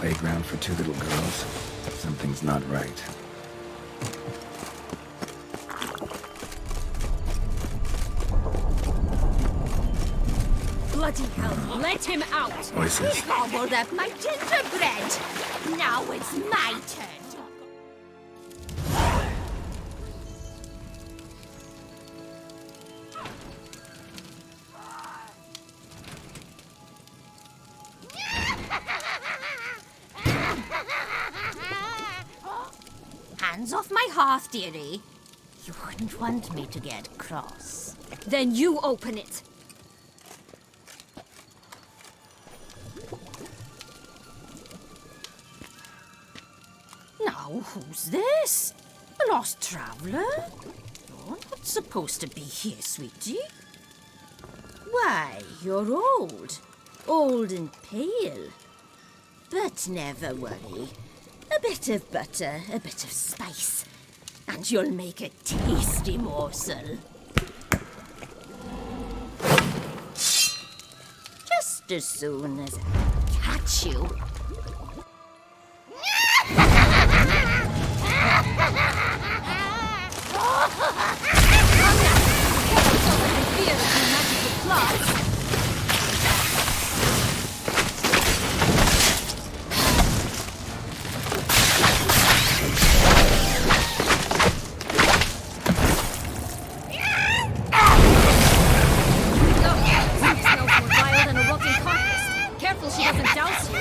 playground for two little girls. Something's not right. Bloody hell, let him out! Voices. He gobbled up my gingerbread. Now it's my turn. Hands off my hearth, dearie. You wouldn't want me to get cross. Then you open it. Now, who's this? A lost traveler? You're not supposed to be here, sweetie. Why, you're old. Old and pale. But never worry. A bit of butter, a bit of spice, and you'll make a tasty morsel. Just as soon as I catch you. Careful she doesn't douse you.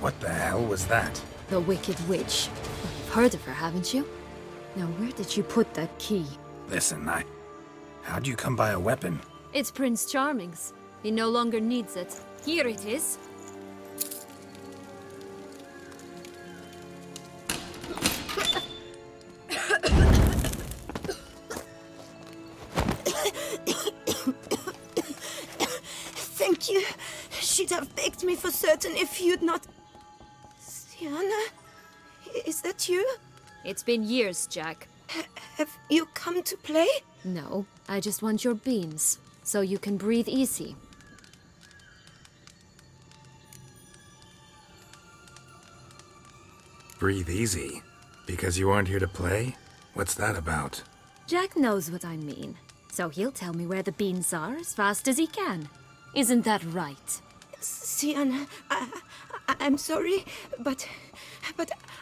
What the hell was that? The Wicked Witch. You've heard of her, haven't you? Now, where did you put that key? Listen, how'd you come by a weapon? It's Prince Charming's. He no longer needs it. Here it is. Thank you. She'd have begged me for certain if you'd not... Sienna? Is that you? It's been years, Jack. Have you come to play? No, I just want your beans, so you can breathe easy. Breathe easy? Because you aren't here to play? What's that about? Jack knows what I mean, so he'll tell me where the beans are as fast as he can. Isn't that right? Sienna, I'm sorry, but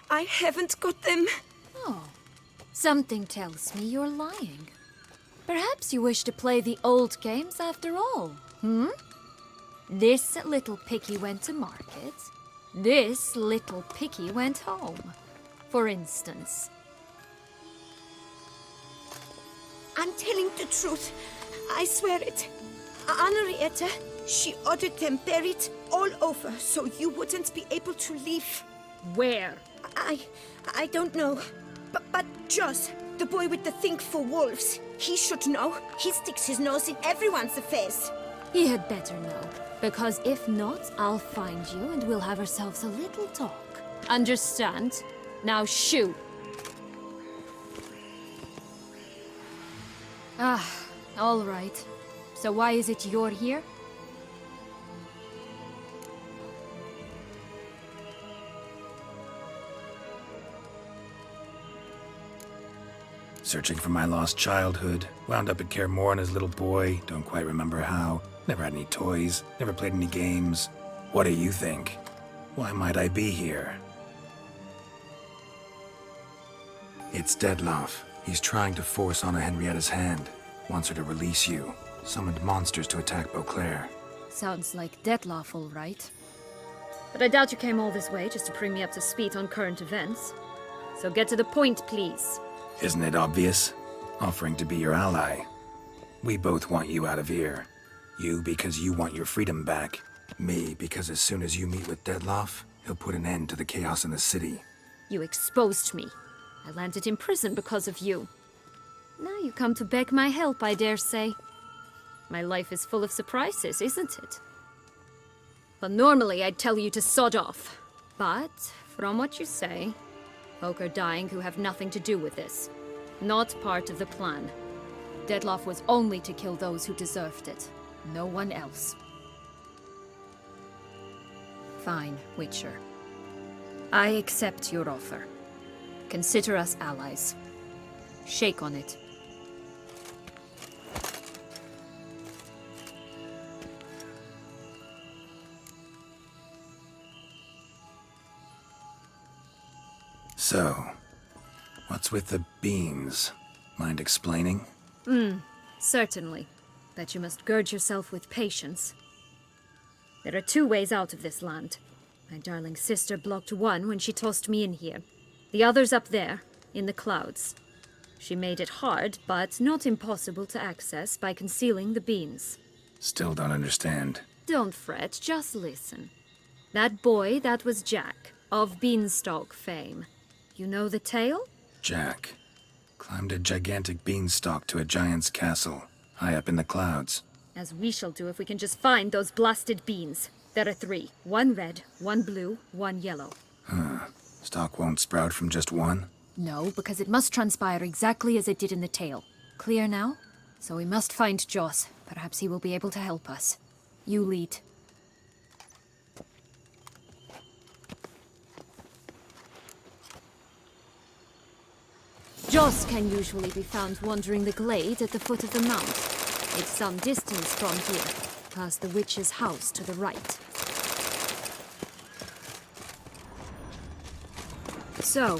I haven't got them. Oh, something tells me you're lying. Perhaps you wish to play the old games after all, This little piggy went to market. This little piggy went home, for instance. I'm telling the truth. I swear it. Henrietta, she ordered them buried all over so you wouldn't be able to leave. Where? I don't know. But Joss, the boy with the thing for wolves, he should know. He sticks his nose in everyone's affairs. He had better know, because if not, I'll find you and we'll have ourselves a little talk. Understand? Now shoo! Ah, all right. So why is it you're here? Searching for my lost childhood. Wound up at Kaer Morhen as a little boy. Don't quite remember how. Never had any toys. Never played any games. What do you think? Why might I be here? It's Dettlaff. He's trying to force Anna Henrietta's hand. Wants her to release you. Summoned monsters to attack Beauclair. Sounds like Dettlaff, all right. But I doubt you came all this way just to bring me up to speed on current events. So get to the point, please. Isn't it obvious? Offering to be your ally. We both want you out of here. You because you want your freedom back. Me because as soon as you meet with Dettlaff, he'll put an end to the chaos in the city. You exposed me. I landed in prison because of you. Now you come to beg my help, I dare say. My life is full of surprises, isn't it? Well, normally I'd tell you to sod off. But, from what you say, folk are dying who have nothing to do with this. Not part of the plan. Dettlaff was only to kill those who deserved it. No one else. Fine, Witcher. I accept your offer. Consider us allies. Shake on it. So, what's with the beans? Mind explaining? Certainly. But you must gird yourself with patience. There are two ways out of this land. My darling sister blocked one when she tossed me in here. The other's up there, in the clouds. She made it hard, but not impossible to access by concealing the beans. Still don't understand. Don't fret, just listen. That boy, that was Jack, of Beanstalk fame. You know the tale? Jack climbed a gigantic beanstalk to a giant's castle, high up in the clouds. As we shall do if we can just find those blasted beans. There are 3. 1 red, 1 blue, 1 yellow. Stalk won't sprout from just one? No, because it must transpire exactly as it did in the tale. Clear now? So we must find Joss. Perhaps he will be able to help us. You lead. Joss can usually be found wandering the glade at the foot of the mount. It's some distance from here, past the witch's house to the right. So,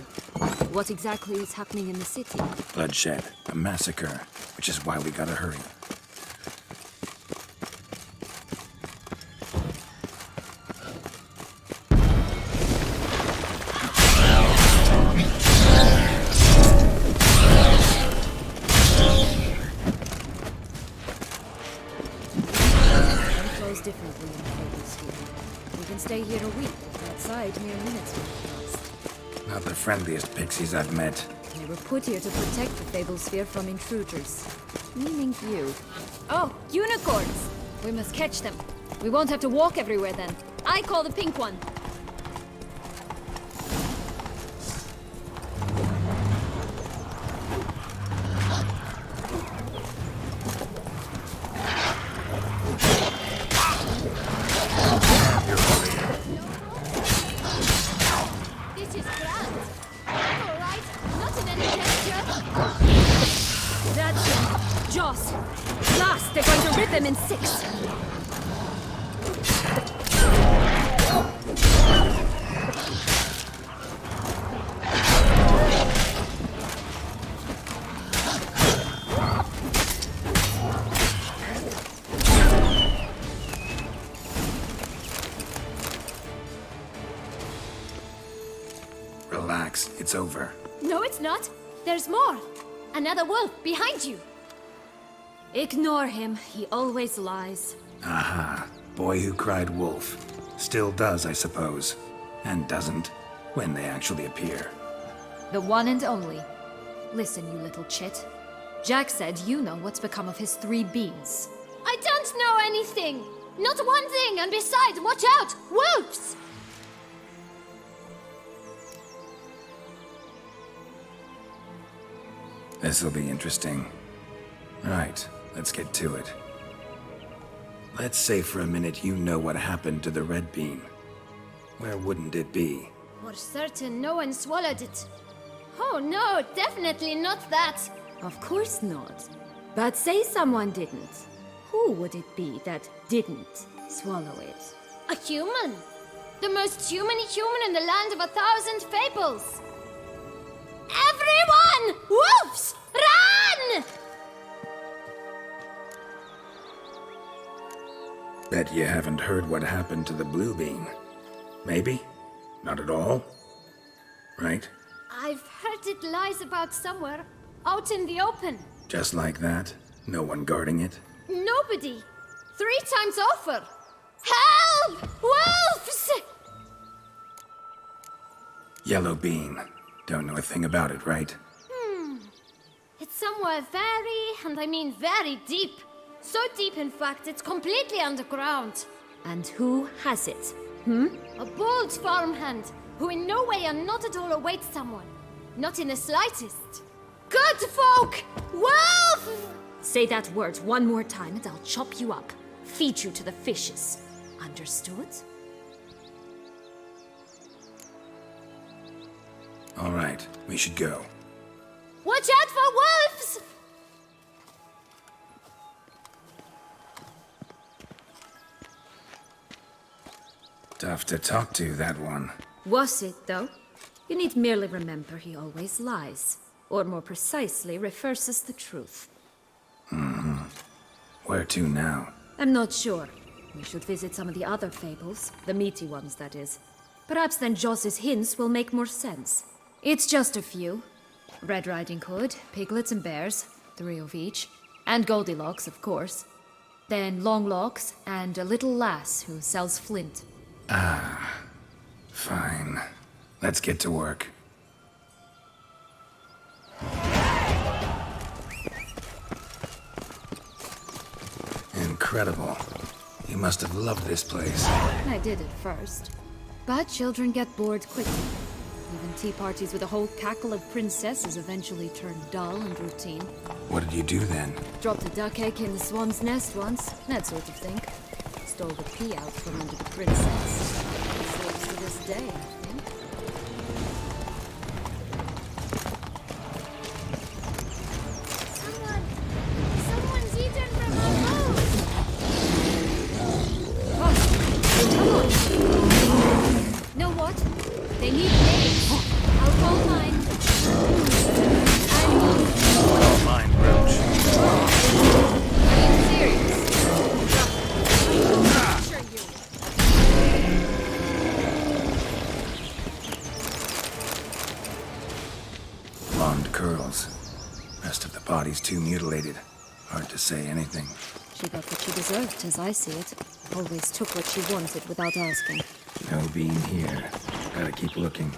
what exactly is happening in the city? Bloodshed, a massacre, which is why we gotta hurry. Differently in Fables here. We can stay here a week, outside mere minutes will pass. Not the friendliest pixies I've met. They were put here to protect the Fable Sphere from intruders. Meaning you. Oh, unicorns! We must catch them. We won't have to walk everywhere then. I call the pink one. This is grand. All right, not in any danger. That's it. Joss. Last, they're going to rip him in 6. Relax, it's over. No, it's not. There's more. Another wolf behind you. Ignore him. He always lies. Aha. Boy who cried wolf. Still does, I suppose. And doesn't, when they actually appear. The one and only. Listen, you little chit. Jack said you know what's become of his 3 beans. I don't know anything. Not one thing, and besides, watch out! Wolves! This'll be interesting. Right, let's get to it. Let's say for a minute you know what happened to the red bean. Where wouldn't it be? For certain, no one swallowed it. Oh no, definitely not that. Of course not. But say someone didn't. Who would it be that didn't swallow it? A human. The most human-y human in the land of 1,000 fables. Everyone! Wolves! Run! Bet you haven't heard what happened to the blue bean. Maybe? Not at all? Right? I've heard it lies about somewhere, out in the open. Just like that? No one guarding it? Nobody. 3 times over. Help! Wolves! Yellow bean. Don't know a thing about it, right? It's somewhere very, and I mean very deep. So deep, in fact, it's completely underground. And who has it? A bold farmhand, who in no way and not at all awaits someone. Not in the slightest. Good folk! Wolf! Say that word one more time and I'll chop you up. Feed you to the fishes. Understood? All right, we should go. Watch out for wolves! Tough to talk to, that one. Was it, though? You need merely remember he always lies. Or more precisely, reverses the truth. Where to now? I'm not sure. We should visit some of the other fables. The meaty ones, that is. Perhaps then Joss's hints will make more sense. It's just a few. Red Riding Hood, piglets and bears, 3 of each. And Goldilocks, of course. Then Longlocks, and a little lass who sells flint. Ah, fine. Let's get to work. Incredible. You must have loved this place. I did at first. But children get bored quickly. Even tea parties with a whole cackle of princesses eventually turn dull and routine. What did you do then? Dropped a duck egg in the swan's nest once, that sort of thing. Stole the pea out from under the princess. Serves to this day, I think. Someone's eaten from our boat! Know what? They need names. I'll call mine. Call mine, Roach. Are you serious? Blonde curls. Rest of the body's too mutilated. Hard to say anything. She got what she deserved, as I see it. Always took what she wanted without asking. No bean here. Gotta keep looking.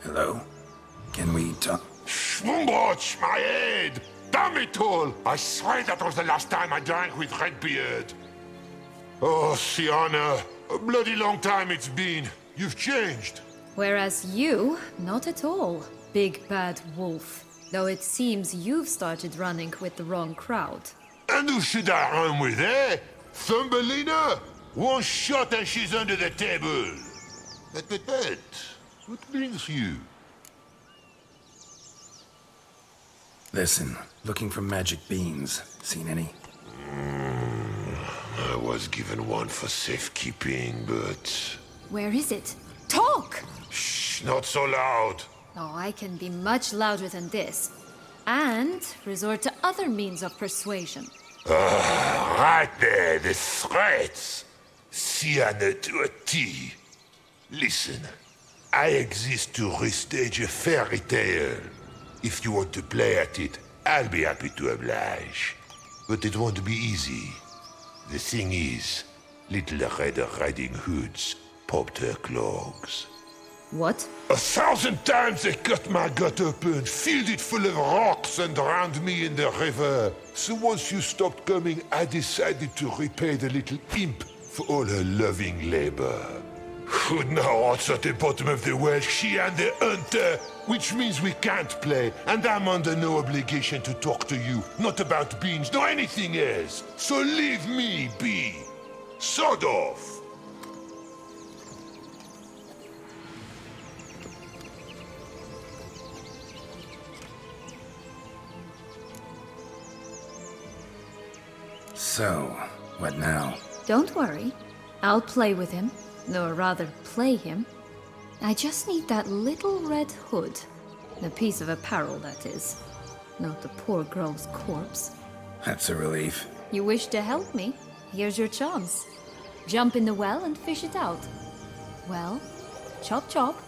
Hello? Can we talk? Schwumbroch, my head! Damn it all! I swear that was the last time I drank with Redbeard. Oh, Sienna, a bloody long time it's been. You've changed. Whereas you, not at all, big bad wolf. Though it seems you've started running with the wrong crowd. And who should I run with, eh? Thumbelina? One shot and she's under the table. But, what brings you? Listen, looking for magic beans. Seen any? I was given one for safekeeping, but... Where is it? Talk! Shh, not so loud. Oh, I can be much louder than this. And resort to other means of persuasion. Right there, the threats. Sienna to a T. Listen, I exist to restage a fairy tale. If you want to play at it, I'll be happy to oblige. But it won't be easy. The thing is, Little Red Riding Hoods popped her clogs. What? 1,000 times they cut my gut open, filled it full of rocks and drowned me in the river. So once you stopped coming, I decided to repay the little imp for all her loving labor. Who now rots at the bottom of the well, she and the hunter, which means we can't play, and I'm under no obligation to talk to you, not about beans, nor anything else. So leave me be. Sod off. So, what now? Don't worry. I'll play with him. Or rather, play him. I just need that little red hood. A piece of apparel, that is. Not the poor girl's corpse. That's a relief. You wish to help me? Here's your chance. Jump in the well and fish it out. Well, chop chop.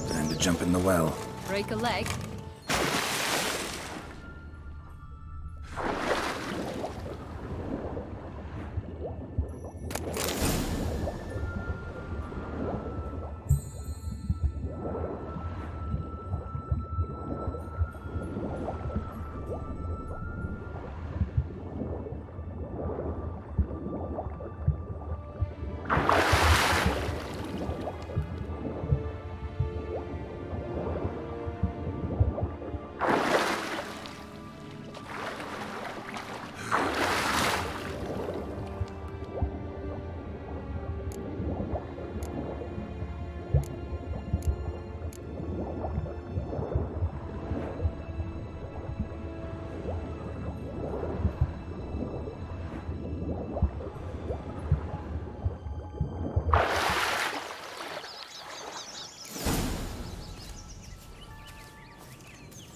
Time to jump in the well. Break a leg.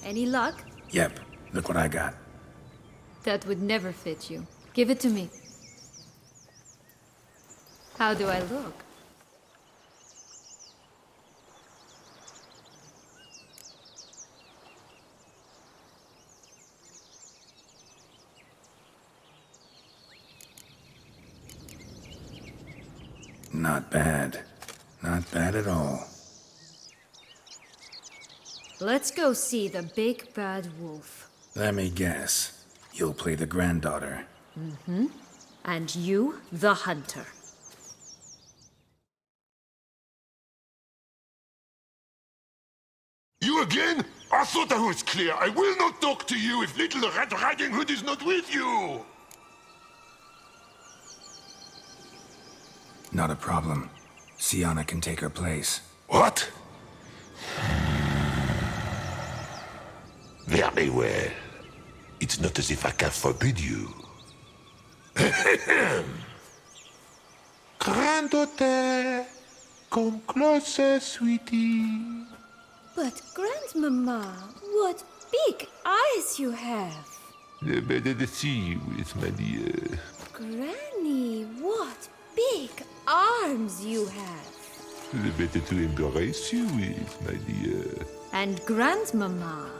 Any luck? Yep, look what I got. That would never fit you. Give it to me. How do I look? Not bad. Not bad at all. Let's go see the big bad wolf. Let me guess. You'll play the granddaughter. Mm-hmm. And you, the hunter. You again? I thought I was clear. I will not talk to you if Little Red Riding Hood is not with you! Not a problem. Sienna can take her place. What? Very well. It's not as if I can forbid you. Granddaughter, come closer, sweetie. But, Grandmama, what big eyes you have! Better to see you with, my dear. Granny, what big arms you have! The better to embrace you with, my dear. And Grandmama,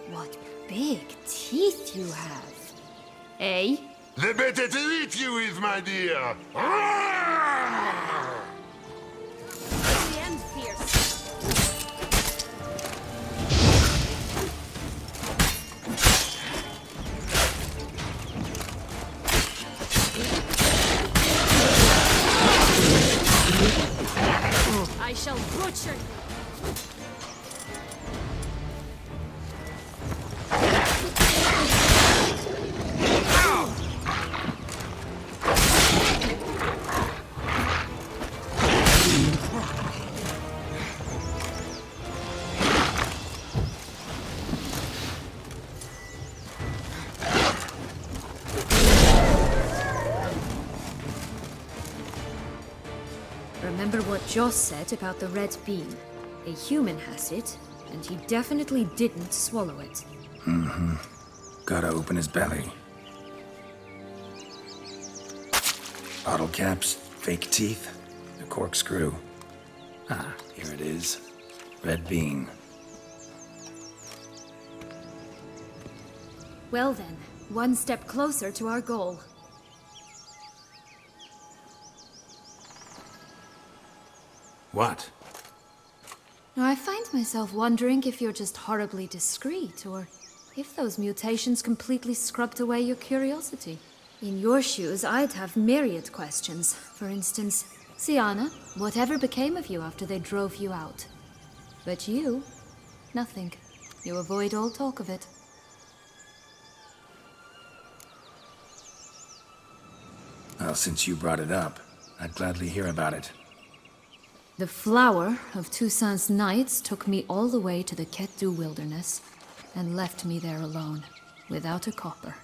what big teeth you have. Eh? The better to eat you with, my dear. The end fierce. I shall butcher you. Remember what Joss said about the red bean. A human has it, and he definitely didn't swallow it. Mm-hmm. Gotta open his belly. Bottle caps, fake teeth, a corkscrew. Ah, here it is. Red bean. Well then, one step closer to our goal. What? Now, I find myself wondering if you're just horribly discreet, or if those mutations completely scrubbed away your curiosity. In your shoes, I'd have myriad questions. For instance, Siana, whatever became of you after they drove you out? But you, nothing. You avoid all talk of it. Well, since you brought it up, I'd gladly hear about it. The flower of Toussaint's Knights took me all the way to the Ketdu wilderness and left me there alone, without a copper,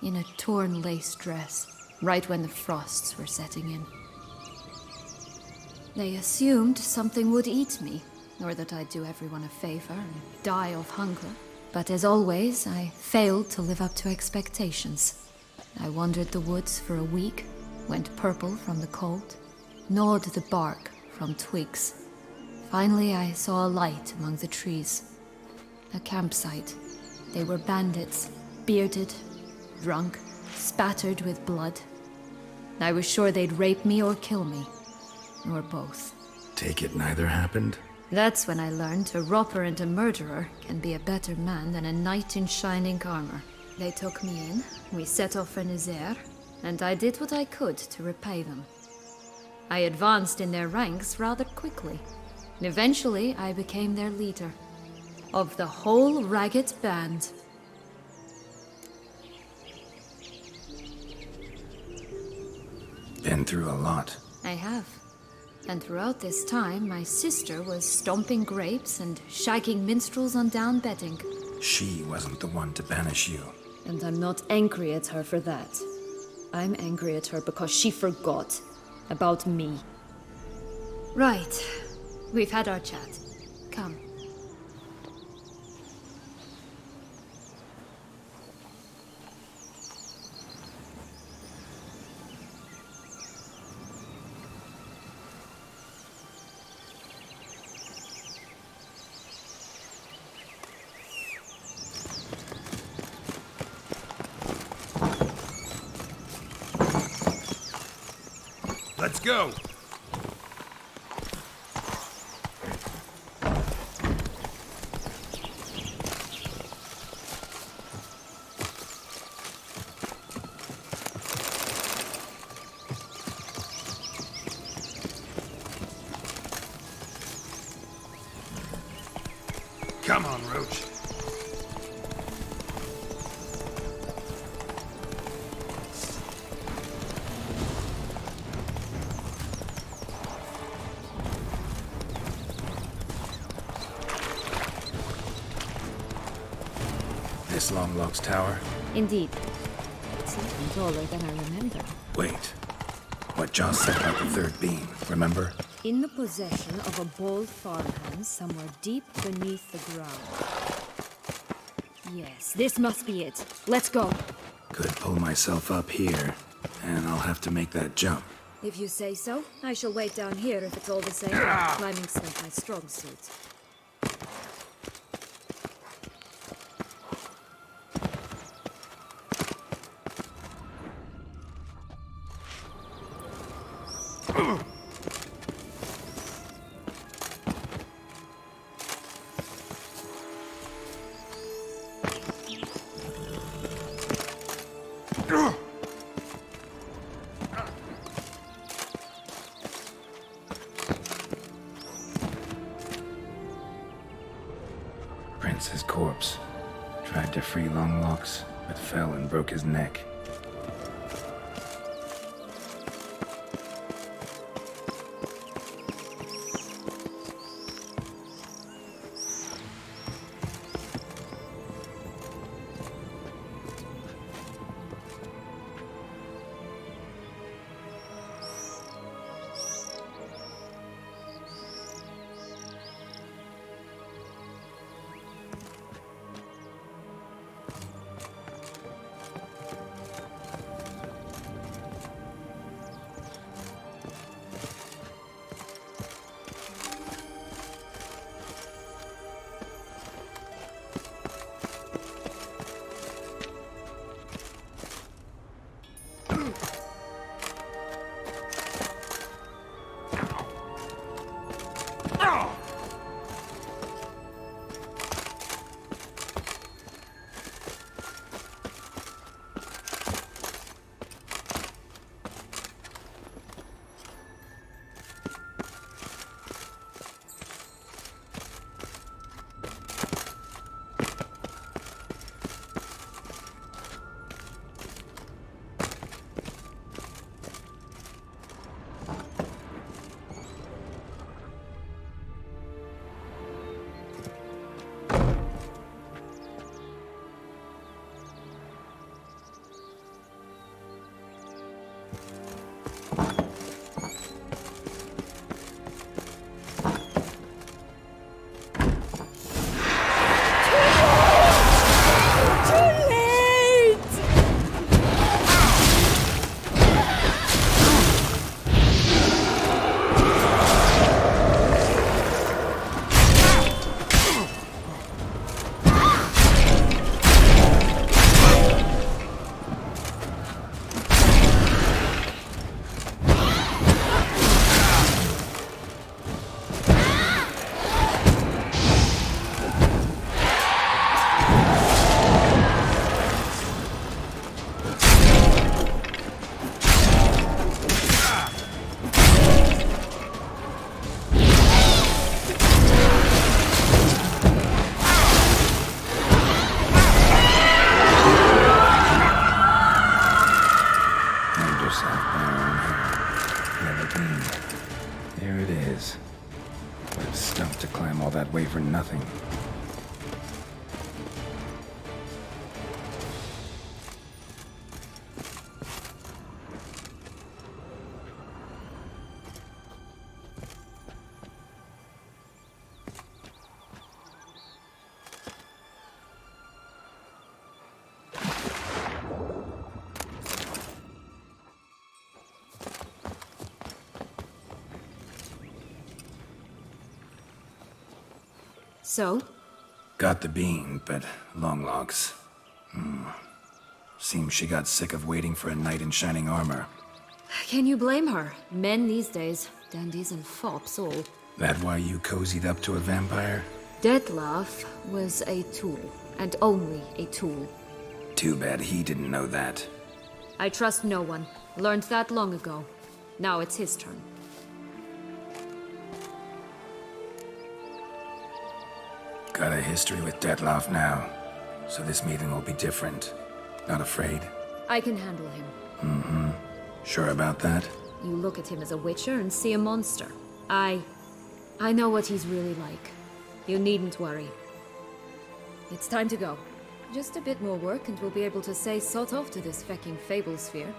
in a torn lace dress, right when the frosts were setting in. They assumed something would eat me, or that I'd do everyone a favor and die of hunger. But as always, I failed to live up to expectations. I wandered the woods for a week, went purple from the cold, gnawed the bark from twigs. Finally, I saw a light among the trees. A campsite. They were bandits, bearded, drunk, spattered with blood. I was sure they'd rape me or kill me, or both. Take it neither happened? That's when I learned a robber and a murderer can be a better man than a knight in shining armor. They took me in, we set off for Nizer, and I did what I could to repay them. I advanced in their ranks rather quickly. Eventually, I became their leader. Of the whole ragged band. Been through a lot. I have. And throughout this time, my sister was stomping grapes and shagging minstrels on down bedding. She wasn't the one to banish you. And I'm not angry at her for that. I'm angry at her because she forgot about me. Right. We've had our chat. Come. Let's go! Come on, Roach. This Longlock's tower? Indeed. It's even taller than I remember. Wait. What Joss said about the third beam, remember? In the possession of a bold farmhand somewhere deep beneath the ground. Yes, this must be it. Let's go. Could pull myself up here, and I'll have to make that jump. If you say so, I shall wait down here if it's all the same. Climbing's not my strong suit. corpse. Tried to free Longlocks, but fell and broke his neck. There it is. Would have stumped to climb all that way for nothing. So? Got the bean, but Longlocks. Seems she got sick of waiting for a knight in shining armor. Can you blame her? Men these days, dandies and fops all. That why you cozied up to a vampire? Detlef was a tool, and only a tool. Too bad he didn't know that. I trust no one. Learned that long ago. Now it's his turn. Got a history with Detlef now, so this meeting will be different. Not afraid? I can handle him. Mm-hmm. Sure about that? You look at him as a witcher and see a monster. I know what he's really like. You needn't worry. It's time to go. Just a bit more work and we'll be able to say sort off to this fecking fable sphere.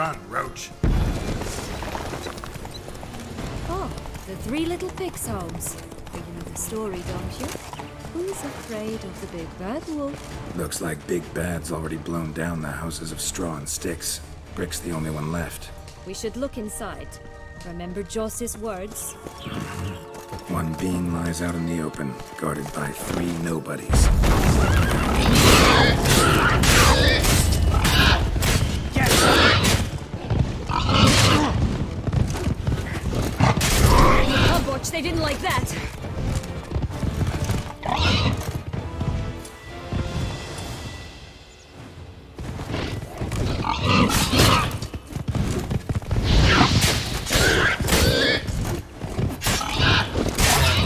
Run, Roach. Oh, the Three Little Pigs' homes. You know the story, don't you? Who's afraid of the big bad wolf? Looks like Big Bad's already blown down the houses of straw and sticks. Brick's the only one left. We should look inside. Remember Joss's words? One being lies out in the open, guarded by 3 nobodies. I'll watch, they didn't like that.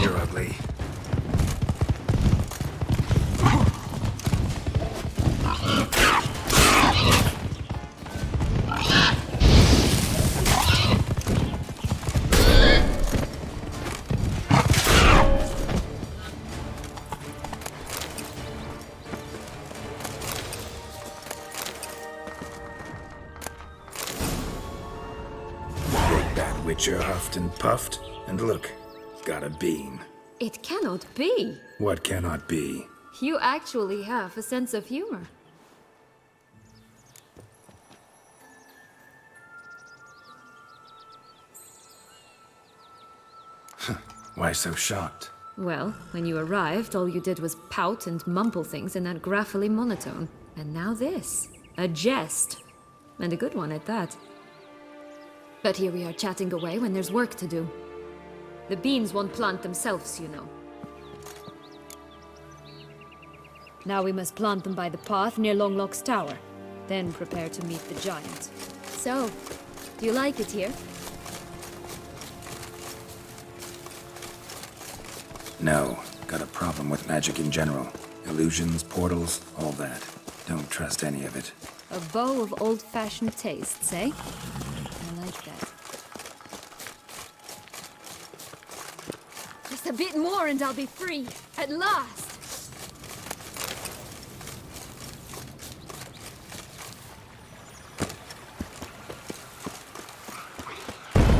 You're ugly. Big Bad Witcher huffed and puffed, and look, got a bean. It cannot be. What cannot be? You actually have a sense of humor. Why so shocked? Well, when you arrived, all you did was pout and mumble things in that graphily monotone. And now this. A jest. And a good one at that. But here we are chatting away when there's work to do. The beans won't plant themselves, you know. Now we must plant them by the path near Longlock's tower. Then prepare to meet the giant. So, do you like it here? No. Got a problem with magic in general. Illusions, portals, all that. Don't trust any of it. A bow of old-fashioned tastes, eh? I like that. Just a bit more and I'll be free. At last!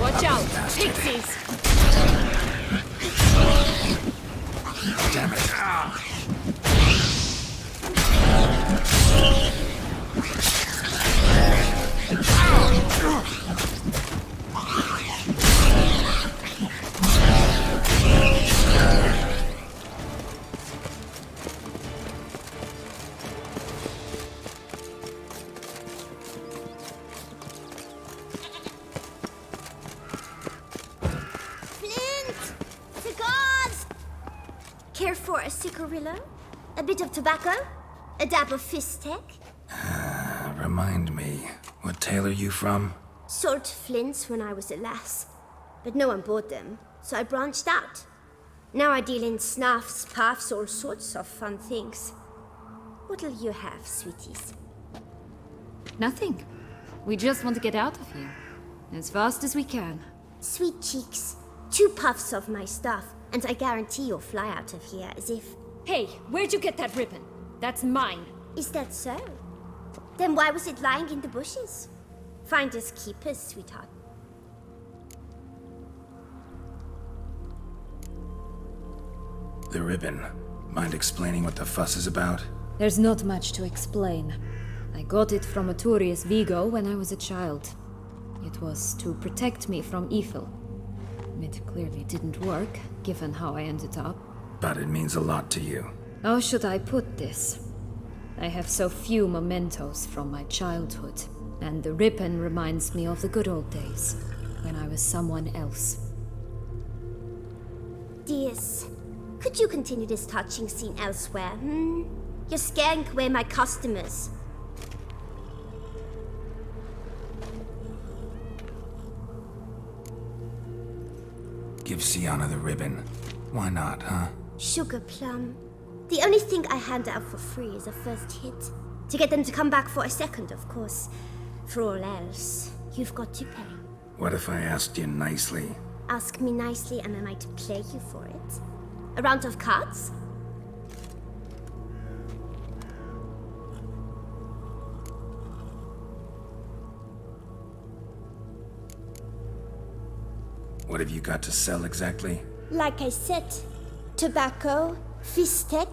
Watch out! Pixies! Damn it. Care for a cigarillo? A bit of tobacco? A dab of fistek? Remind me, what tale are you from? Sold flints when I was a lass, but no one bought them, so I branched out. Now I deal in snuffs, puffs, all sorts of fun things. What'll you have, sweeties? Nothing. We just want to get out of here. As fast as we can. Sweet cheeks. 2 puffs of my stuff, and I guarantee you'll fly out of here as if... Hey, where'd you get that ribbon? That's mine. Is that so? Then why was it lying in the bushes? Finders keepers, sweetheart. The ribbon. Mind explaining what the fuss is about? There's not much to explain. I got it from Aturius Vigo when I was a child. It was to protect me from evil. It clearly didn't work, given how I ended up. But it means a lot to you. How should I put this? I have so few mementos from my childhood, and the ribbon reminds me of the good old days, when I was someone else. Dears, could you continue this touching scene elsewhere, You're scaring away my customers. Give Sienna the ribbon. Why not, huh? Sugar plum. The only thing I hand out for free is a first hit. To get them to come back for a second, of course. For all else, you've got to pay. What if I asked you nicely? Ask me nicely and I might play you for it. A round of cards? What have you got to sell exactly? Like I said, tobacco, fish tech,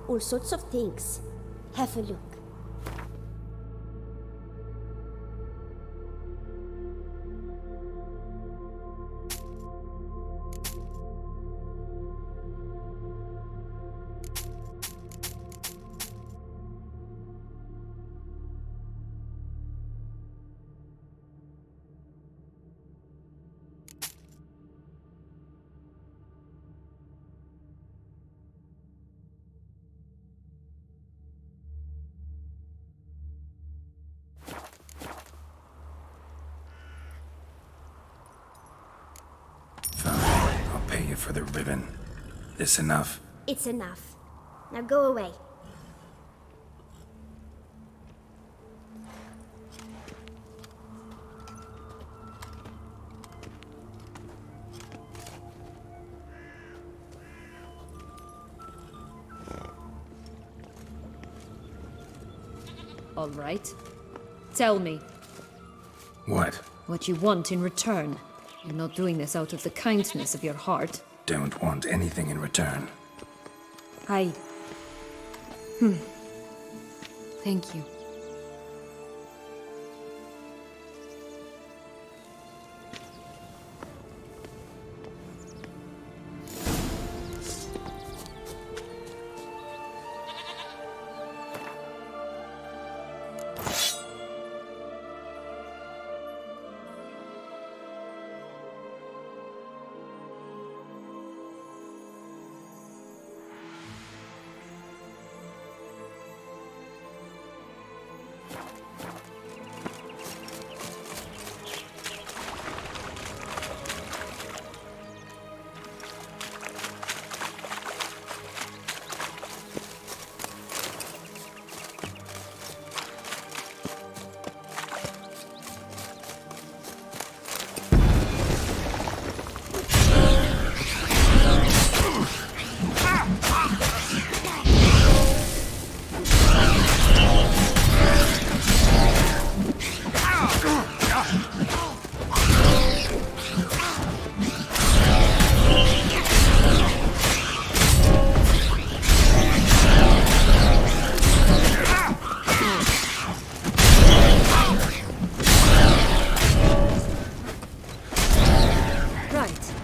all sorts of things. Have a look. I'll pay you for the ribbon. This enough? It's enough. Now go away. All right. Tell me. What? What you want in return. You're not doing this out of the kindness of your heart. Don't want anything in return. Thank you.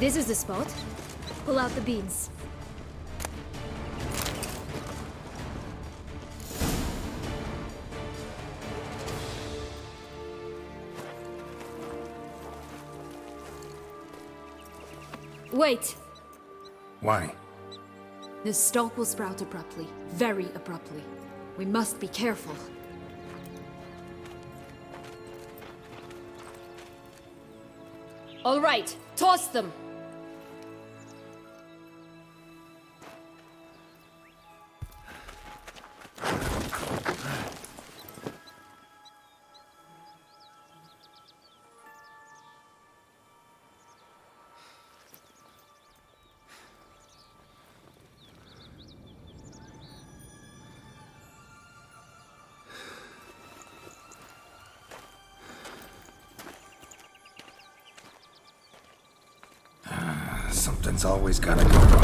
This is the spot. Pull out the beans. Wait! Why? The stalk will sprout abruptly. Very abruptly. We must be careful. All right, toss them! Something's always gotta go wrong.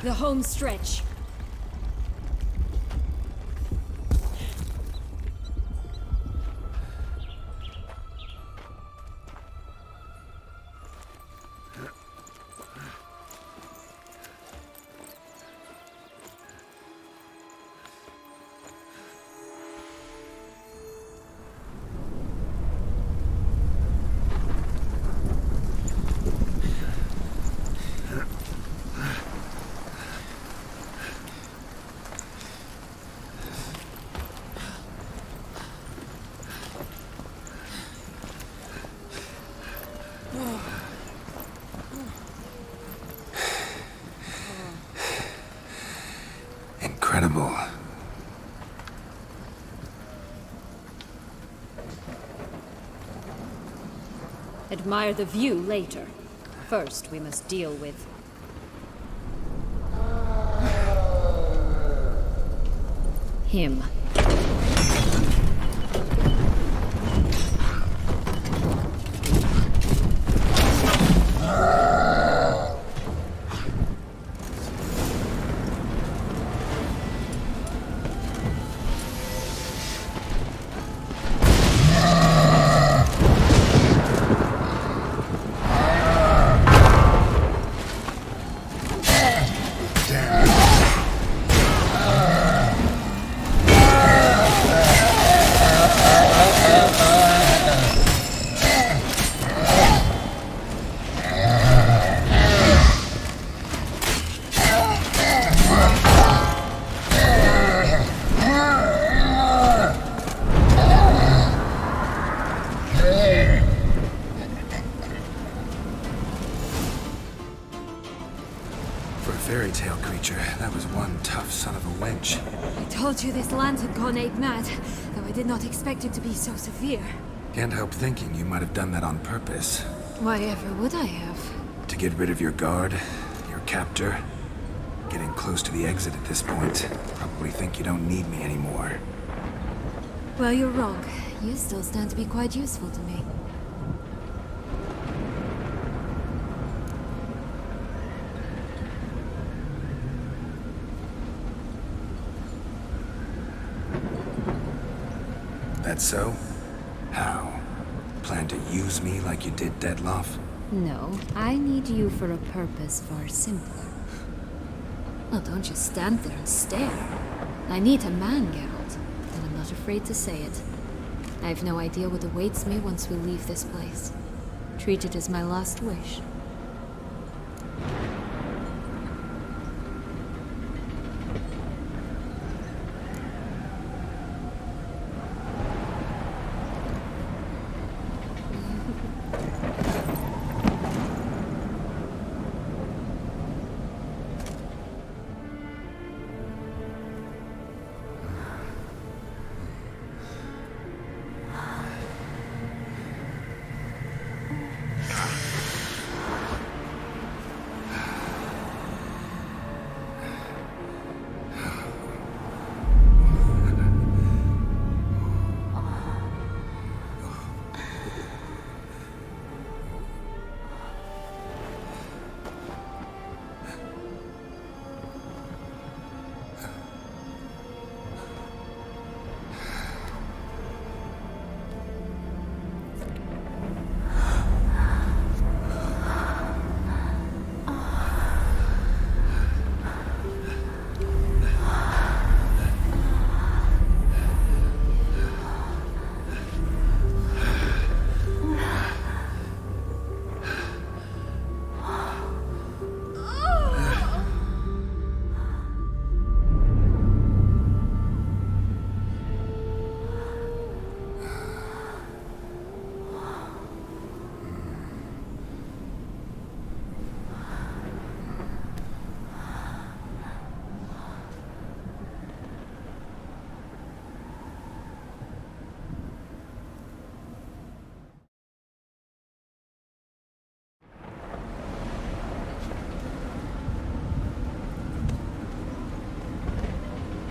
The home stretch. Incredible. Admire the view later. First, we must deal with... him. fairy tale creature, that was one tough son of a wench. I told you this land had gone ape mad, though I did not expect it to be so severe. Can't help thinking you might have done that on purpose. Why ever would I have? To get rid of your guard, your captor. Getting close to the exit at this point. Probably think you don't need me anymore. Well, you're wrong. You still stand to be quite useful to me. That so? How? Plan to use me like you did Detloff? No, I need you for a purpose far simpler. Well, don't just stand there and stare. I need a man, Geralt, and I'm not afraid to say it. I have no idea what awaits me once we leave this place. Treat it as my last wish.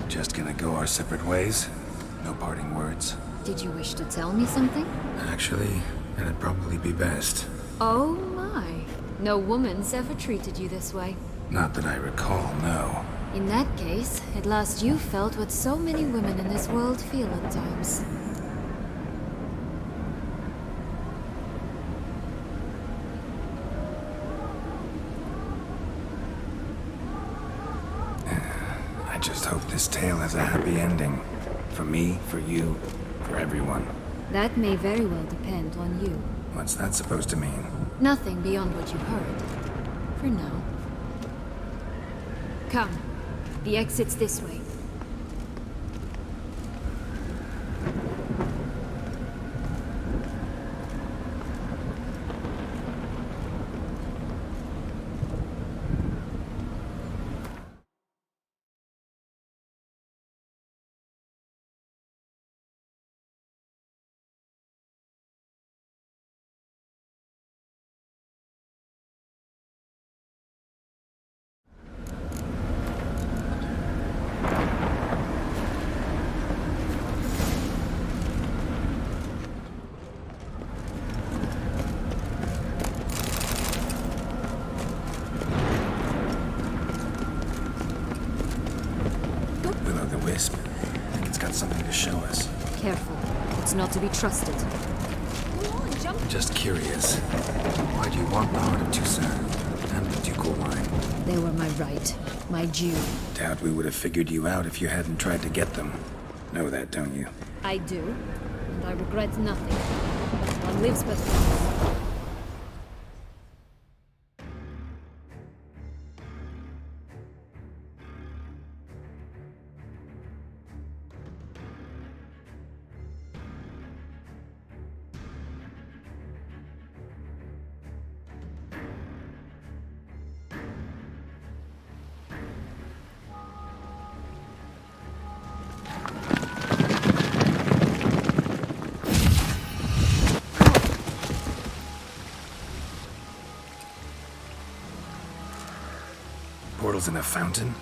Just gonna go our separate ways? No parting words? Did you wish to tell me something? Actually, that'd probably be best. Oh my. No woman's ever treated you this way. Not that I recall, no. In that case, at last you felt what so many women in this world feel at times. I just hope this tale has a happy ending. For me, for you, for everyone. That may very well depend on you. What's that supposed to mean? Nothing beyond what you heard. For now. Come. The exit's this way. Wisp. I think it's got something to show us. Careful. It's not to be trusted. Just curious. Why do you want the heart of Toussaint and the ducal line? They were my right. My due. Doubt we would have figured you out if you hadn't tried to get them. Know that, don't you? I do. And I regret nothing. One lives but once. portals in a fountain?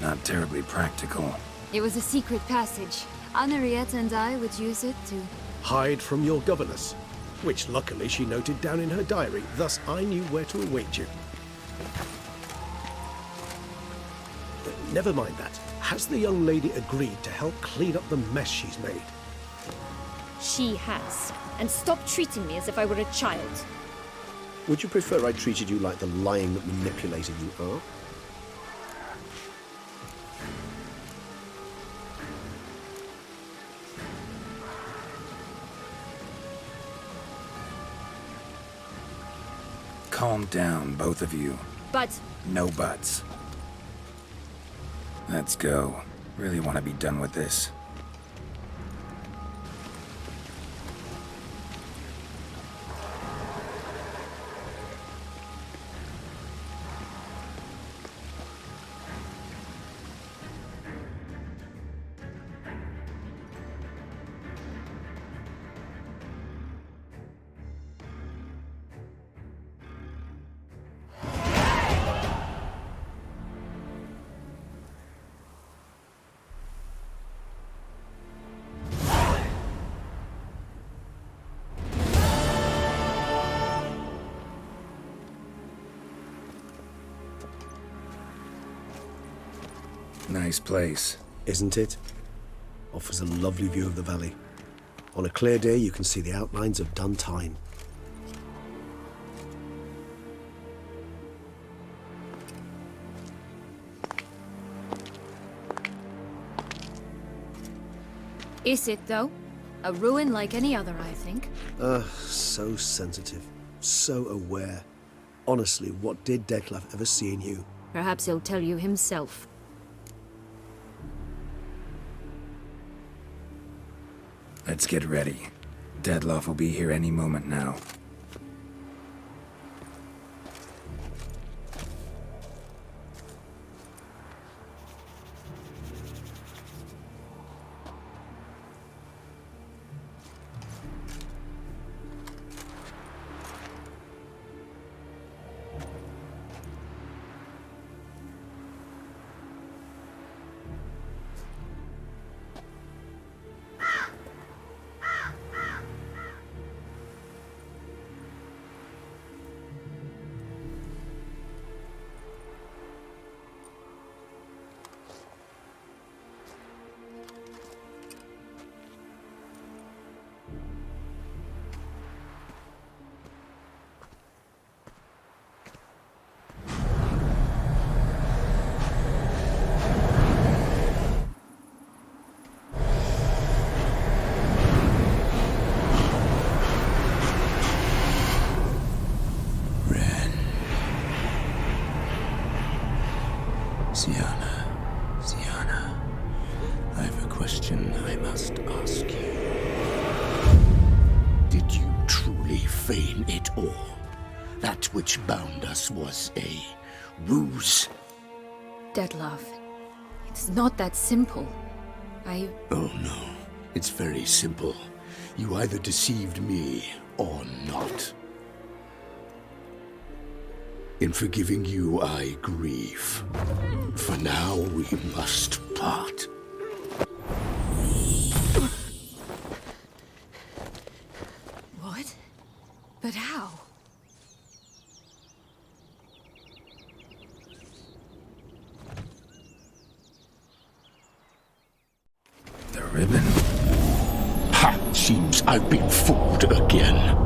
Not terribly practical. It was a secret passage. Henriette and I would use it to... Hide from your governess, which luckily she noted down in her diary, thus I knew where to await you. Never mind that. Has the young lady agreed to help clean up the mess she's made? She has. And stop treating me as if I were a child. Would you prefer I treated you like the lying manipulator you are? Calm down, both of you. But... No buts. Let's go. Really want to be done with this. Nice place. Isn't it? Offers a lovely view of the valley. On a clear day, you can see the outlines of done time. Is it, though? A ruin like any other, I think. So sensitive. So aware. Honestly, what did Detlef ever see in you? Perhaps he'll tell you himself. Let's get ready. Detlef will be here any moment now. Sienna, I have a question I must ask you. Did you truly feign it all? That which bound us was a ruse? Detlef, it's not that simple. Oh no, it's very simple. You either deceived me or not. In forgiving you, I grieve. For now, we must part. What? But how? The ribbon? Ha! Seems I've been fooled again.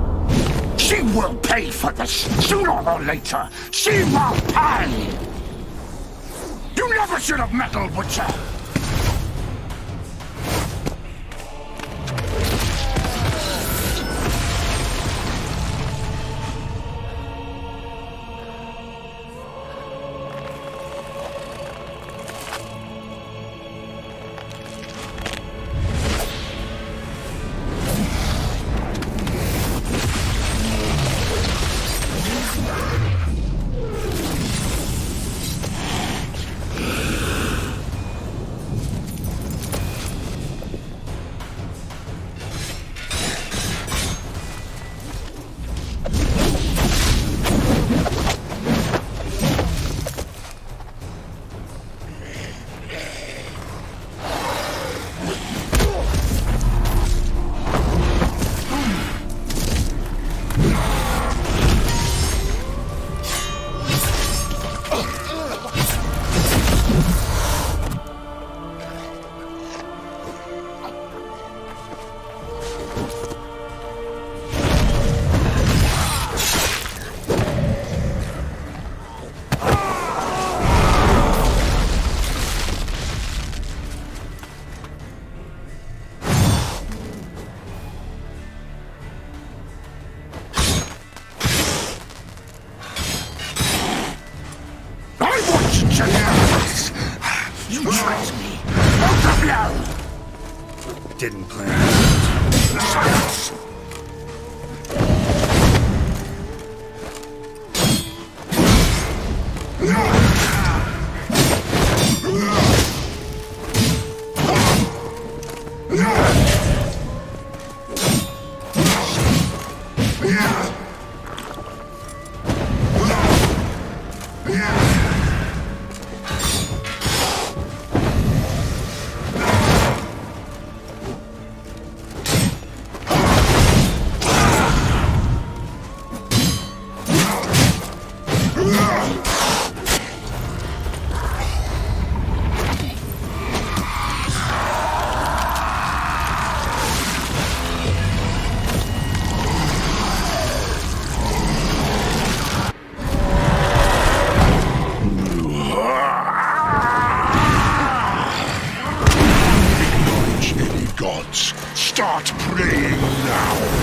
She will pay for this, sooner or later. She will pay! You never should have meddled with her! tricked me! Both of you! Didn't plan. Silence! Start praying now!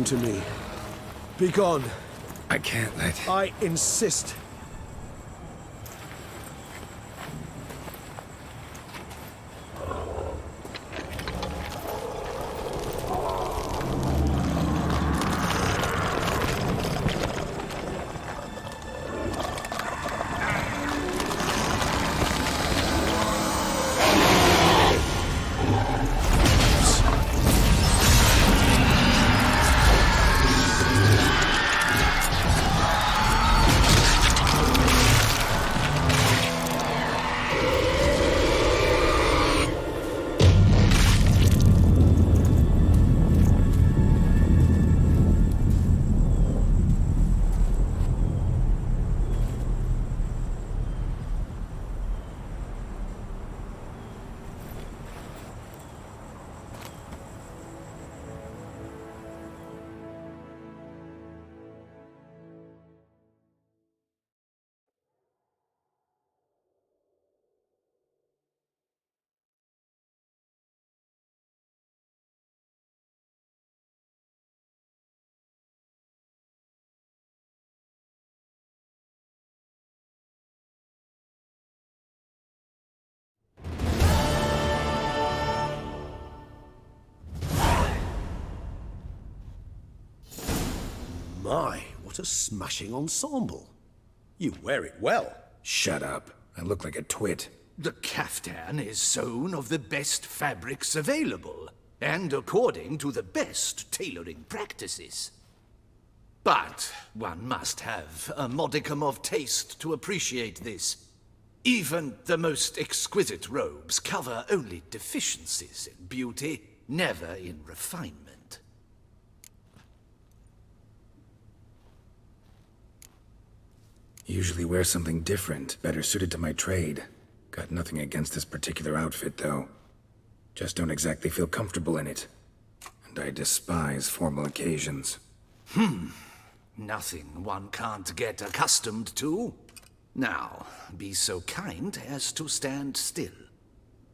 to me. Be gone. I can't let... I insist. My, what a smashing ensemble. You wear it well. Shut up. I look like a twit. The caftan is sewn of the best fabrics available, and according to the best tailoring practices. But one must have a modicum of taste to appreciate this. Even the most exquisite robes cover only deficiencies in beauty, never in refinement. Usually wear something different, better suited to my trade. Got nothing against this particular outfit, though. Just don't exactly feel comfortable in it. And I despise formal occasions. Nothing one can't get accustomed to. Now, be so kind as to stand still.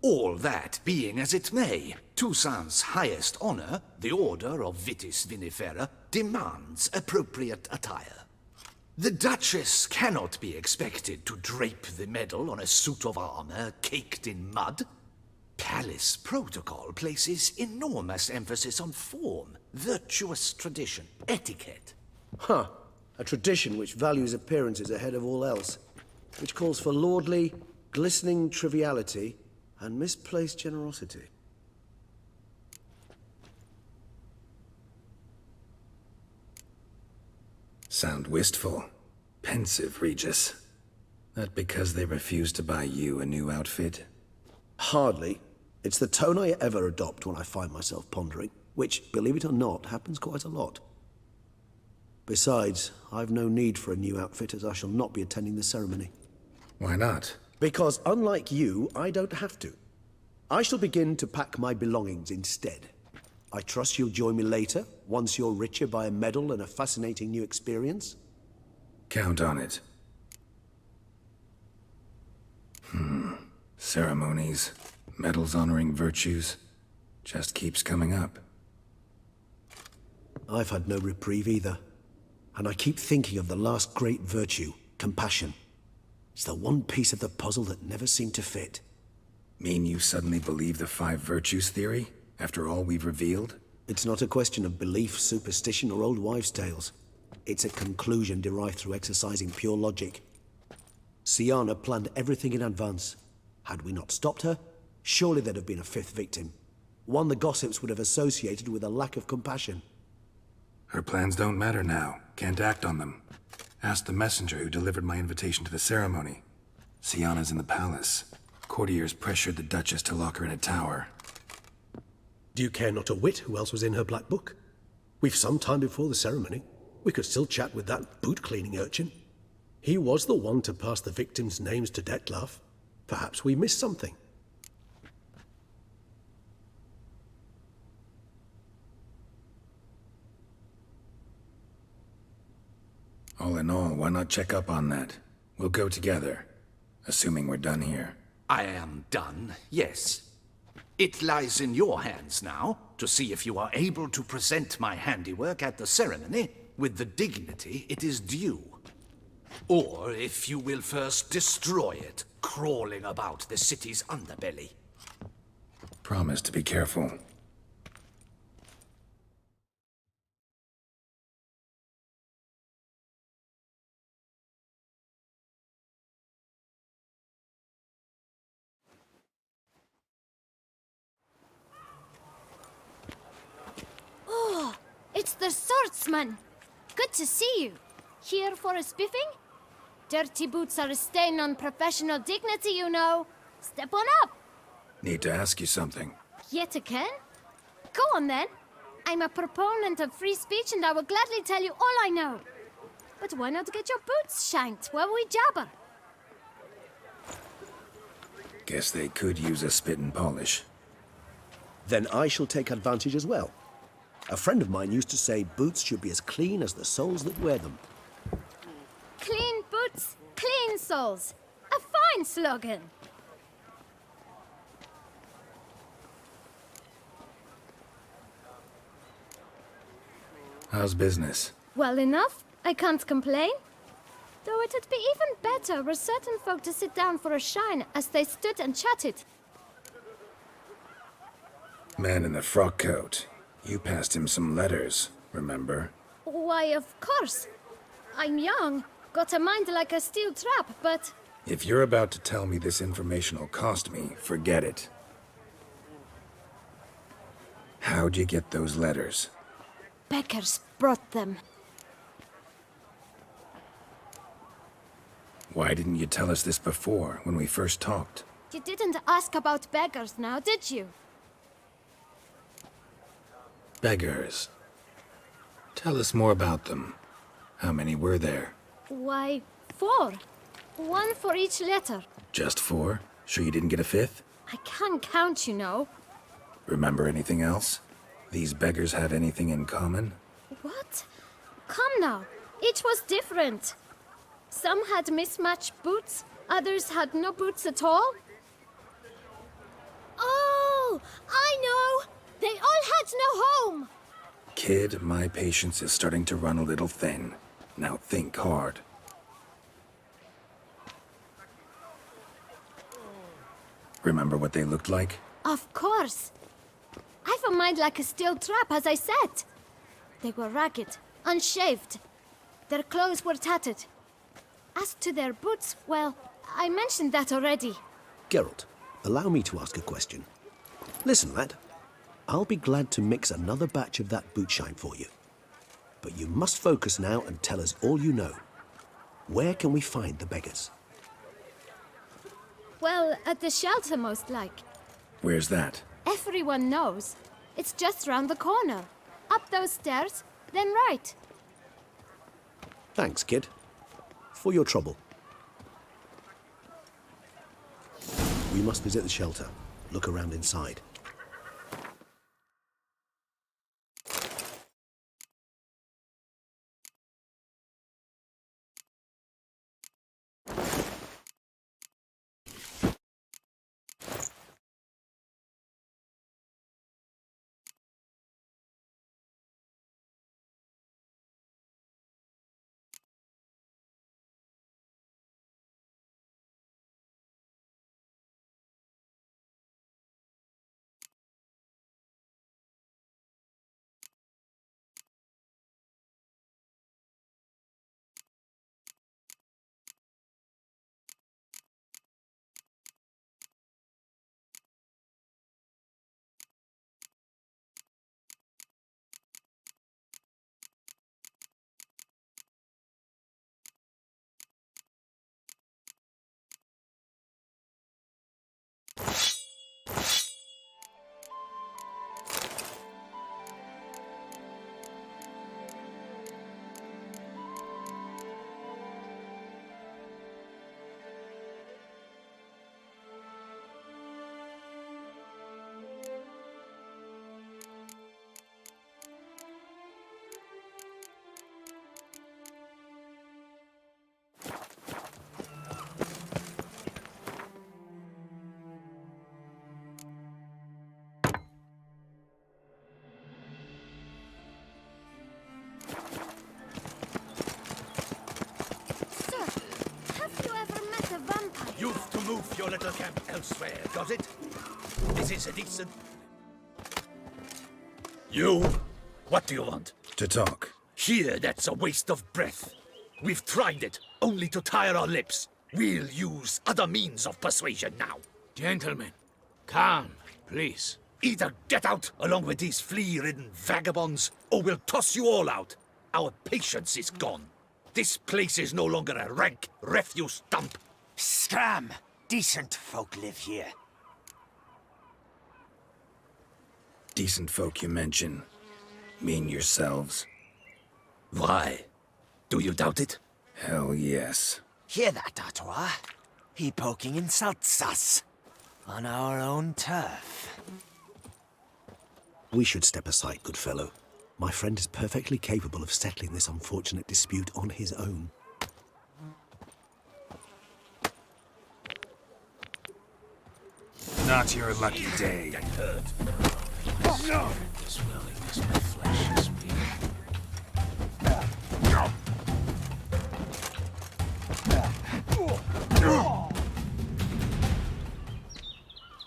All that being as it may, Toussaint's highest honor, the Order of Vitis Vinifera, demands appropriate attire. The Duchess cannot be expected to drape the medal on a suit of armor caked in mud. Palace protocol places enormous emphasis on form, virtuous tradition, etiquette. Huh. A tradition which values appearances ahead of all else. Which calls for lordly, glistening triviality and misplaced generosity. Sound wistful. Pensive, Regis. That because they refused to buy you a new outfit? Hardly. It's the tone I ever adopt when I find myself pondering, which, believe it or not, happens quite a lot. Besides, I've no need for a new outfit as I shall not be attending the ceremony. Why not? Because unlike you, I don't have to. I shall begin to pack my belongings instead. I trust you'll join me later, once you're richer by a medal and a fascinating new experience? Count on it. Ceremonies, medals honoring virtues, just keeps coming up. I've had no reprieve either. And I keep thinking of the last great virtue, compassion. It's the one piece of the puzzle that never seemed to fit. Mean you suddenly believe the 5 virtues theory, after all we've revealed? It's not a question of belief, superstition, or old wives' tales. It's a conclusion derived through exercising pure logic. Siana planned everything in advance. Had we not stopped her, surely there'd have been a 5th victim. One the gossips would have associated with a lack of compassion. Her plans don't matter now. Can't act on them. Ask the messenger who delivered my invitation to the ceremony. Siana's in the palace. Courtiers pressured the Duchess to lock her in a tower. Do you care not a whit who else was in her black book? We've some time before the ceremony. We could still chat with that boot-cleaning urchin. He was the one to pass the victims' names to Detlef. Perhaps we missed something. All in all, why not check up on that? We'll go together, assuming we're done here. I am done, yes. It lies in your hands now to see if you are able to present my handiwork at the ceremony with the dignity it is due. Or if you will first destroy it, crawling about the city's underbelly. Promise to be careful. Oh, it's the swordsman. Good to see you. Here for a spiffing? Dirty boots are a stain on professional dignity, you know. Step on up. Need to ask you something. Yet again? Go on then. I'm a proponent of free speech and I will gladly tell you all I know. But why not get your boots shanked while we jabber? Guess they could use a spit and polish. Then I shall take advantage as well. A friend of mine used to say boots should be as clean as the soles that wear them. Clean boots, clean soles. A fine slogan. How's business? Well enough. I can't complain. Though it'd be even better were certain folk to sit down for a shine as they stood and chatted. Man in the frock coat. You passed him some letters, remember? Why, of course. I'm young, got a mind like a steel trap, but... If you're about to tell me this information'll cost me, forget it. How'd you get those letters? Beggars brought them. Why didn't you tell us this before, when we first talked? You didn't ask about beggars now, did you? Beggars. Tell us more about them. How many were there? Why, 4. 1 for each letter. Just 4? Sure you didn't get a 5th? I can't count, you know. Remember anything else? These beggars have anything in common? What? Come now. Each was different. Some had mismatched boots, others had no boots at all. Oh, I know! They all had no home! Kid, my patience is starting to run a little thin. Now think hard. Remember what they looked like? Of course. I've a mind like a steel trap, as I said. They were ragged, unshaved. Their clothes were tattered. As to their boots, well, I mentioned that already. Geralt, allow me to ask a question. Listen, lad. I'll be glad to mix another batch of that boot shine for you. But you must focus now and tell us all you know. Where can we find the beggars? Well, at the shelter, most like. Where's that? Everyone knows. It's just round the corner. Up those stairs, then right. Thanks, kid. For your trouble. We must visit the shelter. Look around inside. up your little camp elsewhere, does it? This is a decent... You? What do you want? To talk. Here, that's a waste of breath. We've tried it, only to tire our lips. We'll use other means of persuasion now. Gentlemen, calm, please. Either get out along with these flea-ridden vagabonds, or we'll toss you all out. Our patience is gone. This place is no longer a rank refuse dump. Scram! Decent folk live here. Decent folk you mention. Mean yourselves. Why? Do you doubt it? Hell yes. Hear that, Artois? He poking insults us. On our own turf. We should step aside, good fellow. My friend is perfectly capable of settling this unfortunate dispute on his own. Not your lucky day. That hurt. No! This willingness my flesh is weak.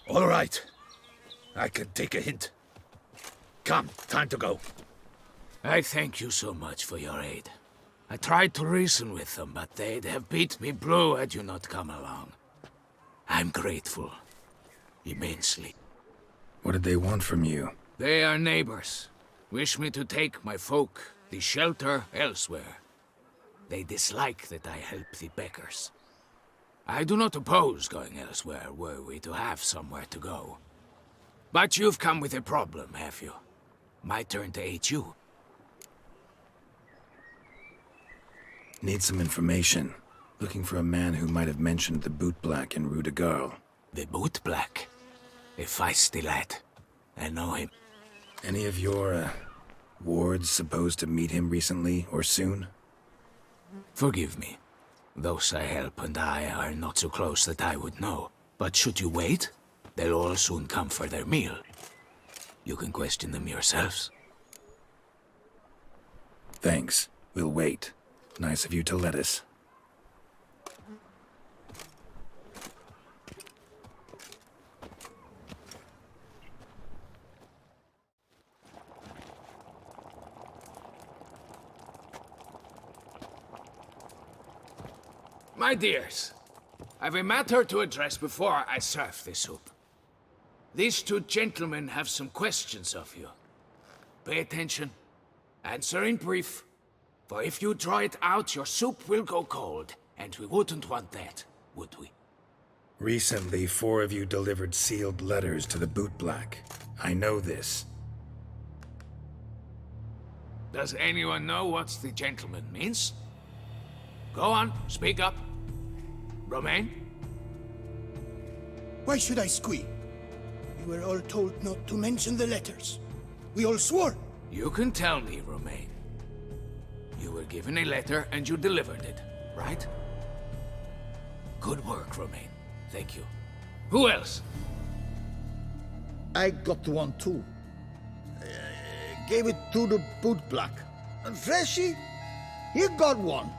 All right. I can take a hint. Come, time to go. I thank you so much for your aid. I tried to reason with them, but they'd have beat me blue had you not come along. I'm grateful. Immensely. What did they want from you? They are neighbors. Wish me to take my folk, the shelter, elsewhere. They dislike that I help the beggars. I do not oppose going elsewhere, were we to have somewhere to go. But you've come with a problem, have you? My turn to aid you. Need some information. Looking for a man who might have mentioned the bootblack in Rue de Garl. The bootblack? A feisty lad. I know him. Any of your, wards supposed to meet him recently or soon? Forgive me. Those I help and I are not so close that I would know. But should you wait, they'll all soon come for their meal. You can question them yourselves. Thanks. We'll wait. Nice of you to let us. My dears, I've a matter to address before I serve the soup. These two gentlemen have some questions of you. Pay attention. Answer in brief. For if you draw it out, your soup will go cold. And we wouldn't want that, would we? Recently, 4 of you delivered sealed letters to the bootblack. I know this. Does anyone know what the gentleman means? Go on, speak up. Romain? Why should I squeal? We were all told not to mention the letters. We all swore. You can tell me, Romain. You were given a letter and you delivered it, right? Good work, Romain. Thank you. Who else? I got one too. Gave it to the bootblack. And Freshy, he got one.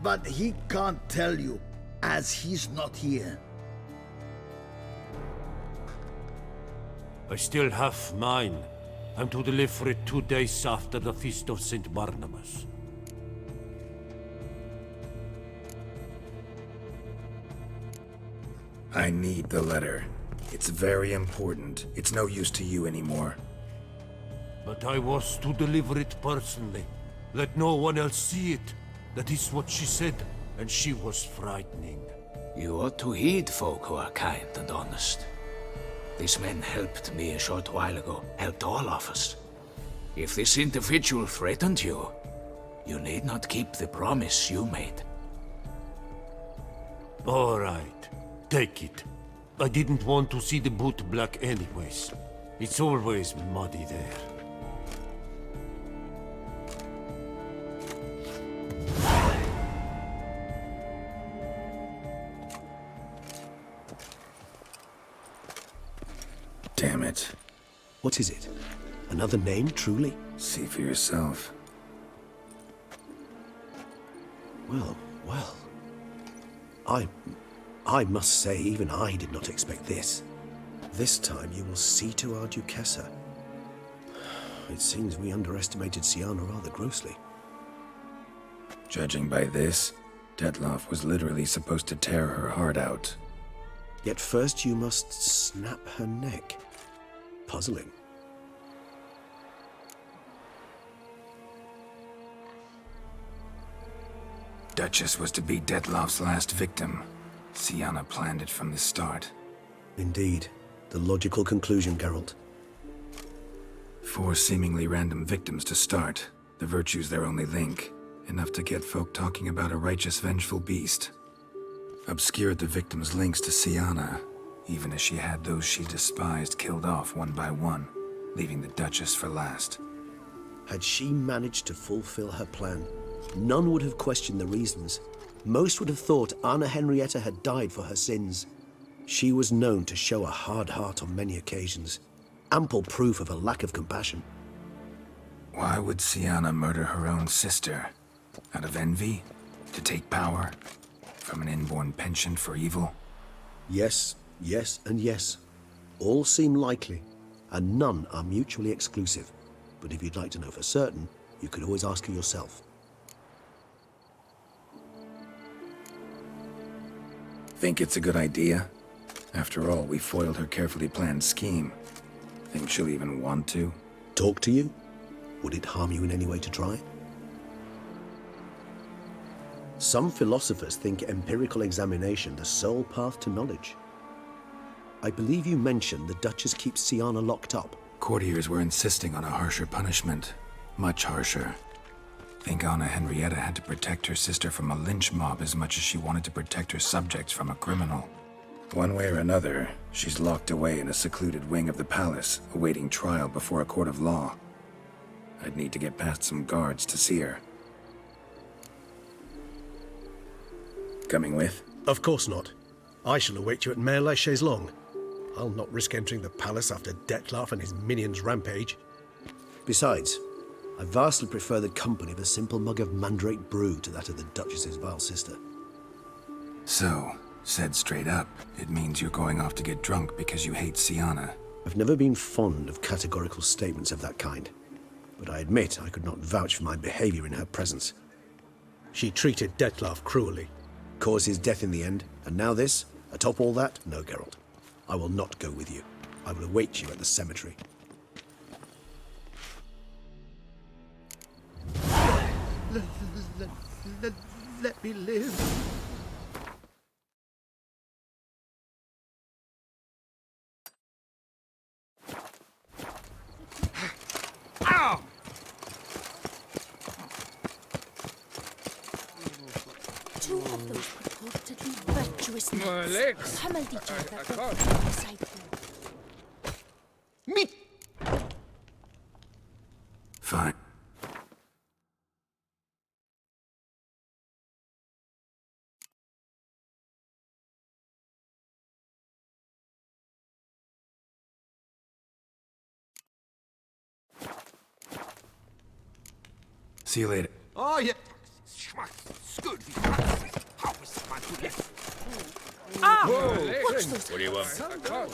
But he can't tell you, as he's not here. I still have mine. I'm to deliver it 2 days after the Feast of St. Barnabas. I need the letter. It's very important. It's no use to you anymore. But I was to deliver it personally. Let no one else see it. That is what she said, and she was frightening. You ought to heed folk who are kind and honest. These men helped me a short while ago, helped all of us. If this individual threatened you, you need not keep the promise you made. All right, take it. I didn't want to see the bootblack anyways. It's always muddy there. Damn it. What is it? Another name, truly? See for yourself. Well, well. I must say, even I did not expect this. This time you will see to our Duchessa. It seems we underestimated Siana rather grossly. Judging by this, Detloff was literally supposed to tear her heart out. Yet first you must snap her neck. Puzzling. Duchess was to be Detloff's last victim. Siana planned it from the start. Indeed. The logical conclusion, Geralt. 4 seemingly random victims to start. The virtue's their only link. Enough to get folk talking about a righteous, vengeful beast. Obscured the victims' links to Siana, even as she had those she despised killed off one by one, leaving the Duchess for last. Had she managed to fulfill her plan, none would have questioned the reasons. Most would have thought Anna Henrietta had died for her sins. She was known to show a hard heart on many occasions. Ample proof of a lack of compassion. Why would Siana murder her own sister? Out of envy? To take power? From an inborn penchant for evil? Yes, yes, and yes. All seem likely, and none are mutually exclusive. But if you'd like to know for certain, you could always ask her yourself. Think it's a good idea? After all, we foiled her carefully planned scheme. Think she'll even want to? Talk to you? Would it harm you in any way to try? Some philosophers think empirical examination the sole path to knowledge. I believe you mentioned the Duchess keeps Siana locked up. Courtiers were insisting on a harsher punishment. Much harsher. Think Anna Henrietta had to protect her sister from a lynch mob as much as she wanted to protect her subjects from a criminal. One way or another, she's locked away in a secluded wing of the palace, awaiting trial before a court of law. I'd need to get past some guards to see her. Coming with? Of course not. I shall await you at Mare la Chaise-Longue. I'll not risk entering the palace after Detlaff and his minions rampage. Besides, I vastly prefer the company of a simple mug of mandrake brew to that of the Duchess's vile sister. So, said straight up, it means you're going off to get drunk because you hate Siana. I've never been fond of categorical statements of that kind, but I admit I could not vouch for my behavior in her presence. She treated Detlaff cruelly, caused his death in the end, and now this? Atop all that? No, Geralt. I will not go with you. I will await you at the cemetery. Let me live. Ow! Two of those purportedly virtuous My knights legs. pummeled each other I for can't. beside you. Me! Fine. See you later. Oh, yeah. Good. How is my goodness? Ah! Watch What do you want? I can't.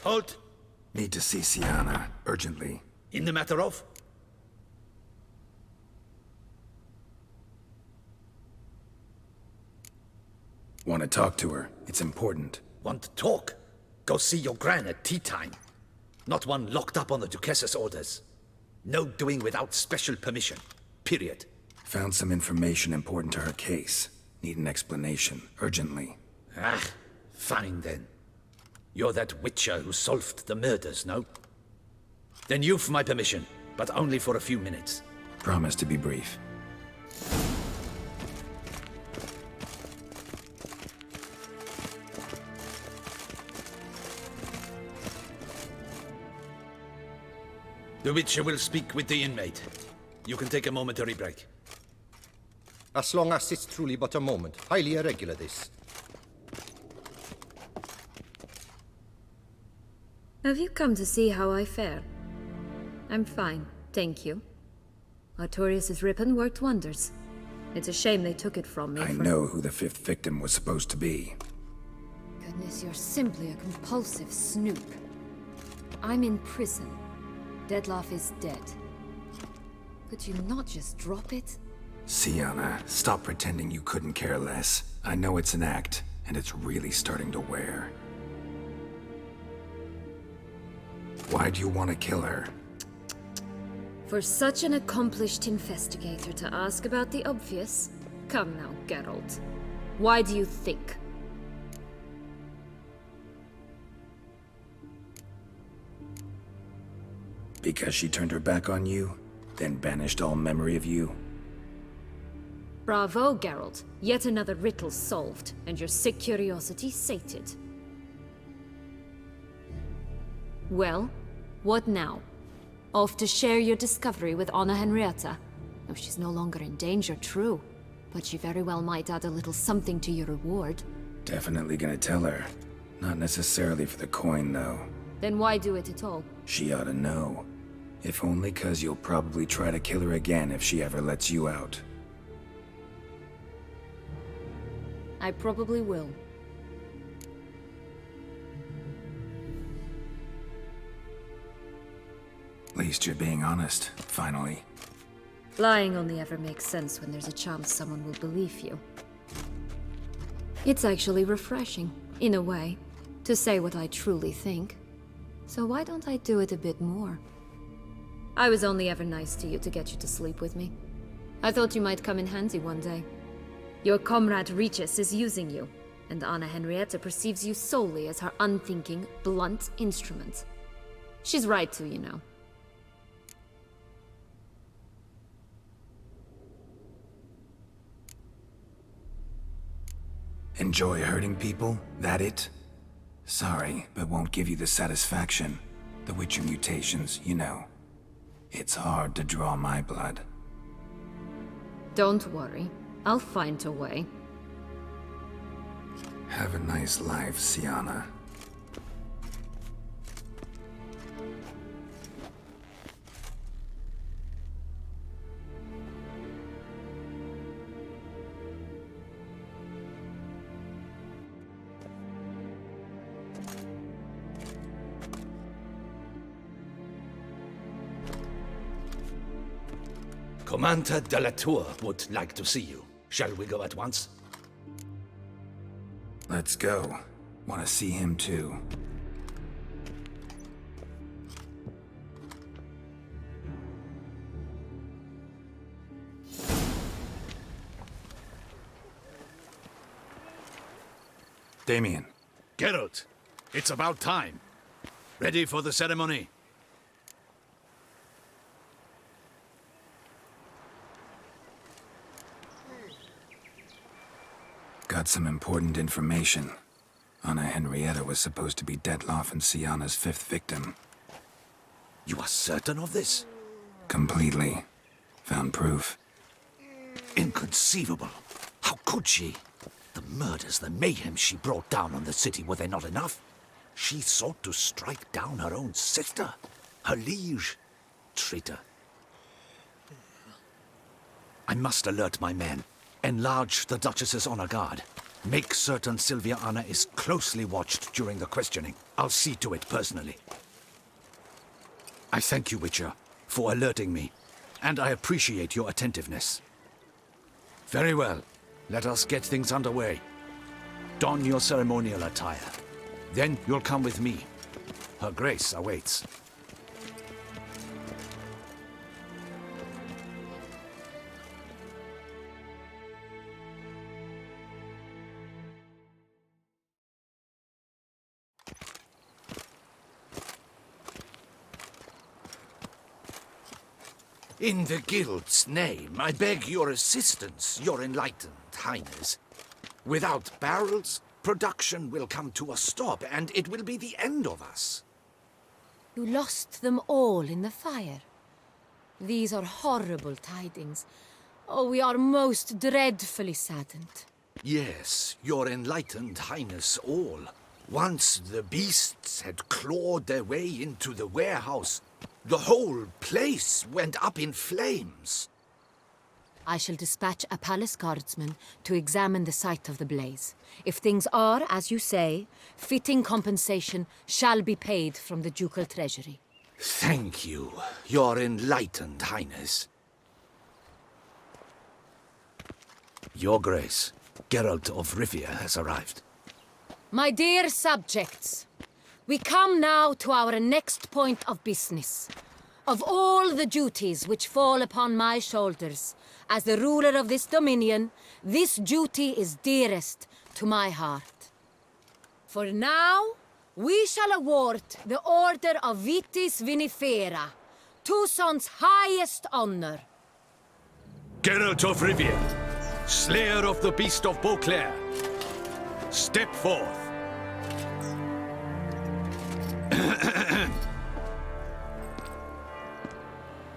Halt! Need to see Siana, urgently. In the matter of? Want to talk to her. It's important. Want to talk? Go see your gran at tea time. Not one locked up on the Duchess's orders. No doing without special permission. Period. Found some information important to her case. Need an explanation, urgently. Ah, fine then. You're that witcher who solved the murders, no? Then you've my permission, but only for a few minutes. Promise to be brief. The Witcher will speak with the inmate. You can take a momentary break. As long as it's truly but a moment. Highly irregular, this. Have you come to see how I fare? I'm fine, thank you. Artorius' ribbon worked wonders. It's a shame they took it from me. I know who the 5th victim was supposed to be. Goodness, you're simply a compulsive snoop. I'm in prison. Dettlaff is dead. Could you not just drop it? Sienna, stop pretending you couldn't care less. I know it's an act, and it's really starting to wear. Why do you want to kill her? For such an accomplished investigator to ask about the obvious? Come now, Geralt. Why do you think? Because she turned her back on you, then banished all memory of you? Bravo, Geralt. Yet another riddle solved, and your sick curiosity sated. Well, what now? Off to share your discovery with Anna Henrietta? Oh, she's no longer in danger, true. But she very well might add a little something to your reward. Definitely gonna tell her. Not necessarily for the coin, though. Then why do it at all? She ought to know. If only 'cause you'll probably try to kill her again if she ever lets you out. I probably will. At least you're being honest, finally. Lying only ever makes sense when there's a chance someone will believe you. It's actually refreshing, in a way, to say what I truly think. So why don't I do it a bit more? I was only ever nice to you to get you to sleep with me. I thought you might come in handy one day. Your comrade Regis is using you, and Anna Henrietta perceives you solely as her unthinking, blunt instrument. She's right to, you know. Enjoy hurting people? That it? Sorry, but won't give you the satisfaction. The Witcher mutations, you know. It's hard to draw my blood. Don't worry. I'll find a way. Have a nice life, Sienna. Commander de la Tour would like to see you. Shall we go at once? Let's go. Want to see him too. Damien. Geralt, it's about time. Ready for the ceremony? Got some important information. Anna Henrietta was supposed to be Dettlaff and Sienna's 5th victim. You are certain of this? Completely. Found proof. Inconceivable. How could she? The murders, the mayhem she brought down on the city, were they not enough? She sought to strike down her own sister, her liege. Traitor. I must alert my men. Enlarge the Duchess's honor guard. Make certain Sylvia Anna is closely watched during the questioning. I'll see to it personally. I thank you, Witcher, for alerting me, and I appreciate your attentiveness. Very well. Let us get things underway. Don your ceremonial attire. Then you'll come with me. Her grace awaits. In the Guild's name, I beg your assistance, your enlightened highness. Without barrels, production will come to a stop, and it will be the end of us. You lost them all in the fire. These are horrible tidings. Oh, we are most dreadfully saddened. Yes, your enlightened highness all. Once the beasts had clawed their way into the warehouse, the whole place went up in flames. I shall dispatch a palace guardsman to examine the site of the blaze. If things are, as you say, fitting compensation shall be paid from the ducal treasury. Thank you, your enlightened highness. Your grace, Geralt of Rivia has arrived. My dear subjects, we come now to our next point of business. Of all the duties which fall upon my shoulders, as the ruler of this dominion, this duty is dearest to my heart. For now, we shall award the Order of Vitis Vinifera, Tucson's highest honor. Geralt of Rivia, slayer of the beast of Beauclair, step forth.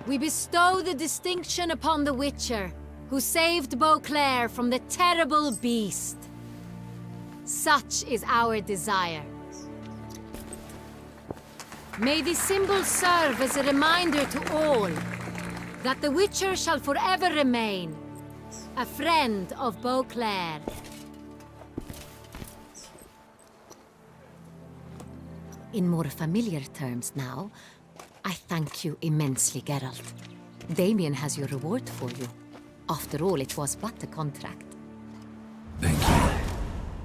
We bestow the distinction upon the Witcher, who saved Beauclair from the terrible beast. Such is our desire. May this symbol serve as a reminder to all that the Witcher shall forever remain a friend of Beauclair. In more familiar terms now, I thank you immensely, Geralt. Damien has your reward for you. After all, it was but a contract. Thank you.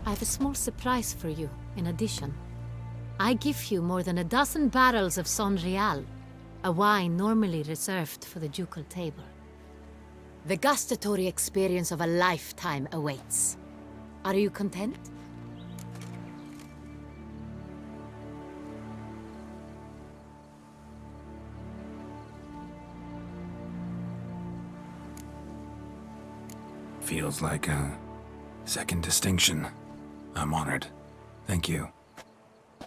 I have a small surprise for you, in addition. I give you more than a dozen barrels of Son Real, a wine normally reserved for the ducal table. The gustatory experience of a lifetime awaits. Are you content? Feels like a second distinction. I'm honored. Thank you.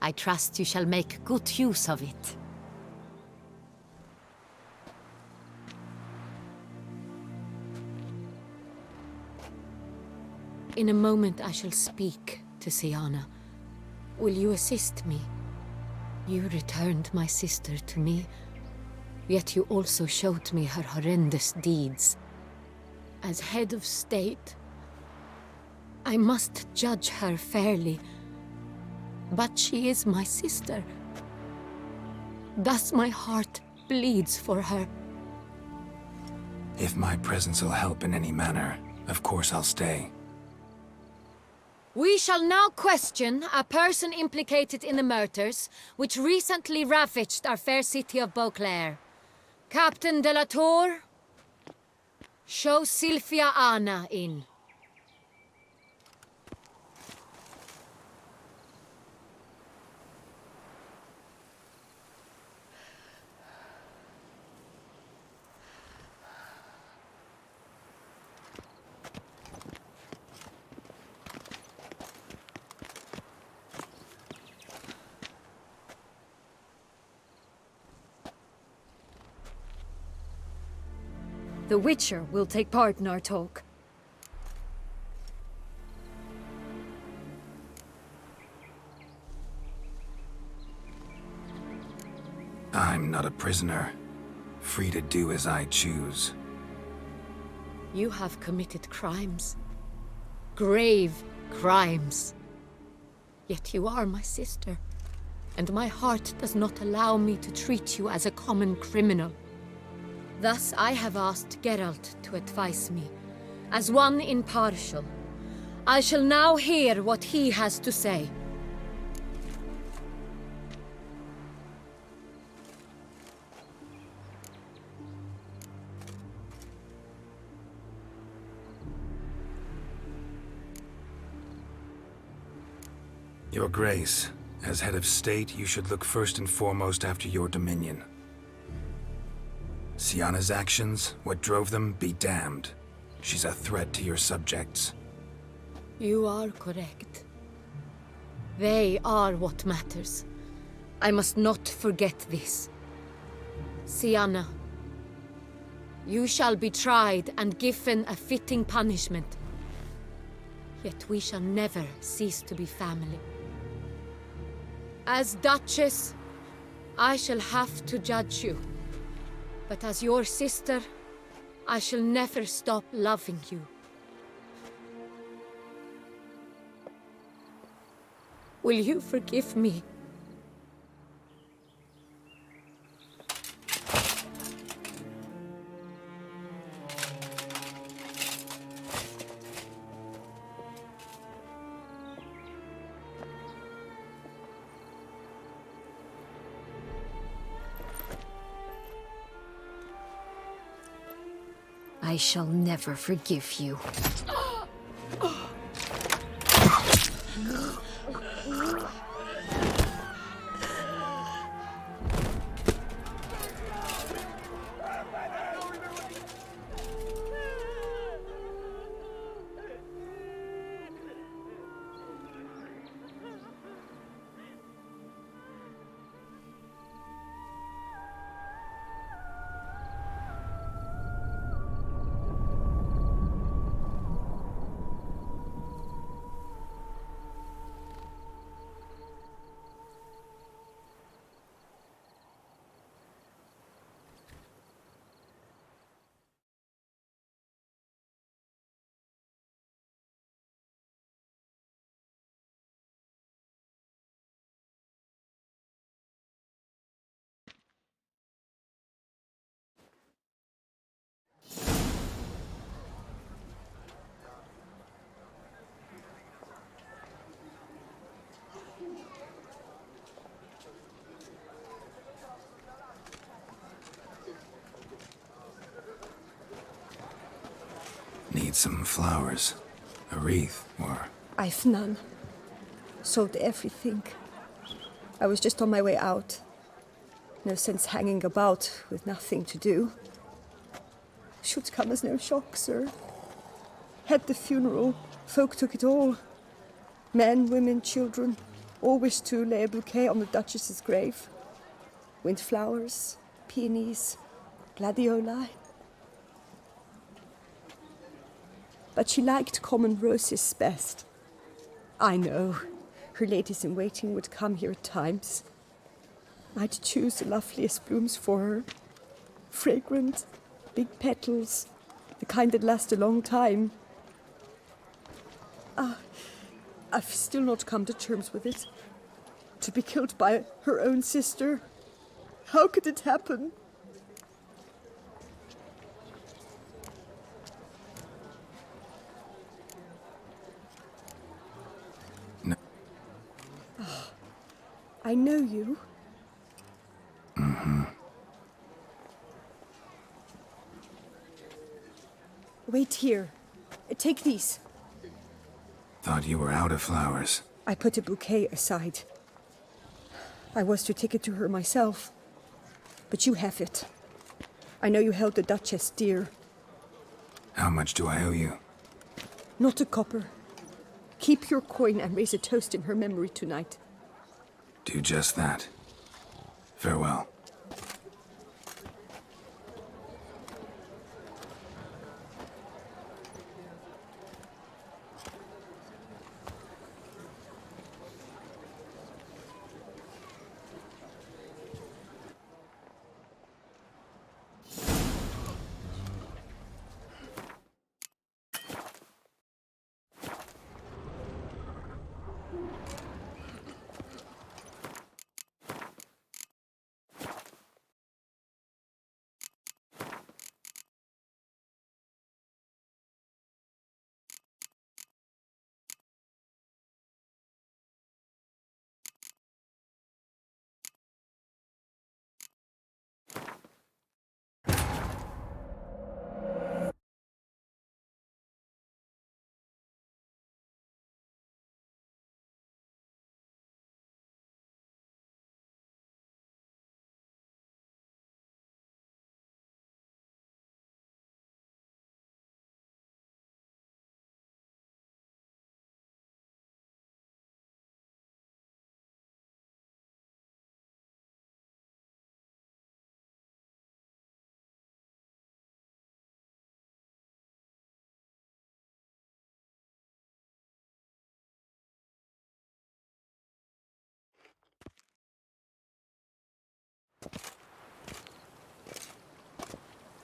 I trust you shall make good use of it. In a moment I shall speak to Siana. Will you assist me? You returned my sister to me, yet you also showed me her horrendous deeds. As head of state, I must judge her fairly. But she is my sister. Thus my heart bleeds for her. If my presence will help in any manner, of course I'll stay. We shall now question a person implicated in the murders which recently ravaged our fair city of Beauclair. Captain de la Tour, show Sylvia Anna in. The Witcher will take part in our talk. I'm not a prisoner, free to do as I choose. You have committed crimes. Grave crimes. Yet you are my sister, and my heart does not allow me to treat you as a common criminal. Thus I have asked Geralt to advise me, as one impartial. I shall now hear what he has to say. Your Grace, as head of state, you should look first and foremost after your dominion. Sienna's actions, what drove them, be damned. She's a threat to your subjects. You are correct. They are what matters. I must not forget this. Sienna, you shall be tried and given a fitting punishment. Yet we shall never cease to be family. As Duchess, I shall have to judge you. But as your sister, I shall never stop loving you. Will you forgive me? I shall never forgive you. Need some flowers. A wreath, or... I've none. Sold everything. I was just on my way out. No sense hanging about with nothing to do. Should come as no shock, sir. Had the funeral. Folk took it all. Men, women, children, all wished to lay a bouquet on the Duchess's grave. Windflowers, peonies, gladioli. But she liked common roses best. I know, her ladies-in-waiting would come here at times. I'd choose the loveliest blooms for her. Fragrant, big petals, the kind that last a long time. I've still not come to terms with it. To be killed by her own sister. How could it happen? No. I know you. Mm-hmm. Wait here. Take these. Thought you were out of flowers. I put a bouquet aside. I was to take it to her myself. But you have it. I know you held the Duchess dear. How much do I owe you? Not a copper. Keep your coin and raise a toast in her memory tonight. Do just that. Farewell.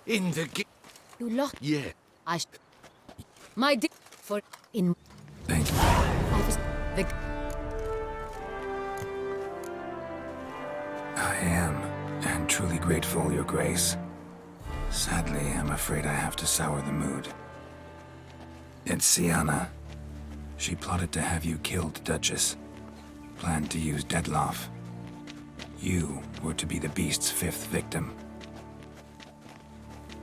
In the You lost. Yeah. My for in. Thank you. I was the. I am, and truly grateful, Your Grace. Sadly, I'm afraid I have to sour the mood. It's Sienna. She plotted to have you killed, Duchess. Planned to use Dettlaff. You were to be the beast's 5th victim.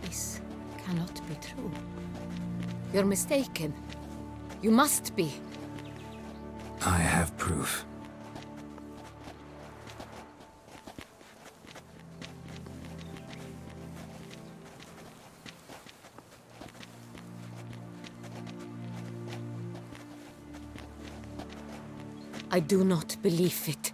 This cannot be true. You're mistaken. You must be. I have proof. I do not believe it.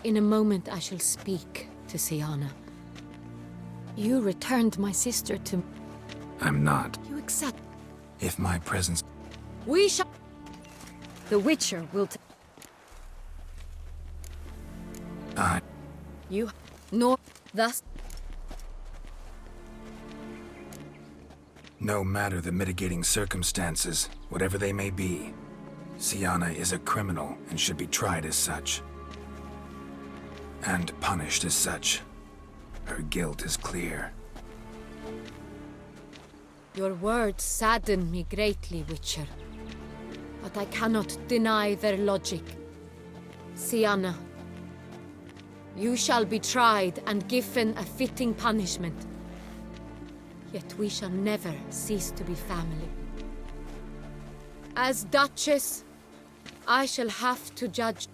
In a moment I shall speak to Sienna. You returned my sister to... I'm not. You accept... If my presence... We shall... The Witcher will... You... Nor... Thus... No matter the mitigating circumstances, whatever they may be, Sienna is a criminal and should be tried as such. And punished as such. Her guilt is clear. Your words sadden me greatly, Witcher. But I cannot deny their logic. Sienna, you shall be tried and given a fitting punishment. Yet we shall never cease to be family. As Duchess, I shall have to judge.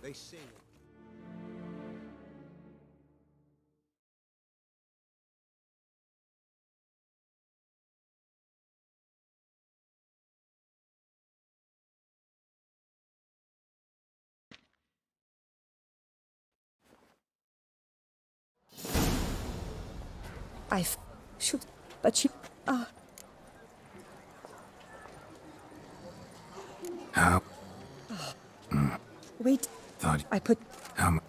They say it. I should, but she. How? Wait. Thought I put. How much?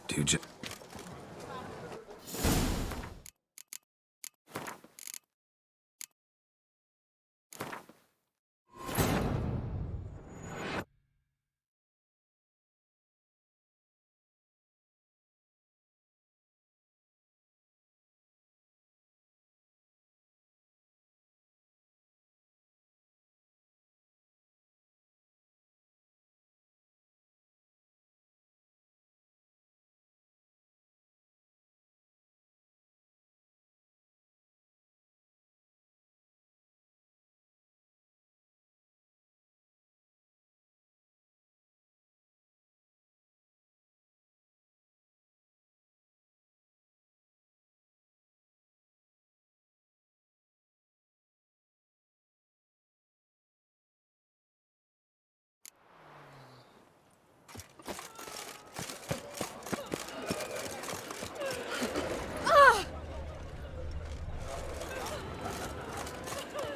Dude,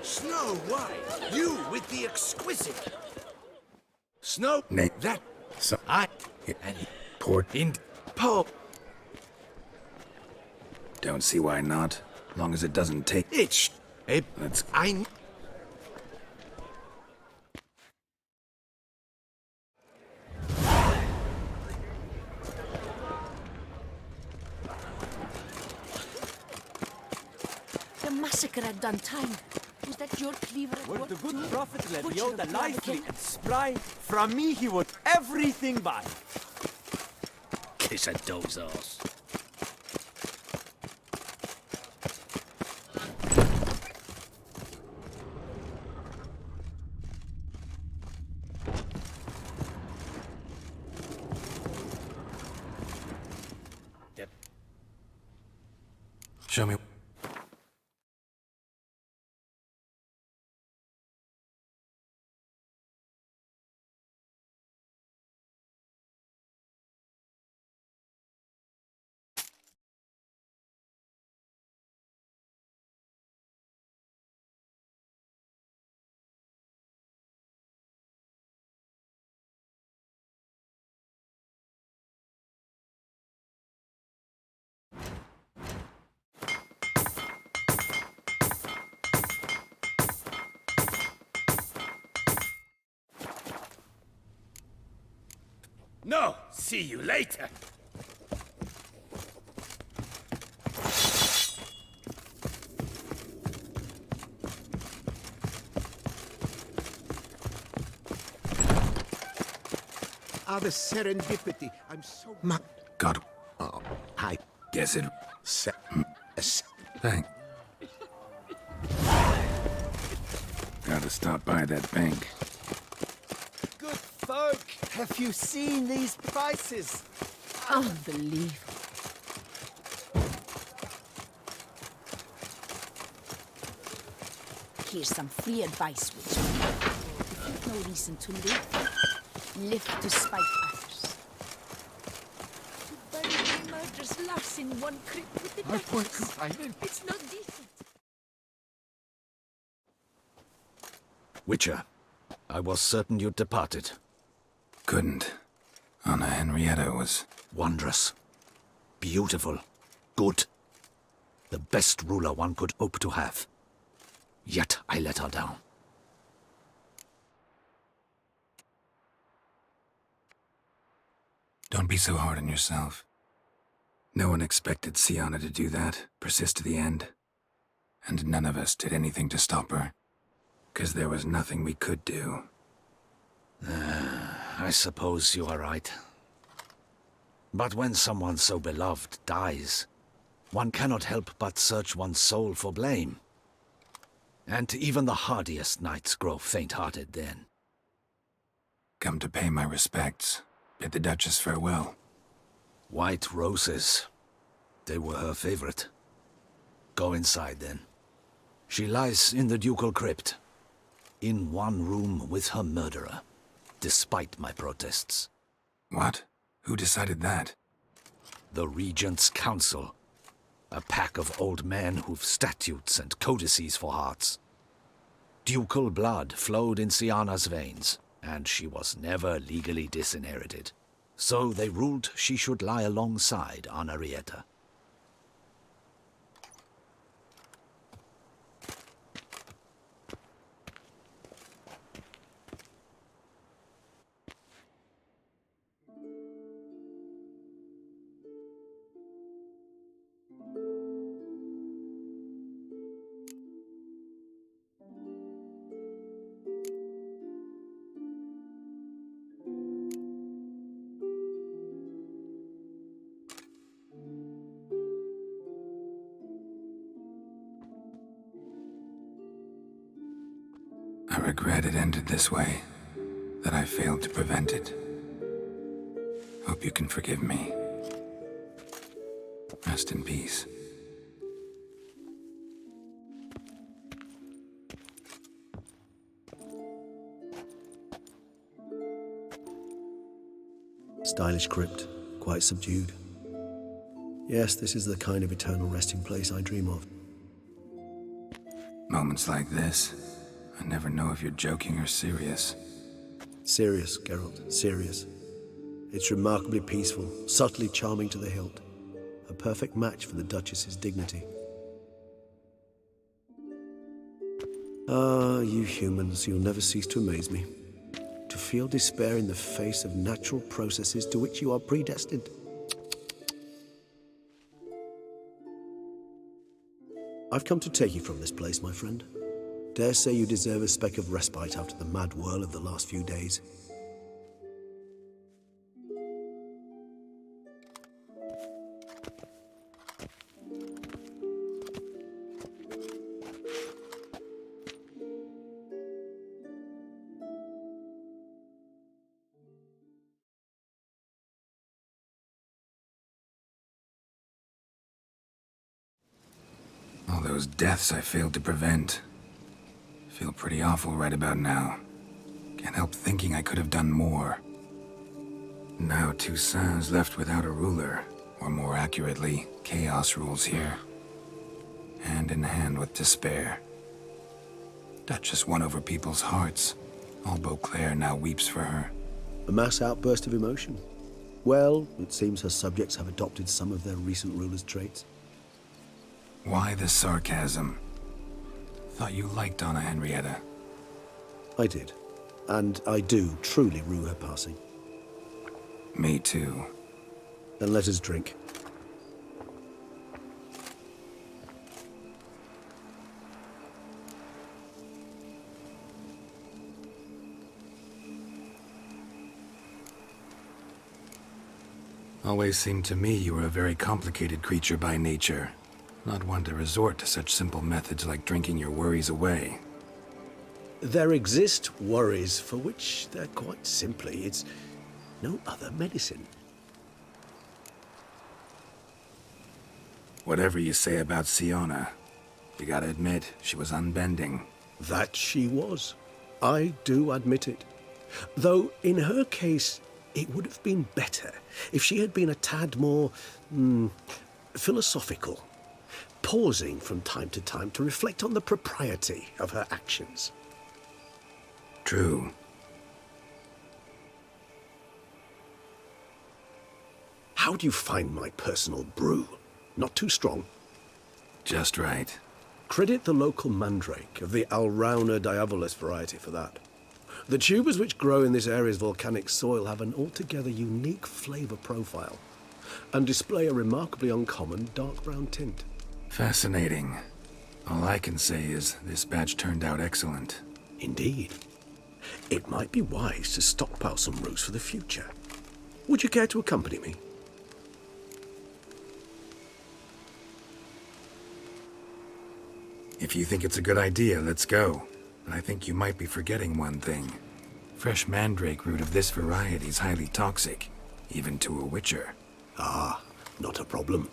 Snow White, you with the exquisite. Snow, Nate. that So I and port in Paul. Don't see why not. Long as it doesn't take. It's Let's. I. The massacre had done time. Was that your cleaver at Were work the good too? prophet Butcher Levioda of lively Vlad and spry? From me he would everything buy. Kiss a dog's ass. Show me. No, see you later. The serendipity. I'm so... God. Oh, I... Guess it... Thank. Gotta stop by that bank. Good folk, have you seen these prices? Unbelievable. Here's some free advice, Witcher. If you've no reason to live to spite others. To bury the murderous lass in one crypt with the duchess. It's not decent. Witcher, I was certain you'd departed. Couldn't. Anna Henrietta was... wondrous. Beautiful. Good. The best ruler one could hope to have. Yet I let her down. Don't be so hard on yourself. No one expected Sienna to do that, persist to the end. And none of us did anything to stop her. 'Cause there was nothing we could do. I suppose you are right. But when someone so beloved dies, one cannot help but search one's soul for blame. And even the hardiest knights grow faint-hearted then. Come to pay my respects. Bid the Duchess farewell. White roses. They were her favorite. Go inside then. She lies in the ducal crypt. In one room with her murderer. Despite my protests. What? Who decided that? The Regent's Council. A pack of old men who've statutes and codices for hearts. Ducal blood flowed in Sienna's veins, and she was never legally disinherited. So they ruled she should lie alongside Anna Henrietta. I regret it ended this way, that I failed to prevent it. Hope you can forgive me. Rest in peace. Stylish crypt, quite subdued. Yes, this is the kind of eternal resting place I dream of. Moments like this, I never know if you're joking or serious. Serious, Geralt, serious. It's remarkably peaceful, subtly charming to the hilt. A perfect match for the Duchess's dignity. Ah, you humans, you'll never cease to amaze me. To feel despair in the face of natural processes to which you are predestined. I've come to take you from this place, my friend. Dare say you deserve a speck of respite after the mad whirl of the last few days. All those deaths I failed to prevent. Feel pretty awful right about now. Can't help thinking I could have done more. Now Toussaint's left without a ruler, or more accurately, chaos rules here. Hand in hand with despair. Duchess won over people's hearts. All Beauclair now weeps for her. A mass outburst of emotion. Well, it seems her subjects have adopted some of their recent ruler's traits. Why the sarcasm? Thought you liked Anna Henrietta. I did. And I do truly rue her passing. Me too. Then let us drink. Always seemed to me you were a very complicated creature by nature. Not one to resort to such simple methods like drinking your worries away. There exist worries for which they're quite simply, it's no other medicine. Whatever you say about Siona, you gotta admit, she was unbending. That she was. I do admit it. Though, in her case, it would have been better if she had been a tad more philosophical, pausing from time to time to reflect on the propriety of her actions. True. How do you find my personal brew? Not too strong? Just right. Credit the local mandrake of the Alrauna diabolus variety for that. The tubers which grow in this area's volcanic soil have an altogether unique flavour profile and display a remarkably uncommon dark brown tint. Fascinating. All I can say is this batch turned out excellent. Indeed. It might be wise to stockpile some roots for the future. Would you care to accompany me? If you think it's a good idea, let's go. But I think you might be forgetting one thing. Fresh mandrake root of this variety is highly toxic, even to a witcher. Ah, not a problem.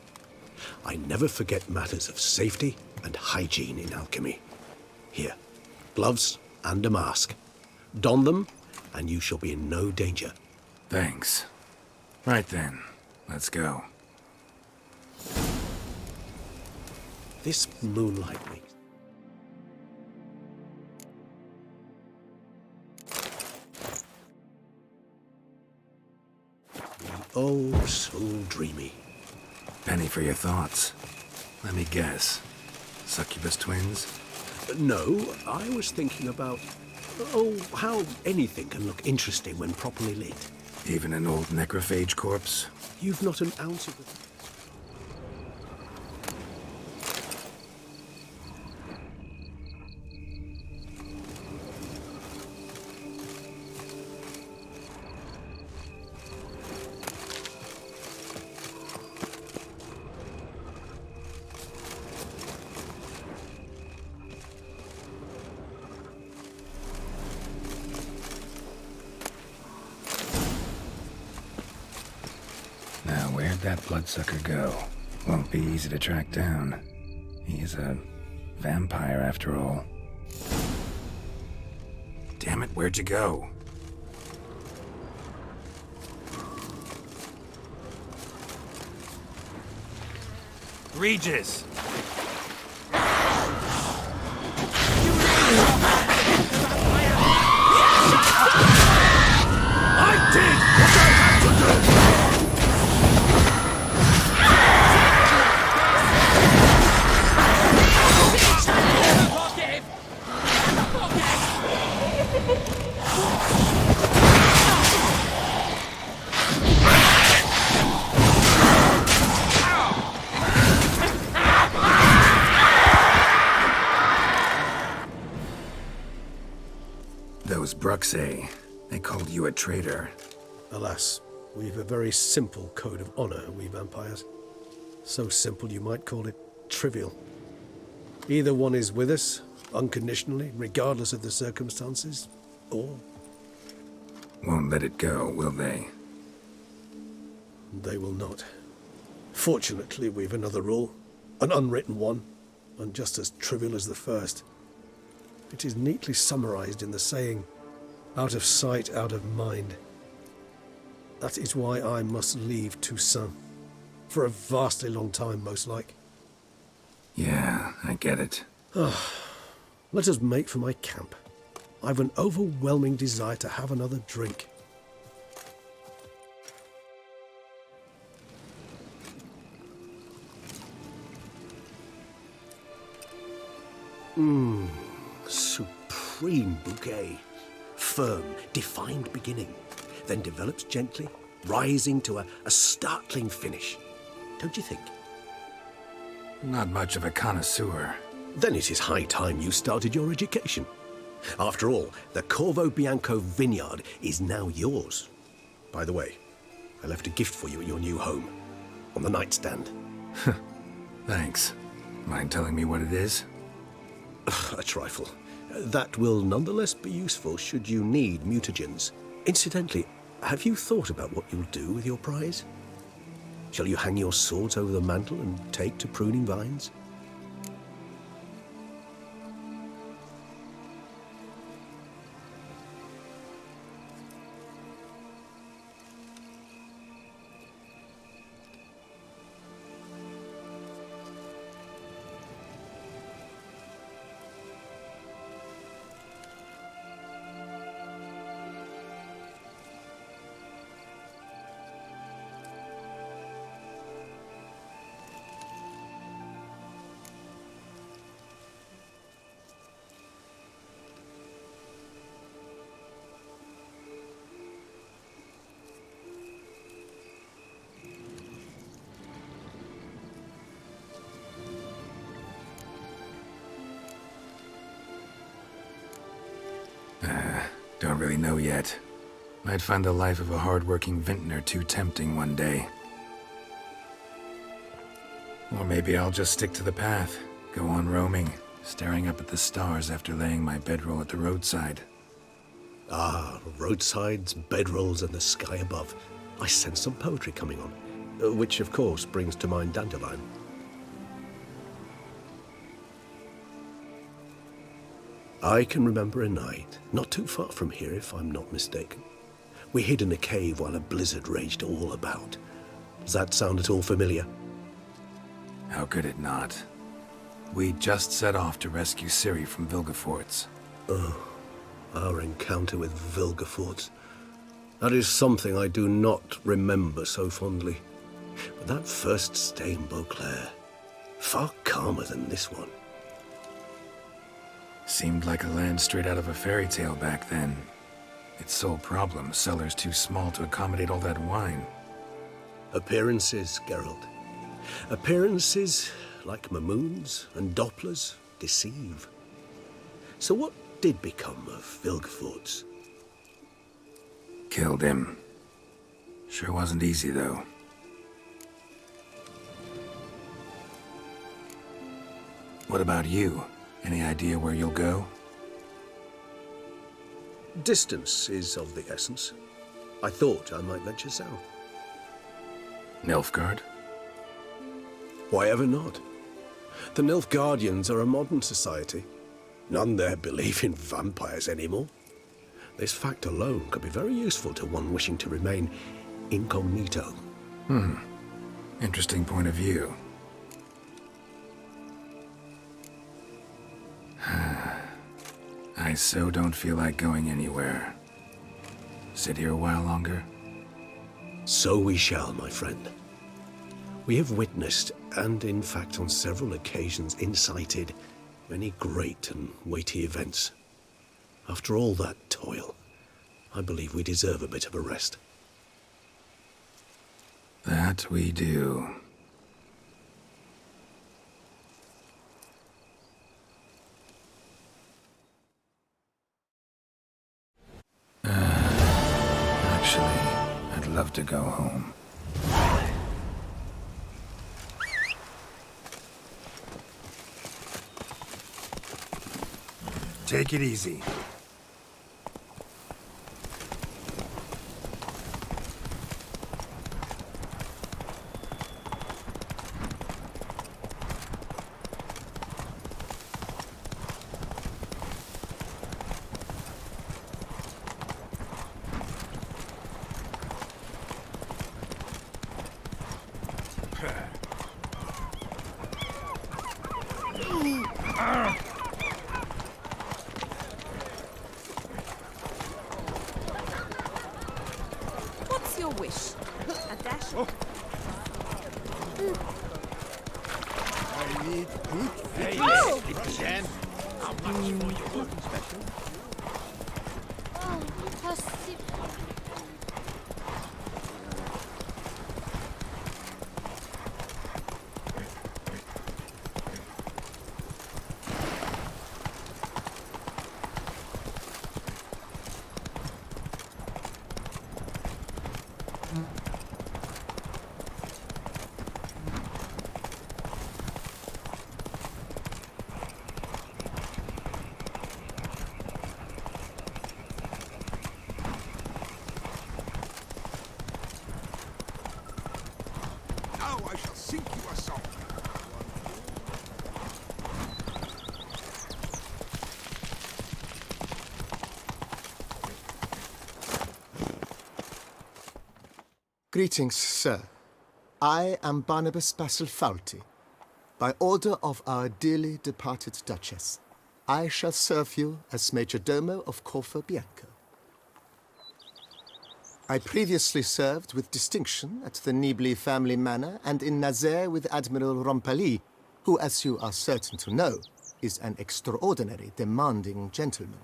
I never forget matters of safety and hygiene in alchemy. Here, gloves and a mask. Don them, and you shall be in no danger. Thanks. Right then, let's go. This moonlight makes... Oh, so dreamy. Penny for your thoughts. Let me guess. Succubus twins? No, I was thinking about... Oh, how anything can look interesting when properly lit. Even an old necrophage corpse? You've not an ounce of... Where'd that bloodsucker go? Won't be easy to track down. He's a vampire after all. Damn it, where'd you go? Regis! I did what I had to do! Those Bruxae, they called you a traitor. Alas, we've a very simple code of honor, we vampires. So simple you might call it trivial. Either one is with us, unconditionally, regardless of the circumstances, or... Won't let it go, will they? They will not. Fortunately, we've another rule, an unwritten one, and just as trivial as the first. It is neatly summarized in the saying, out of sight, out of mind. That is why I must leave Toussaint. For a vastly long time, most like. Yeah, I get it. Let us make for my camp. I've an overwhelming desire to have another drink. Supreme bouquet. Firm, defined beginning, then develops gently, rising to a startling finish. Don't you think? Not much of a connoisseur. Then it is high time you started your education. After all, the Corvo Bianco vineyard is now yours. By the way, I left a gift for you at your new home, on the nightstand. Thanks. Mind telling me what it is? A trifle. That will nonetheless be useful should you need mutagens. Incidentally, have you thought about what you'll do with your prize? Shall you hang your swords over the mantle and take to pruning vines? Don't really know yet. Might find the life of a hard-working vintner too tempting one day. Or maybe I'll just stick to the path, go on roaming, staring up at the stars after laying my bedroll at the roadside. Ah, roadsides, bedrolls, and the sky above. I sense some poetry coming on, which of course brings to mind Dandelion. I can remember a night, not too far from here if I'm not mistaken. We hid in a cave while a blizzard raged all about. Does that sound at all familiar? How could it not? We just set off to rescue Ciri from Vilgefortz. Oh, our encounter with Vilgefortz. That is something I do not remember so fondly. But that first stay in Beauclair, far calmer than this one. Seemed like a land straight out of a fairy tale back then. Its sole problem, cellars too small to accommodate all that wine. Appearances, Geralt. Appearances, like Mamoons and Dopplers, deceive. So what did become of Vilgefortz? Killed him. Sure wasn't easy, though. What about you? Any idea where you'll go? Distance is of the essence. I thought I might venture south. Nilfgaard? Why ever not? The Nilfgaardians are a modern society. None there believe in vampires anymore. This fact alone could be very useful to one wishing to remain incognito. Interesting point of view. I so don't feel like going anywhere. Sit here a while longer? So we shall, my friend. We have witnessed, and in fact on several occasions incited, many great and weighty events. After all that toil, I believe we deserve a bit of a rest. That we do. Actually, I'd love to go home. Take it easy. What's your wish? A dash? I need good fitness. Oh! Jen, how much for your special? Oh, impossible. sink you or something. Greetings, sir. I am Barnabas Basil Faulty. By order of our dearly departed Duchess, I shall serve you as Major Domo of Corfu Bianco. I previously served with distinction at the Nibli family manor and in Nazaire with Admiral Rompali, who, as you are certain to know, is an extraordinary demanding gentleman.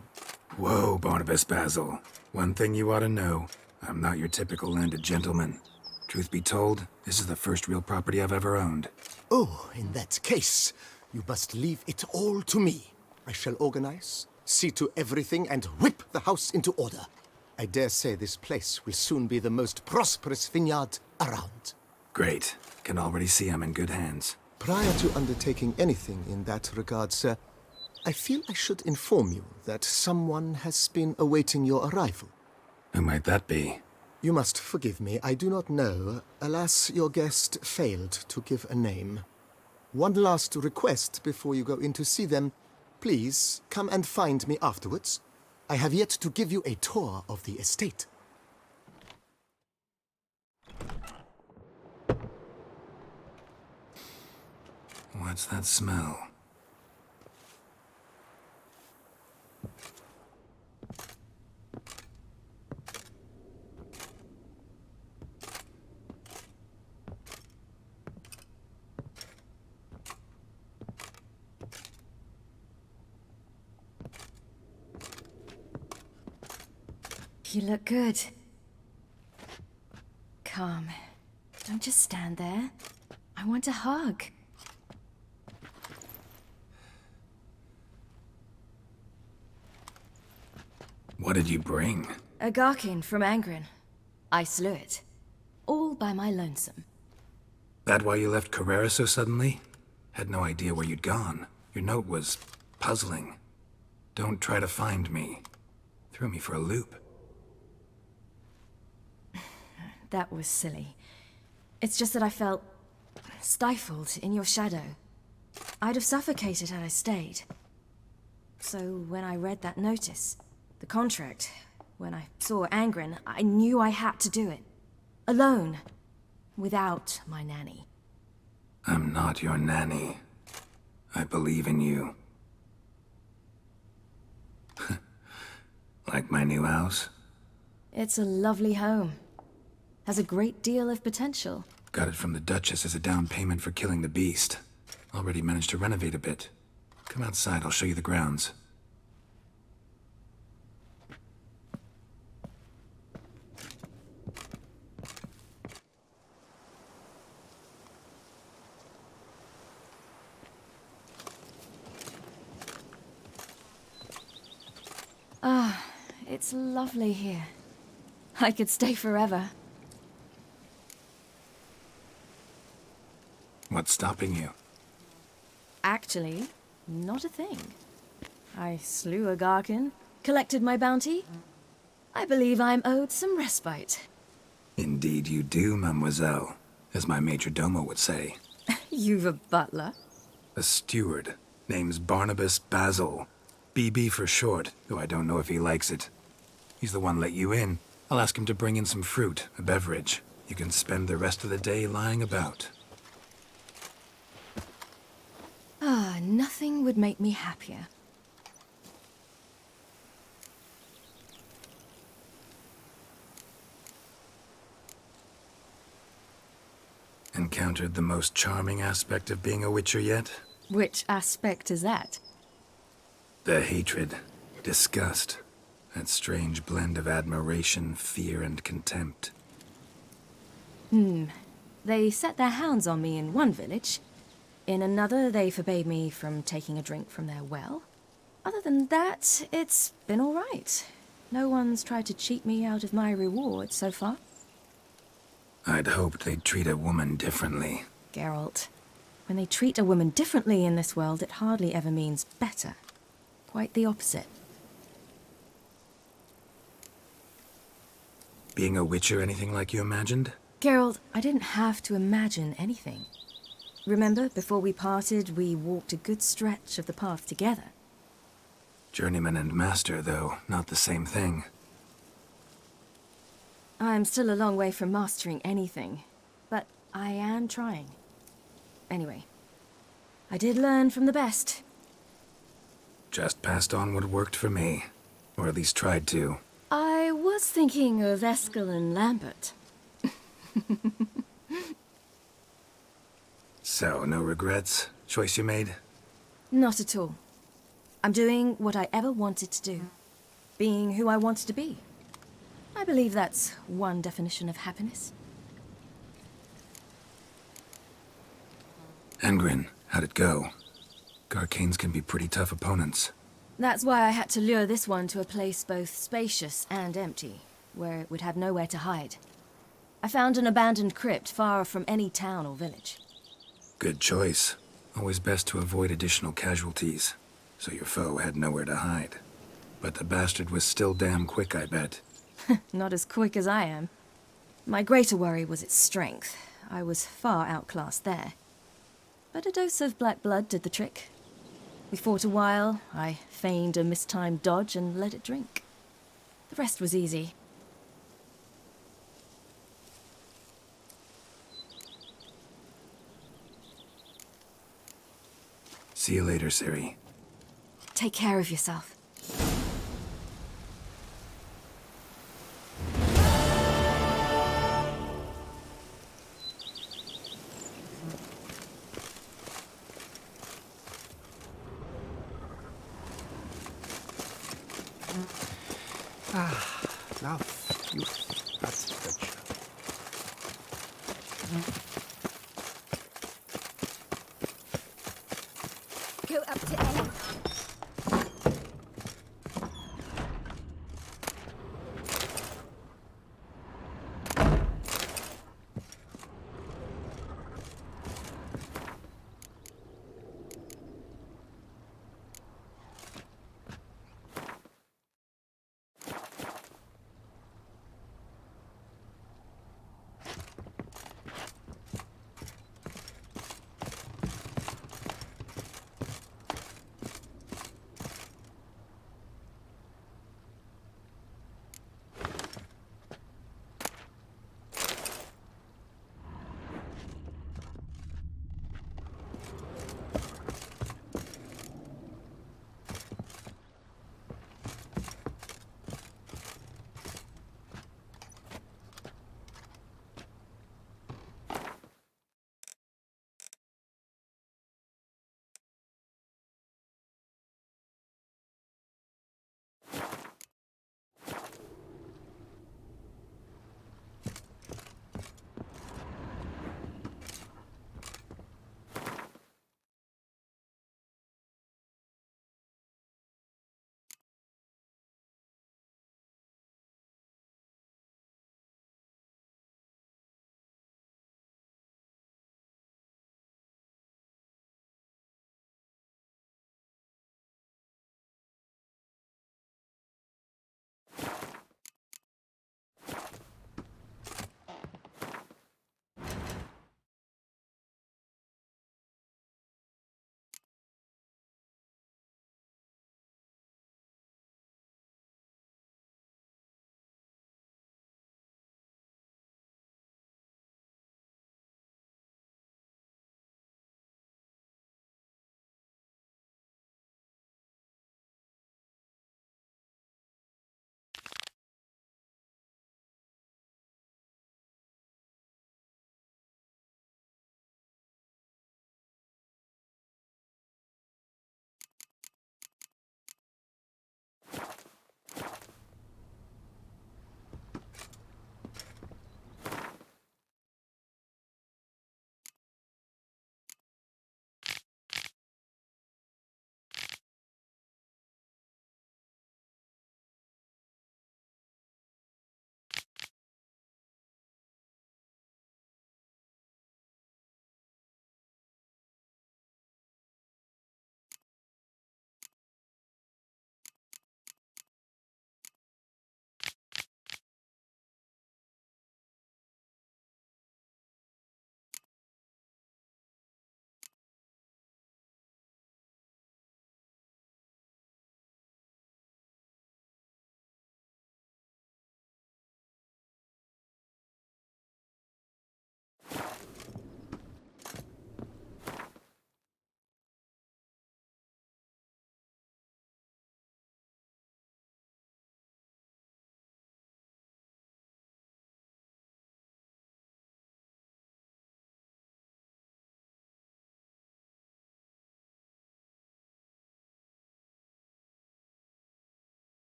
Whoa, Barnabas Basil. One thing you ought to know. I'm not your typical landed gentleman. Truth be told, this is the first real property I've ever owned. Oh, in that case, you must leave it all to me. I shall organize, see to everything, and whip the house into order. I dare say this place will soon be the most prosperous vineyard around. Great. Can already see I'm in good hands. Prior to undertaking anything in that regard, sir, I feel I should inform you that someone has been awaiting your arrival. Who might that be? You must forgive me, I do not know. Alas, your guest failed to give a name. One last request before you go in to see them. Please, come and find me afterwards. I have yet to give you a tour of the estate. What's that smell? You look good. Come. Don't just stand there. I want a hug. What did you bring? A Garkin from Angren. I slew it. All by my lonesome. That why you left Carrera so suddenly? Had no idea where you'd gone. Your note was puzzling. Don't try to find me. Threw me for a loop. That was silly. It's just that I felt stifled in your shadow. I'd have suffocated had I stayed. So when I read that notice, the contract, when I saw Angren, I knew I had to do it. Alone. Without my nanny. I'm not your nanny. I believe in you. Like my new house? It's a lovely home. Has a great deal of potential. Got it from the Duchess as a down payment for killing the beast. Already managed to renovate a bit. Come outside, I'll show you the grounds. Ah, it's lovely here. I could stay forever. What's stopping you? Actually, not a thing. I slew a Garkin, collected my bounty. I believe I'm owed some respite. Indeed you do, mademoiselle, as my major domo would say. You've a butler? A steward. Name's Barnabas Basil. BB for short, though I don't know if he likes it. He's the one let you in. I'll ask him to bring in some fruit, a beverage. You can spend the rest of the day lying about. Ah, nothing would make me happier. Encountered the most charming aspect of being a witcher yet? Which aspect is that? The hatred, disgust, that strange blend of admiration, fear, and contempt. They set their hounds on me in one village. In another, they forbade me from taking a drink from their well. Other than that, it's been all right. No one's tried to cheat me out of my reward so far. I'd hoped they'd treat a woman differently. Geralt, when they treat a woman differently in this world, it hardly ever means better. Quite the opposite. Being a witcher anything like you imagined? Geralt, I didn't have to imagine anything. Remember, before we parted, we walked a good stretch of the path together. Journeyman and master, though, not the same thing. I'm still a long way from mastering anything, but I am trying. Anyway, I did learn from the best. Just passed on what worked for me. Or at least tried to. I was thinking of Eskel and Lambert. So, no regrets? Choice you made? Not at all. I'm doing what I ever wanted to do. Being who I wanted to be. I believe that's one definition of happiness. Angrin, how'd it go? Garcanes can be pretty tough opponents. That's why I had to lure this one to a place both spacious and empty, where it would have nowhere to hide. I found an abandoned crypt far from any town or village. Good choice. Always best to avoid additional casualties, so your foe had nowhere to hide. But the bastard was still damn quick, I bet. Not as quick as I am. My greater worry was its strength. I was far outclassed there. But a dose of black blood did the trick. We fought a while, I feigned a mistimed dodge and let it drink. The rest was easy. See you later, Ciri. Take care of yourself. Love, youth, that's virtue. Go up to A.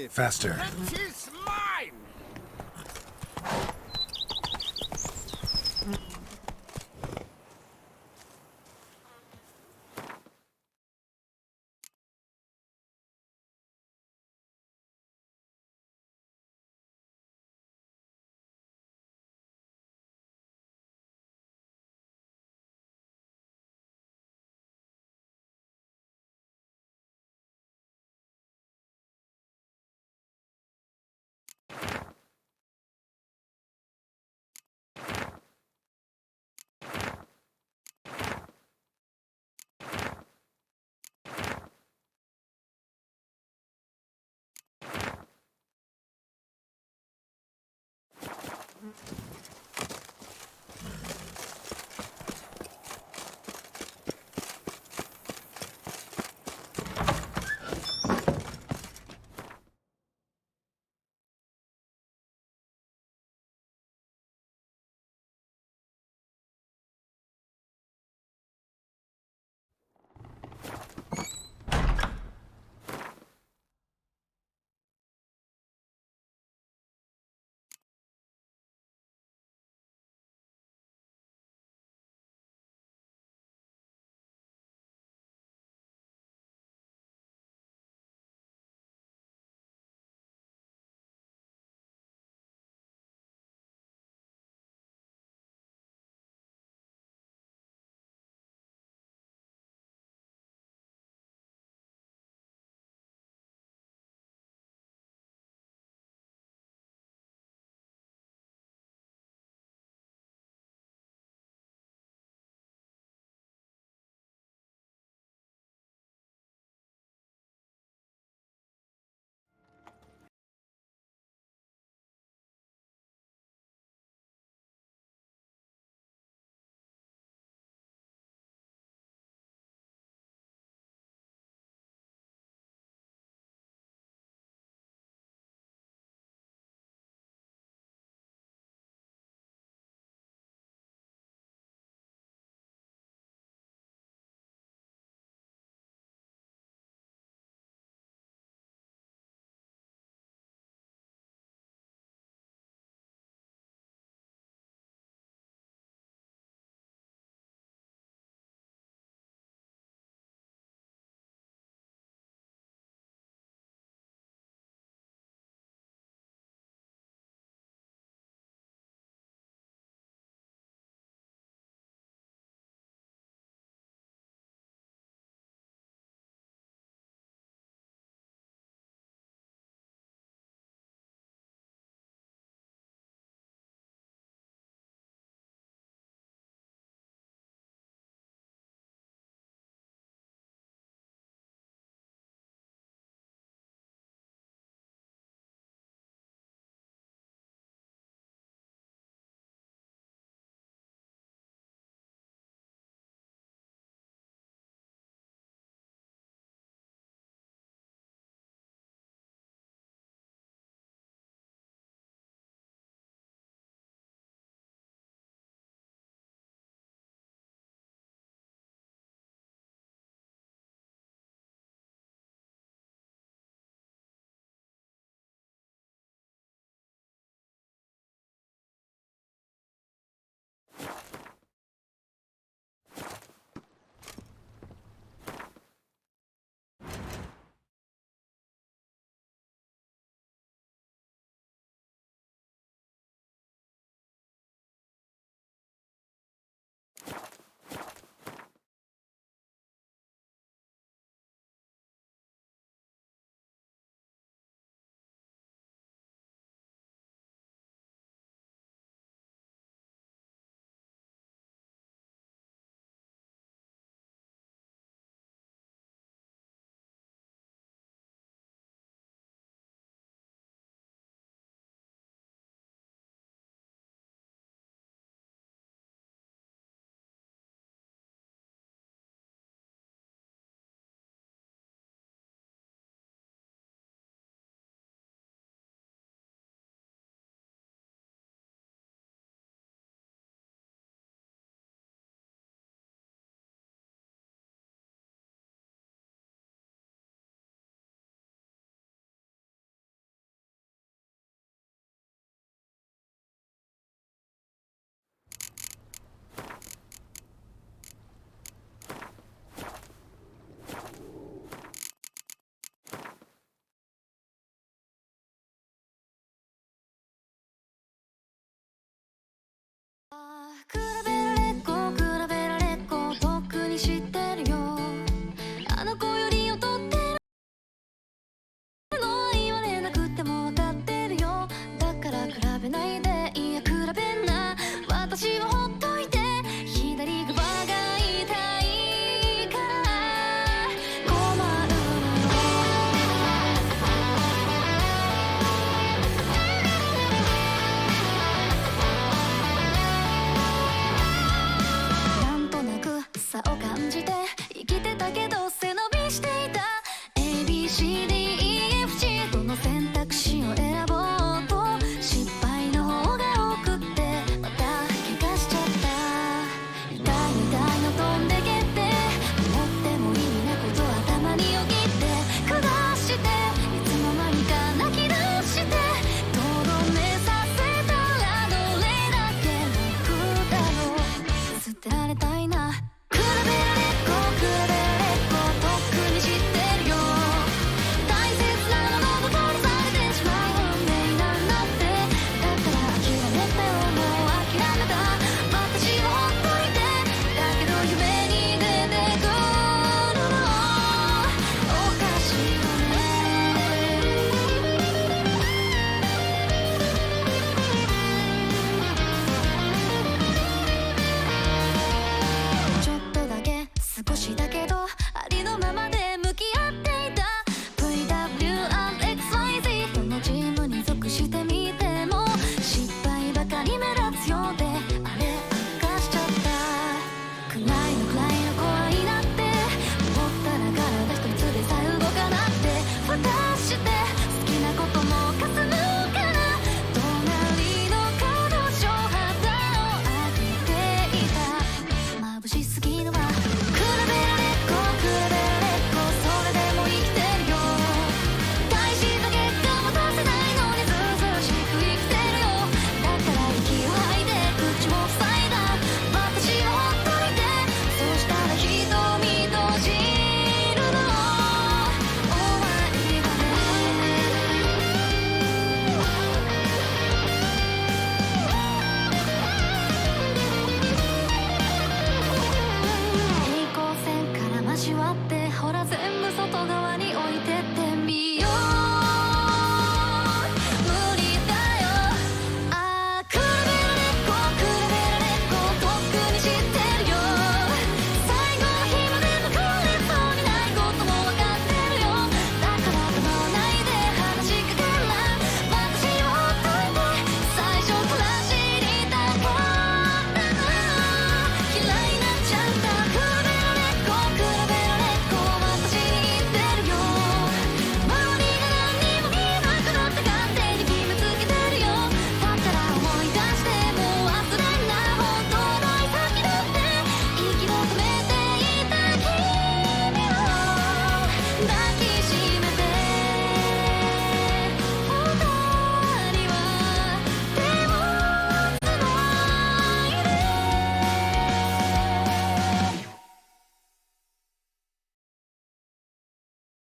Faster.